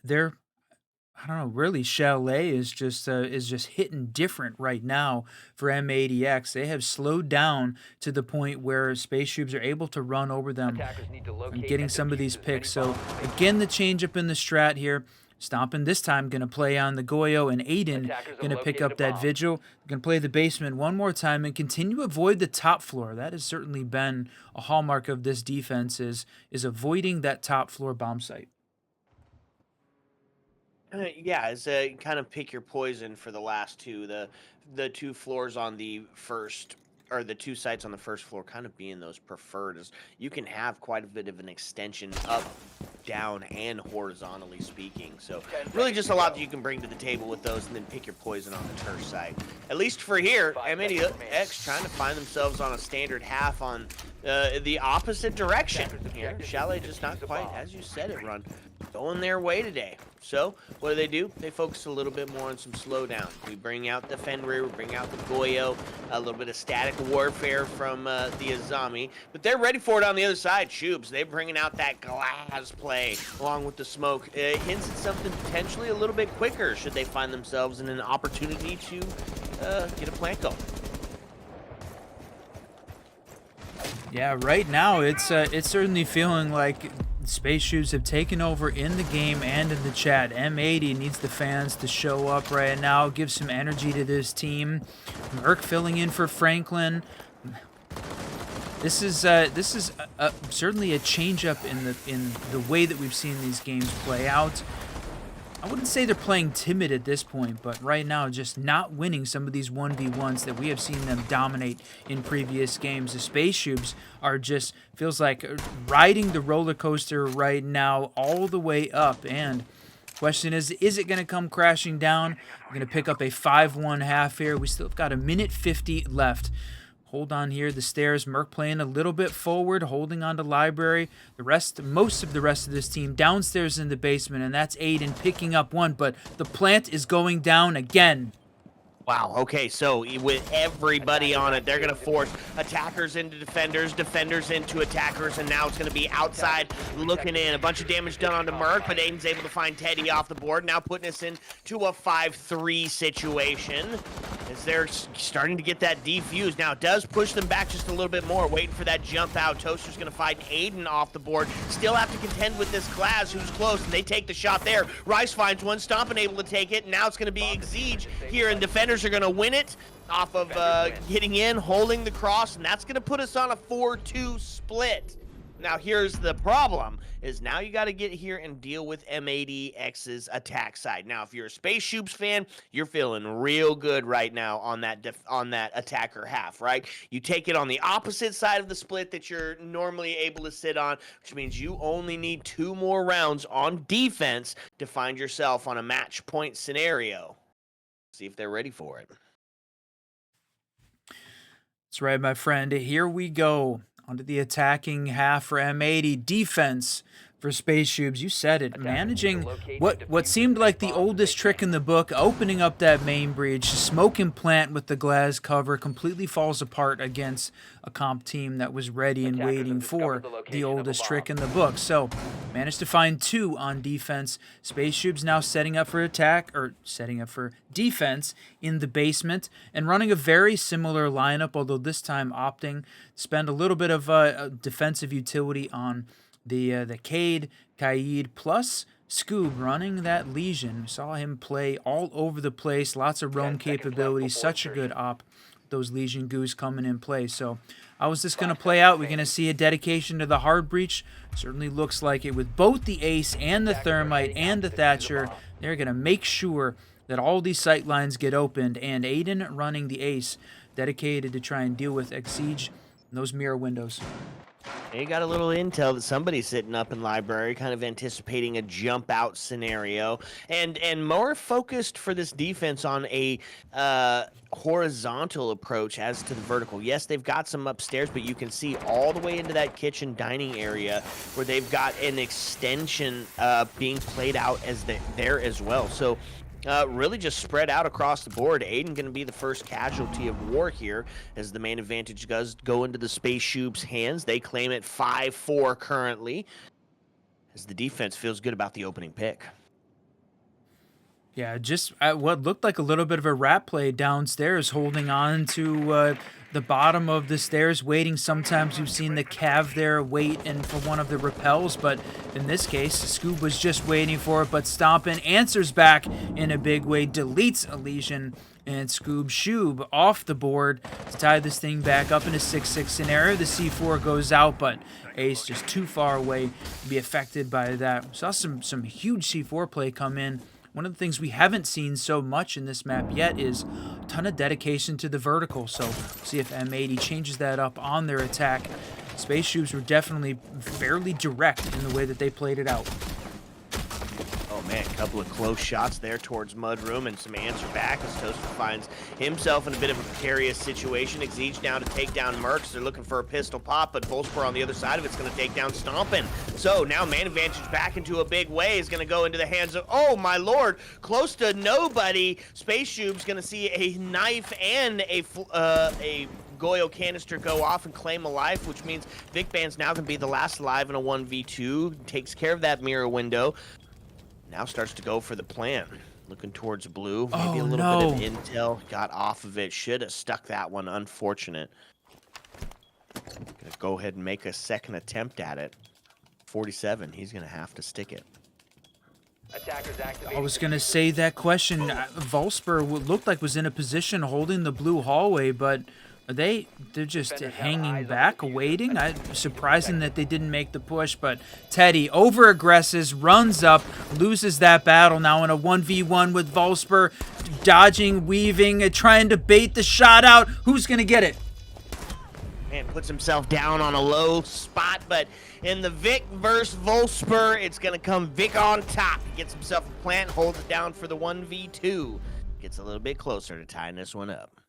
[SPEAKER 2] don't know, really, Chalet is just hitting different right now for M80X. They have slowed down to the point where SpaceShoobs are able to run over them
[SPEAKER 8] Attackers need to
[SPEAKER 2] and
[SPEAKER 8] locate
[SPEAKER 2] getting
[SPEAKER 8] and
[SPEAKER 2] some of
[SPEAKER 8] defuse
[SPEAKER 2] these
[SPEAKER 8] as many
[SPEAKER 2] picks. So
[SPEAKER 8] bombs as they
[SPEAKER 2] again, the change up in the strat here. Stomping this time, going to play on the Goyo, and Aiden
[SPEAKER 8] Attackers have
[SPEAKER 2] going to pick
[SPEAKER 8] located
[SPEAKER 2] up
[SPEAKER 8] a
[SPEAKER 2] that
[SPEAKER 8] bomb.
[SPEAKER 2] Vigil. Going to play the basement one more time and continue to avoid the top floor. That has certainly been a hallmark of this defense is avoiding that top floor bomb site.
[SPEAKER 1] Yeah, it's kind of pick your poison for the last two. The two floors on the first, or the two sites on the first floor, kind of being those preferred. Is you can have quite a bit of an extension up, down, and horizontally speaking. So really, just a lot that you can bring to the table with those, and then pick your poison on the turf side. At least for here, M80X trying to find themselves on a standard half on the opposite direction here. Chalet just not quite, as you said it, Run, going their way today. So what do? They focus a little bit more on some slowdown. We bring out the Fenrir, we bring out the Goyo, a little bit of static warfare from the Azami, but they're ready for it on the other side. Shoobs, they're bringing out that glass play along with the smoke. Hints at something potentially a little bit quicker should they find themselves in an opportunity to get a plant going.
[SPEAKER 2] Yeah, right now it's certainly feeling like SpaceShoobs have taken over in the game and in the chat. M80 needs the fans to show up right now, give some energy to this team. Merc filling in for Franklin. This is certainly a change up in the way that we've seen these games play out. I wouldn't say they're playing timid at this point, but right now just not winning some of these 1v1s that we have seen them dominate in previous games. The SpaceShoobs are just, feels like riding the roller coaster right now all the way up. And question is it going to come crashing down? We're going to pick up a 5-1 half here. We still have got a minute 50 left. Hold on here, the stairs. Merc playing a little bit forward, holding on to Library. Most of the rest of this team downstairs in the basement, and that's Aiden picking up one, but the plant is going down again.
[SPEAKER 1] Wow, okay, so with everybody on it, they're going to force attackers into defenders, defenders into attackers, and now it's going to be outside looking in. A bunch of damage done onto Merc, but Aiden's able to find Teddy off the board, now putting us into a 5-3 situation as they're starting to get that defused. Now, it does push them back just a little bit more, waiting for that jump out. Toaster's going to find Aiden off the board. Still have to contend with this Glaz, who's close, and they take the shot there. Rice finds one, Stompin' able to take it, and now it's going to be Exige here, and defenders are going to win it off of getting in, holding the cross, and that's going to put us on a 4-2 split. Now, here's the problem, is now you got to get here and deal with M80X's attack side. Now, if you're a SpaceShoobs fan, you're feeling real good right now on that attacker half, right? You take it on the opposite side of the split that you're normally able to sit on, which means you only need 2 more rounds on defense to find yourself on a match point scenario. See if they're ready for it.
[SPEAKER 2] That's right, my friend. Here we go. Onto the attacking half for M80. Defense for SpaceShoobs. You said it. Managing what seemed like the oldest trick in the book, opening up that main breach. Smoke and plant with the glass cover completely falls apart against a comp team that was ready and waiting for the oldest trick in the book. So, managed to find 2 on defense. SpaceShoobs now setting up for defense in the basement and running a very similar lineup, although this time opting to spend a little bit of defensive utility on the Cade, Kaid, plus Scoob running that Legion. Saw him play all over the place, lots of roam capabilities, such a good op. Those Legion goos coming in play. So how is this going to play out? We're going to see a dedication to the hard breach. Certainly looks like it with both the Ace and the Thermite and the Thatcher. They're going to make sure that all these sight lines get opened, and Aiden running the Ace, dedicated to try and deal with Exige and those mirror windows.
[SPEAKER 1] You got a little intel that somebody's sitting up in Library, kind of anticipating a jump out scenario, and more focused for this defense on a horizontal approach as to the vertical. Yes, they've got some upstairs, but you can see all the way into that kitchen dining area where they've got an extension being played out as there as well. So Really just spread out across the board. Aiden going to be the first casualty of war here as the main advantage does go into the SpaceShoobs' hands. They claim it 5-4 currently as the defense feels good about the opening pick.
[SPEAKER 2] Yeah, just what looked like a little bit of a rat play downstairs, holding on to the bottom of the stairs, waiting. Sometimes we've seen the Cav there wait and for one of the repels, but in this case, Scoob was just waiting for it, but Stompin answers back in a big way, deletes a Legion, and SpaceShoobs off the board to tie this thing back up in a 6-6 scenario. The C4 goes out, but Ace just too far away to be affected by that. We saw some huge C4 play come in. One of the things we haven't seen so much in this map yet is a ton of dedication to the vertical, so see if M80 changes that up on their attack. SpaceShoobs were definitely fairly direct in the way that they played it out.
[SPEAKER 1] Oh man, a couple of close shots there towards Mudroom and some answer back as Toaster finds himself in a bit of a precarious situation. Exige now to take down Mercs. They're looking for a pistol pop, but Volspor on the other side of it's going to take down Stompin. So now man advantage back into a big way is going to go into the hands of, oh my lord, close to nobody. SpaceShoobs going to see a knife and a Goyo canister go off and claim a life, which means Vic Band's now going to be the last alive in a 1v2. Takes care of that mirror window. Now starts to go for the plan. Looking towards blue. Maybe a little bit of intel. Got off of it. Should have stuck that one. Unfortunate. Gonna go ahead and make a second attempt at it. 47. He's gonna have to stick it.
[SPEAKER 8] Attackers activating.
[SPEAKER 2] I was going to say that question. Volspor looked like was in a position holding the blue hallway, but they're just hanging back, waiting. Surprising that they didn't make the push, but Teddy over-aggresses, runs up, loses that battle now in a 1v1 with Volspor, dodging, weaving, trying to bait the shot out. Who's going to get it?
[SPEAKER 1] Man, puts himself down on a low spot, but in the Vic versus Volspor, it's going to come Vic on top. Gets himself a plant, holds it down for the 1v2. Gets a little bit closer to tying this one up.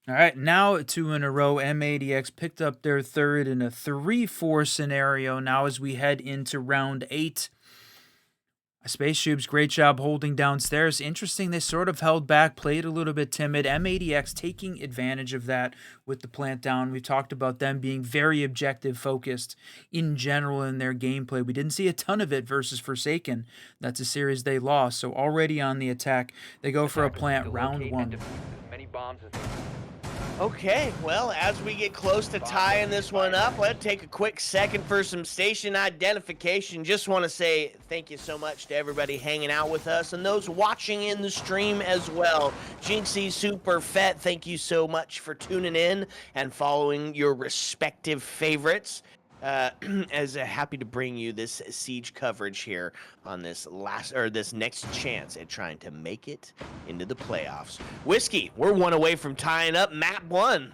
[SPEAKER 2] All right, now 2 in a row. M80x picked up their third in a 3-4 scenario now as we head into round 8. SpaceShoobs, great job holding downstairs. Interesting, they sort of held back, played a little bit timid. M80x taking advantage of that with the plant down. We talked about them being very objective focused in general in their gameplay. We didn't see a ton of it versus Forsaken. That's a series they lost. So already on the attack, they go for a plant round 1.
[SPEAKER 8] Many bombs as
[SPEAKER 1] Okay, well, as we get close to tying this one up, let's take a quick second for some station identification. Just want to say thank you so much to everybody hanging out with us and those watching in the stream as well. Jinxie, Super Fett, thank you so much for tuning in and following your respective favorites. Happy to bring you this siege coverage here on this this next chance at trying to make it into the playoffs. Whiskey, we're one away from tying up map 1.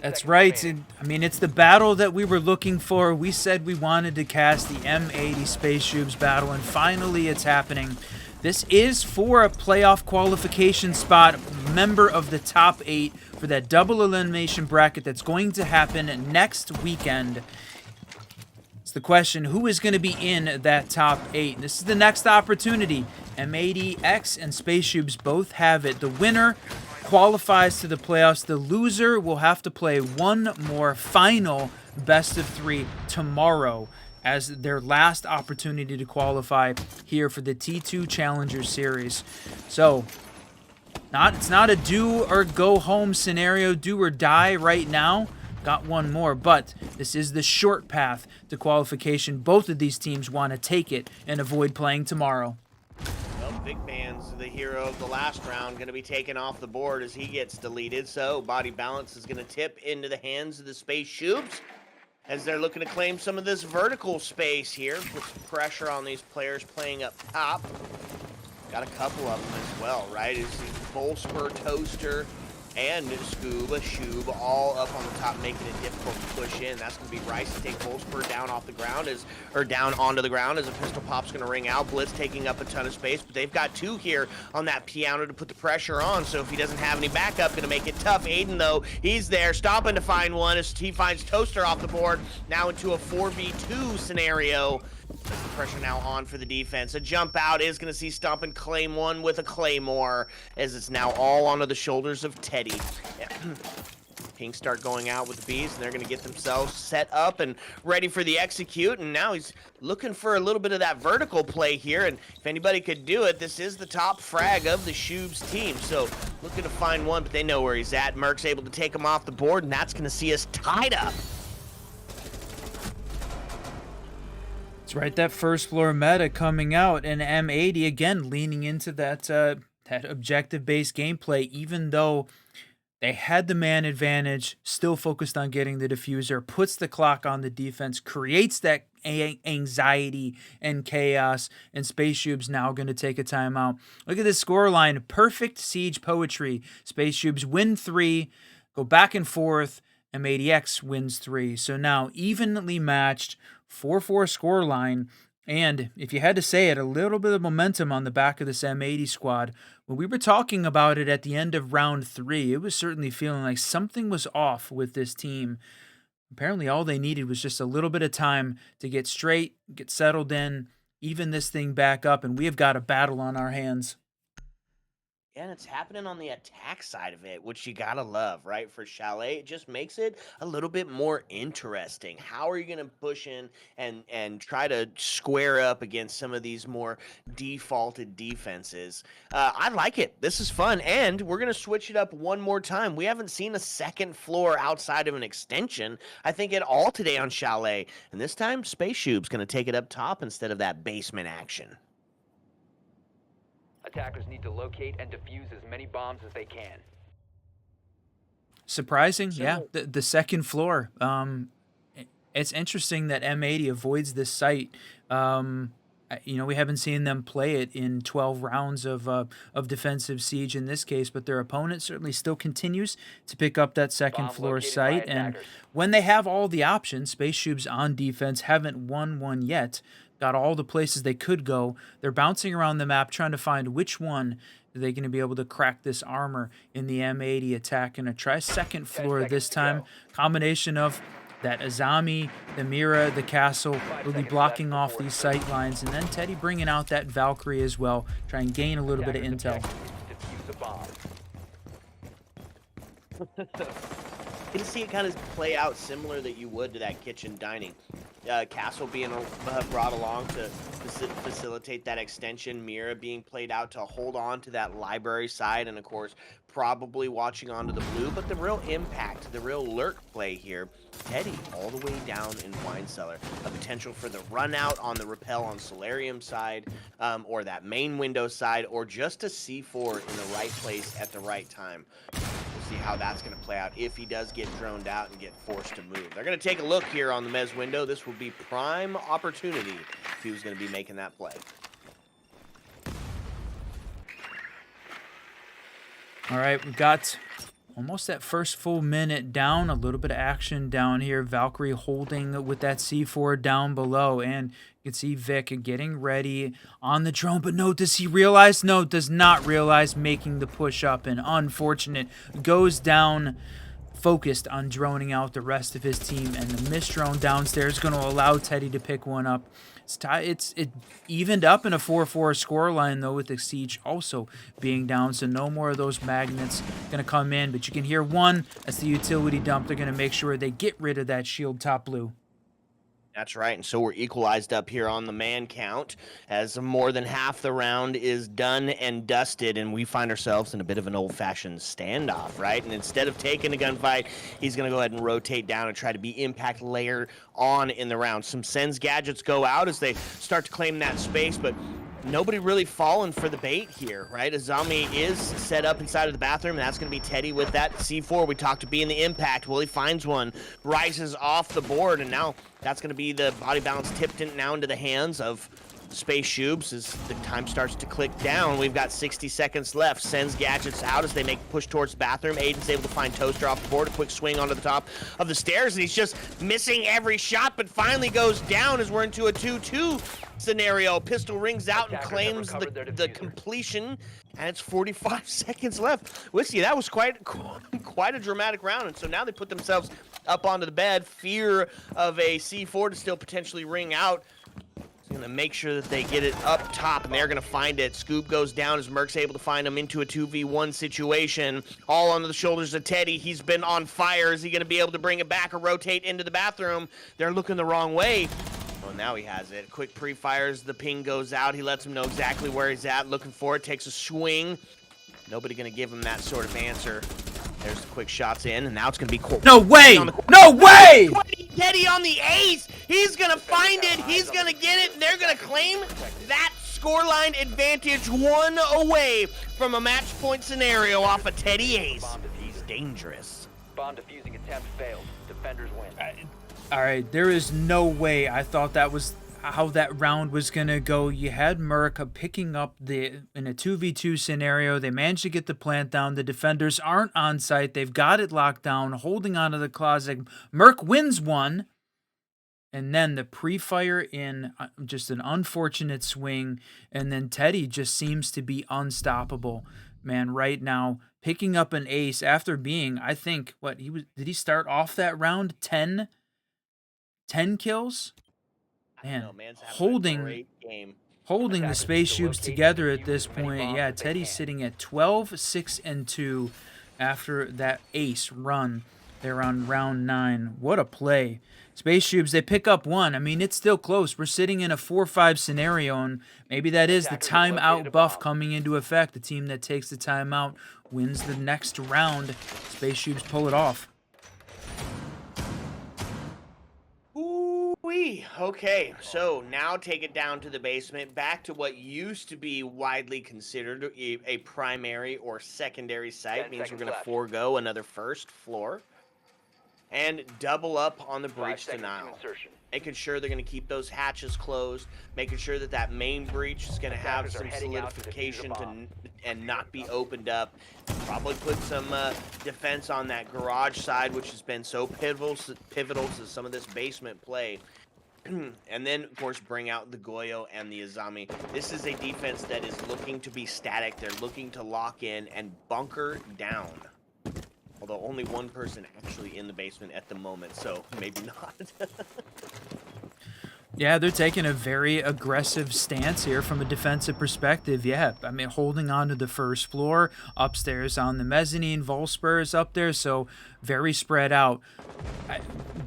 [SPEAKER 2] That's right. I mean, it's the battle that we were looking for. We said we wanted to cast the M80 SpaceShoobs battle, and finally it's happening. This is for a playoff qualification spot, member of the top 8 for that double elimination bracket that's going to happen next weekend. It's the question, who is going to be in that top 8? This is the next opportunity. M80x and SpaceShoobs both have it. The winner qualifies to the playoffs. The loser will have to play one more final best of 3 tomorrow as their last opportunity to qualify here for the T2 Challenger Series. So, it's not a do or go home scenario, do or die right now. Got one more, but this is the short path to qualification. Both of these teams want to take it and avoid playing tomorrow.
[SPEAKER 1] Well, Big Band's the hero of the last round, going to be taken off the board as he gets deleted. So, body balance is going to tip into the hands of the SpaceShoobs as they're looking to claim some of this vertical space here. Put some pressure on these players playing up top. Got a couple of them as well, right? Is Volspor, Toaster, and SpaceShoobs all up on the top, making it difficult to push in. That's going to be Rice to take Volspor down off the ground, down onto the ground as a pistol pop's going to ring out. Blitz taking up a ton of space, but they've got 2 here on that piano to put the pressure on. So if he doesn't have any backup, going to make it tough. Aiden, though, he's there, stopping to find one as he finds Toaster off the board. Now into a 4v2 scenario. Pressure now on for the defense. A jump out is going to see Stomp and claim one with a Claymore, as it's now all onto the shoulders of Teddy. Pink start going out with the bees, and they're going to get themselves set up and ready for the execute. And now he's looking for a little bit of that vertical play here. And if anybody could do it, this is the top frag of the Shoobs team. So looking to find one, but they know where he's at. Merc's able to take him off the board, and that's going to see us tied up.
[SPEAKER 2] That's right, that first floor meta coming out, and M80 again leaning into that that objective-based gameplay, even though they had the man advantage, still focused on getting the diffuser, puts the clock on the defense, creates that anxiety and chaos, and SpaceShoobs now going to take a timeout. Look at this scoreline, perfect siege poetry. SpaceShoobs win 3, go back and forth, M80x wins 3. So now evenly matched, 4-4 scoreline. And if you had to say it, a little bit of momentum on the back of this M80 squad. When we were talking about it at the end of round 3, it was certainly feeling like something was off with this team. Apparently all they needed was just a little bit of time to get straight, get settled in, even this thing back up, and we have got a battle on our hands.
[SPEAKER 1] And it's happening on the attack side of it, which you gotta love, right? For Chalet, it just makes it a little bit more interesting. How are you gonna push in and try to square up against some of these more defaulted defenses? I like it. This is fun, and we're gonna switch it up one more time. We haven't seen a second floor outside of an extension, I think, at all today on Chalet. And this time, SpaceShoobs gonna take it up top instead of that basement action.
[SPEAKER 8] Attackers need to locate and defuse as many bombs as they can.
[SPEAKER 2] Surprising, yeah. The second floor. It's interesting that M80 avoids this site. We haven't seen them play it in 12 rounds of defensive siege in this case, but their opponent certainly still continues to pick up that second
[SPEAKER 8] Bomb
[SPEAKER 2] floor
[SPEAKER 8] located by
[SPEAKER 2] site. And
[SPEAKER 8] attackers.
[SPEAKER 2] when they have all the options, SpaceShoobs on defense haven't won one yet. Got all the places they could go. They're bouncing around the map trying to find which one are they going to be able to crack this armor in the M80 attack. And a try second floor this time. Combination of that Azami, the Mira, the castle, really blocking off these sight lines. And then Teddy bringing out that Valkyrie as well. Try and gain a little bit of intel.
[SPEAKER 8] Defuse the bomb.
[SPEAKER 1] Can see it kind of play out similar that you would to that kitchen dining. Castle being brought along to facilitate that extension, Mira being played out to hold on to that library side, and of course probably watching onto the blue. But the real impact, the real lurk play here, Teddy all the way down in Wine Cellar. A potential for the run out on the rappel on Solarium side, or that main window side, or just a C4 in the right place at the right time. We'll see how that's going to play out if he does get droned out and get forced to move. They're going to take a look here on the Mez window. This will be prime opportunity if he was going to be making that play.
[SPEAKER 2] All right, we've got almost that first full minute down. A little bit of action down here. Valkyrie holding with that C4 down below. And you can see Vic getting ready on the drone. But no, does he realize? No, does not realize, making the push up. And unfortunate. Goes down, focused on droning out the rest of his team. And the missed drone downstairs going to allow Teddy to pick one up. It evened up in a 4-4 scoreline, though, with the siege also being down, so no more of those magnets going to come in. But you can hear one. That's the utility dump. They're going to make sure they get rid of that shield top blue.
[SPEAKER 1] That's right, and so we're equalized up here on the man count as more than half the round is done and dusted, and we find ourselves in a bit of an old-fashioned standoff, right? And instead of taking a gunfight, he's going to go ahead and rotate down and try to be impact layer on in the round. Some Sen's gadgets go out as they start to claim that space, but nobody really falling for the bait here, right? Azami is set up inside of the bathroom, and that's going to be Teddy with that C4 we talked to be in the impact. Well, he finds one, rises off the board, and now that's going to be the body balance tipped in now into the hands of SpaceShoobs as the time starts to click down. We've got 60 seconds left. Sends gadgets out as they make push towards the bathroom. Aiden's able to find Toaster off the board. A quick swing onto the top of the stairs, and he's just missing every shot, but finally goes down as we're into a 2-2 scenario. Pistol rings out and claims the completion, and it's 45 seconds left. Whiskey, that was quite a dramatic round, and so now they put themselves up onto the bed. Fear of a C4 to still potentially ring out. Gonna make sure that they get it up top, and they're gonna find it. Scoob goes down as Merc's able to find him into a 2v1 situation. All onto the shoulders of Teddy. He's been on fire. Is he gonna be able to bring it back or rotate into the bathroom? They're looking the wrong way. Oh, now he has it. Quick pre-fires. The ping goes out. He lets him know exactly where he's at. Looking for it. Takes a swing. Nobody gonna give him that sort of answer. There's the quick shots in, and now it's gonna be cool.
[SPEAKER 2] No way! No way!
[SPEAKER 1] Teddy on the ace. He's gonna find it. He's gonna get it. And they're gonna claim that scoreline advantage, one away from a match point scenario off a Teddy ace. He's dangerous.
[SPEAKER 8] Bomb defusing attempt failed. Defenders win.
[SPEAKER 2] All right, there is no way I thought that was how that round was gonna go. You had Merc picking up in a 2v2 scenario. They managed to get the plant down. The defenders aren't on site. They've got it locked down, holding onto the closet. Merc wins one, and then the pre-fire in just an unfortunate swing, and then Teddy just seems to be unstoppable, man. Right now, picking up an ace after being, I think, did he start off that round 10 kills? Man, holding the SpaceShoobs together at this point. Yeah, Teddy's sitting at 12, 6, and 2 after that ace run there on round 9. What a play. SpaceShoobs, they pick up one. I mean, it's still close. We're sitting in a 4-5 scenario, and maybe that is the timeout buff coming into effect. The team that takes the timeout wins the next round. SpaceShoobs pull it off.
[SPEAKER 1] Okay, so now take it down to the basement, back to what used to be widely considered a primary or secondary site. Means we're going to forego another first floor and double up on the breach denial. Making sure they're going to keep those hatches closed, making sure that that main breach is going to have some solidification and not be opened up. Probably put some defense on that garage side, which has been so pivotal to some of this basement play. And then, of course, bring out the Goyo and the Azami. This is a defense that is looking to be static. They're looking to lock in and bunker down. Although only one person actually in the basement at the moment, so maybe not.
[SPEAKER 2] Yeah, they're taking a very aggressive stance here from a defensive perspective. Yeah, I mean, holding on to the first floor, upstairs on the mezzanine, Volspur is up there, so very spread out.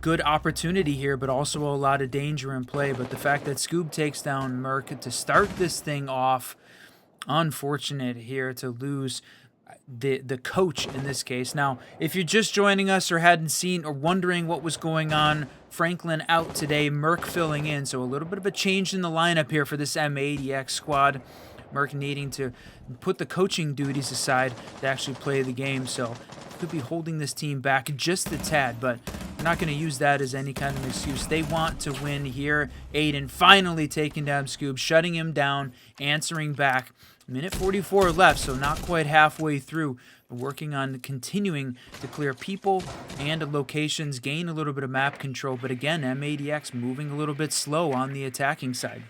[SPEAKER 2] Good opportunity here, but also a lot of danger in play. But the fact that Scoob takes down Merc to start this thing off, unfortunate here to lose the coach in this case. Now, if you're just joining us or hadn't seen or wondering what was going on, Franklin out today, Merc filling in, so a little bit of a change in the lineup here for this M80x squad. Merc needing to put the coaching duties aside to actually play the game, so could be holding this team back just a tad, but we're not going to use that as any kind of excuse. They want to win here. Aiden finally taking down Scoob, shutting him down, answering back. Minute 44 left, so not quite halfway through. Working on continuing to clear people and locations, gain a little bit of map control, but again, M80x moving a little bit slow on the attacking side.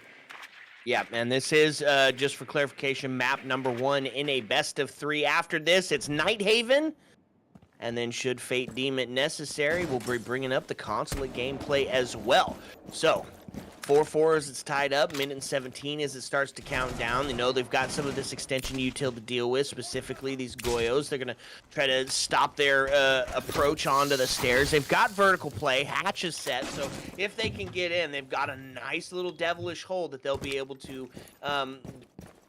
[SPEAKER 1] Yeah, and this is, just for clarification, map number 1 in a best of 3. After this, it's Nighthaven, and then should fate deem it necessary, we'll be bringing up the Consulate gameplay as well. So, 4-4 as it's tied up, minute and 17 as it starts to count down. They know they've got some of this extension util to deal with, specifically these Goyos. They're going to try to stop their approach onto the stairs. They've got vertical play, hatch is set, so if they can get in, they've got a nice little devilish hold that they'll be able to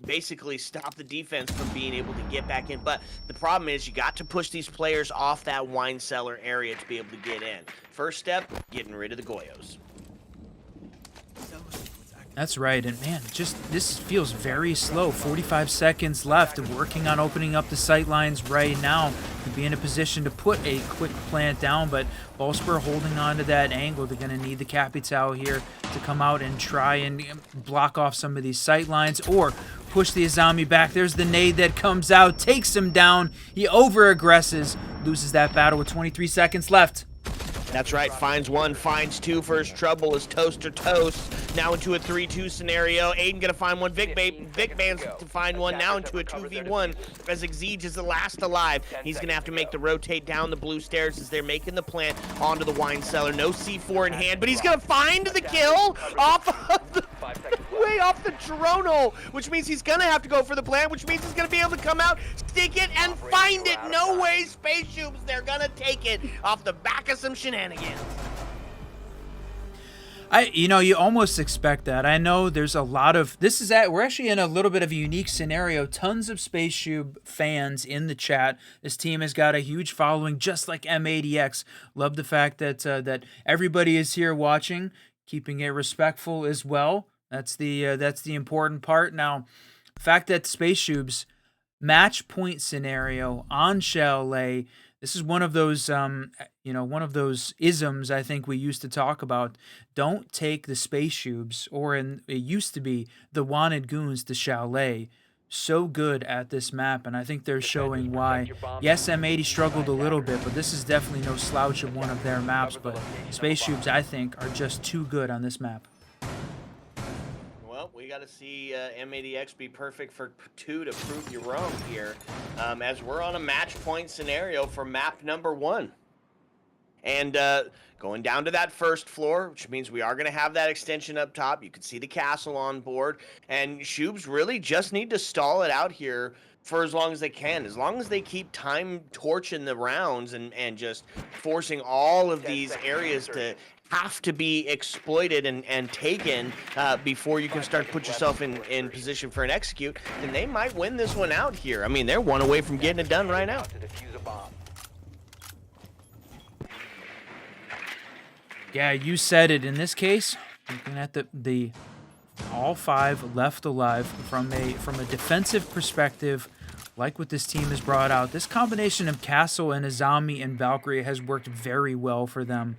[SPEAKER 1] basically stop the defense from being able to get back in. But the problem is you got to push these players off that wine cellar area to be able to get in. First step, getting rid of the Goyos.
[SPEAKER 2] That's right, and man, just this feels very slow. 45 seconds left, working on opening up the sight lines right now to be in a position to put a quick plant down, but Volspur holding on to that angle. They're going to need the Capitao here to come out and try and block off some of these sight lines or push the Azami back. There's the nade that comes out, takes him down. He over-aggresses, loses that battle with 23 seconds left.
[SPEAKER 1] That's right, finds one, finds two. First trouble is toast or toast. Now into a 3-2 scenario. Aiden gonna find one. Vic Ban's to find one. Now into a 2v1 as Exige is the last alive. He's gonna have to make the rotate down the blue stairs as they're making the plant onto the wine cellar. No C4 in hand, but he's gonna find the kill off of the way off the drone hole, which means he's gonna have to go for the plant, which means he's gonna be able to come out, stick it, and find it. No way, SpaceShoobs, they're gonna take it off the back of some shenanigans.
[SPEAKER 2] You almost expect that. I know there's a lot of we're actually in a little bit of a unique scenario. Tons of SpaceShoob fans in the chat. This team has got a huge following, just like M80x. Love the fact that that everybody is here watching, keeping it respectful as well. That's the important part. Now, the fact that SpaceShoobs match point scenario on Chalet. This is one of those, one of those isms I think we used to talk about. Don't take the SpaceShoobs, or it used to be the Wanted Goons, to Chalet. So good at this map, and I think they're showing why. Yes, M80 struggled a little bit, but this is definitely no slouch of one of their maps. But SpaceShoobs, I think, are just too good on this map.
[SPEAKER 1] Well, we got to see M80x be perfect for 2 to prove you wrong here, as we're on a match point scenario for map number 1. And going down to that first floor, which means we are going to have that extension up top. You can see the castle on board, and Shoobs really just need to stall it out here for as long as they can. As long as they keep time torching the rounds and just forcing all of these areas to have to be exploited and taken before you can start to put yourself in position for an execute, then they might win this one out here. I mean, they're one away from getting it done right now.
[SPEAKER 2] Yeah, you said it. In this case, looking at the all 5 left alive from a defensive perspective, like what this team has brought out. This combination of Castle and Azami and Valkyrie has worked very well for them.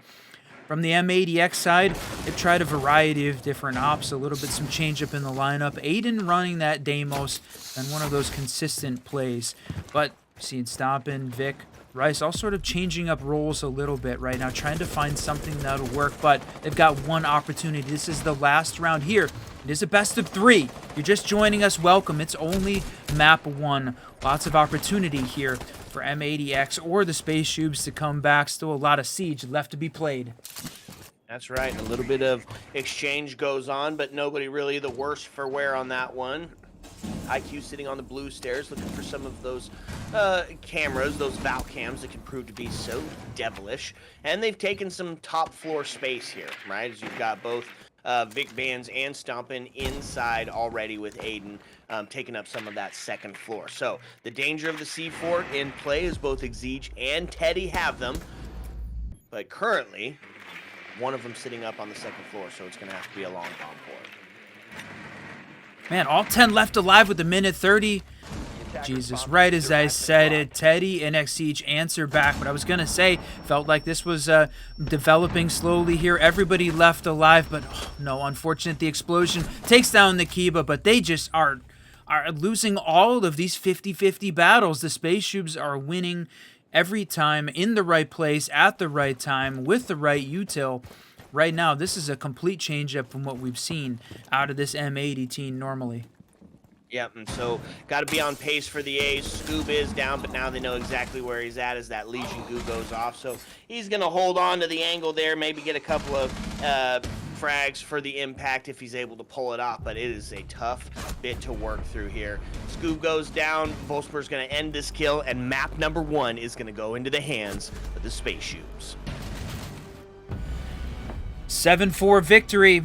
[SPEAKER 2] From the M80x side, they've tried a variety of different ops, a little bit some change up in the lineup. Aiden running that Deimos, and one of those consistent plays. But seeing Stompin, Vic, Rice all sort of changing up roles a little bit right now, trying to find something that'll work, but they've got one opportunity. This is the last round here. It is a best of 3. You're just joining us, welcome. It's only map 1. Lots of opportunity here for M80x or the SpaceShoobs to come back. Still a lot of siege left to be played.
[SPEAKER 1] That's right. A little bit of exchange goes on, but nobody really the worse for wear on that one. IQ sitting on the blue stairs looking for some of those cameras, those Val cams that can prove to be so devilish. And they've taken some top floor space here, right? As you've got both Vic Bands and Stompin inside already with Aiden taking up some of that second floor. So the danger of the C4 in play is both Exige and Teddy have them. But currently, one of them sitting up on the second floor, so it's going to have to be a long bomb for it.
[SPEAKER 2] Man, all 10 left alive with a minute 30. Jesus, right as I said it, Teddy and Exige answer back. What I was going to say, felt like this was developing slowly here. Everybody left alive, but no, unfortunate. The explosion takes down the Kiba, but they just are losing all of these 50-50 battles. The SpaceShoobs are winning every time in the right place, at the right time, with the right util. Right now, this is a complete change-up from what we've seen out of this M80 team normally.
[SPEAKER 1] Yep, and so got to be on pace for the A's. Scoob is down, but now they know exactly where he's at as that Legion goo goes off. So he's going to hold on to the angle there, maybe get a couple of frags for the impact if he's able to pull it off. But it is a tough bit to work through here. Scoob goes down. Volsper's going to end this kill, and map number 1 is going to go into the hands of the SpaceShoobs.
[SPEAKER 2] 7-4 victory.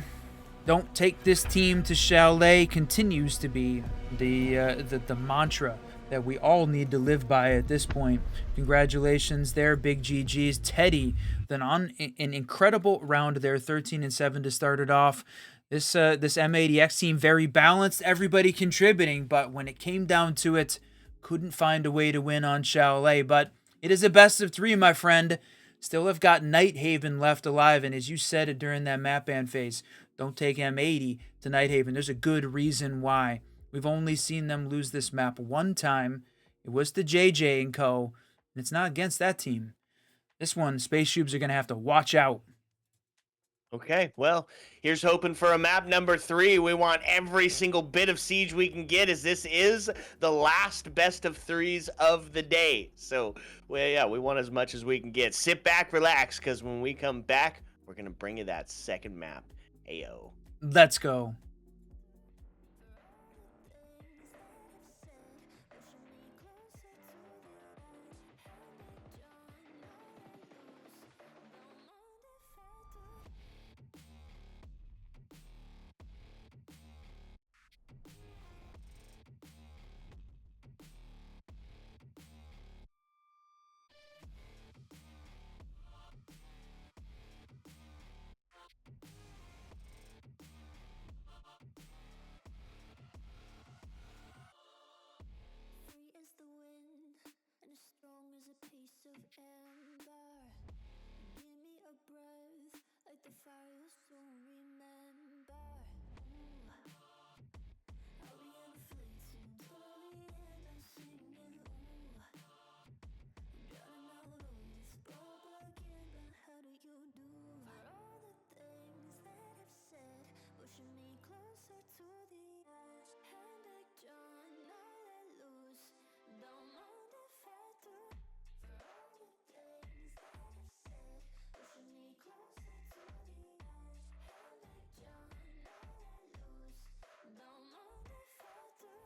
[SPEAKER 2] Don't take this team to Chalet continues to be the mantra that we all need to live by at this point. Congratulations there, big GGs. Teddy, then on an incredible round there, 13-7 to start it off. This M80x team very balanced, everybody contributing, but when it came down to it, couldn't find a way to win on Chalet. But it is a best of 3, my friend. Still have got Nighthaven left alive, and as you said it during that map ban phase, don't take M80 to Nighthaven. There's a good reason why. We've only seen them lose this map one time. It was to JJ and co. And it's not against that team. This one, SpaceShoobs are going to have to watch out.
[SPEAKER 1] Okay, well, here's hoping for a map number 3. We want every single bit of siege we can get, as this is the last best of 3s of the day. So, well, yeah, we want as much as we can get. Sit back, relax, because when we come back, we're going to bring you that second map. Ayo.
[SPEAKER 2] Let's go.
[SPEAKER 5] pushing me closer to the edge. Hand back, John, now let loose. Don't mind if I do. For all the things that I said, pushing me closer to the edge. Hand back, John, now let loose. Don't mind if I do.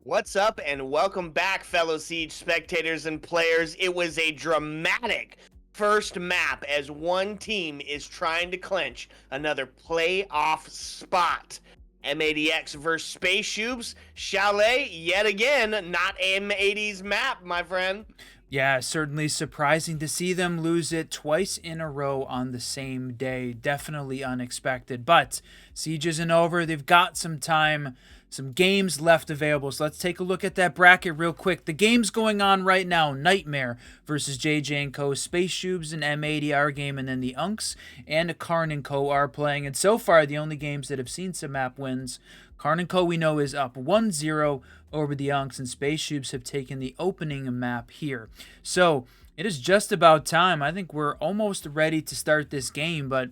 [SPEAKER 1] What's up, and welcome back, fellow Siege spectators and players. It was a dramatic first map as one team is trying to clinch another playoff spot. M80x versus SpaceShoobs. Chalet, yet again, not M80's map, my friend.
[SPEAKER 2] Yeah, certainly surprising to see them lose it twice in a row on the same day. Definitely unexpected. But Siege isn't over. They've got some time, some games left available. So let's take a look at that bracket real quick. The games going on right now: Nightmare versus JJ & Co., SpaceShoobs and M80 our game, and then the Unks and Karn & Co. are playing. And so far, the only games that have seen some map wins, Karn & Co. we know is up 1-0 over the Unks, and SpaceShoobs have taken the opening map here. So it is just about time. I think we're almost ready to start this game, but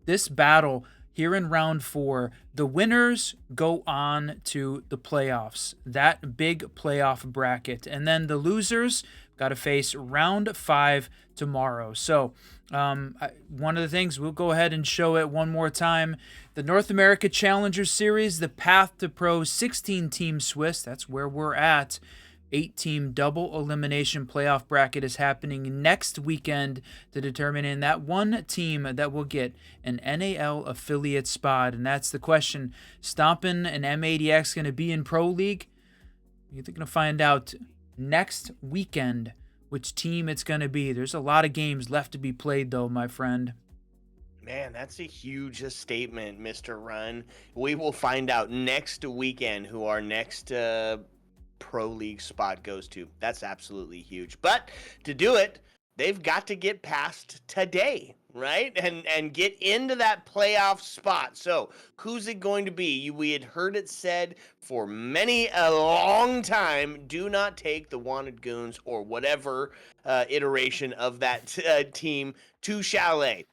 [SPEAKER 2] this battle here in round 4, the winners go on to the playoffs, that big playoff bracket, and then the losers got to face round 5 tomorrow. So one of the things, we'll go ahead and show it one more time. The North America Challenger Series, the Path to Pro 16-team Swiss, that's where we're at. 8-team double elimination playoff bracket is happening next weekend to determine in that one team that will get an NAL affiliate spot. And that's the question. Stompin' and M80x going to be in Pro League? You're going to find out next weekend which team it's going to be. There's a lot of games left to be played, though, my friend.
[SPEAKER 1] Man, that's a huge statement, Mr. Run. We will find out next weekend who our next Pro League spot goes to. That's absolutely huge. But to do it, they've got to get past today, right? And get into that playoff spot. So who's it going to be? We had heard it said for a long time, do not take the Wanted Goons or whatever iteration of that team to Chalet.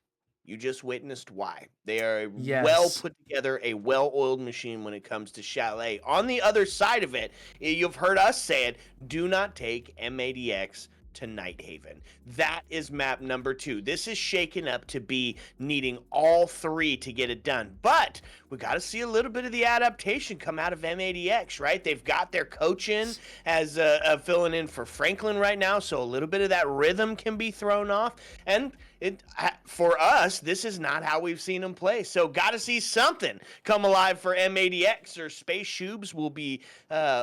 [SPEAKER 1] You just witnessed why. They are well put together, a well-oiled machine when it comes to Chalet. On the other side of it, you've heard us say it, do not take M80x to Nighthaven. That is map number 2. This is shaken up to be needing all 3 to get it done. But we got to see a little bit of the adaptation come out of M80x, right? They've got their coach in as filling in for Franklin right now, so a little bit of that rhythm can be thrown off. And for us, this is not how we've seen them play. So got to see something come alive for M80x, or SpaceShoobs will be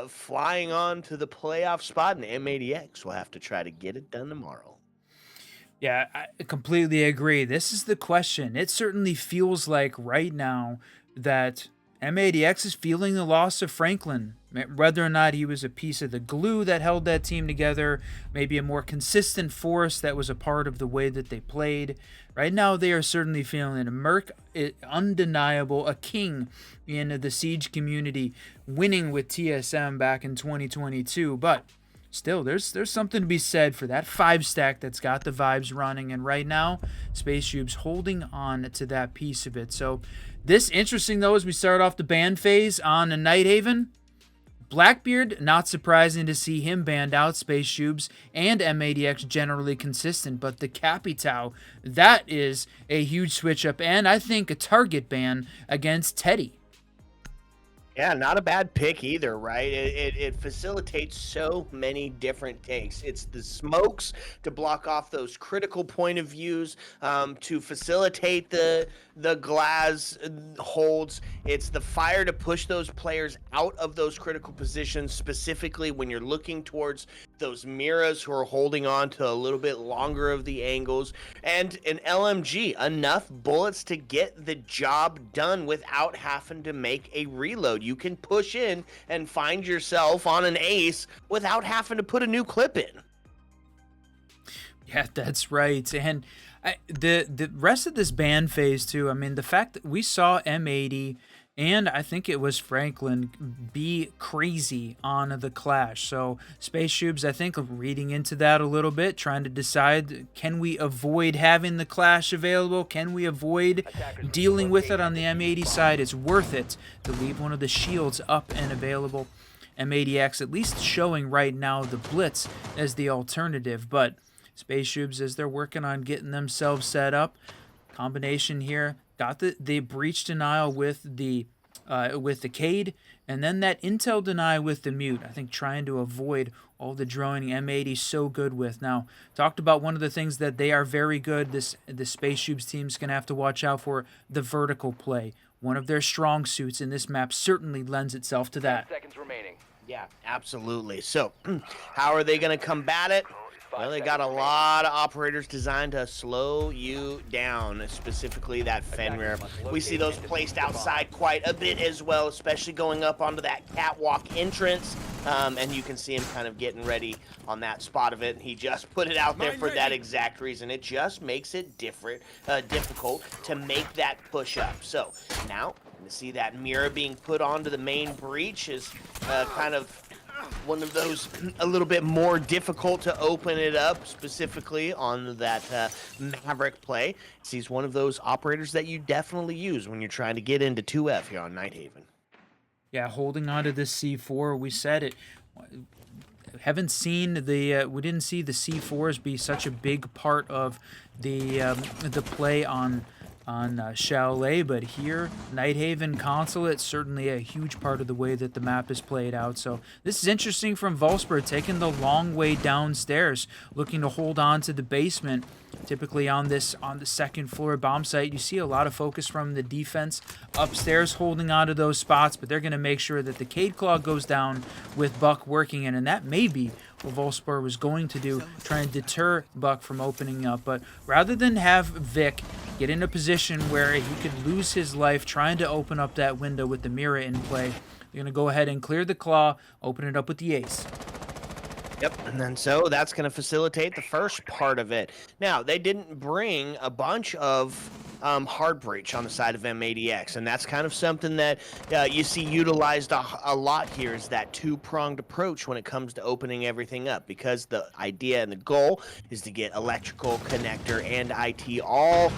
[SPEAKER 1] flying on to the playoff spot, and M80x will have to try to get it done tomorrow.
[SPEAKER 2] Yeah, I completely agree. This is the question. It certainly feels like right now that M80x is feeling the loss of Franklin. Whether or not he was a piece of the glue that held that team together, maybe a more consistent force that was a part of the way that they played. Right now, they are certainly feeling it. Undeniable, a king in the Siege community, winning with TSM back in 2022. But still, there's something to be said for that 5-stack that's got the vibes running. And right now, SpaceShoobs holding on to that piece of it. So this interesting, though, as we start off the ban phase on Nighthaven. Blackbeard, not surprising to see him banned out. SpaceShoobs and M80x generally consistent, but the Capitao, that is a huge switch up, and I think a target ban against Teddy.
[SPEAKER 1] Yeah, not a bad pick either, right? It facilitates so many different takes. It's the smokes to block off those critical point of views, to facilitate the glass holds. It's the fire to push those players out of those critical positions, specifically when you're looking towards those Miras who are holding on to a little bit longer of the angles. And an LMG, enough bullets to get the job done without having to make a reload. You can push in and find yourself on an ace without having to put a new clip in.
[SPEAKER 2] Yeah, that's right. And the rest of this ban phase too, I mean, the fact that we saw M80 and I think it was Franklin be crazy on the clash. So SpaceShoobs, I think, reading into that a little bit, trying to decide, can we avoid having the clash available? Can we avoid dealing with it on the M80 side? It's worth it to leave one of the shields up and available. M80x at least showing right now the Blitz as the alternative, but SpaceShoobs, as they're working on getting themselves set up, combination here, got the breach denial with the with the Cade, and then that intel deny with the mute. I think trying to avoid all the droning M80 so good with. Now, talked about one of the things that they are very good. The SpaceShoobs team's going to have to watch out for the vertical play. One of their strong suits in this map certainly lends itself to that.
[SPEAKER 8] 10 seconds remaining.
[SPEAKER 1] Yeah, absolutely. So, how are they going to combat it? Well, they got a lot of operators designed to slow you down, specifically that Fenrir. We see those placed outside quite a bit as well, especially going up onto that catwalk entrance. And you can see him kind of getting ready on that spot of it. He just put it out there for that exact reason. It just makes it difficult to make that push up. So now, to see that mirror being put onto the main breach is kind of one of those a little bit more difficult to open it up, specifically on that Maverick play. He's one of those operators that you definitely use when you're trying to get into 2F here on Nighthaven.
[SPEAKER 2] Yeah, holding on to this C4, we said it. Haven't seen the we didn't see the C4s be such a big part of the play on Chalet, but here, Nighthaven Consulate, certainly a huge part of the way that the map is played out. So this is interesting from Wolfsburg, taking the long way downstairs, looking to hold on to the basement. Typically on the second floor bomb site, you see a lot of focus from the defense upstairs holding on to those spots, but they're going to make sure that the Cade Claw goes down with Buck working in, and that may be what Wolfsburg was going to do, try and deter Buck from opening up. But rather than have Vic get in a position where he could lose his life trying to open up that window with the mirror in play, they're going to go ahead and clear the claw, open it up with the ace.
[SPEAKER 1] Yep, and then so that's going to facilitate the first part of it. Now, they didn't bring a bunch of hard breach on the side of M80X, and that's kind of something that you see utilized a lot here, is that two-pronged approach when it comes to opening everything up, because the idea and the goal is to get electrical, connector, and IT, all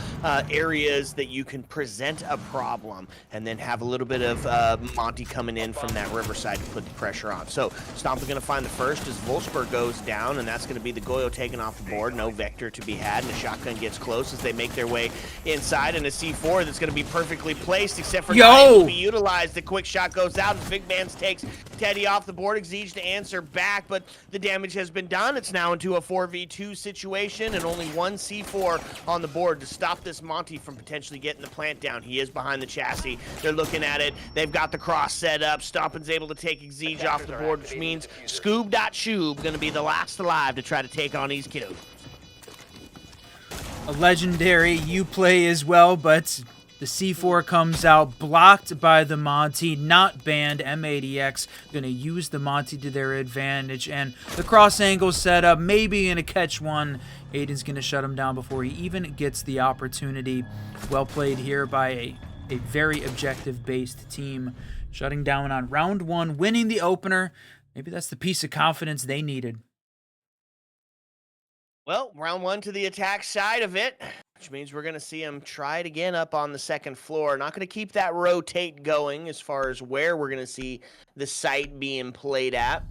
[SPEAKER 1] areas that you can present a problem, and then have a little bit of Monty coming in from that riverside to put the pressure on. So Stomp's going to find the first as Wolfsburg goes down, and that's going to be the Goyo taken off the board. No vector to be had, and the shotgun gets close as they make their way inside, and a C4 that's going to be perfectly placed, except for not able to be utilized. The quick shot goes out, and Big Mans takes Teddy off the board. Exige to answer back, but the damage has been done. It's now into a 4v2 situation, and only one C4 on the board to stop this Monty from potentially getting the plant down. He is behind the chassis. They're looking at it. They've got the cross set up. Stompin's able to take Exige off the board, which means Scoob.Shoob going to be the last alive to try to take on these kiddos.
[SPEAKER 2] A legendary Uplay as well, but the C4 comes out, blocked by the Monty, not banned. M80X going to use the Monty to their advantage, and the cross angle setup, maybe going to catch one. Aiden's going to shut him down before he even gets the opportunity. Well played here by a very objective-based team, shutting down on round one, winning the opener. Maybe that's the piece of confidence they needed.
[SPEAKER 1] Well, round one to the attack side of it, which means we're going to see him try it again up on the second floor. Not going to keep that rotate going as far as where we're going to see the site being played at.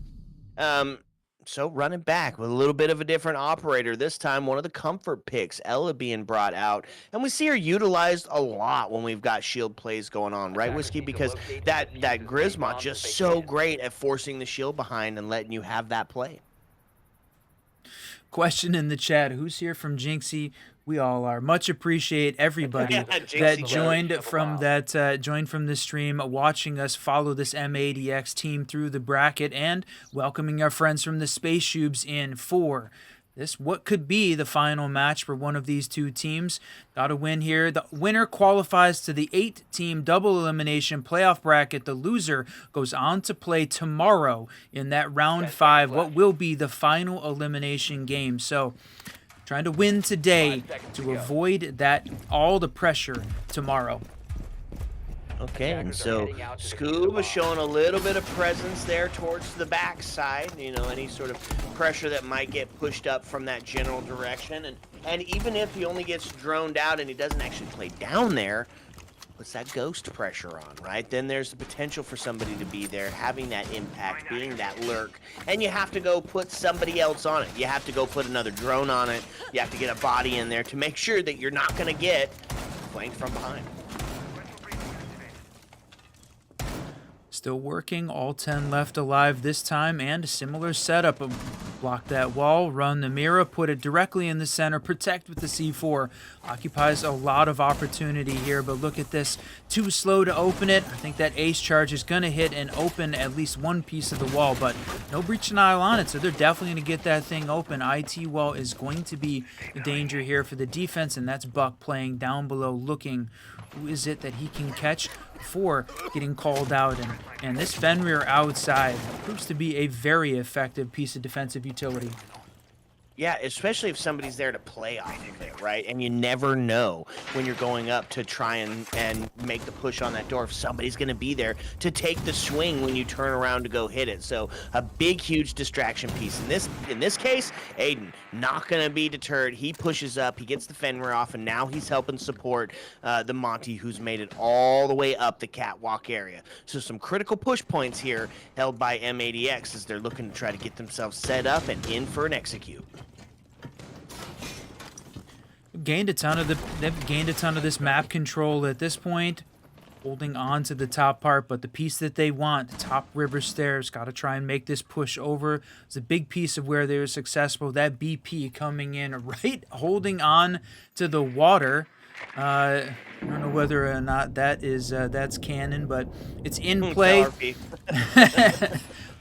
[SPEAKER 1] So running back with a little bit of a different operator. This time, one of the comfort picks, Ella, being brought out. And we see her utilized a lot when we've got shield plays going on, right, Whiskey? Because that Grisma just so great at forcing the shield behind and letting you have that play.
[SPEAKER 2] Question in the chat, who's here from Jinxie? We all are. Much appreciate everybody that joined from the stream, watching us follow this M80X team through the bracket, and welcoming our friends from the SpaceShoobs in for this, what could be the final match for one of these two teams. Got a win here. The winner qualifies to the 8-team double elimination playoff bracket. The loser goes on to play tomorrow in that round 5, what will be the final elimination game. So trying to win today to avoid all the pressure tomorrow.
[SPEAKER 1] Okay, and so Scoob is showing a little bit of presence there towards the backside. You know, any sort of pressure that might get pushed up from that general direction. And even if he only gets droned out and he doesn't actually play down there, puts that ghost pressure on, right? Then there's the potential for somebody to be there, having that impact, being that lurk. And you have to go put somebody else on it. You have to go put another drone on it. You have to get a body in there to make sure that you're not going to get flanked from behind.
[SPEAKER 2] Still working, all 10 left alive this time, and a similar setup. Block that wall, run the mirror, put it directly in the center, protect with the C4. Occupies a lot of opportunity here, but look at this. Too slow to open it. I think that ace charge is going to hit and open at least one piece of the wall, but no breach denial on it, so they're definitely going to get that thing open. IT wall is going to be the danger here for the defense, and that's Buck playing down below, looking who is it that he can catch before getting called out. And this Fenrir outside proves to be a very effective piece of defensive utility.
[SPEAKER 1] Yeah, especially if somebody's there to play off of it, right? And you never know when you're going up to try and make the push on that door if somebody's going to be there to take the swing when you turn around to go hit it. So a big, huge distraction piece. In this case, Aiden not going to be deterred. He pushes up, he gets the Fenrir off, and now he's helping support the Monty, who's made it all the way up the catwalk area. So some critical push points here held by M80X as they're looking to try to get themselves set up and in for an execute.
[SPEAKER 2] They've gained a ton of this map control at this point, holding on to the top part, but the piece that they want, the top river stairs, got to try and make this push over. It's a big piece of where they were successful. That BP coming in right, holding on to the water. I don't know whether or not that is that's canon, but it's in play. A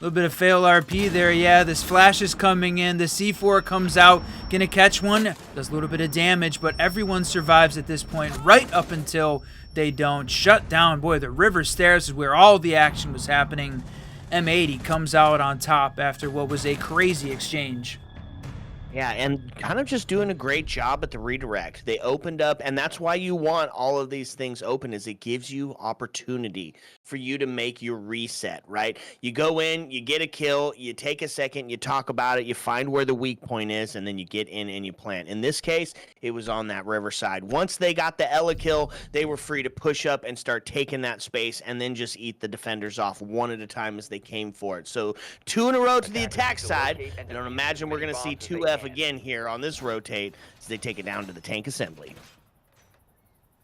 [SPEAKER 2] little bit of fail RP there, yeah. This flash is coming in. The C4 comes out. Gonna catch one. Does a little bit of damage, but everyone survives at this point, right up until they don't. Shut down. Boy, the river stairs is where all the action was happening. M80 comes out on top after what was a crazy exchange.
[SPEAKER 1] Yeah, and kind of just doing a great job at the redirect. They opened up, and that's why you want all of these things open, is it gives you opportunity for you to make your reset, right? You go in, you get a kill, you take a second, you talk about it, you find where the weak point is, and then you get in and you plant. In this case, it was on that riverside. Once they got the Ella kill, they were free to push up and start taking that space and then just eat the defenders off one at a time as they came for it. So 2 in a row to the attack side. I don't imagine we're going to see 2F again here on this rotate as they take it down to the tank assembly.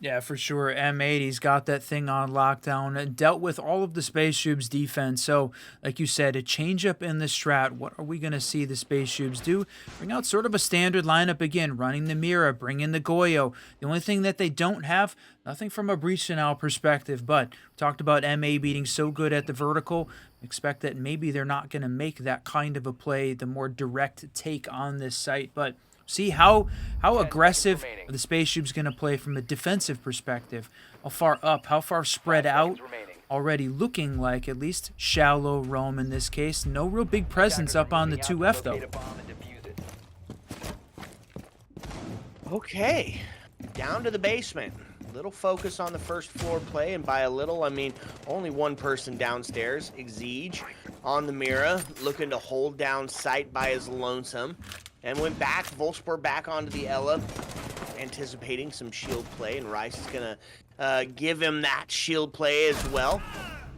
[SPEAKER 2] Yeah, for sure. M80's got that thing on lockdown and dealt with all of the SpaceShoobs defense. So, like you said, a change up in the strat. What are we going to see the SpaceShoobs do? Bring out sort of a standard lineup again, running the Mira, bring in the Goyo. The only thing that they don't have, nothing from a breach denial perspective, but we talked about MA being so good at the vertical. Expect that maybe they're not going to make that kind of a play, the more direct take on this site, but see how aggressive the SpaceShoobs going to play from a defensive perspective. How far up, how far spread out. Already looking like at least shallow roam in this case. No real big presence up on the 2F though.
[SPEAKER 1] Okay, down to the basement. Little focus on the first floor play, and by a little, I mean only one person downstairs. Exige on the Mira, looking to hold down sight by his lonesome. And went back, Volspor back onto the Ella, anticipating some shield play, and Rice is going to give him that shield play as well.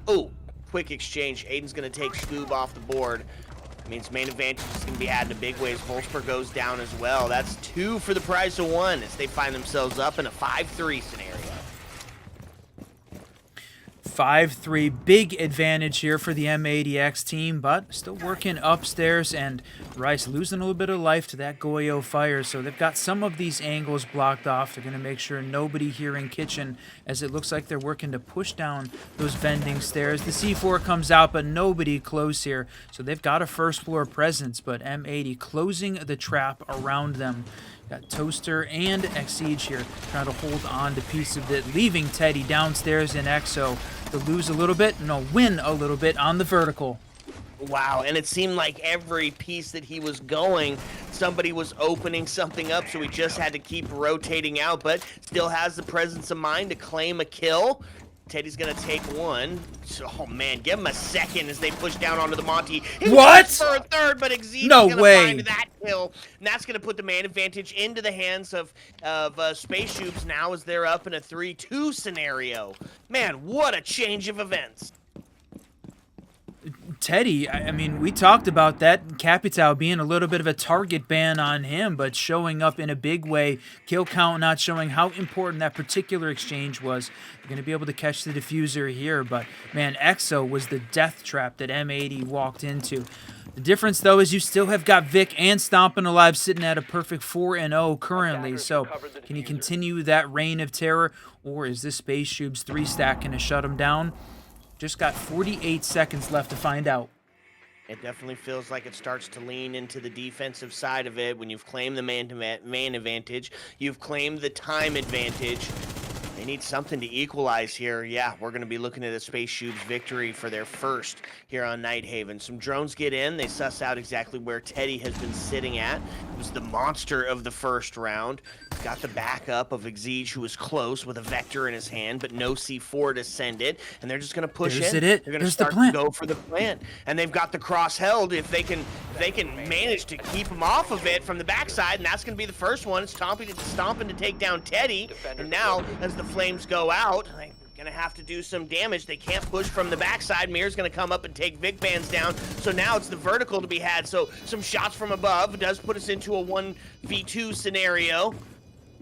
[SPEAKER 1] Oh, quick exchange. Aiden's going to take Scoob off the board. Means main advantage is going to be had in a big way as Volspor goes down as well. That's 2 for the price of 1 as they find themselves up in a 5-3 scenario.
[SPEAKER 2] 5-3, big advantage here for the M80X team, but still working upstairs, and Rice losing a little bit of life to that Goyo fire, so they've got some of these angles blocked off. They're going to make sure nobody here in kitchen, as it looks like they're working to push down those bending stairs. The C4 comes out, but nobody close here, so they've got a first floor presence, but M80 closing the trap around them. Got Toaster and Exige here trying to hold on to piece of it, leaving Teddy downstairs in Exo to lose a little bit, no, win a little bit on the vertical.
[SPEAKER 1] Wow, and it seemed like every piece that he was going, somebody was opening something up, so he just had to keep rotating out, but still has the presence of mind to claim a kill. Teddy's gonna take one. Oh man, give him a second as they push down onto the Monty. He
[SPEAKER 2] what?
[SPEAKER 1] For a third, but Exige
[SPEAKER 2] no
[SPEAKER 1] gonna
[SPEAKER 2] way.
[SPEAKER 1] Find that kill, and that's gonna put the man advantage into the hands of SpaceShoobs now as they're up in a 3-2 scenario. Man, what a change of events.
[SPEAKER 2] Teddy, I mean, we talked about that. Capital being a little bit of a target ban on him, but showing up in a big way. Kill count not showing how important that particular exchange was. They're going to be able to catch the diffuser here, but man, Exo was the death trap that M80 walked into. The difference, though, is you still have got Vic and Stompin' Alive sitting at a perfect 4-0 currently. So can you continue that reign of terror, or is this SpaceShoobs 3-stack going to shut him down? Just got 48 seconds left to find out.
[SPEAKER 1] It definitely feels like it starts to lean into the defensive side of it when you've claimed the man advantage. You've claimed the time advantage. They need something to equalize here. Yeah, we're going to be looking at a SpaceShoobs victory for their first here on Nighthaven. Some drones get in. They suss out exactly where Teddy has been sitting at. It was the monster of the first round. He's got the backup of Exige, who was close with a vector in his hand, but no C4 to send it. And they're just going to push in. They're going to start to go for the plant. And they've got the cross held. If they can manage to keep him off of it from the backside, and that's going to be the first one. Stomping to take down Teddy. And now, as the flames go out, they're gonna have to do some damage. They can't push from the backside. Mir's gonna come up and take Vic Bands down. So now it's the vertical to be had. So some shots from above does put us into a 1v2 scenario.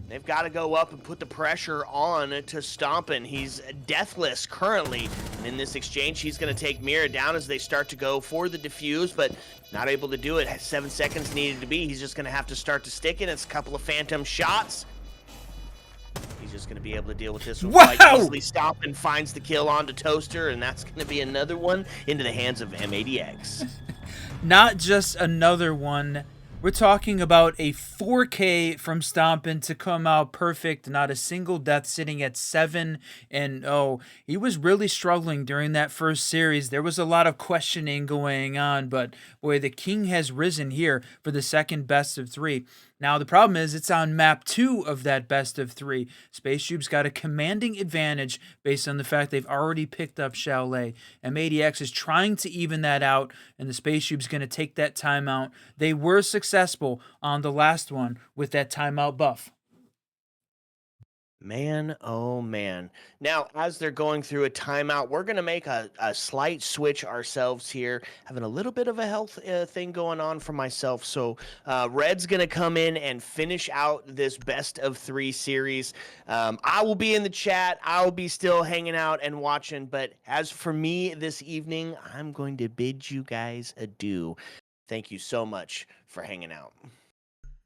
[SPEAKER 1] They've got to go up and put the pressure on to Stompin'. He's deathless currently. And in this exchange, he's going to take Mira down as they start to go for the defuse, but not able to do it. 7 seconds needed to be. He's just going to have to start to stick it. It's a couple of phantom shots. He's just going to be able to deal with this one quite easily. Stompin' finds the kill onto Toaster, and that's going to be another one into the hands of M80x.
[SPEAKER 2] Not just another one. We're talking about a 4K from Stompin' to come out perfect. Not a single death, sitting at 7-0. He was really struggling during that first series. There was a lot of questioning going on, but boy, the king has risen here for the second best of 3. Now, the problem is it's on map 2 of that best of 3. SpaceShoobs got a commanding advantage based on the fact they've already picked up Chalet. M80x is trying to even that out, and the SpaceShoobs going to take that timeout. They were successful on the last one with that timeout buff.
[SPEAKER 1] Man, oh man. Now, as they're going through a timeout, we're going to make a slight switch ourselves here. Having a little bit of a health thing going on for myself. So, Red's going to come in and finish out this best of 3 series. I will be in the chat. I will be still hanging out and watching. But as for me this evening, I'm going to bid you guys adieu. Thank you so much for hanging out.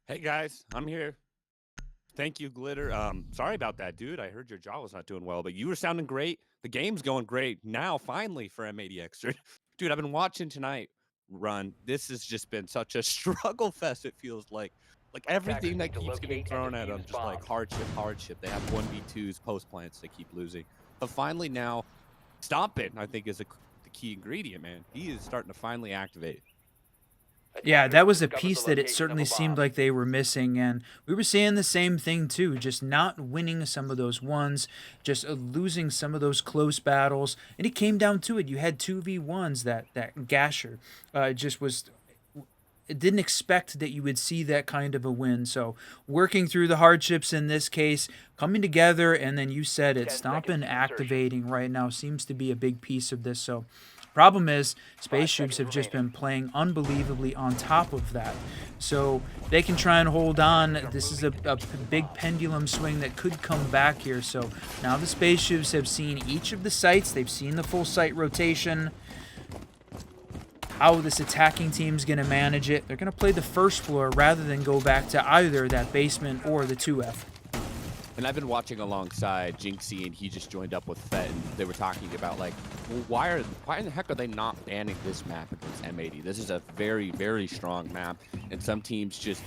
[SPEAKER 10] Hey, guys, I'm here. Thank you, Glitter. Sorry about that, dude. I heard your jaw was not doing well, but you were sounding great. The game's going great now, finally, for M80x. Dude, I've been watching tonight run. This has just been such a struggle fest, it feels like. Like, everything that keeps getting thrown at them, just like hardship. They have 1v2s, post plants, they keep losing. But finally now, Stompin', I think, is the key ingredient, man. He is starting to finally activate.
[SPEAKER 2] Yeah, that was a piece that it certainly seemed like they were missing, and we were seeing the same thing too, just not winning some of those ones, just losing some of those close battles, and it came down to it. You had 2v1s that Gasher just was... It didn't expect that you would see that kind of a win. So working through the hardships in this case, coming together, and then you said it, Stompin' activating right now seems to be a big piece of this. So problem is, SpaceShoobs have just been playing unbelievably on top of that. So they can try and hold on. This is a big pendulum swing that could come back here. So now the SpaceShoobs have seen each of the sites. They've seen the full site rotation. How this attacking team's going to manage it. They're going to play the first floor rather than go back to either that basement or the 2F.
[SPEAKER 10] And I've been watching alongside Jinxie, and he just joined up with Fett, and they were talking about, like, well, why in the heck are they not banning this map against M80? This is a very, very strong map, and some teams just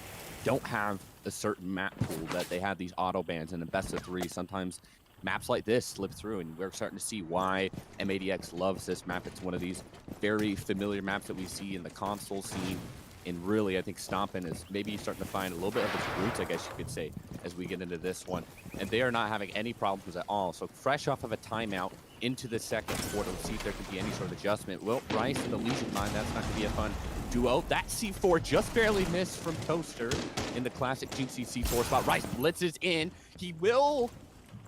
[SPEAKER 10] don't have a certain map pool that they have these auto bans in the best of 3. Sometimes maps like this slip through, and we're starting to see why M80x loves this map. It's one of these very familiar maps that we see in the console scene. And really, I think Stompin' is maybe starting to find a little bit of its roots, I guess you could say, as we get into this one. And they are not having any problems at all. So fresh off of a timeout into the second quarter, let's see if there could be any sort of adjustment. Well, Rice and the Legion Mine, that's not going to be a fun duo. That C4 just barely missed from Toaster in the classic Jinxie C4 spot. Rice blitzes in. He will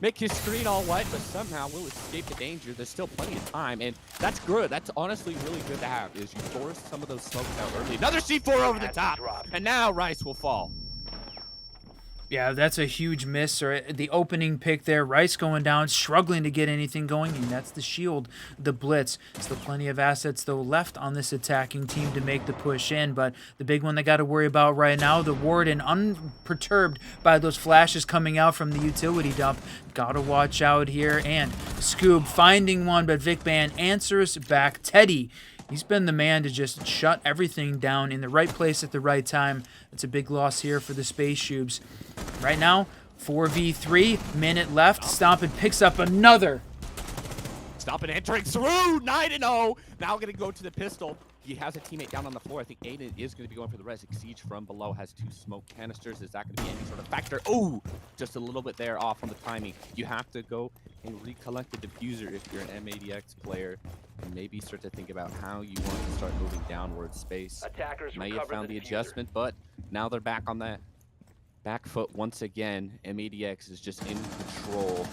[SPEAKER 10] make his screen all white, but somehow will escape the danger. There's still plenty of time, and that's good. That's honestly really good to have, is you force some of those smokes out early. Another C4 over the top, and now Rice will fall.
[SPEAKER 2] Yeah, that's a huge miss. Or the opening pick there, Rice going down, struggling to get anything going, and that's the shield, the blitz. Still plenty of assets, though, left on this attacking team to make the push in, but the big one they got to worry about right now, the Warden, unperturbed by those flashes coming out from the utility dump. Got to watch out here, and Scoob finding one, but Vic Ban answers back. Teddy, he's been the man to just shut everything down in the right place at the right time. It's a big loss here for the SpaceShoobs. Right now, 4v3, minute left. Stompin picks up another.
[SPEAKER 10] Stompin entering through, 9-0. Now going to go to the pistol. He has a teammate down on the floor. I think Aiden is going to be going for the res. Siege from below has 2 smoke canisters. Is that going to be any sort of factor? Oh, just a little bit there off on the timing. You have to go and recollect the diffuser if you're an M80x player, and maybe start to think about how you want to start moving downward space.
[SPEAKER 8] Attackers
[SPEAKER 10] May have
[SPEAKER 8] recover
[SPEAKER 10] found the
[SPEAKER 8] diffuser.
[SPEAKER 10] adjustment, but now they're back on that back foot once again. M80x is just in control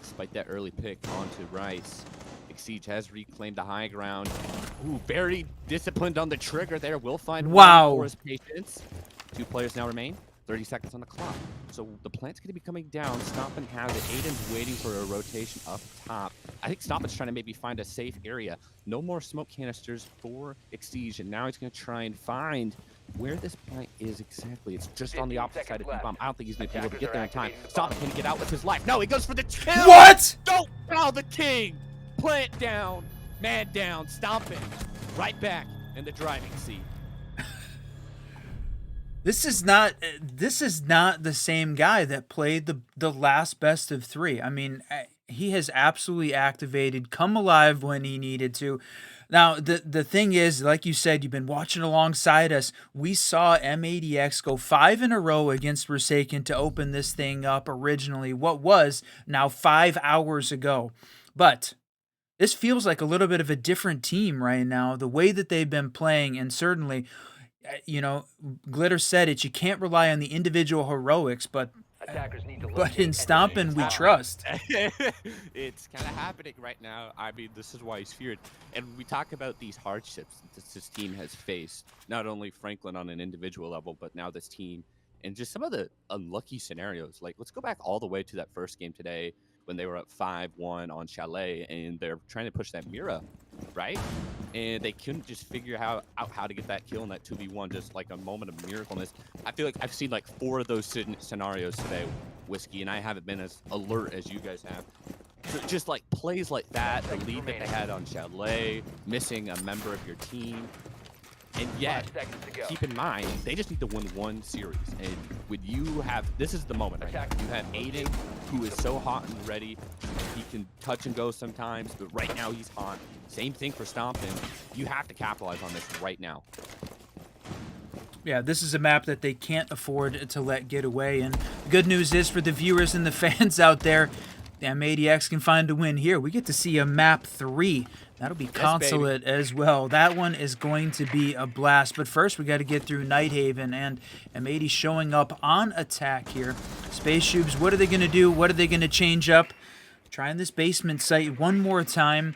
[SPEAKER 10] despite that early pick onto Rice. Siege has reclaimed the high ground. Ooh, very disciplined on the trigger there. Will find
[SPEAKER 2] Wow.
[SPEAKER 10] one for his patience. 2 players now remain. 30 seconds on the clock. So the plant's going to be coming down. Stompin has it. Aiden's waiting for a rotation up top. I think Stompin's trying to maybe find a safe area. No more smoke canisters for Exige, and now he's going to try and find where this plant is exactly. It's just on the
[SPEAKER 8] 15
[SPEAKER 10] opposite side of the
[SPEAKER 8] seconds
[SPEAKER 10] bomb. I don't think he's going to be able to
[SPEAKER 8] Attackers
[SPEAKER 10] get there in
[SPEAKER 8] are
[SPEAKER 10] time.
[SPEAKER 8] activating the
[SPEAKER 10] Stompin
[SPEAKER 8] bomb.
[SPEAKER 10] can get out with his life. No, he goes for the kill.
[SPEAKER 2] What?
[SPEAKER 10] Don't foul the king. Plant down. Man down. Stompin right back in the driving seat.
[SPEAKER 2] This is not the same guy that played the last best of 3. I mean, he has absolutely activated, come alive when he needed to. Now, the thing is, like you said, you've been watching alongside us. We saw M80x go 5 in a row against IVSAKEN to open this thing up originally. What was now 5 hours ago. But this feels like a little bit of a different team right now. The way that they've been playing, and certainly, you know, Glitter said it, you can't rely on the individual heroics, but
[SPEAKER 8] Attackers need to
[SPEAKER 2] in
[SPEAKER 8] locate and
[SPEAKER 2] Stompin we
[SPEAKER 8] defuse.
[SPEAKER 2] trust.
[SPEAKER 10] It's kind of happening right now. I mean, this is why he's feared. And we talk about these hardships that this team has faced, not only Franklin on an individual level, but now this team, and just some of the unlucky scenarios. Like, let's go back all the way to that first game today when they were up 5-1 on Chalet, and they're trying to push that Mira, right? And they couldn't just figure out how to get that kill in that 2v1, just like a moment of miracleness. I feel like I've seen like 4 of those scenarios today, Whiskey, and I haven't been as alert as you guys have. So just like plays like that, the lead that they had on Chalet, missing a member of your team. And yet,
[SPEAKER 8] 5 seconds to go.
[SPEAKER 10] keep in mind, they just need to win 1 series. And when you have, this is the moment right now. You have Aiden, who is so hot and ready. He can touch and go sometimes, but right now he's hot. Same thing for Stompin. You have to capitalize on this right now.
[SPEAKER 2] Yeah, this is a map that they can't afford to let get away. And good news is for the viewers and the fans out there, the M80x can find a win here. We get to see a map 3. That'll be Consulate as well. That one is going to be a blast. But first, we got to get through Nighthaven, and M80 showing up on attack here. SpaceShoobs, what are they going to do? What are they going to change up? Trying this basement site one more time.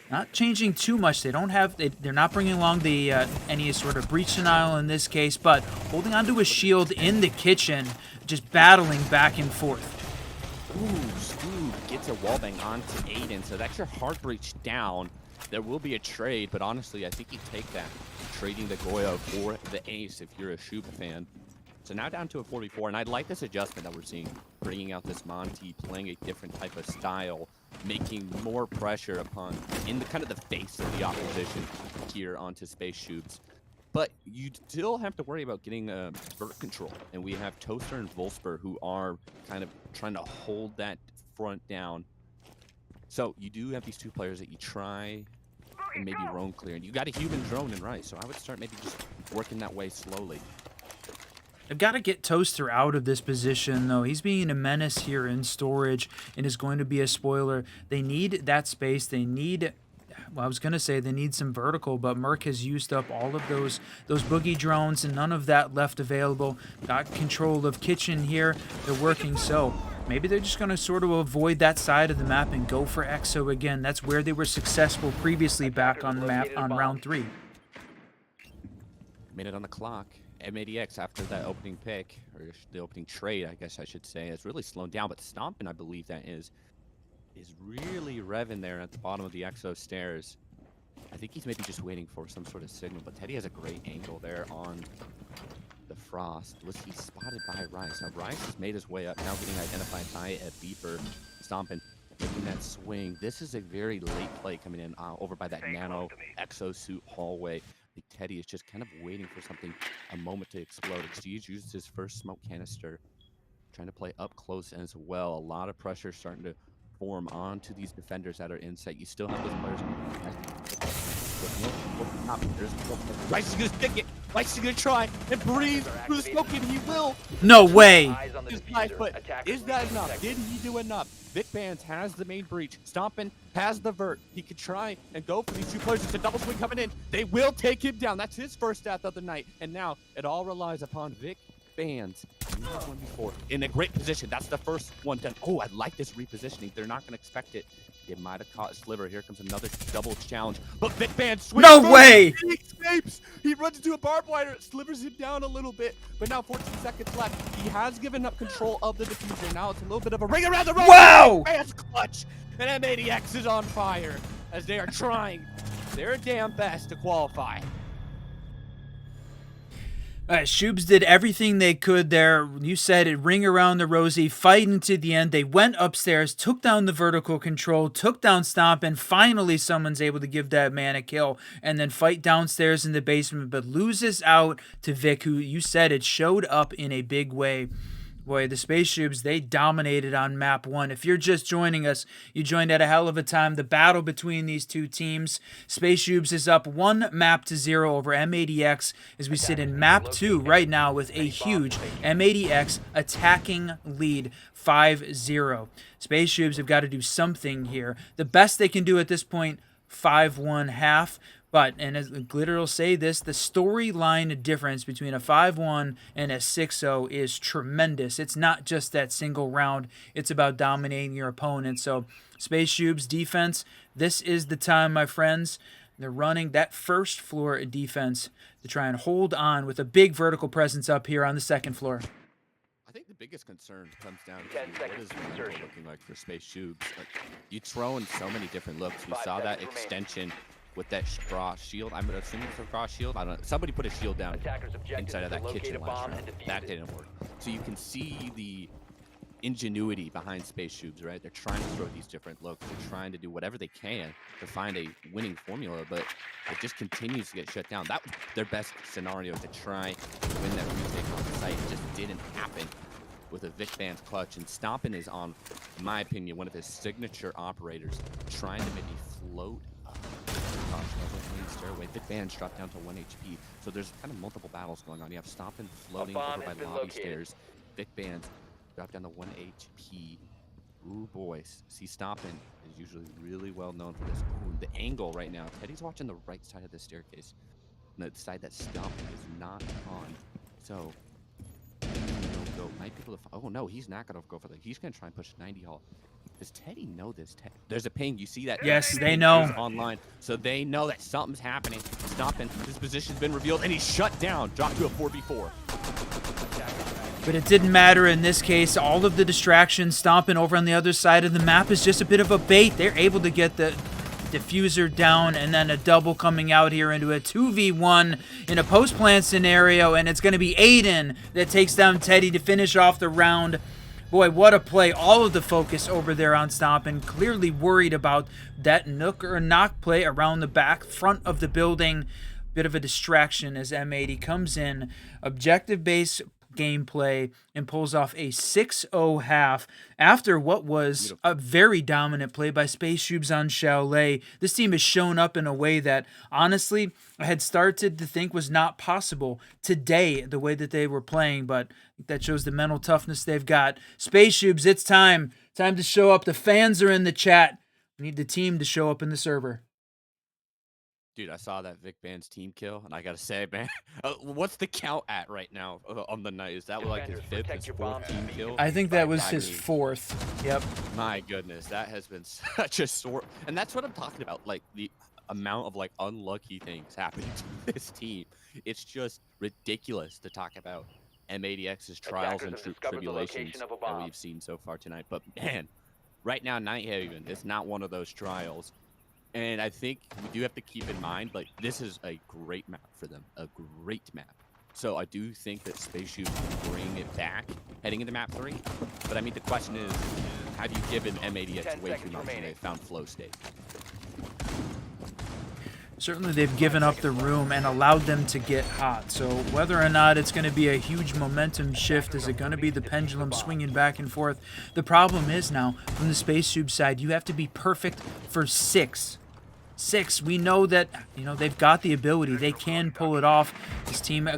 [SPEAKER 2] Not changing too much. They don't have. They're not bringing along the any sort of breach denial in this case, but holding onto a shield in the kitchen, just battling back and forth.
[SPEAKER 10] Ooh, Scoob gets a wallbang onto Aiden, so that's your hard breach down. There will be a trade, but honestly, I think you take that. Trading the Goya for the ace if you're a Shoob fan. So now down to a 44, and I like this adjustment that we're seeing. Bringing out this Monty, playing a different type of style, making more pressure upon, in the kind of the face of the opposition here onto SpaceShoobs. But you still have to worry about getting vert control. And we have Toaster and Volsper who are kind of trying to hold that front down. So you do have these 2 players that you try and maybe roam clear. And you got a human drone in Rice, so I would start maybe just working that way slowly.
[SPEAKER 2] They've got to get Toaster out of this position, though. He's being a menace here in storage and is going to be a spoiler. They need that space. They need... Well, I was going to say they need some vertical, but Merc has used up all of those boogie drones and none of that left available. Got control of kitchen here. They're working, so maybe they're just going to sort of avoid that side of the map and go for EXO again. That's where they were successful previously back on round 3.
[SPEAKER 10] Minute on the clock. M80x after that opening pick, or the opening trade, I guess I should say, has really slowed down. But Stompin', I believe that is really revving there at the bottom of the EXO stairs. I think he's maybe just waiting for some sort of signal. But Teddy has a great angle there on the Frost. Was he spotted by Rice? Now Rice has made his way up, now getting identified by a beeper. Stompin' making that swing. This is a very late play coming in over by that nano exosuit hallway. Teddy is just kind of waiting for something, a moment to explode. Exige uses his first smoke canister, trying to play up close as well. A lot of pressure starting to form onto these defenders that are in sight. You still have those players. Rice is gonna stick it. Rice is gonna try and breathe through the smoke, and he will.
[SPEAKER 2] No way.
[SPEAKER 10] But is that enough? Did he do enough? Vic Bands has the main breach. Stompin' has the vert. He could try and go for these two players. It's a double swing coming in. They will take him down. That's his first death of the night. And now it all relies upon Vic Bands. One before in a great position. That's the first one done. Oh, I like this repositioning. They're not going to expect it. They might have caught a sliver. Here comes another double challenge. But Vic Bands swings.
[SPEAKER 2] No way!
[SPEAKER 10] He escapes. He runs into a barbed wire. It slivers him down a little bit. But now 14 seconds left. He has given up control of the diffuser. Now it's a little bit of a ring around the road.
[SPEAKER 2] Wow!
[SPEAKER 10] Vic Bands clutch. And M80x is on fire as they are trying their damn best to qualify.
[SPEAKER 2] Shoobs did everything they could there. You said it, ring around the rosy, fighting to the end. They went upstairs, took down the vertical control, took down Stomp, and finally someone's able to give that man a kill and then fight downstairs in the basement, but loses out to Vic, who you said it showed up in a big way. Boy, the SpaceShoobs, they dominated on map 1. If you're just joining us, you joined at a hell of a time. The battle between these two teams. SpaceShoobs is up 1-0 over M80x as we sit in map 2 right now with a huge M80x attacking lead 5-0. SpaceShoobs have got to do something here. The best they can do at this point, 5-1 half. But, and as Glitter will say this, the storyline difference between a 5-1 and a 6-0 is tremendous. It's not just that single round. It's about dominating your opponent. So, SpaceShoobs defense, this is the time, my friends. They're running that first floor defense to try and hold on with a big vertical presence up here on the second floor.
[SPEAKER 10] I think the biggest concern comes down to what is the looking like for SpaceShoobs. Like, you throw in so many different looks. We saw that extension with that frost shield. I'm assuming it's a frost shield. I don't know. Somebody put a shield down inside of that kitchen last round. That didn't work. So you can see the ingenuity behind SpaceShoobs, right? They're trying to throw these different looks. They're trying to do whatever they can to find a winning formula, but it just continues to get shut down. That was their best scenario, to try to win that retake on the site. It just didn't happen with a Vic Bands clutch. And Stompin' is on, in my opinion, one of his signature operators, trying to maybe float up the stairway. Vic Bands dropped down to 1 HP. So there's kind of multiple battles going on. You have Stompin' floating over by lobby stairs. Vic Bands drop down to 1 HP. Ooh, boys. See, Stompin' is usually really well known for this. Ooh, the angle right now. Teddy's watching the right side of the staircase. The side that Stompin' is not on. So, go. Might be able to. Oh, no, he's not going to go for that. He's going to try and push 90 Hall. Does Teddy know this? There's a ping. You see that?
[SPEAKER 2] Yes, they know.
[SPEAKER 10] Online. So they know that something's happening. Stompin'. His position's been revealed, and he's shut down. Dropped to a 4v4.
[SPEAKER 2] But it didn't matter in this case. All of the distractions, Stompin' over on the other side of the map is just a bit of a bait. They're able to get the diffuser down, and then a double coming out here into a 2v1 in a post-plant scenario, and it's going to be Aiden that takes down Teddy to finish off the round. Boy, what a play. All of the focus over there on Stompin', clearly worried about that nook or knock play around the back front of the building. Bit of a distraction as M80 comes in, objective-based gameplay, and pulls off a 6-0 half after what was a very dominant play by SpaceShoobs on Chalet. This team has shown up in a way that, honestly, I had started to think was not possible today, the way that they were playing, but that shows the mental toughness they've got. SpaceShoobs, it's time. Time to show up. The fans are in the chat. We need the team to show up in the server.
[SPEAKER 10] Dude, I saw that Vic Band's team kill, and I gotta say, man, what's the count at right now on the night? Is that like his
[SPEAKER 8] Defenders,
[SPEAKER 10] 5th,
[SPEAKER 8] protect
[SPEAKER 10] his
[SPEAKER 8] your
[SPEAKER 10] 4th
[SPEAKER 8] bombs
[SPEAKER 10] team
[SPEAKER 8] and
[SPEAKER 10] kill?
[SPEAKER 2] I think that was
[SPEAKER 10] I
[SPEAKER 2] his
[SPEAKER 10] mean,
[SPEAKER 2] 4th. Yep.
[SPEAKER 10] My goodness, that has been such a sore, and that's what I'm talking about. Like the amount of like unlucky things happening to this team. It's just ridiculous to talk about M80X's trials
[SPEAKER 8] Attackers
[SPEAKER 10] and
[SPEAKER 8] have discovered the
[SPEAKER 10] tribulations
[SPEAKER 8] location of a
[SPEAKER 10] that
[SPEAKER 8] bomb.
[SPEAKER 10] we've seen so far tonight. But man, right now Nighthaven is not one of those trials. And I think we do have to keep in mind, like, this is a great map for them, a great map. So I do think that SpaceShoobs can bring it back heading into map 3. But I mean, the question is, have you given M80X
[SPEAKER 8] 10
[SPEAKER 10] way too
[SPEAKER 8] seconds
[SPEAKER 10] much and
[SPEAKER 8] remaining.
[SPEAKER 10] they found flow state?
[SPEAKER 2] Certainly they've given up the room and allowed them to get hot. So whether or not it's going to be a huge momentum shift, is it going to be the pendulum swinging back and forth? The problem is now, from the SpaceShoobs side, you have to be perfect for 6. 6. We know that, they've got the ability. They can pull it off. This team,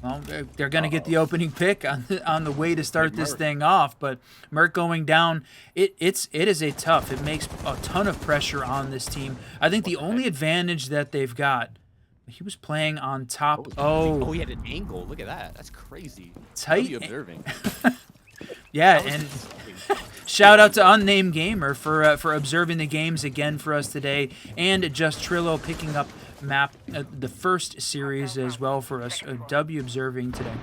[SPEAKER 2] well, they're going to get the opening pick on the way to start this thing off. But Merc going down, it is a tough. It makes a ton of pressure on this team. I think the only advantage that they've got, he was playing on top.
[SPEAKER 10] Oh, he had an angle. Look at that. That's crazy. How are
[SPEAKER 2] Tight.
[SPEAKER 10] you observing?
[SPEAKER 2] Yeah,
[SPEAKER 10] That was
[SPEAKER 2] and
[SPEAKER 10] insane.
[SPEAKER 2] shout out to Unnamed Gamer for observing the games again for us today, and Just Trillo picking up map the first series as well for us. W observing today.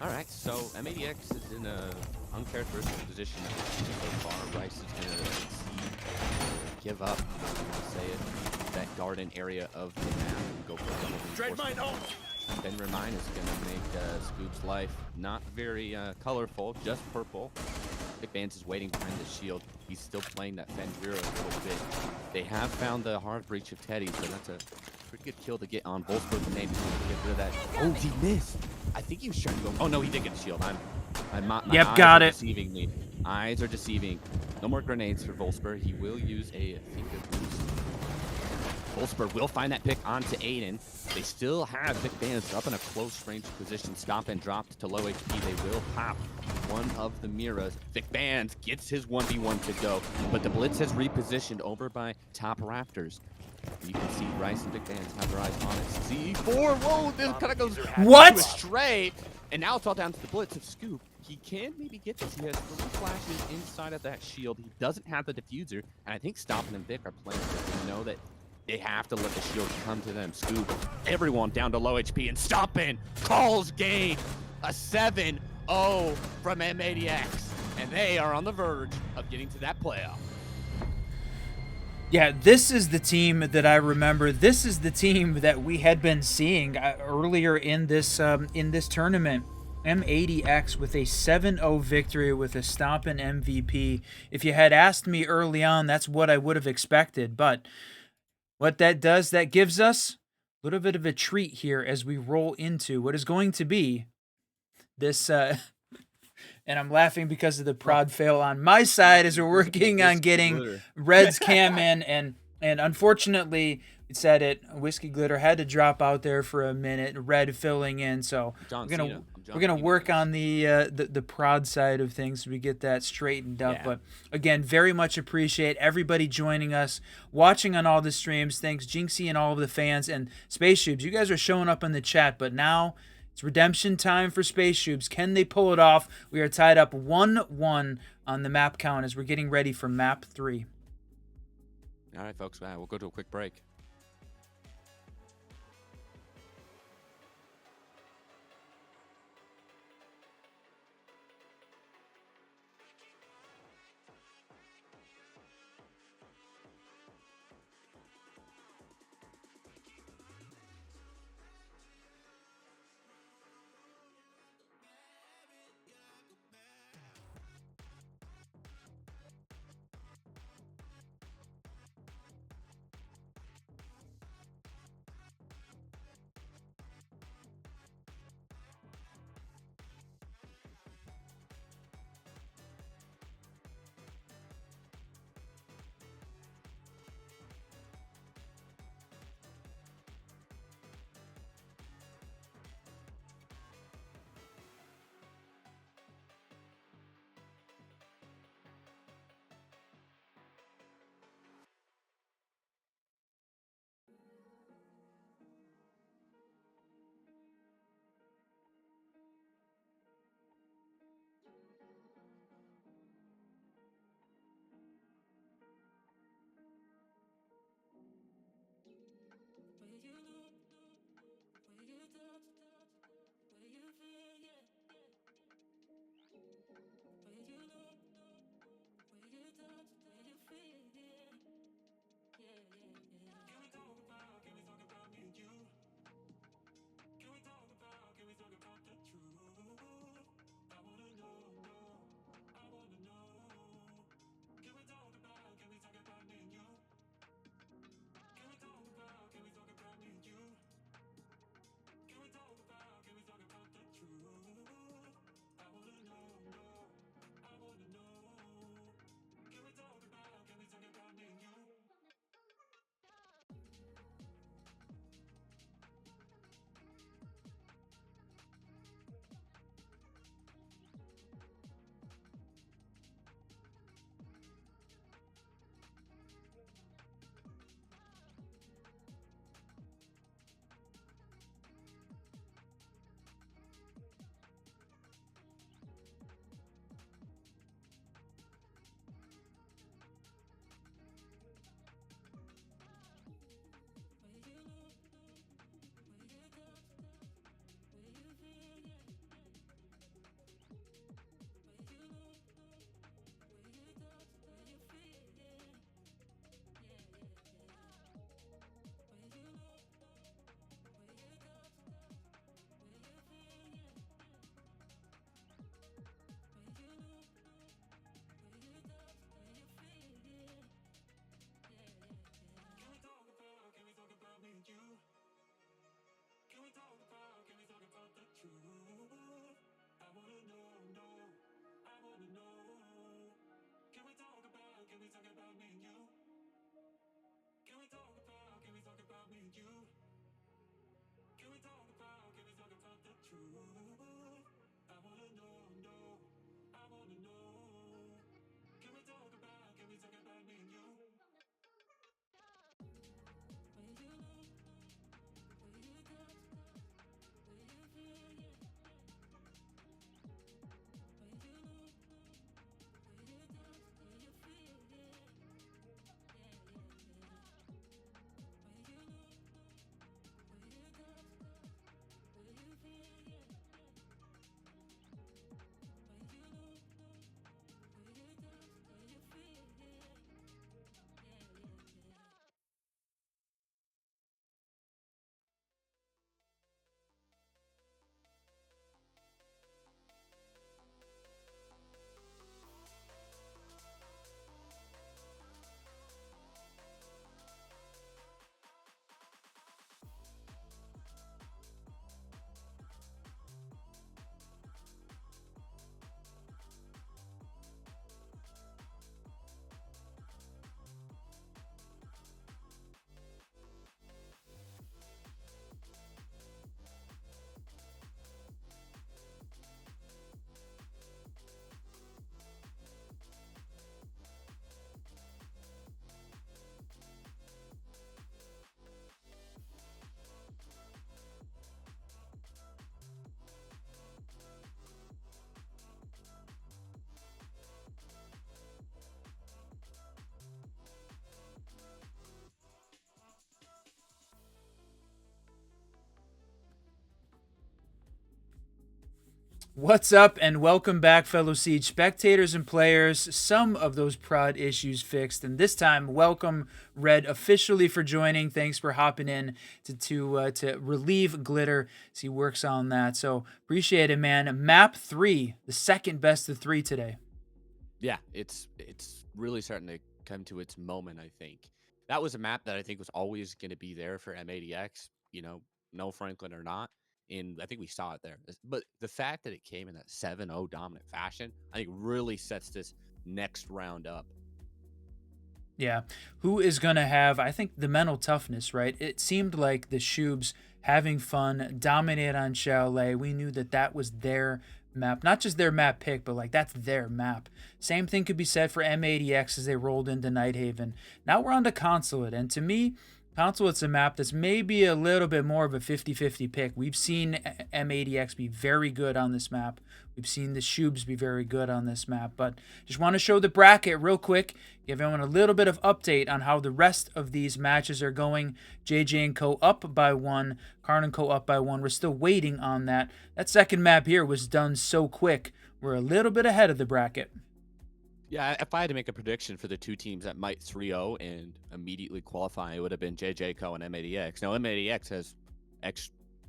[SPEAKER 10] All right, so M80X is in a uncharacteristic position so far. Rice is going to give up, say it, that garden area of the map and go for a double reinforcement. Ben Remind is going to make Scoop's life not very colorful, just purple. Big Vance is waiting behind the shield. He's still playing that Fenrir a little bit. They have found the hard breach of Teddy, so that's a pretty good kill to get on. Wolfsburg name to get rid of that. Oh, he missed. I think he was trying to go. Oh no, he did get the shield. My
[SPEAKER 2] Yep,
[SPEAKER 10] eyes
[SPEAKER 2] got
[SPEAKER 10] are
[SPEAKER 2] it.
[SPEAKER 10] Deceiving me. Eyes are deceiving. No more grenades for Wolfsburg. He will use a finger boost. Wolfsburg will find that pick onto Aiden. They still have Vic Vance up in a close range position. Stop and dropped to low HP. They will pop one of the Miras. Vic Vance gets his 1v1 to go, but the Blitz has repositioned over by top Raptors. You can see Rice and Vic Vance have their eyes on it. C4, whoa, this kind of goes
[SPEAKER 2] What?
[SPEAKER 10] straight. And now it's all down to the Blitz of Scoop. He can maybe get this. He has 3 flashes inside of that shield. He doesn't have the diffuser, and I think Stoppin and Vic are playing this. They know that they have to let the shield come to them. Scoop, everyone down to low HP, and Stoppin calls game. A 7-0 from M80X, and they are on the verge of getting to that playoff.
[SPEAKER 2] Yeah, this is the team that I remember. This is the team that we had been seeing earlier in this tournament. M80X with a 7-0 victory with a Stompin' MVP. If you had asked me early on, that's what I would have expected. But what that does, that gives us a little bit of a treat here as we roll into what is going to be this. And I'm laughing because of the prod fail on my side as we're working on getting Red's cam in, and unfortunately, it said it. Whiskey Glitter had to drop out there for a minute. Red filling in, so we're gonna work on the prod side of things so we get that straightened up.
[SPEAKER 10] Yeah.
[SPEAKER 2] But again, very much appreciate everybody joining us, watching on all the streams. Thanks Jinxie and all of the fans and SpaceShoobs. You guys are showing up in the chat, but now it's redemption time for SpaceShoobs. Can they pull it off? We are tied up 1-1 on the map count as we're getting ready for map 3.
[SPEAKER 10] All right, folks, we'll go to a quick break.
[SPEAKER 2] What's up, and welcome back, fellow Siege spectators and players. Some of those prod issues fixed, and this time, welcome Red officially for joining. Thanks for hopping in to relieve Glitter as he works on that. So appreciate it, man. Map 3, the second best of 3 today.
[SPEAKER 10] Yeah, it's really starting to come to its moment, I think. That was a map that I think was always going to be there for M80X, no Franklin or not. And I think we saw it there. But the fact that it came in that 7-0 dominant fashion, I think really sets this next round up.
[SPEAKER 2] Yeah. Who is going to have, I think, the mental toughness, right? It seemed like the Shoobs having fun, dominate on Chalet. We knew that was their map. Not just their map pick, but like that's their map. Same thing could be said for M80X as they rolled into Nighthaven. Now we're on to Consulate. And to me, Consulate's a map that's maybe a little bit more of a 50-50 pick. We've seen M80X be very good on this map. We've seen the Shoobs be very good on this map. But just want to show the bracket real quick. Give everyone a little bit of update on how the rest of these matches are going. JJ and Co. up by 1. Karn and Co. up by 1. We're still waiting on that. That second map here was done so quick. We're a little bit ahead of the bracket.
[SPEAKER 10] Yeah, if I had to make a prediction for the two teams that might 3-0 and immediately qualify, it would have been JJ Co. and M80X. Now, M80X has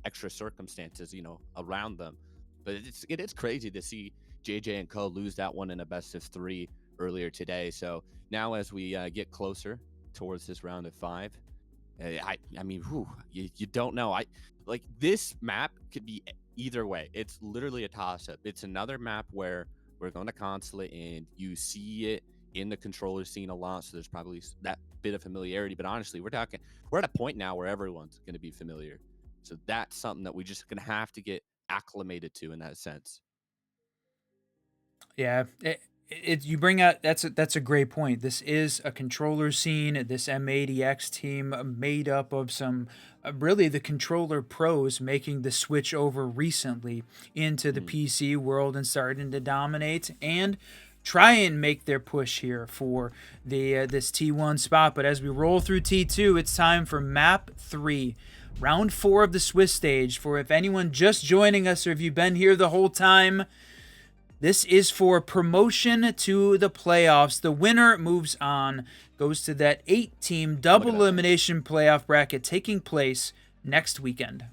[SPEAKER 10] extra circumstances, around them. But it is crazy to see JJ and Co. lose that one in a best of 3 earlier today. So now as we get closer towards this round of 5, I mean, you don't know. This map could be either way. It's literally a toss-up. It's another map where we're going to Consulate, and you see it in the controller scene a lot, so there's probably that bit of familiarity. But honestly, we're at a point now where everyone's going to be familiar. So that's something that we're just going to have to get acclimated to in that sense.
[SPEAKER 2] Yeah, you bring out that's a great point. This is a controller scene. This M80X team made up of some really the controller pros making the switch over recently into the PC world and starting to dominate and try and make their push here for the this T1 spot. But as we roll through T2, it's time for map 3. Round 4 of the Swiss stage. For if anyone just joining us or if you've been here the whole time, this is for promotion to the playoffs. The winner moves on, goes to that 8-team double elimination playoff bracket taking place next weekend.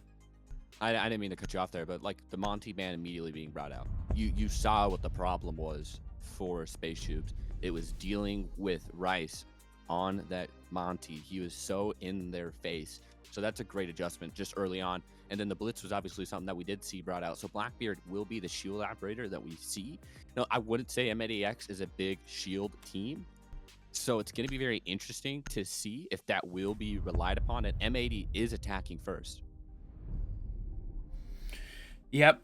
[SPEAKER 10] I didn't mean to cut you off there, but like the Monty ban immediately being brought out. You saw what the problem was for SpaceShoobs. It was dealing with Rice on that Monty. He was so in their face. So that's a great adjustment just early on. And then the Blitz was obviously something that we did see brought out. So Blackbeard will be the shield operator that we see. No, I wouldn't say M80X is a big shield team, So it's going to be very interesting to see if that will be relied upon. And M80 is attacking first.
[SPEAKER 2] Yep.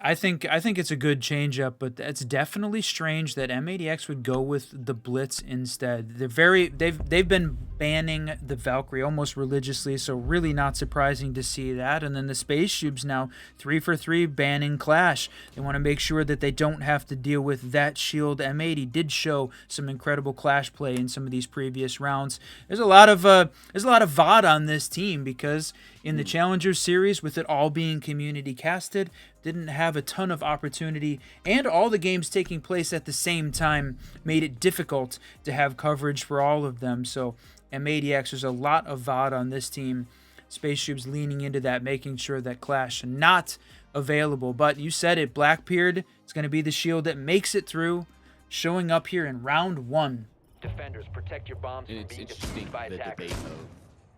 [SPEAKER 2] I think it's a good change up, but it's definitely strange that M80X would go with the Blitz instead. They've been banning the Valkyrie almost religiously, so really not surprising to see that. And then the SpaceShoobs now 3 for 3 banning Clash. They want to make sure that they don't have to deal with that shield. M80 did show some incredible Clash play in some of these previous rounds. There's a lot of VOD on this team because in the Challengers series, with it all being community casted, didn't have a ton of opportunity, and all the games taking place at the same time made it difficult to have coverage for all of them. So M80X, there's a lot of VOD on this team. SpaceShoobs leaning into that, making sure that Clash not available. But you said it, Blackbeard is going to be the shield that makes it through, showing up here in round 1.
[SPEAKER 8] Defenders, protect your bombs
[SPEAKER 10] And
[SPEAKER 8] from
[SPEAKER 10] it's
[SPEAKER 8] being
[SPEAKER 10] interesting
[SPEAKER 8] defused by
[SPEAKER 10] the
[SPEAKER 8] attackers.
[SPEAKER 10] debate of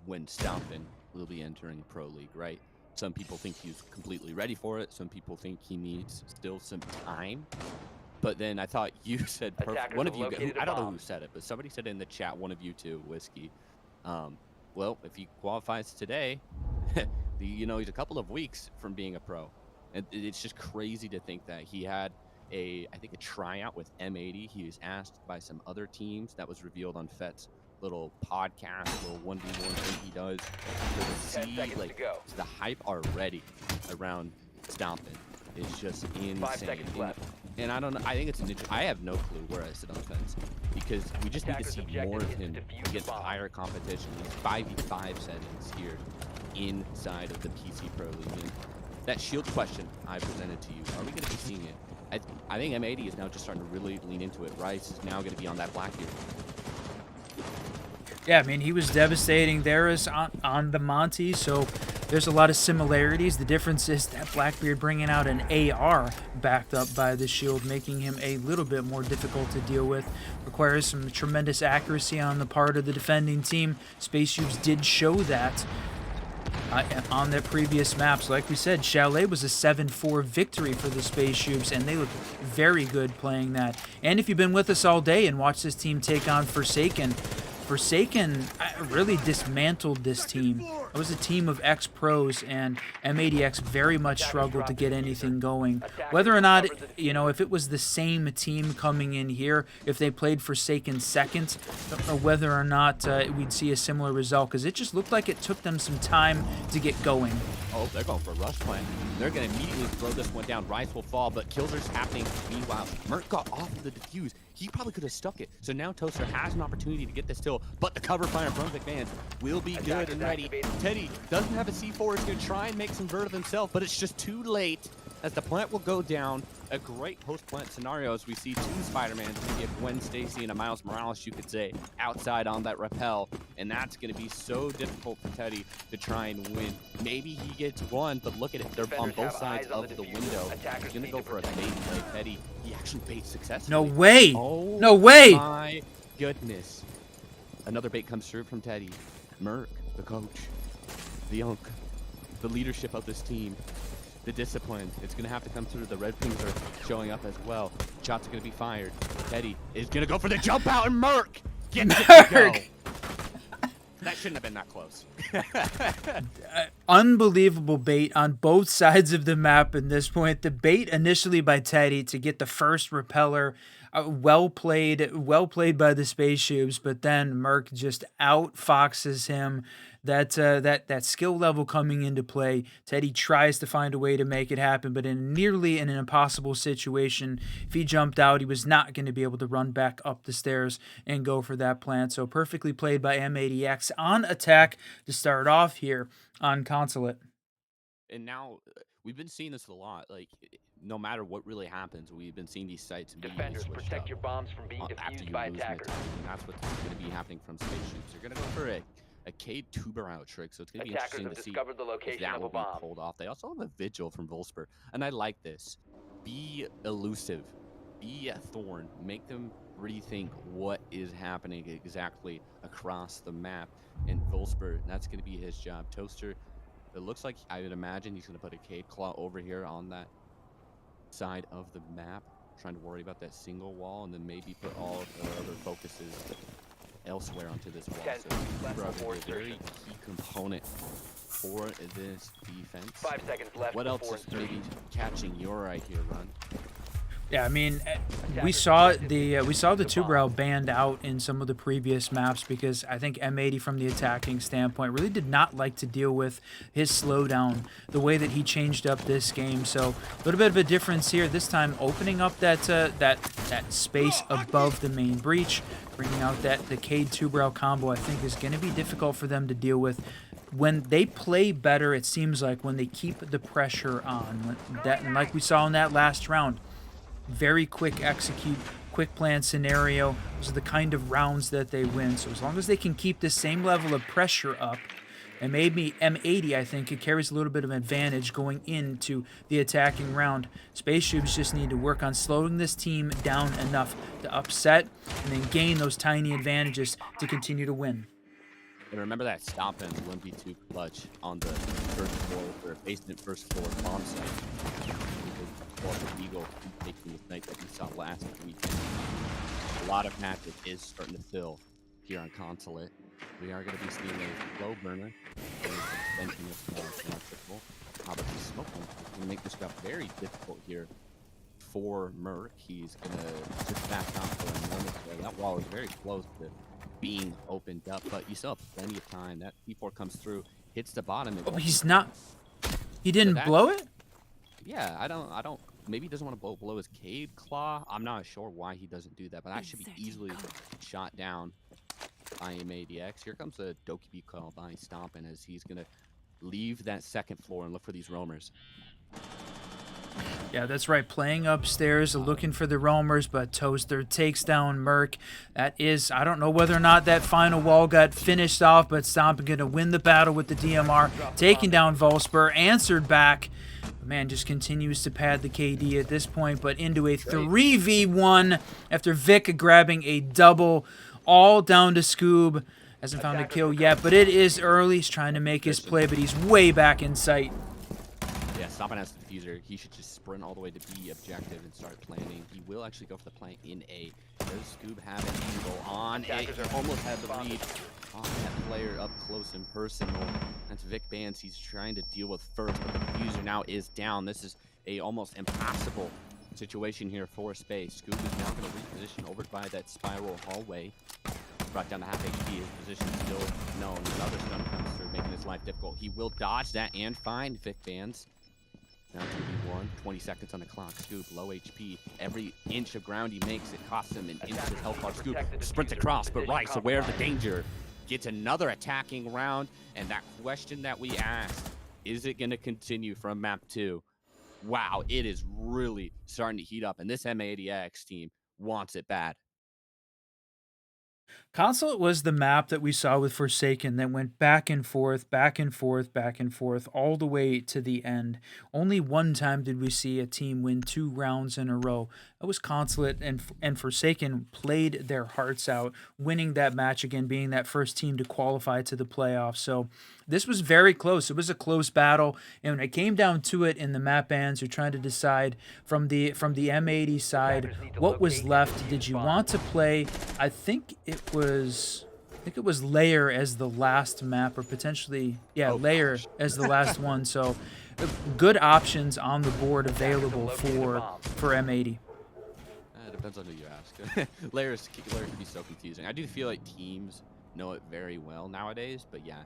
[SPEAKER 10] when Stalpin will be entering Pro League, right? Some people think he's completely ready for it. Some people think he needs still some time. But then I thought you said
[SPEAKER 8] Attackers
[SPEAKER 10] one of
[SPEAKER 8] have
[SPEAKER 10] you,
[SPEAKER 8] located a
[SPEAKER 10] I don't know
[SPEAKER 8] bomb.
[SPEAKER 10] who said it, but somebody said it in the chat, one of you two, Whiskey. Well, if he qualifies today, he's a couple of weeks from being a pro. And it's just crazy to think that he had I think a tryout with M80. He was asked by some other teams. That was revealed on Fett's little podcast, little 1v1 thing he does. So to
[SPEAKER 8] 10
[SPEAKER 10] see,
[SPEAKER 8] seconds
[SPEAKER 10] like,
[SPEAKER 8] to go.
[SPEAKER 10] the hype already around Stompin is just insane.
[SPEAKER 8] 5 seconds left.
[SPEAKER 10] And I don't know. I think it's I have no clue where I sit on the fence because we just need to
[SPEAKER 8] Attackers'
[SPEAKER 10] see
[SPEAKER 8] objective
[SPEAKER 10] more of
[SPEAKER 8] is to
[SPEAKER 10] him
[SPEAKER 8] defuse
[SPEAKER 10] against
[SPEAKER 8] the bomb.
[SPEAKER 10] higher competition. These 5v5 settings here inside of the PC Pro League. And that shield question I presented to you, are we going to be seeing it? I think M80 is now just starting to really lean into it. Rice is now going to be on that Blackbeard.
[SPEAKER 2] Yeah, I mean, he was devastating there is on the Monty, so there's a lot of similarities. The difference is that Blackbeard bringing out an AR backed up by the shield, making him a little bit more difficult to deal with. Requires some tremendous accuracy on the part of the defending team. SpaceShoobs did show that on their previous maps. Like we said, Chalet was a 7-4 victory for the SpaceShoobs, and they look very good playing that. And if you've been with us all day and watched this team take on Forsaken really dismantled this team. It was a team of ex-pros, and M80X very much struggled to get anything going. Whether or not, if it was the same team coming in here, if they played Forsaken second, or whether or not we'd see a similar result, because it just looked like it took them some time to get going.
[SPEAKER 10] Oh, they're going for a rush plan. They're going to immediately throw this one down. Rice will fall, but kills are happening. Meanwhile, Merc got off of the defuse. He probably could have stuck it. So now Toaster has an opportunity to get this kill, but the cover fire from Advance will be good and ready. Teddy doesn't have a C4. He's going to try and make some vert of himself, but it's just too late as the plant will go down. A great post-plant scenario as we see 2 Spider-Mans, maybe a Gwen Stacy and a Miles Morales, you could say, outside on that rappel. And that's going to be so difficult for Teddy to try and win. Maybe he gets one, but look at it. They're on
[SPEAKER 8] Defenders
[SPEAKER 10] both
[SPEAKER 8] have
[SPEAKER 10] sides
[SPEAKER 8] eyes on
[SPEAKER 10] of
[SPEAKER 8] the
[SPEAKER 10] the
[SPEAKER 8] defuse.
[SPEAKER 10] window.
[SPEAKER 8] Attackers
[SPEAKER 10] He's going to
[SPEAKER 8] need
[SPEAKER 10] go
[SPEAKER 8] to
[SPEAKER 10] for a
[SPEAKER 8] protect
[SPEAKER 10] bait
[SPEAKER 8] the
[SPEAKER 10] play.
[SPEAKER 8] defuse.
[SPEAKER 10] Teddy, he actually baits successfully.
[SPEAKER 2] No way!
[SPEAKER 10] Oh,
[SPEAKER 2] No way!
[SPEAKER 10] My goodness. Another bait comes through from Teddy. Merc, the coach, the unk, the leadership of this team, the discipline. It's going to have to come through. The red pings are showing up as well. Shots are going to be fired. Teddy is going to go for the jump out, and Merc gets it to go. That shouldn't have been that close.
[SPEAKER 2] Unbelievable bait on both sides of the map at this point. The bait initially by Teddy to get the first repeller. Well played by the SpaceShoobs, but then Merc just outfoxes him. That skill level coming into play. Teddy tries to find a way to make it happen, but in nearly an impossible situation. If he jumped out, he was not going to be able to run back up the stairs and go for that plant. So perfectly played by M80X on attack to start off here on Consulate.
[SPEAKER 10] And now we've been seeing this a lot. Like, no matter what really happens, we've been seeing these sites immediately
[SPEAKER 8] Defenders,
[SPEAKER 10] switched
[SPEAKER 8] protect
[SPEAKER 10] up
[SPEAKER 8] your bombs from being
[SPEAKER 10] after
[SPEAKER 8] defused
[SPEAKER 10] you
[SPEAKER 8] by
[SPEAKER 10] lose
[SPEAKER 8] attackers.
[SPEAKER 10] mid-time, and that's what's going to be happening from SpaceShoobs. They're going to go for a Cade tuber out trick, so it's going to be
[SPEAKER 8] Attackers
[SPEAKER 10] interesting
[SPEAKER 8] have
[SPEAKER 10] to see
[SPEAKER 8] discovered the
[SPEAKER 10] if
[SPEAKER 8] location
[SPEAKER 10] that
[SPEAKER 8] of
[SPEAKER 10] will
[SPEAKER 8] a
[SPEAKER 10] be
[SPEAKER 8] bomb.
[SPEAKER 10] pulled off. They also have a Vigil from Volsper, and I like this. Be elusive. Be a thorn. Make them rethink what is happening exactly across the map. And Volsper, that's going to be his job. Toaster, it looks like, I would imagine he's going to put a Cade Claw over here on that side of the map. trying to worry about that single wall and then maybe put all of their other focuses elsewhere onto this wall.
[SPEAKER 8] 10
[SPEAKER 10] So
[SPEAKER 8] less
[SPEAKER 10] Cobra
[SPEAKER 8] before
[SPEAKER 10] is a very
[SPEAKER 8] insertion.
[SPEAKER 10] key component for this defense.
[SPEAKER 8] 5 seconds left
[SPEAKER 10] What else
[SPEAKER 8] before
[SPEAKER 10] is maybe catching your eye here, Run?
[SPEAKER 2] Yeah, I mean, we saw the two-brow banned out in some of the previous maps because I think M80 from the attacking standpoint really did not like to deal with his slowdown the way that he changed up this game. So a little bit of a difference here this time, opening up that space above the main breach, bringing out the Cade two-brow combo. I think is going to be difficult for them to deal with. When they play better, it seems like when they keep the pressure on, and like we saw in that last round. Very quick execute, quick plan scenario. Those are the kind of rounds that they win. So as long as they can keep the same level of pressure up, and maybe M80, I think, it carries a little bit of advantage going into the attacking round. SpaceShoobs just need to work on slowing this team down enough to upset and then gain those tiny advantages to continue to win.
[SPEAKER 10] And remember that stop and 1v2 clutch on the first floor, or basement first floor bomb site. The Eagle taking the snipe that we saw last week. A lot of magic is starting to fill here on Consulate. We are going to be seeing a low burner. Extension of how about the smoke? Going to make this job very difficult here for Merc. He's going to just back off for a moment there. That wall is very close to being opened up, but you still have plenty of time. That P4 comes through, hits the bottom.
[SPEAKER 2] Oh, he's not. He didn't blow it?
[SPEAKER 10] Yeah, I don't. Maybe he doesn't want to blow his cave claw. I'm not sure why he doesn't do that, but that should be easily shot down by M80x. Here comes a Doki B call by Stompin as he's gonna leave that second floor and look for these roamers.
[SPEAKER 2] Yeah, that's right. Playing upstairs, looking for the roamers, but Toaster takes down Merc. That is, I don't know whether or not that final wall got finished off, but Stompin going to win the battle with the DMR, taking down Volspur, answered back. Man just continues to pad the KD at this point, but into a 3v1 after Vic grabbing a double, all down to Scoob. Hasn't found a kill yet, but it is early. He's trying to make his play, but he's way back in sight.
[SPEAKER 10] Yeah, Stompin has the diffuser. He should just sprint all the way to B objective and start planning. He will actually go for the plant in A. Does Scoob have an angle on A? He almost had the lead on that player up close and personal. That's Vic Bands he's trying to deal with first, but the diffuser now is down. This is a almost impossible situation here for Space. Scoob is now going to reposition over by that spiral hallway. Brought down to half HP. His position is still known. Another stun comes through, making his life difficult. He will dodge that and find Vic Bands. Now 2v1, 20 seconds on the clock. Scoob, low HP. Every inch of ground he makes, it costs him an inch of his health bar. Scoob sprints across, but Rice, aware of the danger, gets another attacking round. And that question that we asked, is it going to continue from map 2? Wow, it is really starting to heat up. And this M80x team wants it bad.
[SPEAKER 2] Consulate was the map that we saw with Forsaken that went back and forth, back and forth, back and forth, all the way to the end. Only one time did we see a team win 2 rounds in a row. That was Consulate, and Forsaken played their hearts out, winning that match again, being that first team to qualify to the playoffs. So this was very close. It was a close battle, and when it came down to it in the map bans, you're trying to decide from the M80 side what was left. Did you want to play? I think it was Layer as the last map, or potentially, yeah, Layer as the last one. So good options on the board available for M80.
[SPEAKER 10] It depends on who you ask. Layer can be so confusing. I do feel like teams know it very well nowadays, but yeah,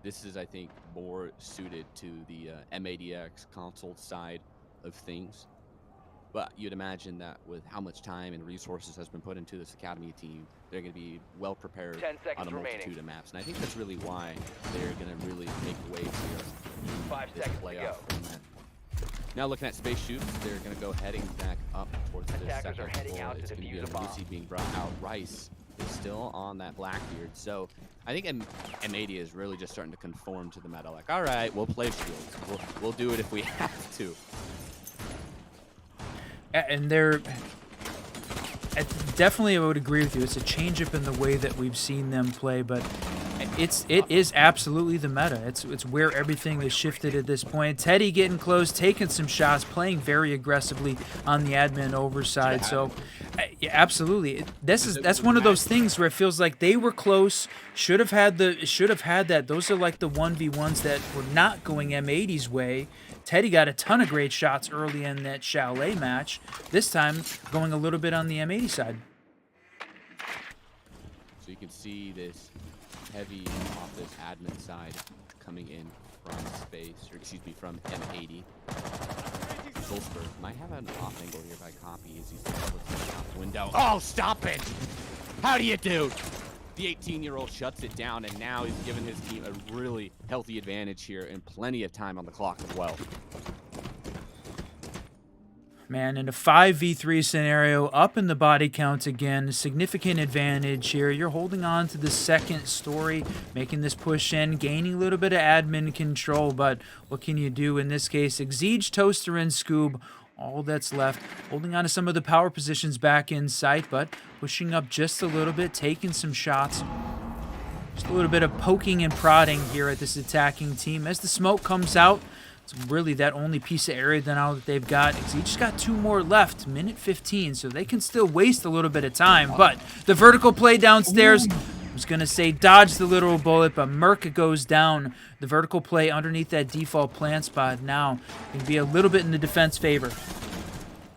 [SPEAKER 10] this is, I think, more suited to the M80x console side of things. But you'd imagine that with how much time and resources has been put into this academy team, they're going to be well prepared on a multitude of maps. And I think that's really why they're going to really make waves here.
[SPEAKER 8] 5 seconds to go.
[SPEAKER 10] Now looking at SpaceShoobs, they're going to go heading back up towards the
[SPEAKER 8] Attackers
[SPEAKER 10] second
[SPEAKER 8] are heading
[SPEAKER 10] floor.
[SPEAKER 8] out to
[SPEAKER 10] It's going to be
[SPEAKER 8] defuse a bomb.
[SPEAKER 10] Lucy being brought out. Rice is still on that Blackbeard. So I think M80 is really just starting to conform to the meta. Like, all right, we'll play shields. We'll do it if we have to.
[SPEAKER 2] And they're definitely, I would agree with you. It's a change up in the way that we've seen them play, but it is absolutely the meta. It's where everything is shifted at this point. Teddy getting close, taking some shots, playing very aggressively on the admin overside. So, yeah, absolutely, that's one of those things where it feels like they were close. Should have had that. Those are like the 1v1s that were not going M80's way. Teddy got a ton of great shots early in that Chalet match. This time, going a little bit on the M80 side.
[SPEAKER 10] So you can see this heavy off this admin side coming in from from M80. Solsberg might have an off angle here by copy as he's looking out the window. Oh, stop it! How do you do? The 18-year-old shuts it down, and now he's given his team a really healthy advantage here and plenty of time on the clock as well.
[SPEAKER 2] Man, in a 5v3 scenario, up in the body count again, significant advantage here. You're holding on to the second story, making this push in, gaining a little bit of admin control, but what can you do in this case? Exige, Toaster, and Scoob, all that's left. Holding on to some of the power positions back in sight, but pushing up just a little bit, taking some shots. Just a little bit of poking and prodding here at this attacking team. As the smoke comes out, it's really that only piece of area now that they've got. He just got 2 more left, minute 15, so they can still waste a little bit of time. But the vertical play downstairs, I was going to say dodge the literal bullet, but Merc goes down. The vertical play underneath that default plant spot now can be a little bit in the defense favor.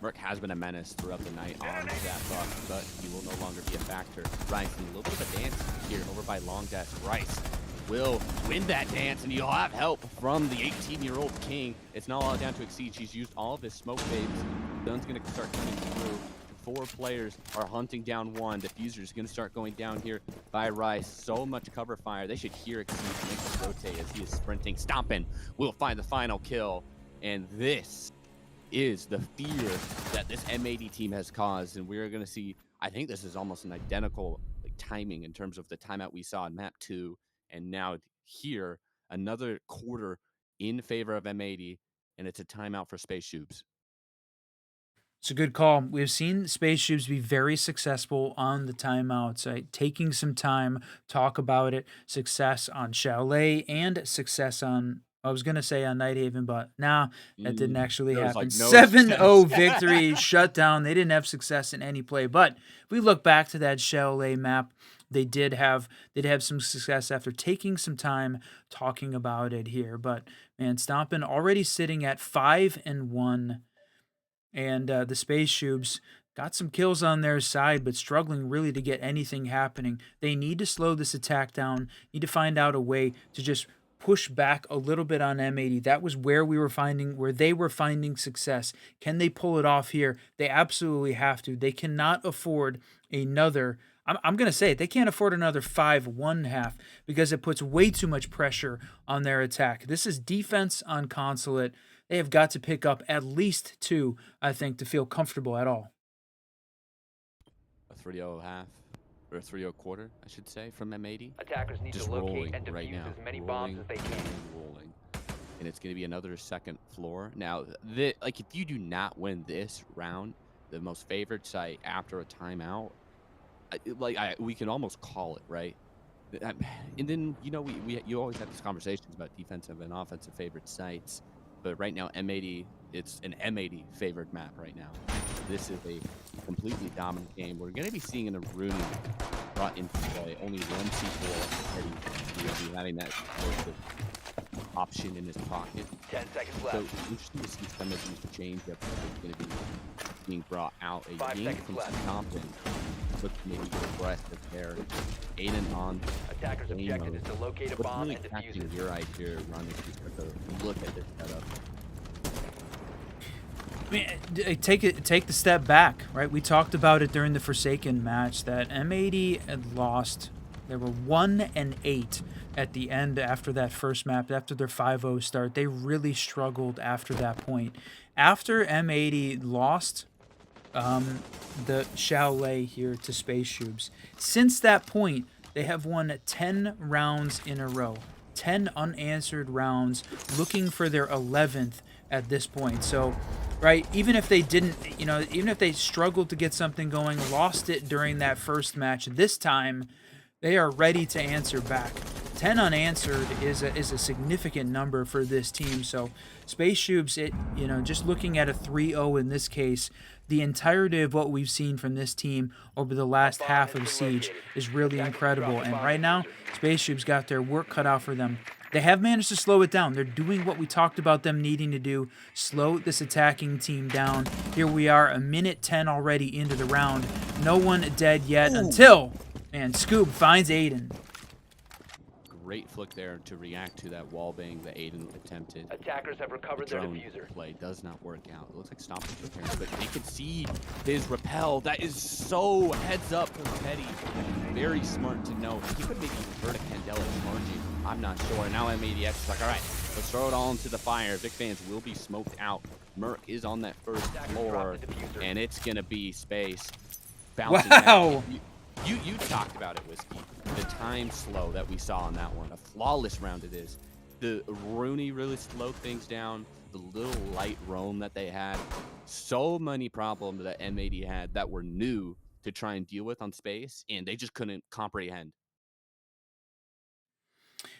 [SPEAKER 10] Merc has been a menace throughout the night on that buck, but he will no longer be a factor. Rice, a little bit of a dance here over by Long Dash. Rice will win that dance, and you'll have help from the 18-year-old King. It's not all down to Exige. He's used all of his smoke fades. Gun's going to start coming through. 4 players are hunting down 1. Diffuser is going to start going down here by Rice. So much cover fire. They should hear Exige make the rotate as he is sprinting. Stomping will find the final kill, and this is the fear that this M80 team has caused, and we're going to see, I think this is almost an identical timing in terms of the timeout we saw in map 2. And now here, another quarter in favor of M80, and it's a timeout for SpaceShoobs.
[SPEAKER 2] It's a good call. We've seen SpaceShoobs be very successful on the timeouts, taking some time, talk about it, success on Chalet and success on, I was going to say on Nighthaven, but nah, that didn't actually happen.
[SPEAKER 10] Like no
[SPEAKER 2] 7-0 victory, shut down. They didn't have success in any play. But if we look back to that Chalet map, they did have some success after taking some time talking about it here. But man, Stompin already sitting at 5-1, and the SpaceShoobs got some kills on their side, but struggling really to get anything happening. They need to slow this attack down. Need to find out a way to just push back a little bit on M80. That was where they were finding success. Can they pull it off here? They absolutely have to. They cannot afford another. I'm going to say it. They can't afford another 5-1/2 because it puts way too much pressure on their attack. This is defense on Consulate. They have got to pick up at least 2, I think, to feel comfortable at all.
[SPEAKER 10] A 3-0.5 or a 3-0 I should say, from M80.
[SPEAKER 8] Attackers need
[SPEAKER 10] Just
[SPEAKER 8] to locate
[SPEAKER 10] rolling
[SPEAKER 8] and defuse
[SPEAKER 10] right now.
[SPEAKER 8] as many bombs as they can.
[SPEAKER 10] Rolling. And it's going to be another second floor. Now, like if you do not win this round, the most favored site after a timeout, we can almost call it, right? And then, you know, you always have these conversations about defensive and offensive favorite sites. But right now, M80, it's an M80 favored map right now. This is a completely dominant game. We're going to be seeing an Rooney brought into play. Only 1 C4 he'll be having that option in his pocket.
[SPEAKER 8] 10 seconds left.
[SPEAKER 10] So interesting to see some of these change-ups that are going to be being brought out.
[SPEAKER 8] 5
[SPEAKER 10] Yank
[SPEAKER 8] seconds
[SPEAKER 10] from
[SPEAKER 8] left.
[SPEAKER 10] Stompin. Look maybe get aggressive there. Aiden on.
[SPEAKER 8] Attackers' objective is to locate a
[SPEAKER 10] What's
[SPEAKER 8] bomb
[SPEAKER 10] really
[SPEAKER 8] and defuse
[SPEAKER 10] catching
[SPEAKER 8] it.
[SPEAKER 10] your eye here, Ron, is you start to look at this setup.
[SPEAKER 2] I mean, take the step back, right? We talked about it during the Forsaken match that M80 had lost. They were 1-8 at the end after that first map, after their 5-0 start. They really struggled after that point. After M80 lost the Chalet here to SpaceShoobs, since that point, they have won 10 rounds in a row. 10 unanswered rounds, looking for their 11th at this point. So, right, even if they didn't, even if they struggled to get something going, lost it during that first match, this time they are ready to answer back. 10 unanswered is a significant number for this team. So SpaceShoobs, just looking at a 3-0 in this case, the entirety of what we've seen from this team over the last half of Siege is really incredible. And right now, SpaceShoobs got their work cut out for them. They have managed to slow it down. They're doing what we talked about them needing to do, slow this attacking team down. Here we are, a minute 10 already into the round. No one dead yet until, man, Scoob finds Aiden.
[SPEAKER 10] Great flick there to react to that wall bang that Aiden attempted.
[SPEAKER 8] Attackers have recovered their
[SPEAKER 10] Drone
[SPEAKER 8] diffuser.
[SPEAKER 10] play does not work out. It looks like Stomp is preparing, but they can see his rappel. That is so heads up from Teddy. Very smart to know. He could maybe convert a Candela charging. I'm not sure. And now M80x is like, all right, let's throw it all into the fire. Vic fans will be smoked out. Merc is on that first floor, and it's gonna be Space bouncing
[SPEAKER 2] Wow.
[SPEAKER 10] down. You talked about it, Whiskey. The time slow that we saw on that one. A flawless round it is. The Rooney really slowed things down. The little light roam that they had. So many problems that M80 had that were new to try and deal with on Space, and they just couldn't comprehend.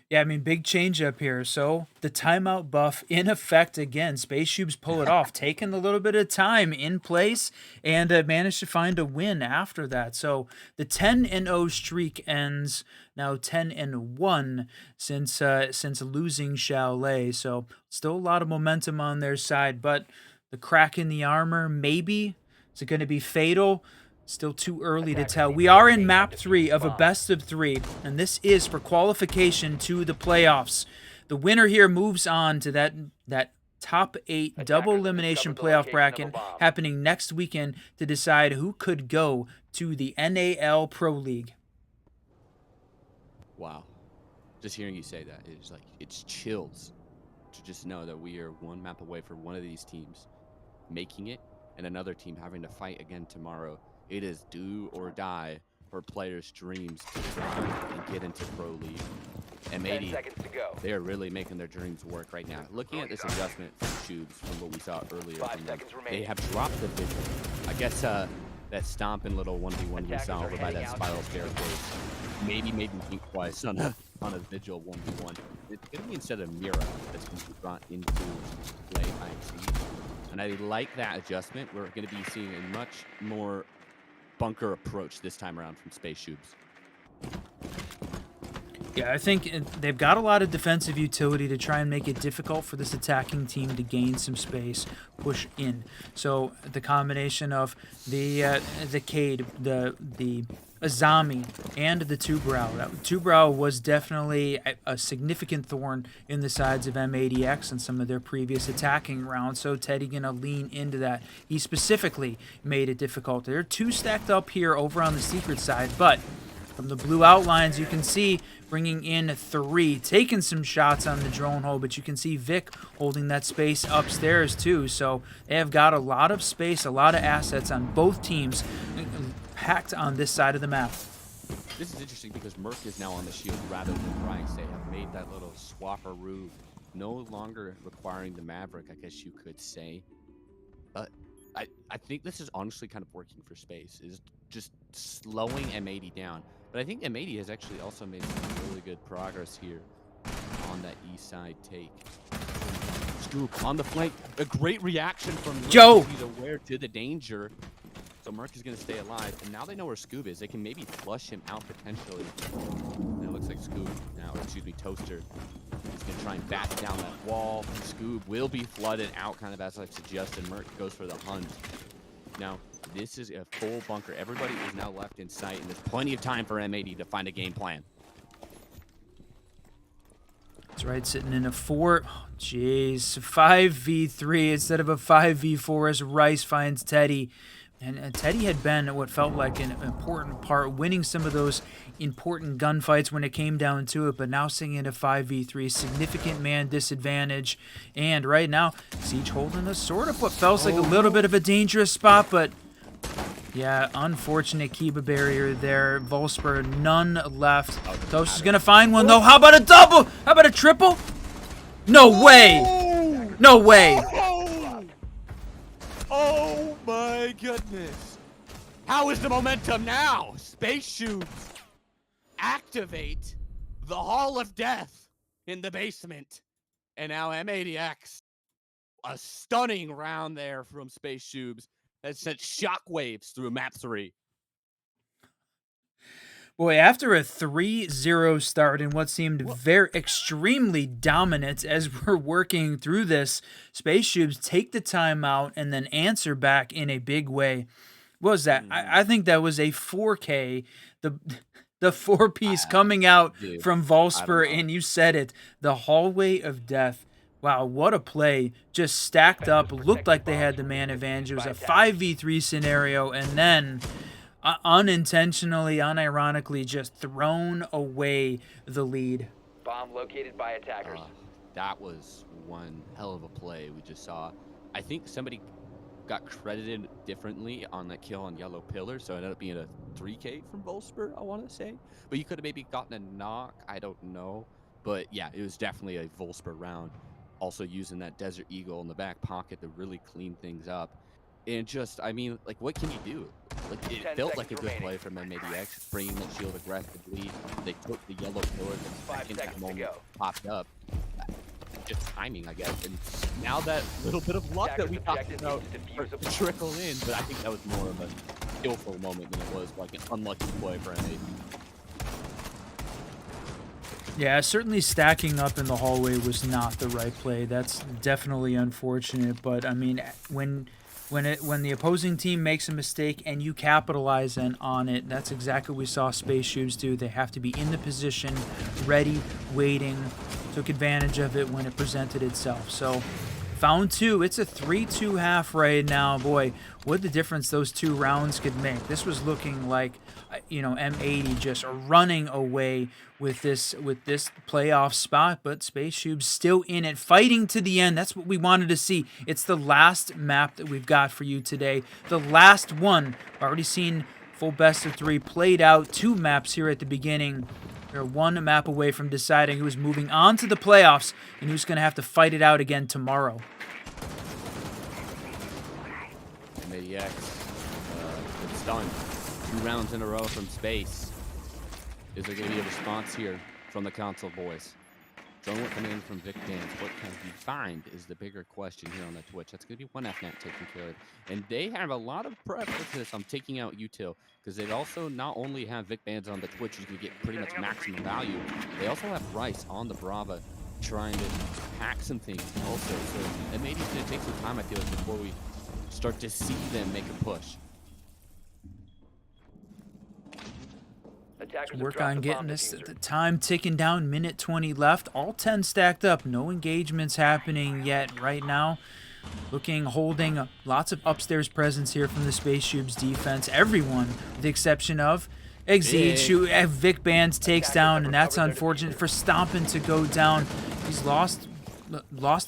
[SPEAKER 2] Yeah, I mean, big change up here. So the timeout buff in effect again. SpaceShoobs pull it off, taking a little bit of time in place and managed to find a win after that. So the 10-0 streak ends now 10-1 since losing Chalet. So still a lot of momentum on their side, but the crack in the armor, maybe is it going to be fatal? Still too early to tell. We are in map 3 of a best of 3, and this is for qualification to the playoffs. The winner here moves on to that top 8 double elimination playoff bracket happening next weekend to decide who could go to the NAL Pro League.
[SPEAKER 10] Wow. Just hearing you say that, it's chills to just know that we are one map away from one of these teams making it and another team having to fight again tomorrow. It is do or die for players' dreams to try and get into Pro League. M80,
[SPEAKER 8] 10 seconds to go.
[SPEAKER 10] they are really making their dreams work right now. Looking at this adjustment from Shoobs from what we saw earlier,
[SPEAKER 8] 5
[SPEAKER 10] from them,
[SPEAKER 8] seconds
[SPEAKER 10] they
[SPEAKER 8] remaining.
[SPEAKER 10] have dropped the vision. I guess that stomping little 1v1 we saw over by that spiral staircase maybe made me think twice on a vigil 1v1. It's going to be instead of Mira that's going to be brought into play, I see. And I like that adjustment. We're going to be seeing a much more bunker approach this time around from SpaceShoobs.
[SPEAKER 2] Yeah, I think they've got a lot of defensive utility to try and make it difficult for this attacking team to gain some space, push in. So the combination of the Cade, the Azami, and the Two-Brow. Two-Brow was definitely a significant thorn in the sides of M80x in some of their previous attacking rounds, so Teddy gonna lean into that. He specifically made it difficult. There are 2 stacked up here over on the secret side, but from the blue outlines, you can see bringing in 3, taking some shots on the drone hole, but you can see Vic holding that space upstairs too. So they have got a lot of space, a lot of assets on both teams packed on this side of the map.
[SPEAKER 10] This is interesting because Merc is now on the shield rather than Bryce. They have made that little swapperoo no longer requiring the Maverick, I guess you could say. But I think this is honestly kind of working for Space, is just slowing M80 down. But I think M80 has actually also made some really good progress here on that east side take. Scoop on the flank. A great reaction from Merc.
[SPEAKER 2] Joe!
[SPEAKER 10] He's aware to the danger. So Merc is going to stay alive. And now they know where Scoob is. They can maybe flush him out potentially. And it looks like Scoob now, Toaster. He's going to try and back down that wall. Scoob will be flooded out, kind of as I've suggested. Merc goes for the hunt. Now, this is a full bunker. Everybody is now left in sight, and there's plenty of time for M80 to find a game plan.
[SPEAKER 2] That's right, sitting in a 5v3 instead of a 5v4 as Rice finds Teddy. And Teddy had been what felt like an important part, winning some of those important gunfights when it came down to it, but now sitting in a 5v3, significant man disadvantage. And right now, Siege holding a sort of what felt like a little bit of a dangerous spot, but yeah, unfortunate Kiba barrier there. Volsper, none left. Toast is going to find one, though. How about a double? How about a triple? No way. No way.
[SPEAKER 10] Oh my goodness. How is the momentum now? SpaceShoobs activate the Hall of Death in the basement. And now M80X, a stunning round there from SpaceShoobs that sent shockwaves through map 3.
[SPEAKER 2] Boy, after a 3-0 start in what seemed very extremely dominant as we're working through this, SpaceShoobs take the timeout and then answer back in a big way. What was that? I think that was a 4K. The four-piece coming out from Volsper, and you said it, the hallway of death. Wow, what a play. Just stacked up, looked like they had the man advantage. It was a 5v3 scenario, and then unintentionally, unironically, just thrown away the lead.
[SPEAKER 8] Bomb located by attackers.
[SPEAKER 10] That was one hell of a play we just saw. I think somebody got credited differently on that kill on Yellow Pillar, so it ended up being a 3K from Volsper, I want to say. But you could have maybe gotten a knock, I don't know. But yeah, it was definitely a Volsper round. Also using that Desert Eagle in the back pocket to really clean things up. And just, I mean, like, what can you do? Like, it felt like a good play from M80X, bringing that shield aggressively. They took the Yellow Pillar that in that moment popped up. Just timing, I guess. And now that little bit of luck that we talked about to trickle in, but I think that was more of a skillful moment than it was like an unlucky play for M80.
[SPEAKER 2] Yeah, certainly stacking up in the hallway was not the right play. That's definitely unfortunate, but I mean, when the opposing team makes a mistake and you capitalize on it, that's exactly what we saw SpaceShoobs do. They have to be in the position, ready, waiting, took advantage of it when it presented itself. So found 2. It's a 3-2 half right now. Boy, what the difference those 2 rounds could make. This was looking like, you know, M80 just running away with this playoff spot, but SpaceShoobs still in it, fighting to the end. That's what we wanted to see. It's the last map that we've got for you today. The last one. Already seen full best of 3 played out. 2 maps here at the beginning. They're 1 map away from deciding who's moving on to the playoffs and who's going to have to fight it out again tomorrow.
[SPEAKER 10] M80X, it's done. 2 rounds in a row from Space. Is there going to be a response here from the console boys? Drone what coming in from Vic Bands. What can he find is the bigger question here on the Twitch. That's going to be one FNAT taking care of it. And they have a lot of preferences on taking out Util, because they also not only have Vic Bands on the Twitch, you can get pretty much maximum value. They also have Rice on the Brava trying to hack some things also. So M80's going to take some time, I feel like, before we start to see them make a push.
[SPEAKER 2] Work on getting this the time ticking down, minute 20 left, all 10 stacked up, no engagements happening yet right now. Holding lots of upstairs presence here from the SpaceShoobs defense. Everyone, with the exception of Exceed, who Vic Bands takes down, and that's unfortunate for Stompin to go down. He's lost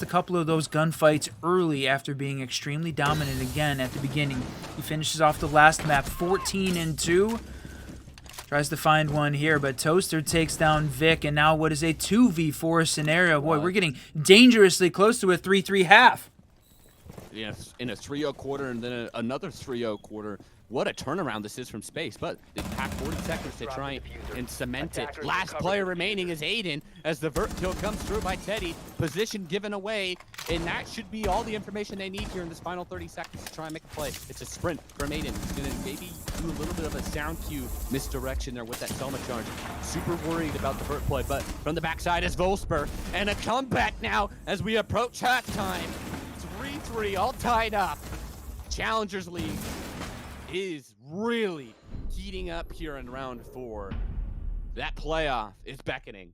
[SPEAKER 2] a couple of those gunfights early after being extremely dominant again at the beginning. He finishes off the last map 14-2. Tries to find one here, but Toaster takes down Vic, and now what is a 2v4 scenario? Boy, we're getting dangerously close to a 3-3 half.
[SPEAKER 10] Yeah, in a 3-0 quarter and then another 3-0 quarter. What a turnaround this is from Space, but they pack 40 seconds to try and cement it. Last player remaining is Aiden as the vert kill comes through by Teddy. Position given away, and that should be all the information they need here in this final 30 seconds to try and make a play. It's a sprint from Aiden. He's going to maybe do a little bit of a sound cue misdirection there with that Selma charge. Super worried about the vert play, but from the backside is Volsper, and a comeback now as we approach halftime. 3-3 all tied up. Challengers League is really heating up here in round 4. That playoff is beckoning.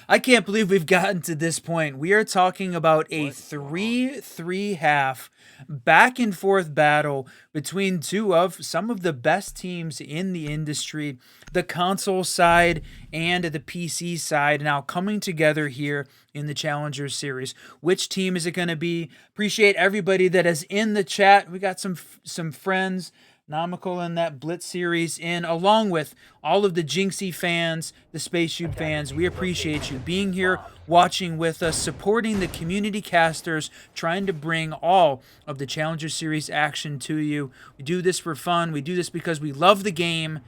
[SPEAKER 2] I can't believe we've gotten to this point. We are talking about a 3-3 half back and forth battle between 2 of some of the best teams in the industry, the console side and the PC side, now coming together here in the Challengers series. Which team is it going to be? Appreciate everybody that is in the chat. We got some friends, Nomical in that Blitz series in, along with all of the Jinxie fans, the SpaceShoob fans. We appreciate you being here, watching with us, supporting the community casters, trying to bring all of the Challenger Series action to you. We do this for fun. We do this because we love the game.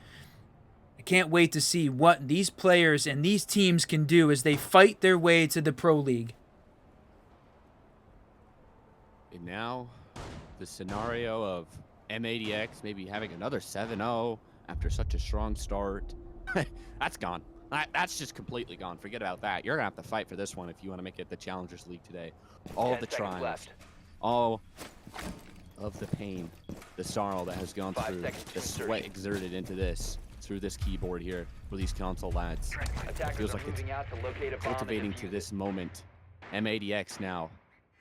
[SPEAKER 2] can't wait to see what these players and these teams can do as they fight their way to the Pro League.
[SPEAKER 10] And now, the scenario of M80X maybe having another 7-0 after such a strong start, that's gone. That's just completely gone. Forget about that. You're going to have to fight for this one if you want to make it the Challengers League today. All of the trials, all of the pain, the sorrow that has gone through, the sweat exerted into this, through this keyboard here for these console lads. It feels like it's cultivating to this moment. M80X now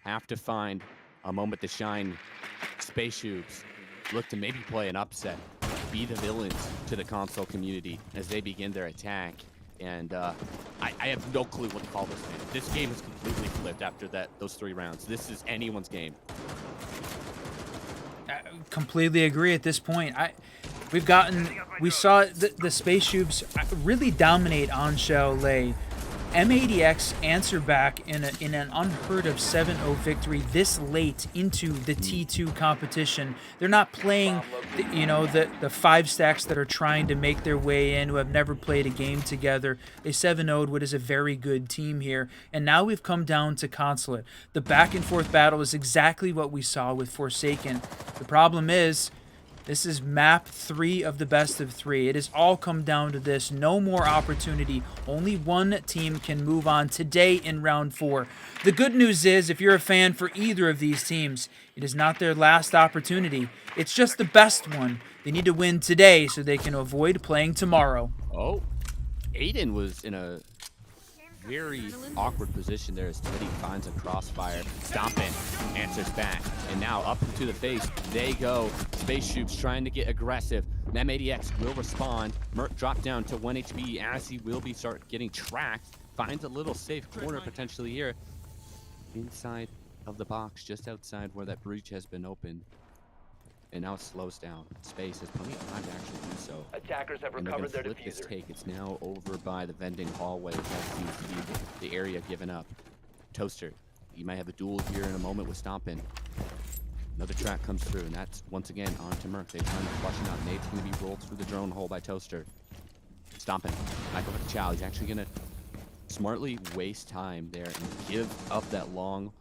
[SPEAKER 10] have to find a moment to shine. SpaceShoobs look to maybe play an upset, be the villains to the console community as they begin their attack. And I have no clue what to call this game. This game is completely flipped after those 3 rounds. This is anyone's game.
[SPEAKER 2] I completely agree at this point. We saw the SpaceShoobs really dominate on Chalet. M80X answer back in an unheard of 7-0 victory this late into the T2 competition. They're not playing, the 5 stacks that are trying to make their way in, who have never played a game together. They 7-0'd what is a very good team here. And now we've come down to Consulate. The back and forth battle is exactly what we saw with Forsaken. The problem is, this is map 3 of the best of 3. It has all come down to this. No more opportunity. Only one team can move on today in round 4. The good news is, if you're a fan for either of these teams, it is not their last opportunity. It's just the best one. They need to win today so they can avoid playing tomorrow.
[SPEAKER 10] Oh, Aiden was in a very awkward position there as Teddy finds a crossfire. Stomp it, answers back, and now up into the face they go. SpaceShoobs trying to get aggressive. M80X will respond. Merc drop down to 1 HP as he will be start getting tracked. Finds a little safe corner potentially here. Inside of the box, just outside where that breach has been opened. And now it slows down. Space has plenty of time to actually do so.
[SPEAKER 8] Attackers have
[SPEAKER 10] And they're
[SPEAKER 8] recovered their
[SPEAKER 10] gonna flip this
[SPEAKER 8] diffuser.
[SPEAKER 10] take. It's now over by the vending hallway. That seems to be the area given up. Toaster, you might have a duel here in a moment with Stompin'. Another track comes through, and that's once again on to Merc. They try to flush it out. Nate's gonna be rolled through the drone hole by Toaster. Stompin', back over to Chow. He's actually gonna smartly waste time there and give up that long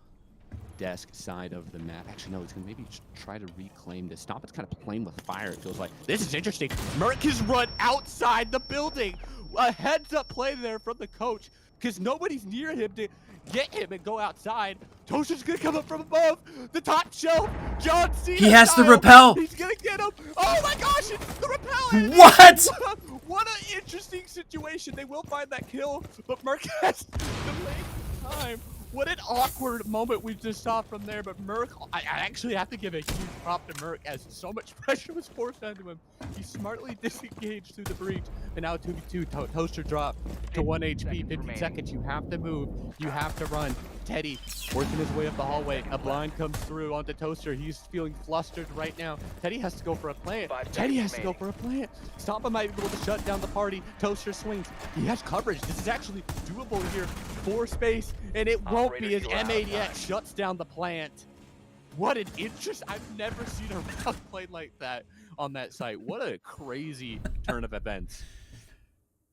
[SPEAKER 10] desk side of the map. Actually, no, he's gonna maybe try to reclaim this. Stop, it's kind of playing with fire, it feels like. This is interesting. Merc has run outside the building. A heads up play there from the coach because nobody's near him to get him and go outside. Toaster's gonna come up from above the top shelf. John Cena
[SPEAKER 2] He has the
[SPEAKER 10] style.
[SPEAKER 2] rappel.
[SPEAKER 10] He's gonna get him. Oh my gosh, it's the rappel.
[SPEAKER 2] What?
[SPEAKER 10] What an interesting situation. They will find that kill, but Merc has delayed time. What an awkward moment we just saw from there, but Merc, I actually have to give a huge prop to Merc as so much pressure was forced onto him. He smartly disengaged through the breach, and now 2v2, Toaster drop to 1 HP, 50 seconds, you have to move, you have to run. Teddy working his way up the hallway, a blind comes through onto Toaster, he's feeling flustered right now. Teddy has to go for a plant, Teddy has to go for a plant. Stompa might be able to shut down the party, Toaster swings, he has coverage, this is actually doable here for Space, and it won't be as M80X shuts down the plant. What an interest, I've never seen a round played like that on that site. What a crazy turn of events.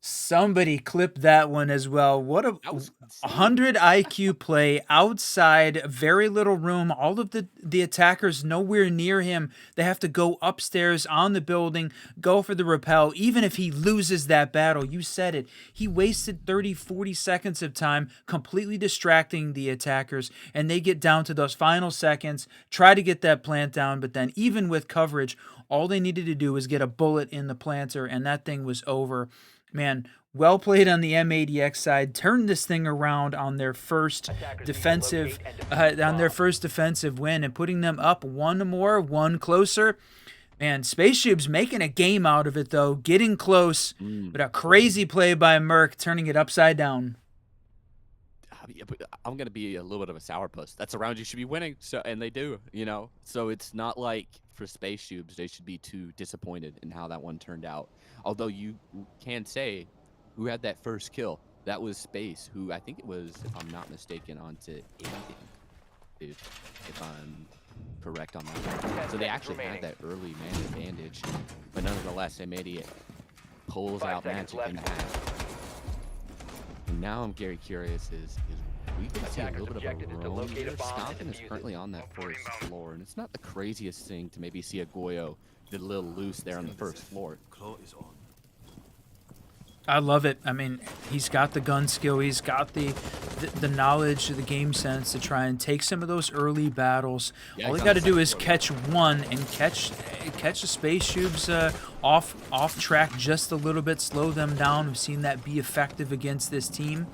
[SPEAKER 2] Somebody clipped that one as well. What a 100 IQ play outside, very little room. All of the attackers nowhere near him. They have to go upstairs on the building, go for the rappel. Even if he loses that battle, you said it. He wasted 30, 40 seconds of time completely distracting the attackers, and they get down to those final seconds, try to get that plant down, but then even with coverage, all they needed to do was get a bullet in the planter, and that thing was over. Man, well played on the M80X side. Turned this thing around on their first defensive win and putting them up one closer. Man, SpaceShoobs making a game out of it though, getting close, but a crazy play by Merc, turning it upside down.
[SPEAKER 10] I'm gonna be a little bit of a sourpuss. That's a round you should be winning, so and they do, you know. So it's not like for SpaceShoobs they should be too disappointed in how that one turned out. Although you can say who had that first kill. That was Space, who I think it was, if I'm not mistaken, onto Aiden, if I'm correct on that. So they actually had that early man advantage, but nonetheless, M80 pulls
[SPEAKER 8] 5
[SPEAKER 10] out
[SPEAKER 8] seconds
[SPEAKER 10] magic in
[SPEAKER 8] left.
[SPEAKER 10] half. And now I'm very curious is we can see a
[SPEAKER 8] Attackers'
[SPEAKER 10] little bit of
[SPEAKER 8] objective is
[SPEAKER 10] a
[SPEAKER 8] to
[SPEAKER 10] roam
[SPEAKER 8] locate a
[SPEAKER 10] here.
[SPEAKER 8] bomb and
[SPEAKER 10] Stompin is
[SPEAKER 8] defuse it.
[SPEAKER 10] currently on that first floor, and it's not the craziest thing to maybe see a Goyo get a little loose there on the first floor.
[SPEAKER 2] I love it. I mean, he's got the gun skill. He's got the knowledge, the game sense to try and take some of those early battles.
[SPEAKER 10] Yeah,
[SPEAKER 2] All
[SPEAKER 10] he's
[SPEAKER 2] he
[SPEAKER 10] on
[SPEAKER 2] got to
[SPEAKER 10] the
[SPEAKER 2] do is
[SPEAKER 10] second floor.
[SPEAKER 2] catch one and catch the SpaceShoobs off track just a little bit, slow them down. We've seen that be effective against this team.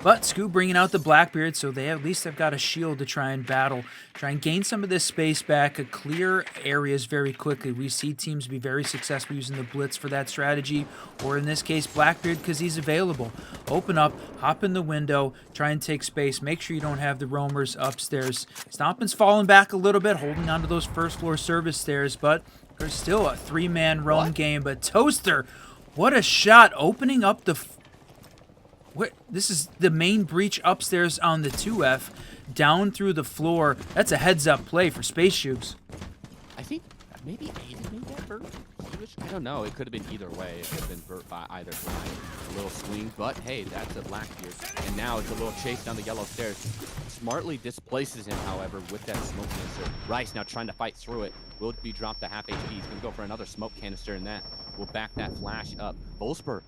[SPEAKER 2] But Scoo bringing out the Blackbeard, so they at least have got a shield to try and battle, try and gain some of this space back, clear areas very quickly. We see teams be very successful using the Blitz for that strategy, or in this case, Blackbeard because he's available. Open up, hop in the window, try and take space. Make sure you don't have the roamers upstairs. Stompin's falling back a little bit, holding onto those first floor service stairs, but there's still a 3-man roam game. But Toaster, what a shot, opening up the... This is the main breach upstairs on the 2F, down through the floor. That's a heads-up play for SpaceShoobs.
[SPEAKER 10] I think maybe Aiden made that vert. I don't know. It could have been either way. It could have been vert by either side. A little swing, but hey, that's a Blackbeard. And now it's a little chase down the yellow stairs. Smartly displaces him, however, with that smoke canister. Rice now trying to fight through it. Will be dropped to half HP. He's going to go for another smoke canister, and that will back that flash up. Volsper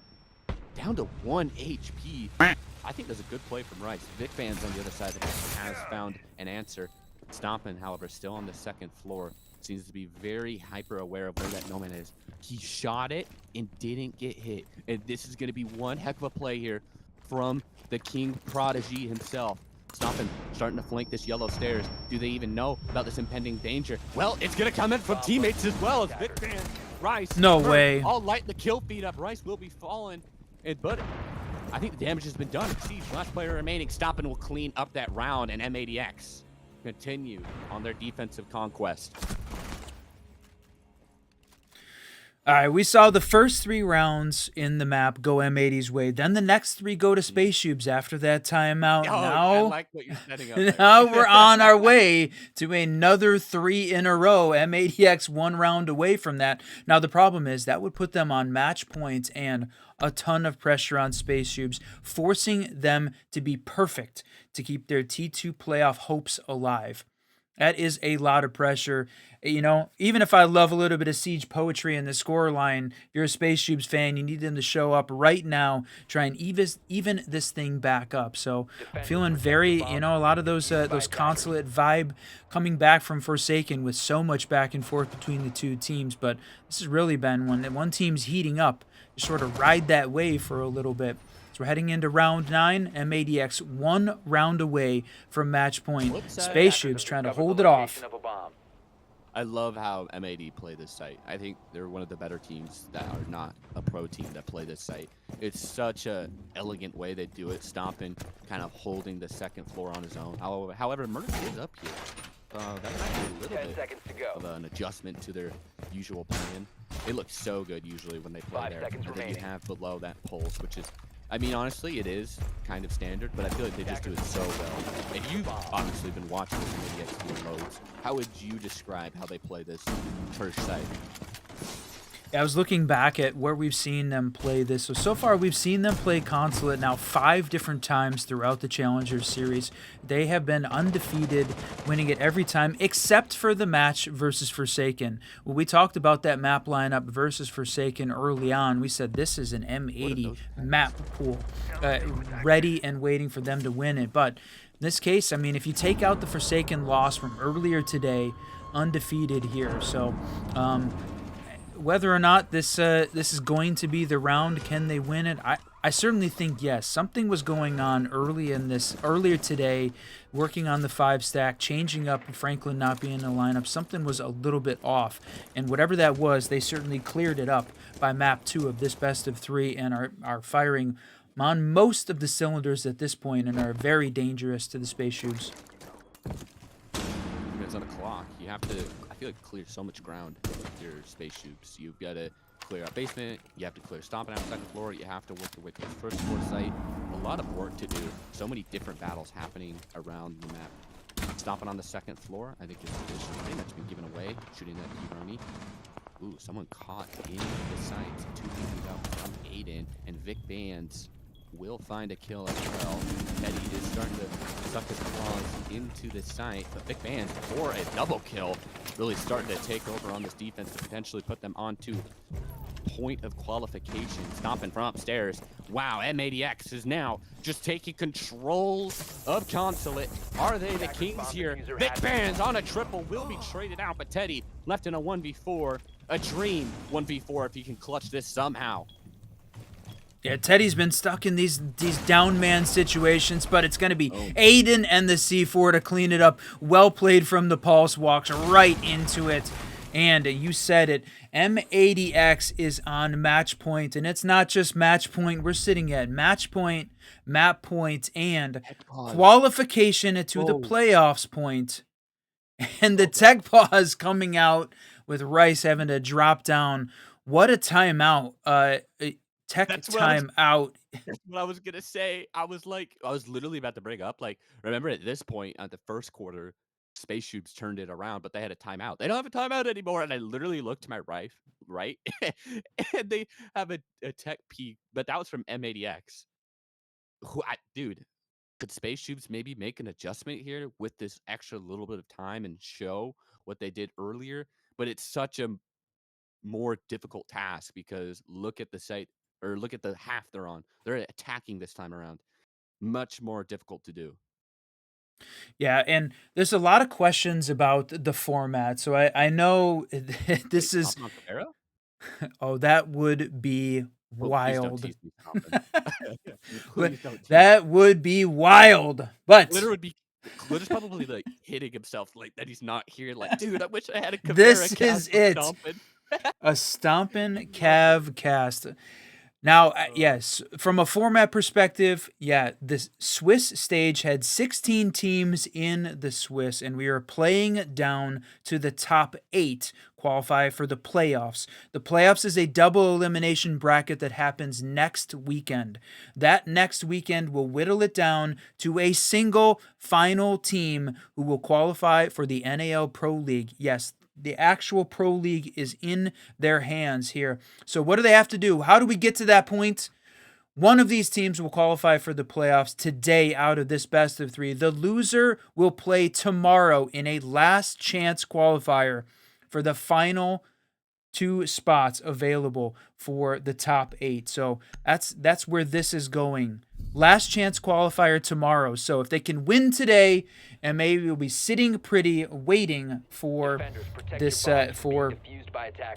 [SPEAKER 10] down to 1 HP. I think there's a good play from Rice. Vic fans on the other side has found an answer. Stompin, however, still on the second floor. Seems to be very hyper aware of where that no man is. He shot it and didn't get hit. And this is going to be one heck of a play here from the King Prodigy himself. Stompin starting to flank this yellow stairs. Do they even know about this impending danger? Well, it's going to come in from teammates as well as Vic fans. Rice.
[SPEAKER 2] No way.
[SPEAKER 10] I'll light the kill feed up. Rice will be falling. But I think the damage has been done. Siege, last player remaining. Stompin will clean up that round, and M80x continue on their defensive conquest.
[SPEAKER 2] All right, we saw the first 3 rounds in the map go M80's way. Then the next 3 go to SpaceShoobs after that timeout.
[SPEAKER 10] Oh,
[SPEAKER 2] now,
[SPEAKER 10] I like what you're setting up there.
[SPEAKER 2] now we're on our way to another 3 in a row. M80x 1 round away from that. Now, the problem is that would put them on match points and a ton of pressure on SpaceShoobs, forcing them to be perfect to keep their T2 playoff hopes alive. That is a lot of pressure. You know, even if I love a little bit of Siege poetry in the scoreline, you're a SpaceShoobs fan, you need them to show up right now, try and even this thing back up. So feeling very, you know, a lot of those Consulate vibe coming back from Forsaken with so much back and forth between the two teams. But this has really been one team's heating up. Just sort of ride that wave for a little bit. We're heading into round 9. M80x 1 round away from match point. SpaceShoobs trying to hold it off.
[SPEAKER 10] I love how M80 play this site. I think they're one of the better teams that are not a pro team that play this site. It's such a elegant way they do it. Stompin kind of holding the second floor on his own. However, Murphy is up here. That might be a little bit of an adjustment to their usual plan. They look so good usually when they play there. And then you have below that pulse, which is, I mean, honestly, it is kind of standard, but I feel like they just do it so well. And you've obviously been watching this M80x loads. How would you describe how they play this first site?
[SPEAKER 2] I was looking back at where we've seen them play this. So far, we've seen them play Consulate now 5 different times throughout the Challengers series. They have been undefeated, winning it every time, except for the match versus Forsaken. When we talked about that map lineup versus Forsaken early on, we said this is an M80 map pool, ready and waiting for them to win it. But in this case, I mean, if you take out the Forsaken loss from earlier today, undefeated here. So, whether or not this is going to be the round, can they win it? I certainly think yes. Something was going on earlier today, working on the 5 stack, changing up Franklin not being in the lineup. Something was a little bit off, and whatever that was, they certainly cleared it up by map 2 of this best of 3 and are firing on most of the cylinders at this point and are very dangerous to the SpaceShoobs.
[SPEAKER 10] It's on the clock. You have to, I feel like, clear so much ground with your SpaceShoobs. You've got to clear out basement. You have to clear stomping out second floor. You have to work your way to the first floor site. A lot of work to do. So many different battles happening around the map. Stomping on the second floor, I think, is a position thing that's been given away. Shooting that Kironi. Ooh, someone caught in the sights. Two pieces out from Aiden, and Vic Bands will find a kill as well. Teddy is starting to suck his claws into the site, but Vic Bands for a double kill, really starting to take over on this defense to potentially put them onto point of qualification. Stomping from upstairs. Wow, M80x is now just taking control of Consulate. Are they the kings here? Vic Bands on a triple will be traded out, but Teddy left in a 1v4. A dream 1v4 if he can clutch this somehow.
[SPEAKER 2] Yeah, Teddy's been stuck in these down man situations, but it's going to be Aiden and the C4 to clean it up. Well played from the Pulse, walks right into it. And you said it, M80x is on match point, and it's not just match point. We're sitting at match point, map point, and qualification to the playoffs point. And the tech pause coming out with Rice having to drop down. What a timeout. Tech timeout.
[SPEAKER 10] That's what I was going to say. I was literally about to bring up, like, remember at this point at the first quarter, SpaceShoobs turned it around, but they had a timeout. They don't have a timeout anymore. And I literally looked to my right, and they have a tech peak, but that was from M80x. Dude, could SpaceShoobs maybe make an adjustment here with this extra little bit of time and show what they did earlier? But it's such a more difficult task because look at the site, or look at the half they're on. They're attacking this time around. Much more difficult to do.
[SPEAKER 2] Yeah, and there's a lot of questions about the format. So I know this is. Oh, that would be wild. That would be wild. But
[SPEAKER 10] Glitter would be. Glitter's probably like hitting himself like that he's not here. Like, dude, I wish I had a Caveira
[SPEAKER 2] this
[SPEAKER 10] cast
[SPEAKER 2] is it. A stompin' Cav cast. Now, yes, from a format perspective, yeah, the Swiss stage had 16 teams in the Swiss, and we are playing down to the top 8 qualify for the playoffs. The playoffs is a double elimination bracket that happens next weekend. That next weekend will whittle it down to a single final team who will qualify for the NAL Pro League. Yes, the actual Pro League is in their hands here. So what do they have to do? How do we get to that point? One of these teams will qualify for the playoffs today out of this best of 3. The loser will play tomorrow in a last chance qualifier for the final 2 spots available for the top 8. So that's where this is going. Last chance qualifier tomorrow. So if they can win today, and maybe we'll be sitting pretty waiting for this for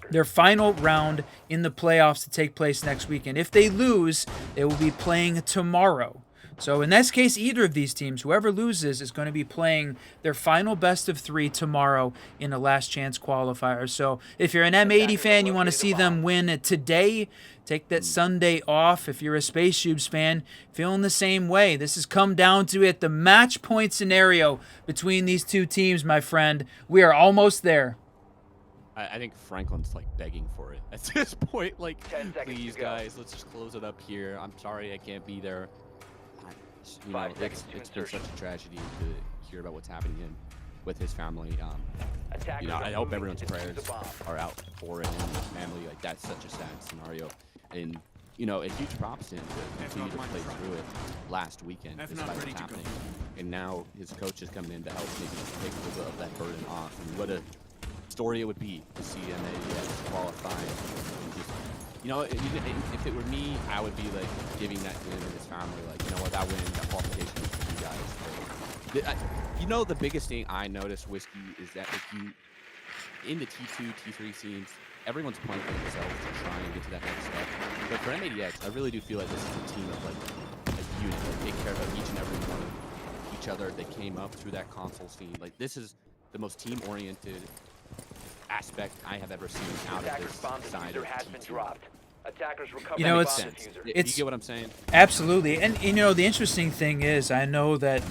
[SPEAKER 2] their final round in the playoffs to take place next weekend. If they lose, they will be playing tomorrow. So in this case, either of these teams, whoever loses, is going to be playing their final best of 3 tomorrow in a last chance qualifier. So if you're an M80 fan, you want to see them win today, take that Sunday off. If you're a SpaceShoobs fan, feeling the same way. This has come down to it, the match point scenario between these two teams, my friend. We are almost there.
[SPEAKER 10] I think Franklin's like begging for it at this point. Like, please, guys, let's just close it up here. I'm sorry I can't be there. You know, it's been such a tragedy to hear about what's happening with his family. You know, I hope everyone's prayers are out for it and his family. Like, that's such a sad scenario. And, you know, a huge props to him to continue to play through it last weekend despite what's happening. And now his coach is coming in to help maybe take a little bit of that burden off. And what a story it would be to see M80x qualify and just, you know, if it were me, I would be like giving that to him and his family. Like, you know what, that win, that qualification is for you guys. You know, the biggest thing I noticed, Whiskey, is that if you in the T2, T3 scenes, everyone's playing for themselves to try and get to that next step. But for M80x, I really do feel like this is a team of like a unit. They take care of each and every one of each other. They came up through that console scene. Like, this is the most team-oriented aspect I have ever seen out of this side of T2.
[SPEAKER 2] You know,
[SPEAKER 10] it's you get what I'm saying?
[SPEAKER 2] Absolutely. And you know, the interesting thing is, I know that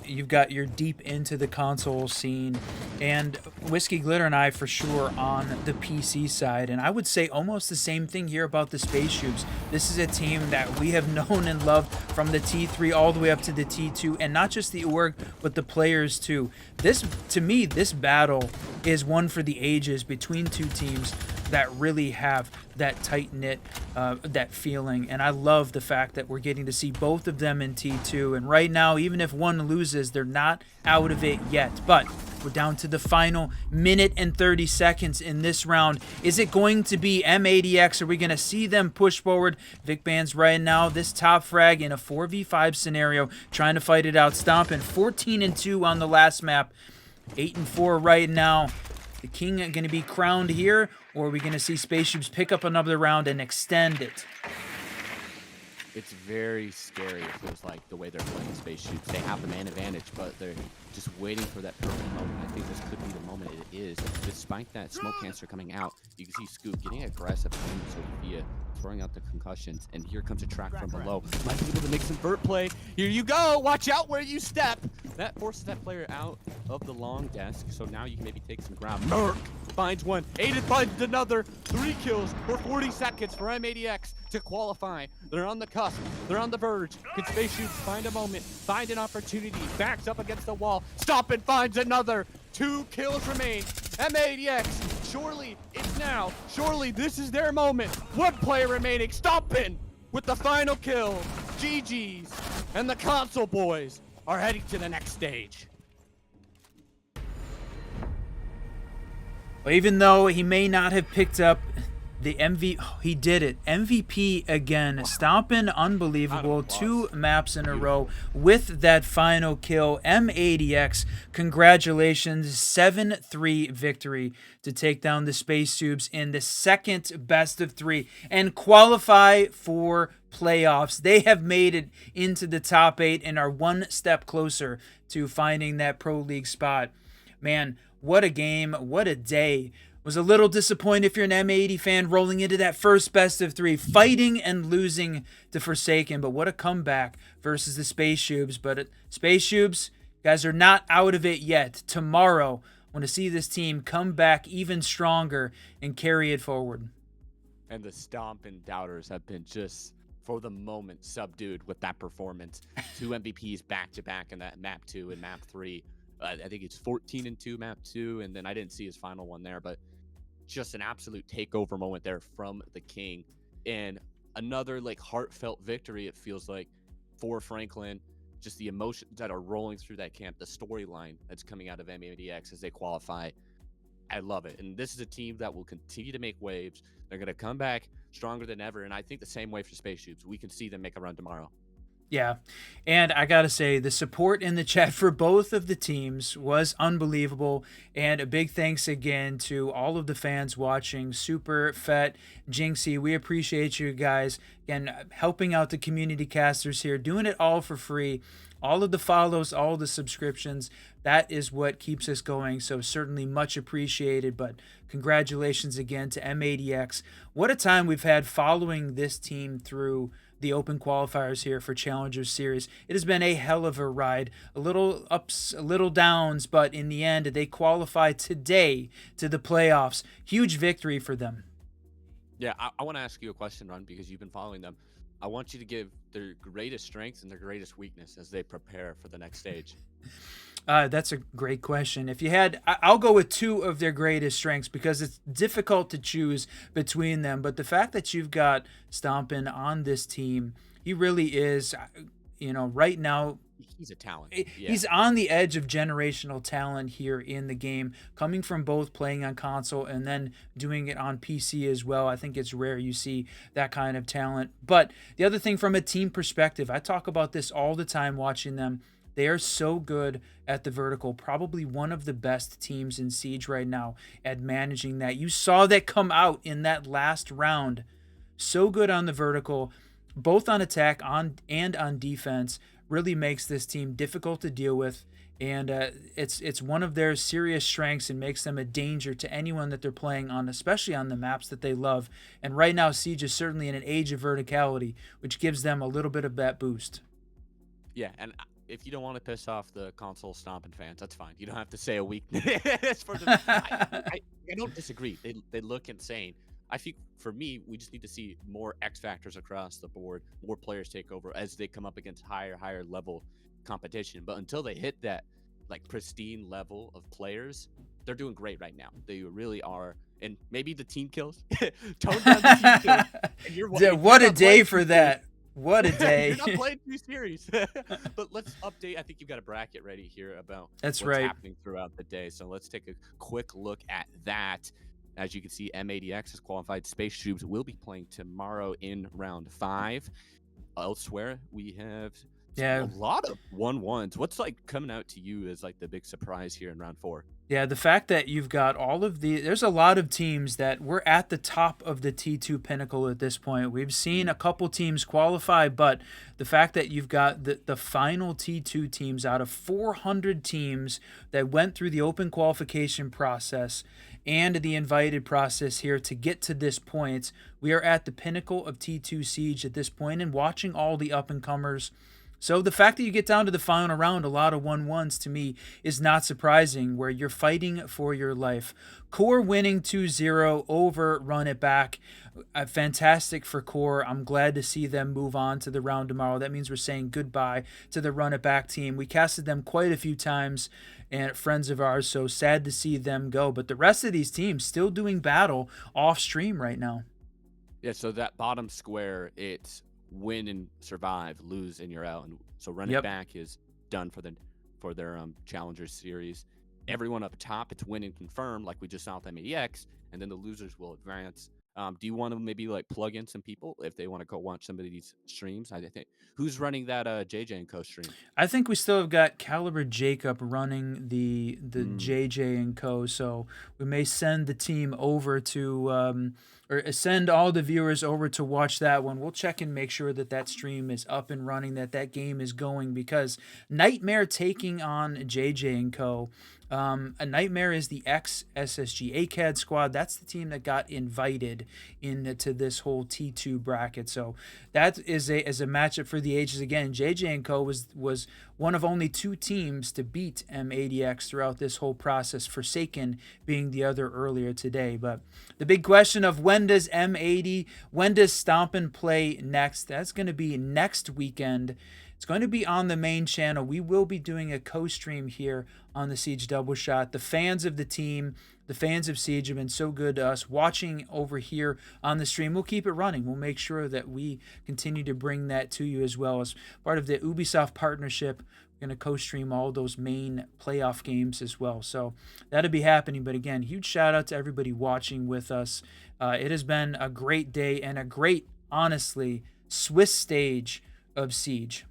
[SPEAKER 2] you're deep into the console scene, and Whiskey Glitter and I for sure on the PC side, and I would say almost the same thing here about the SpaceShoobs. This is a team that we have known and loved from the T3 all the way up to the T2, and not just the org, but the players too. This, to me, this battle is one for the ages between two teams that really have that tight-knit, that feeling. And I love the fact that we're getting to see both of them in T2. And right now, even if one loses, they're not out of it yet. But we're down to the final minute and 30 seconds in this round. Is it going to be M80X? Are we going to see them push forward? Vic Band's right now, this top frag in a 4v5 scenario, trying to fight it out. Stomping 14-2 on the last map. 8-4 right now. The king going to be crowned here, or are we going to see SpaceShoobs pick up another round and extend it?
[SPEAKER 10] It's very scary, it feels like, the way they're playing SpaceShoobs. They have the man advantage, but they're just waiting for that perfect moment. I think this could be the moment it is. Despite that smoke cancer coming out, you can see Scoop getting aggressive, Sophia throwing out the concussions, and here comes a track from below. Might be able to make some vert play. Here you go! Watch out where you step! That forces that player out of the long desk, so now you can maybe take some ground. Merc finds one. Aiden finds another. 3 kills for 40 seconds for M80X to qualify. They're on the cusp. They're on the verge. Can SpaceShoobs find a moment, find an opportunity, backs up against the wall, stop and finds another. 2 kills remain. M80X, surely it's now. Surely this is their moment. 1 player remaining. Stompin' with the final kill. GG's. And the console boys are heading to the next stage.
[SPEAKER 2] Well, even though he may not have picked up the he did it. MVP again. Stomping unbelievable. 2 maps in a row with that final kill. M80X, congratulations. 7-3 victory to take down the SpaceShoobs in the second best of 3 and qualify for playoffs. They have made it into the top 8 and are 1 step closer to finding that Pro League spot. Man, what a game. What a day. Was a little disappointed if you're an M80 fan rolling into that first best of 3, fighting and losing to Forsaken. But what a comeback versus the SpaceShoobs. But SpaceShoobs, guys, are not out of it yet. Tomorrow, I want to see this team come back even stronger and carry it forward.
[SPEAKER 10] And the Stomp and Doubters have been just, for the moment, subdued with that performance. 2 MVPs back-to-back in that map 2 and map 3. I think it's 14-2 map 2, and then I didn't see his final one there, but just an absolute takeover moment there from the king, and another like heartfelt victory, it feels like, for Franklin. Just the emotions that are rolling through that camp, the storyline that's coming out of M80X as they qualify. I love it. And this is a team that will continue to make waves. They're going to come back stronger than ever, and I think the same way for SpaceShoobs. We can see them make a run tomorrow.
[SPEAKER 2] Yeah, and I gotta say, the support in the chat for both of the teams was unbelievable, and a big thanks again to all of the fans watching. Super, Fett, Jinxie, we appreciate you guys, again, helping out the community casters here, doing it all for free. All of the follows, all the subscriptions, that is what keeps us going, so certainly much appreciated. But congratulations again to M80X. What a time we've had following this team through the open qualifiers here for Challengers Series. It has been a hell of a ride, a little ups, a little downs, but in the end, they qualify today to the playoffs. Huge victory for them.
[SPEAKER 10] Yeah, I want to ask you a question, Ron, because you've been following them. I want you to give their greatest strengths and their greatest weakness as they prepare for the next stage.
[SPEAKER 2] That's a great question. If you had, I'll go with 2 of their greatest strengths because it's difficult to choose between them. But the fact that you've got Stompin on this team, he really is, right now,
[SPEAKER 10] he's a talent.
[SPEAKER 2] He's on the edge of generational talent here in the game, coming from both playing on console and then doing it on PC as well. I think it's rare you see that kind of talent. But the other thing, from a team perspective, I talk about this all the time watching them. They are so good at the vertical, probably one of the best teams in Siege right now at managing that. You saw that come out in that last round. So good on the vertical, both on attack and on defense. Really makes this team difficult to deal with, and it's one of their serious strengths and makes them a danger to anyone that they're playing on, especially on the maps that they love. And right now, Siege is certainly in an age of verticality, which gives them a little bit of that boost.
[SPEAKER 10] Yeah, and if you don't want to piss off the console stomping fans, that's fine. You don't have to say a weakness for them. I don't disagree. They look insane. I think for me, we just need to see more X factors across the board, more players take over as they come up against higher level competition. But until they hit that like pristine level of players, they're doing great right now. They really are. And maybe the team kills. Tone down the team kills. And
[SPEAKER 2] What a day for that. What a day.
[SPEAKER 10] You're not playing 2 series. But let's update. I think you've got a bracket ready here about
[SPEAKER 2] That's
[SPEAKER 10] what's
[SPEAKER 2] right.
[SPEAKER 10] happening throughout the day. So let's take a quick look at that. As you can see, M80x has qualified. SpaceShoobs will be playing tomorrow in round 5. Elsewhere, we have a lot of 1-1s. What's like coming out to you as like the big surprise here in round 4?
[SPEAKER 2] Yeah, the fact that you've got all of there's a lot of teams that we're at the top of the T2 pinnacle at this point. We've seen a couple teams qualify, but the fact that you've got the final T2 teams out of 400 teams that went through the open qualification process and the invited process here to get to this point, we are at the pinnacle of T2 Siege at this point and watching all the up-and-comers. So the fact that you get down to the final round, a lot of 1-1s to me is not surprising, where you're fighting for your life. Core winning 2-0 over Run It Back. Fantastic for Core. I'm glad to see them move on to the round tomorrow. That means we're saying goodbye to the Run It Back team. We casted them quite a few times, and friends of ours, so sad to see them go. But the rest of these teams still doing battle off stream right now.
[SPEAKER 10] Yeah, so that bottom square, it's win and survive, lose and you're out. And so Run It Back is done for their Challenger Series. Everyone up top, it's win and confirm, like we just saw with M80x, and then the losers will advance. Do you want to maybe like plug in some people if they want to go watch some of these streams? I think who's running that JJ and Co stream?
[SPEAKER 2] I think we still have got Caliber Jacob running the JJ and Co. So we may send the team over to or send all the viewers over to watch that one. We'll check and make sure that stream is up and running, that game is going, because Nightmare taking on JJ and Co. A Nightmare is the ex-SSG ACAD squad. That's the team that got invited into this whole T2 bracket. So that is a matchup for the ages. Again, JJ and Co. was one of only 2 teams to beat M80x throughout this whole process, Forsaken being the other earlier today. But the big question of when does Stompin' play next? That's going to be next weekend. It's going to be on the main channel. We will be doing a co-stream here on the Siege Double Shot. The fans of the team, the fans of Siege have been so good to us watching over here on the stream. We'll keep it running. We'll make sure that we continue to bring that to you as well as part of the Ubisoft partnership. We're going to co-stream all those main playoff games as well. So that'll be happening. But again, huge shout out to everybody watching with us. It has been a great day and a great, honestly, Swiss stage of Siege.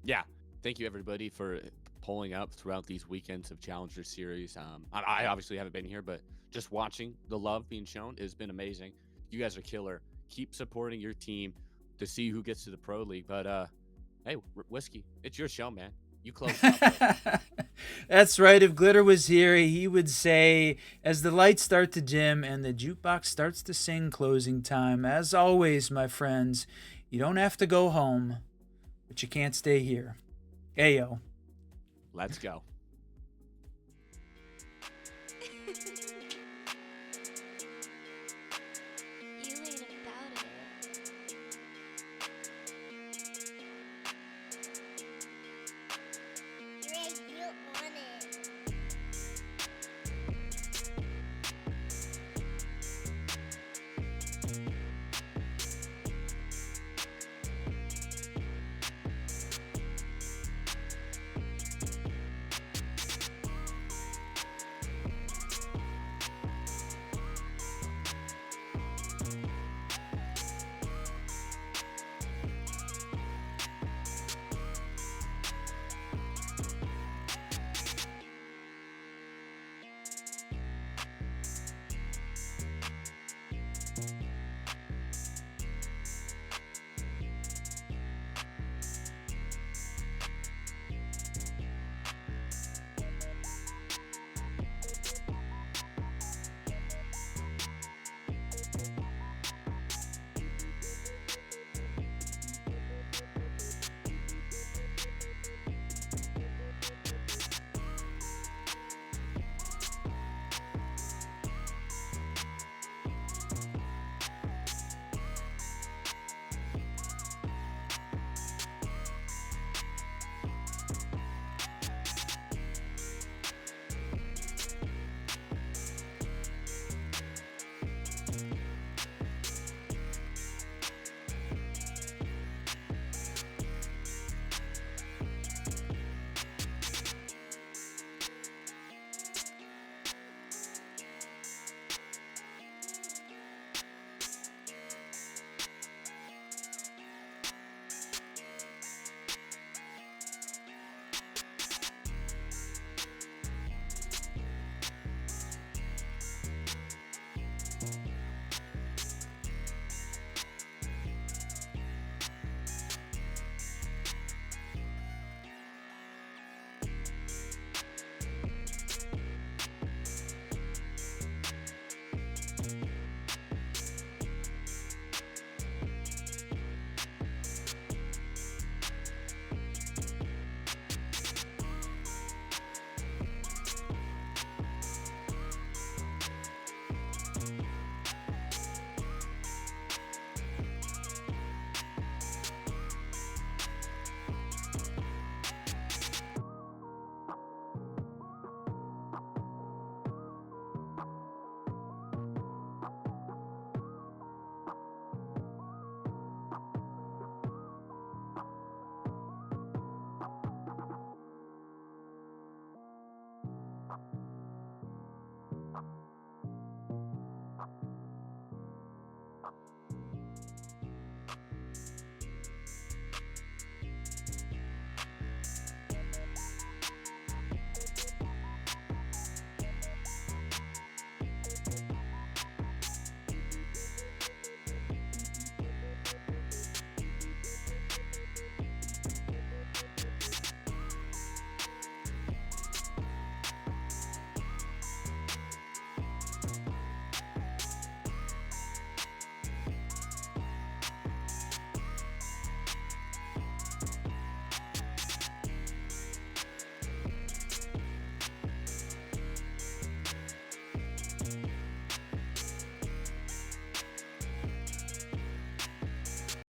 [SPEAKER 10] Yeah, thank you everybody for pulling up throughout these weekends of Challenger Series. I obviously haven't been here, but just watching the love being shown has been amazing. You guys are killer. Keep supporting your team to see who gets to the Pro League. But hey, Whiskey, it's your show, man. You close out.
[SPEAKER 2] That's right. If Glitter was here, he would say, as the lights start to dim and the jukebox starts to sing closing time, as always, my friends, you don't have to go home, but you can't stay here. Ayo.
[SPEAKER 10] Let's go.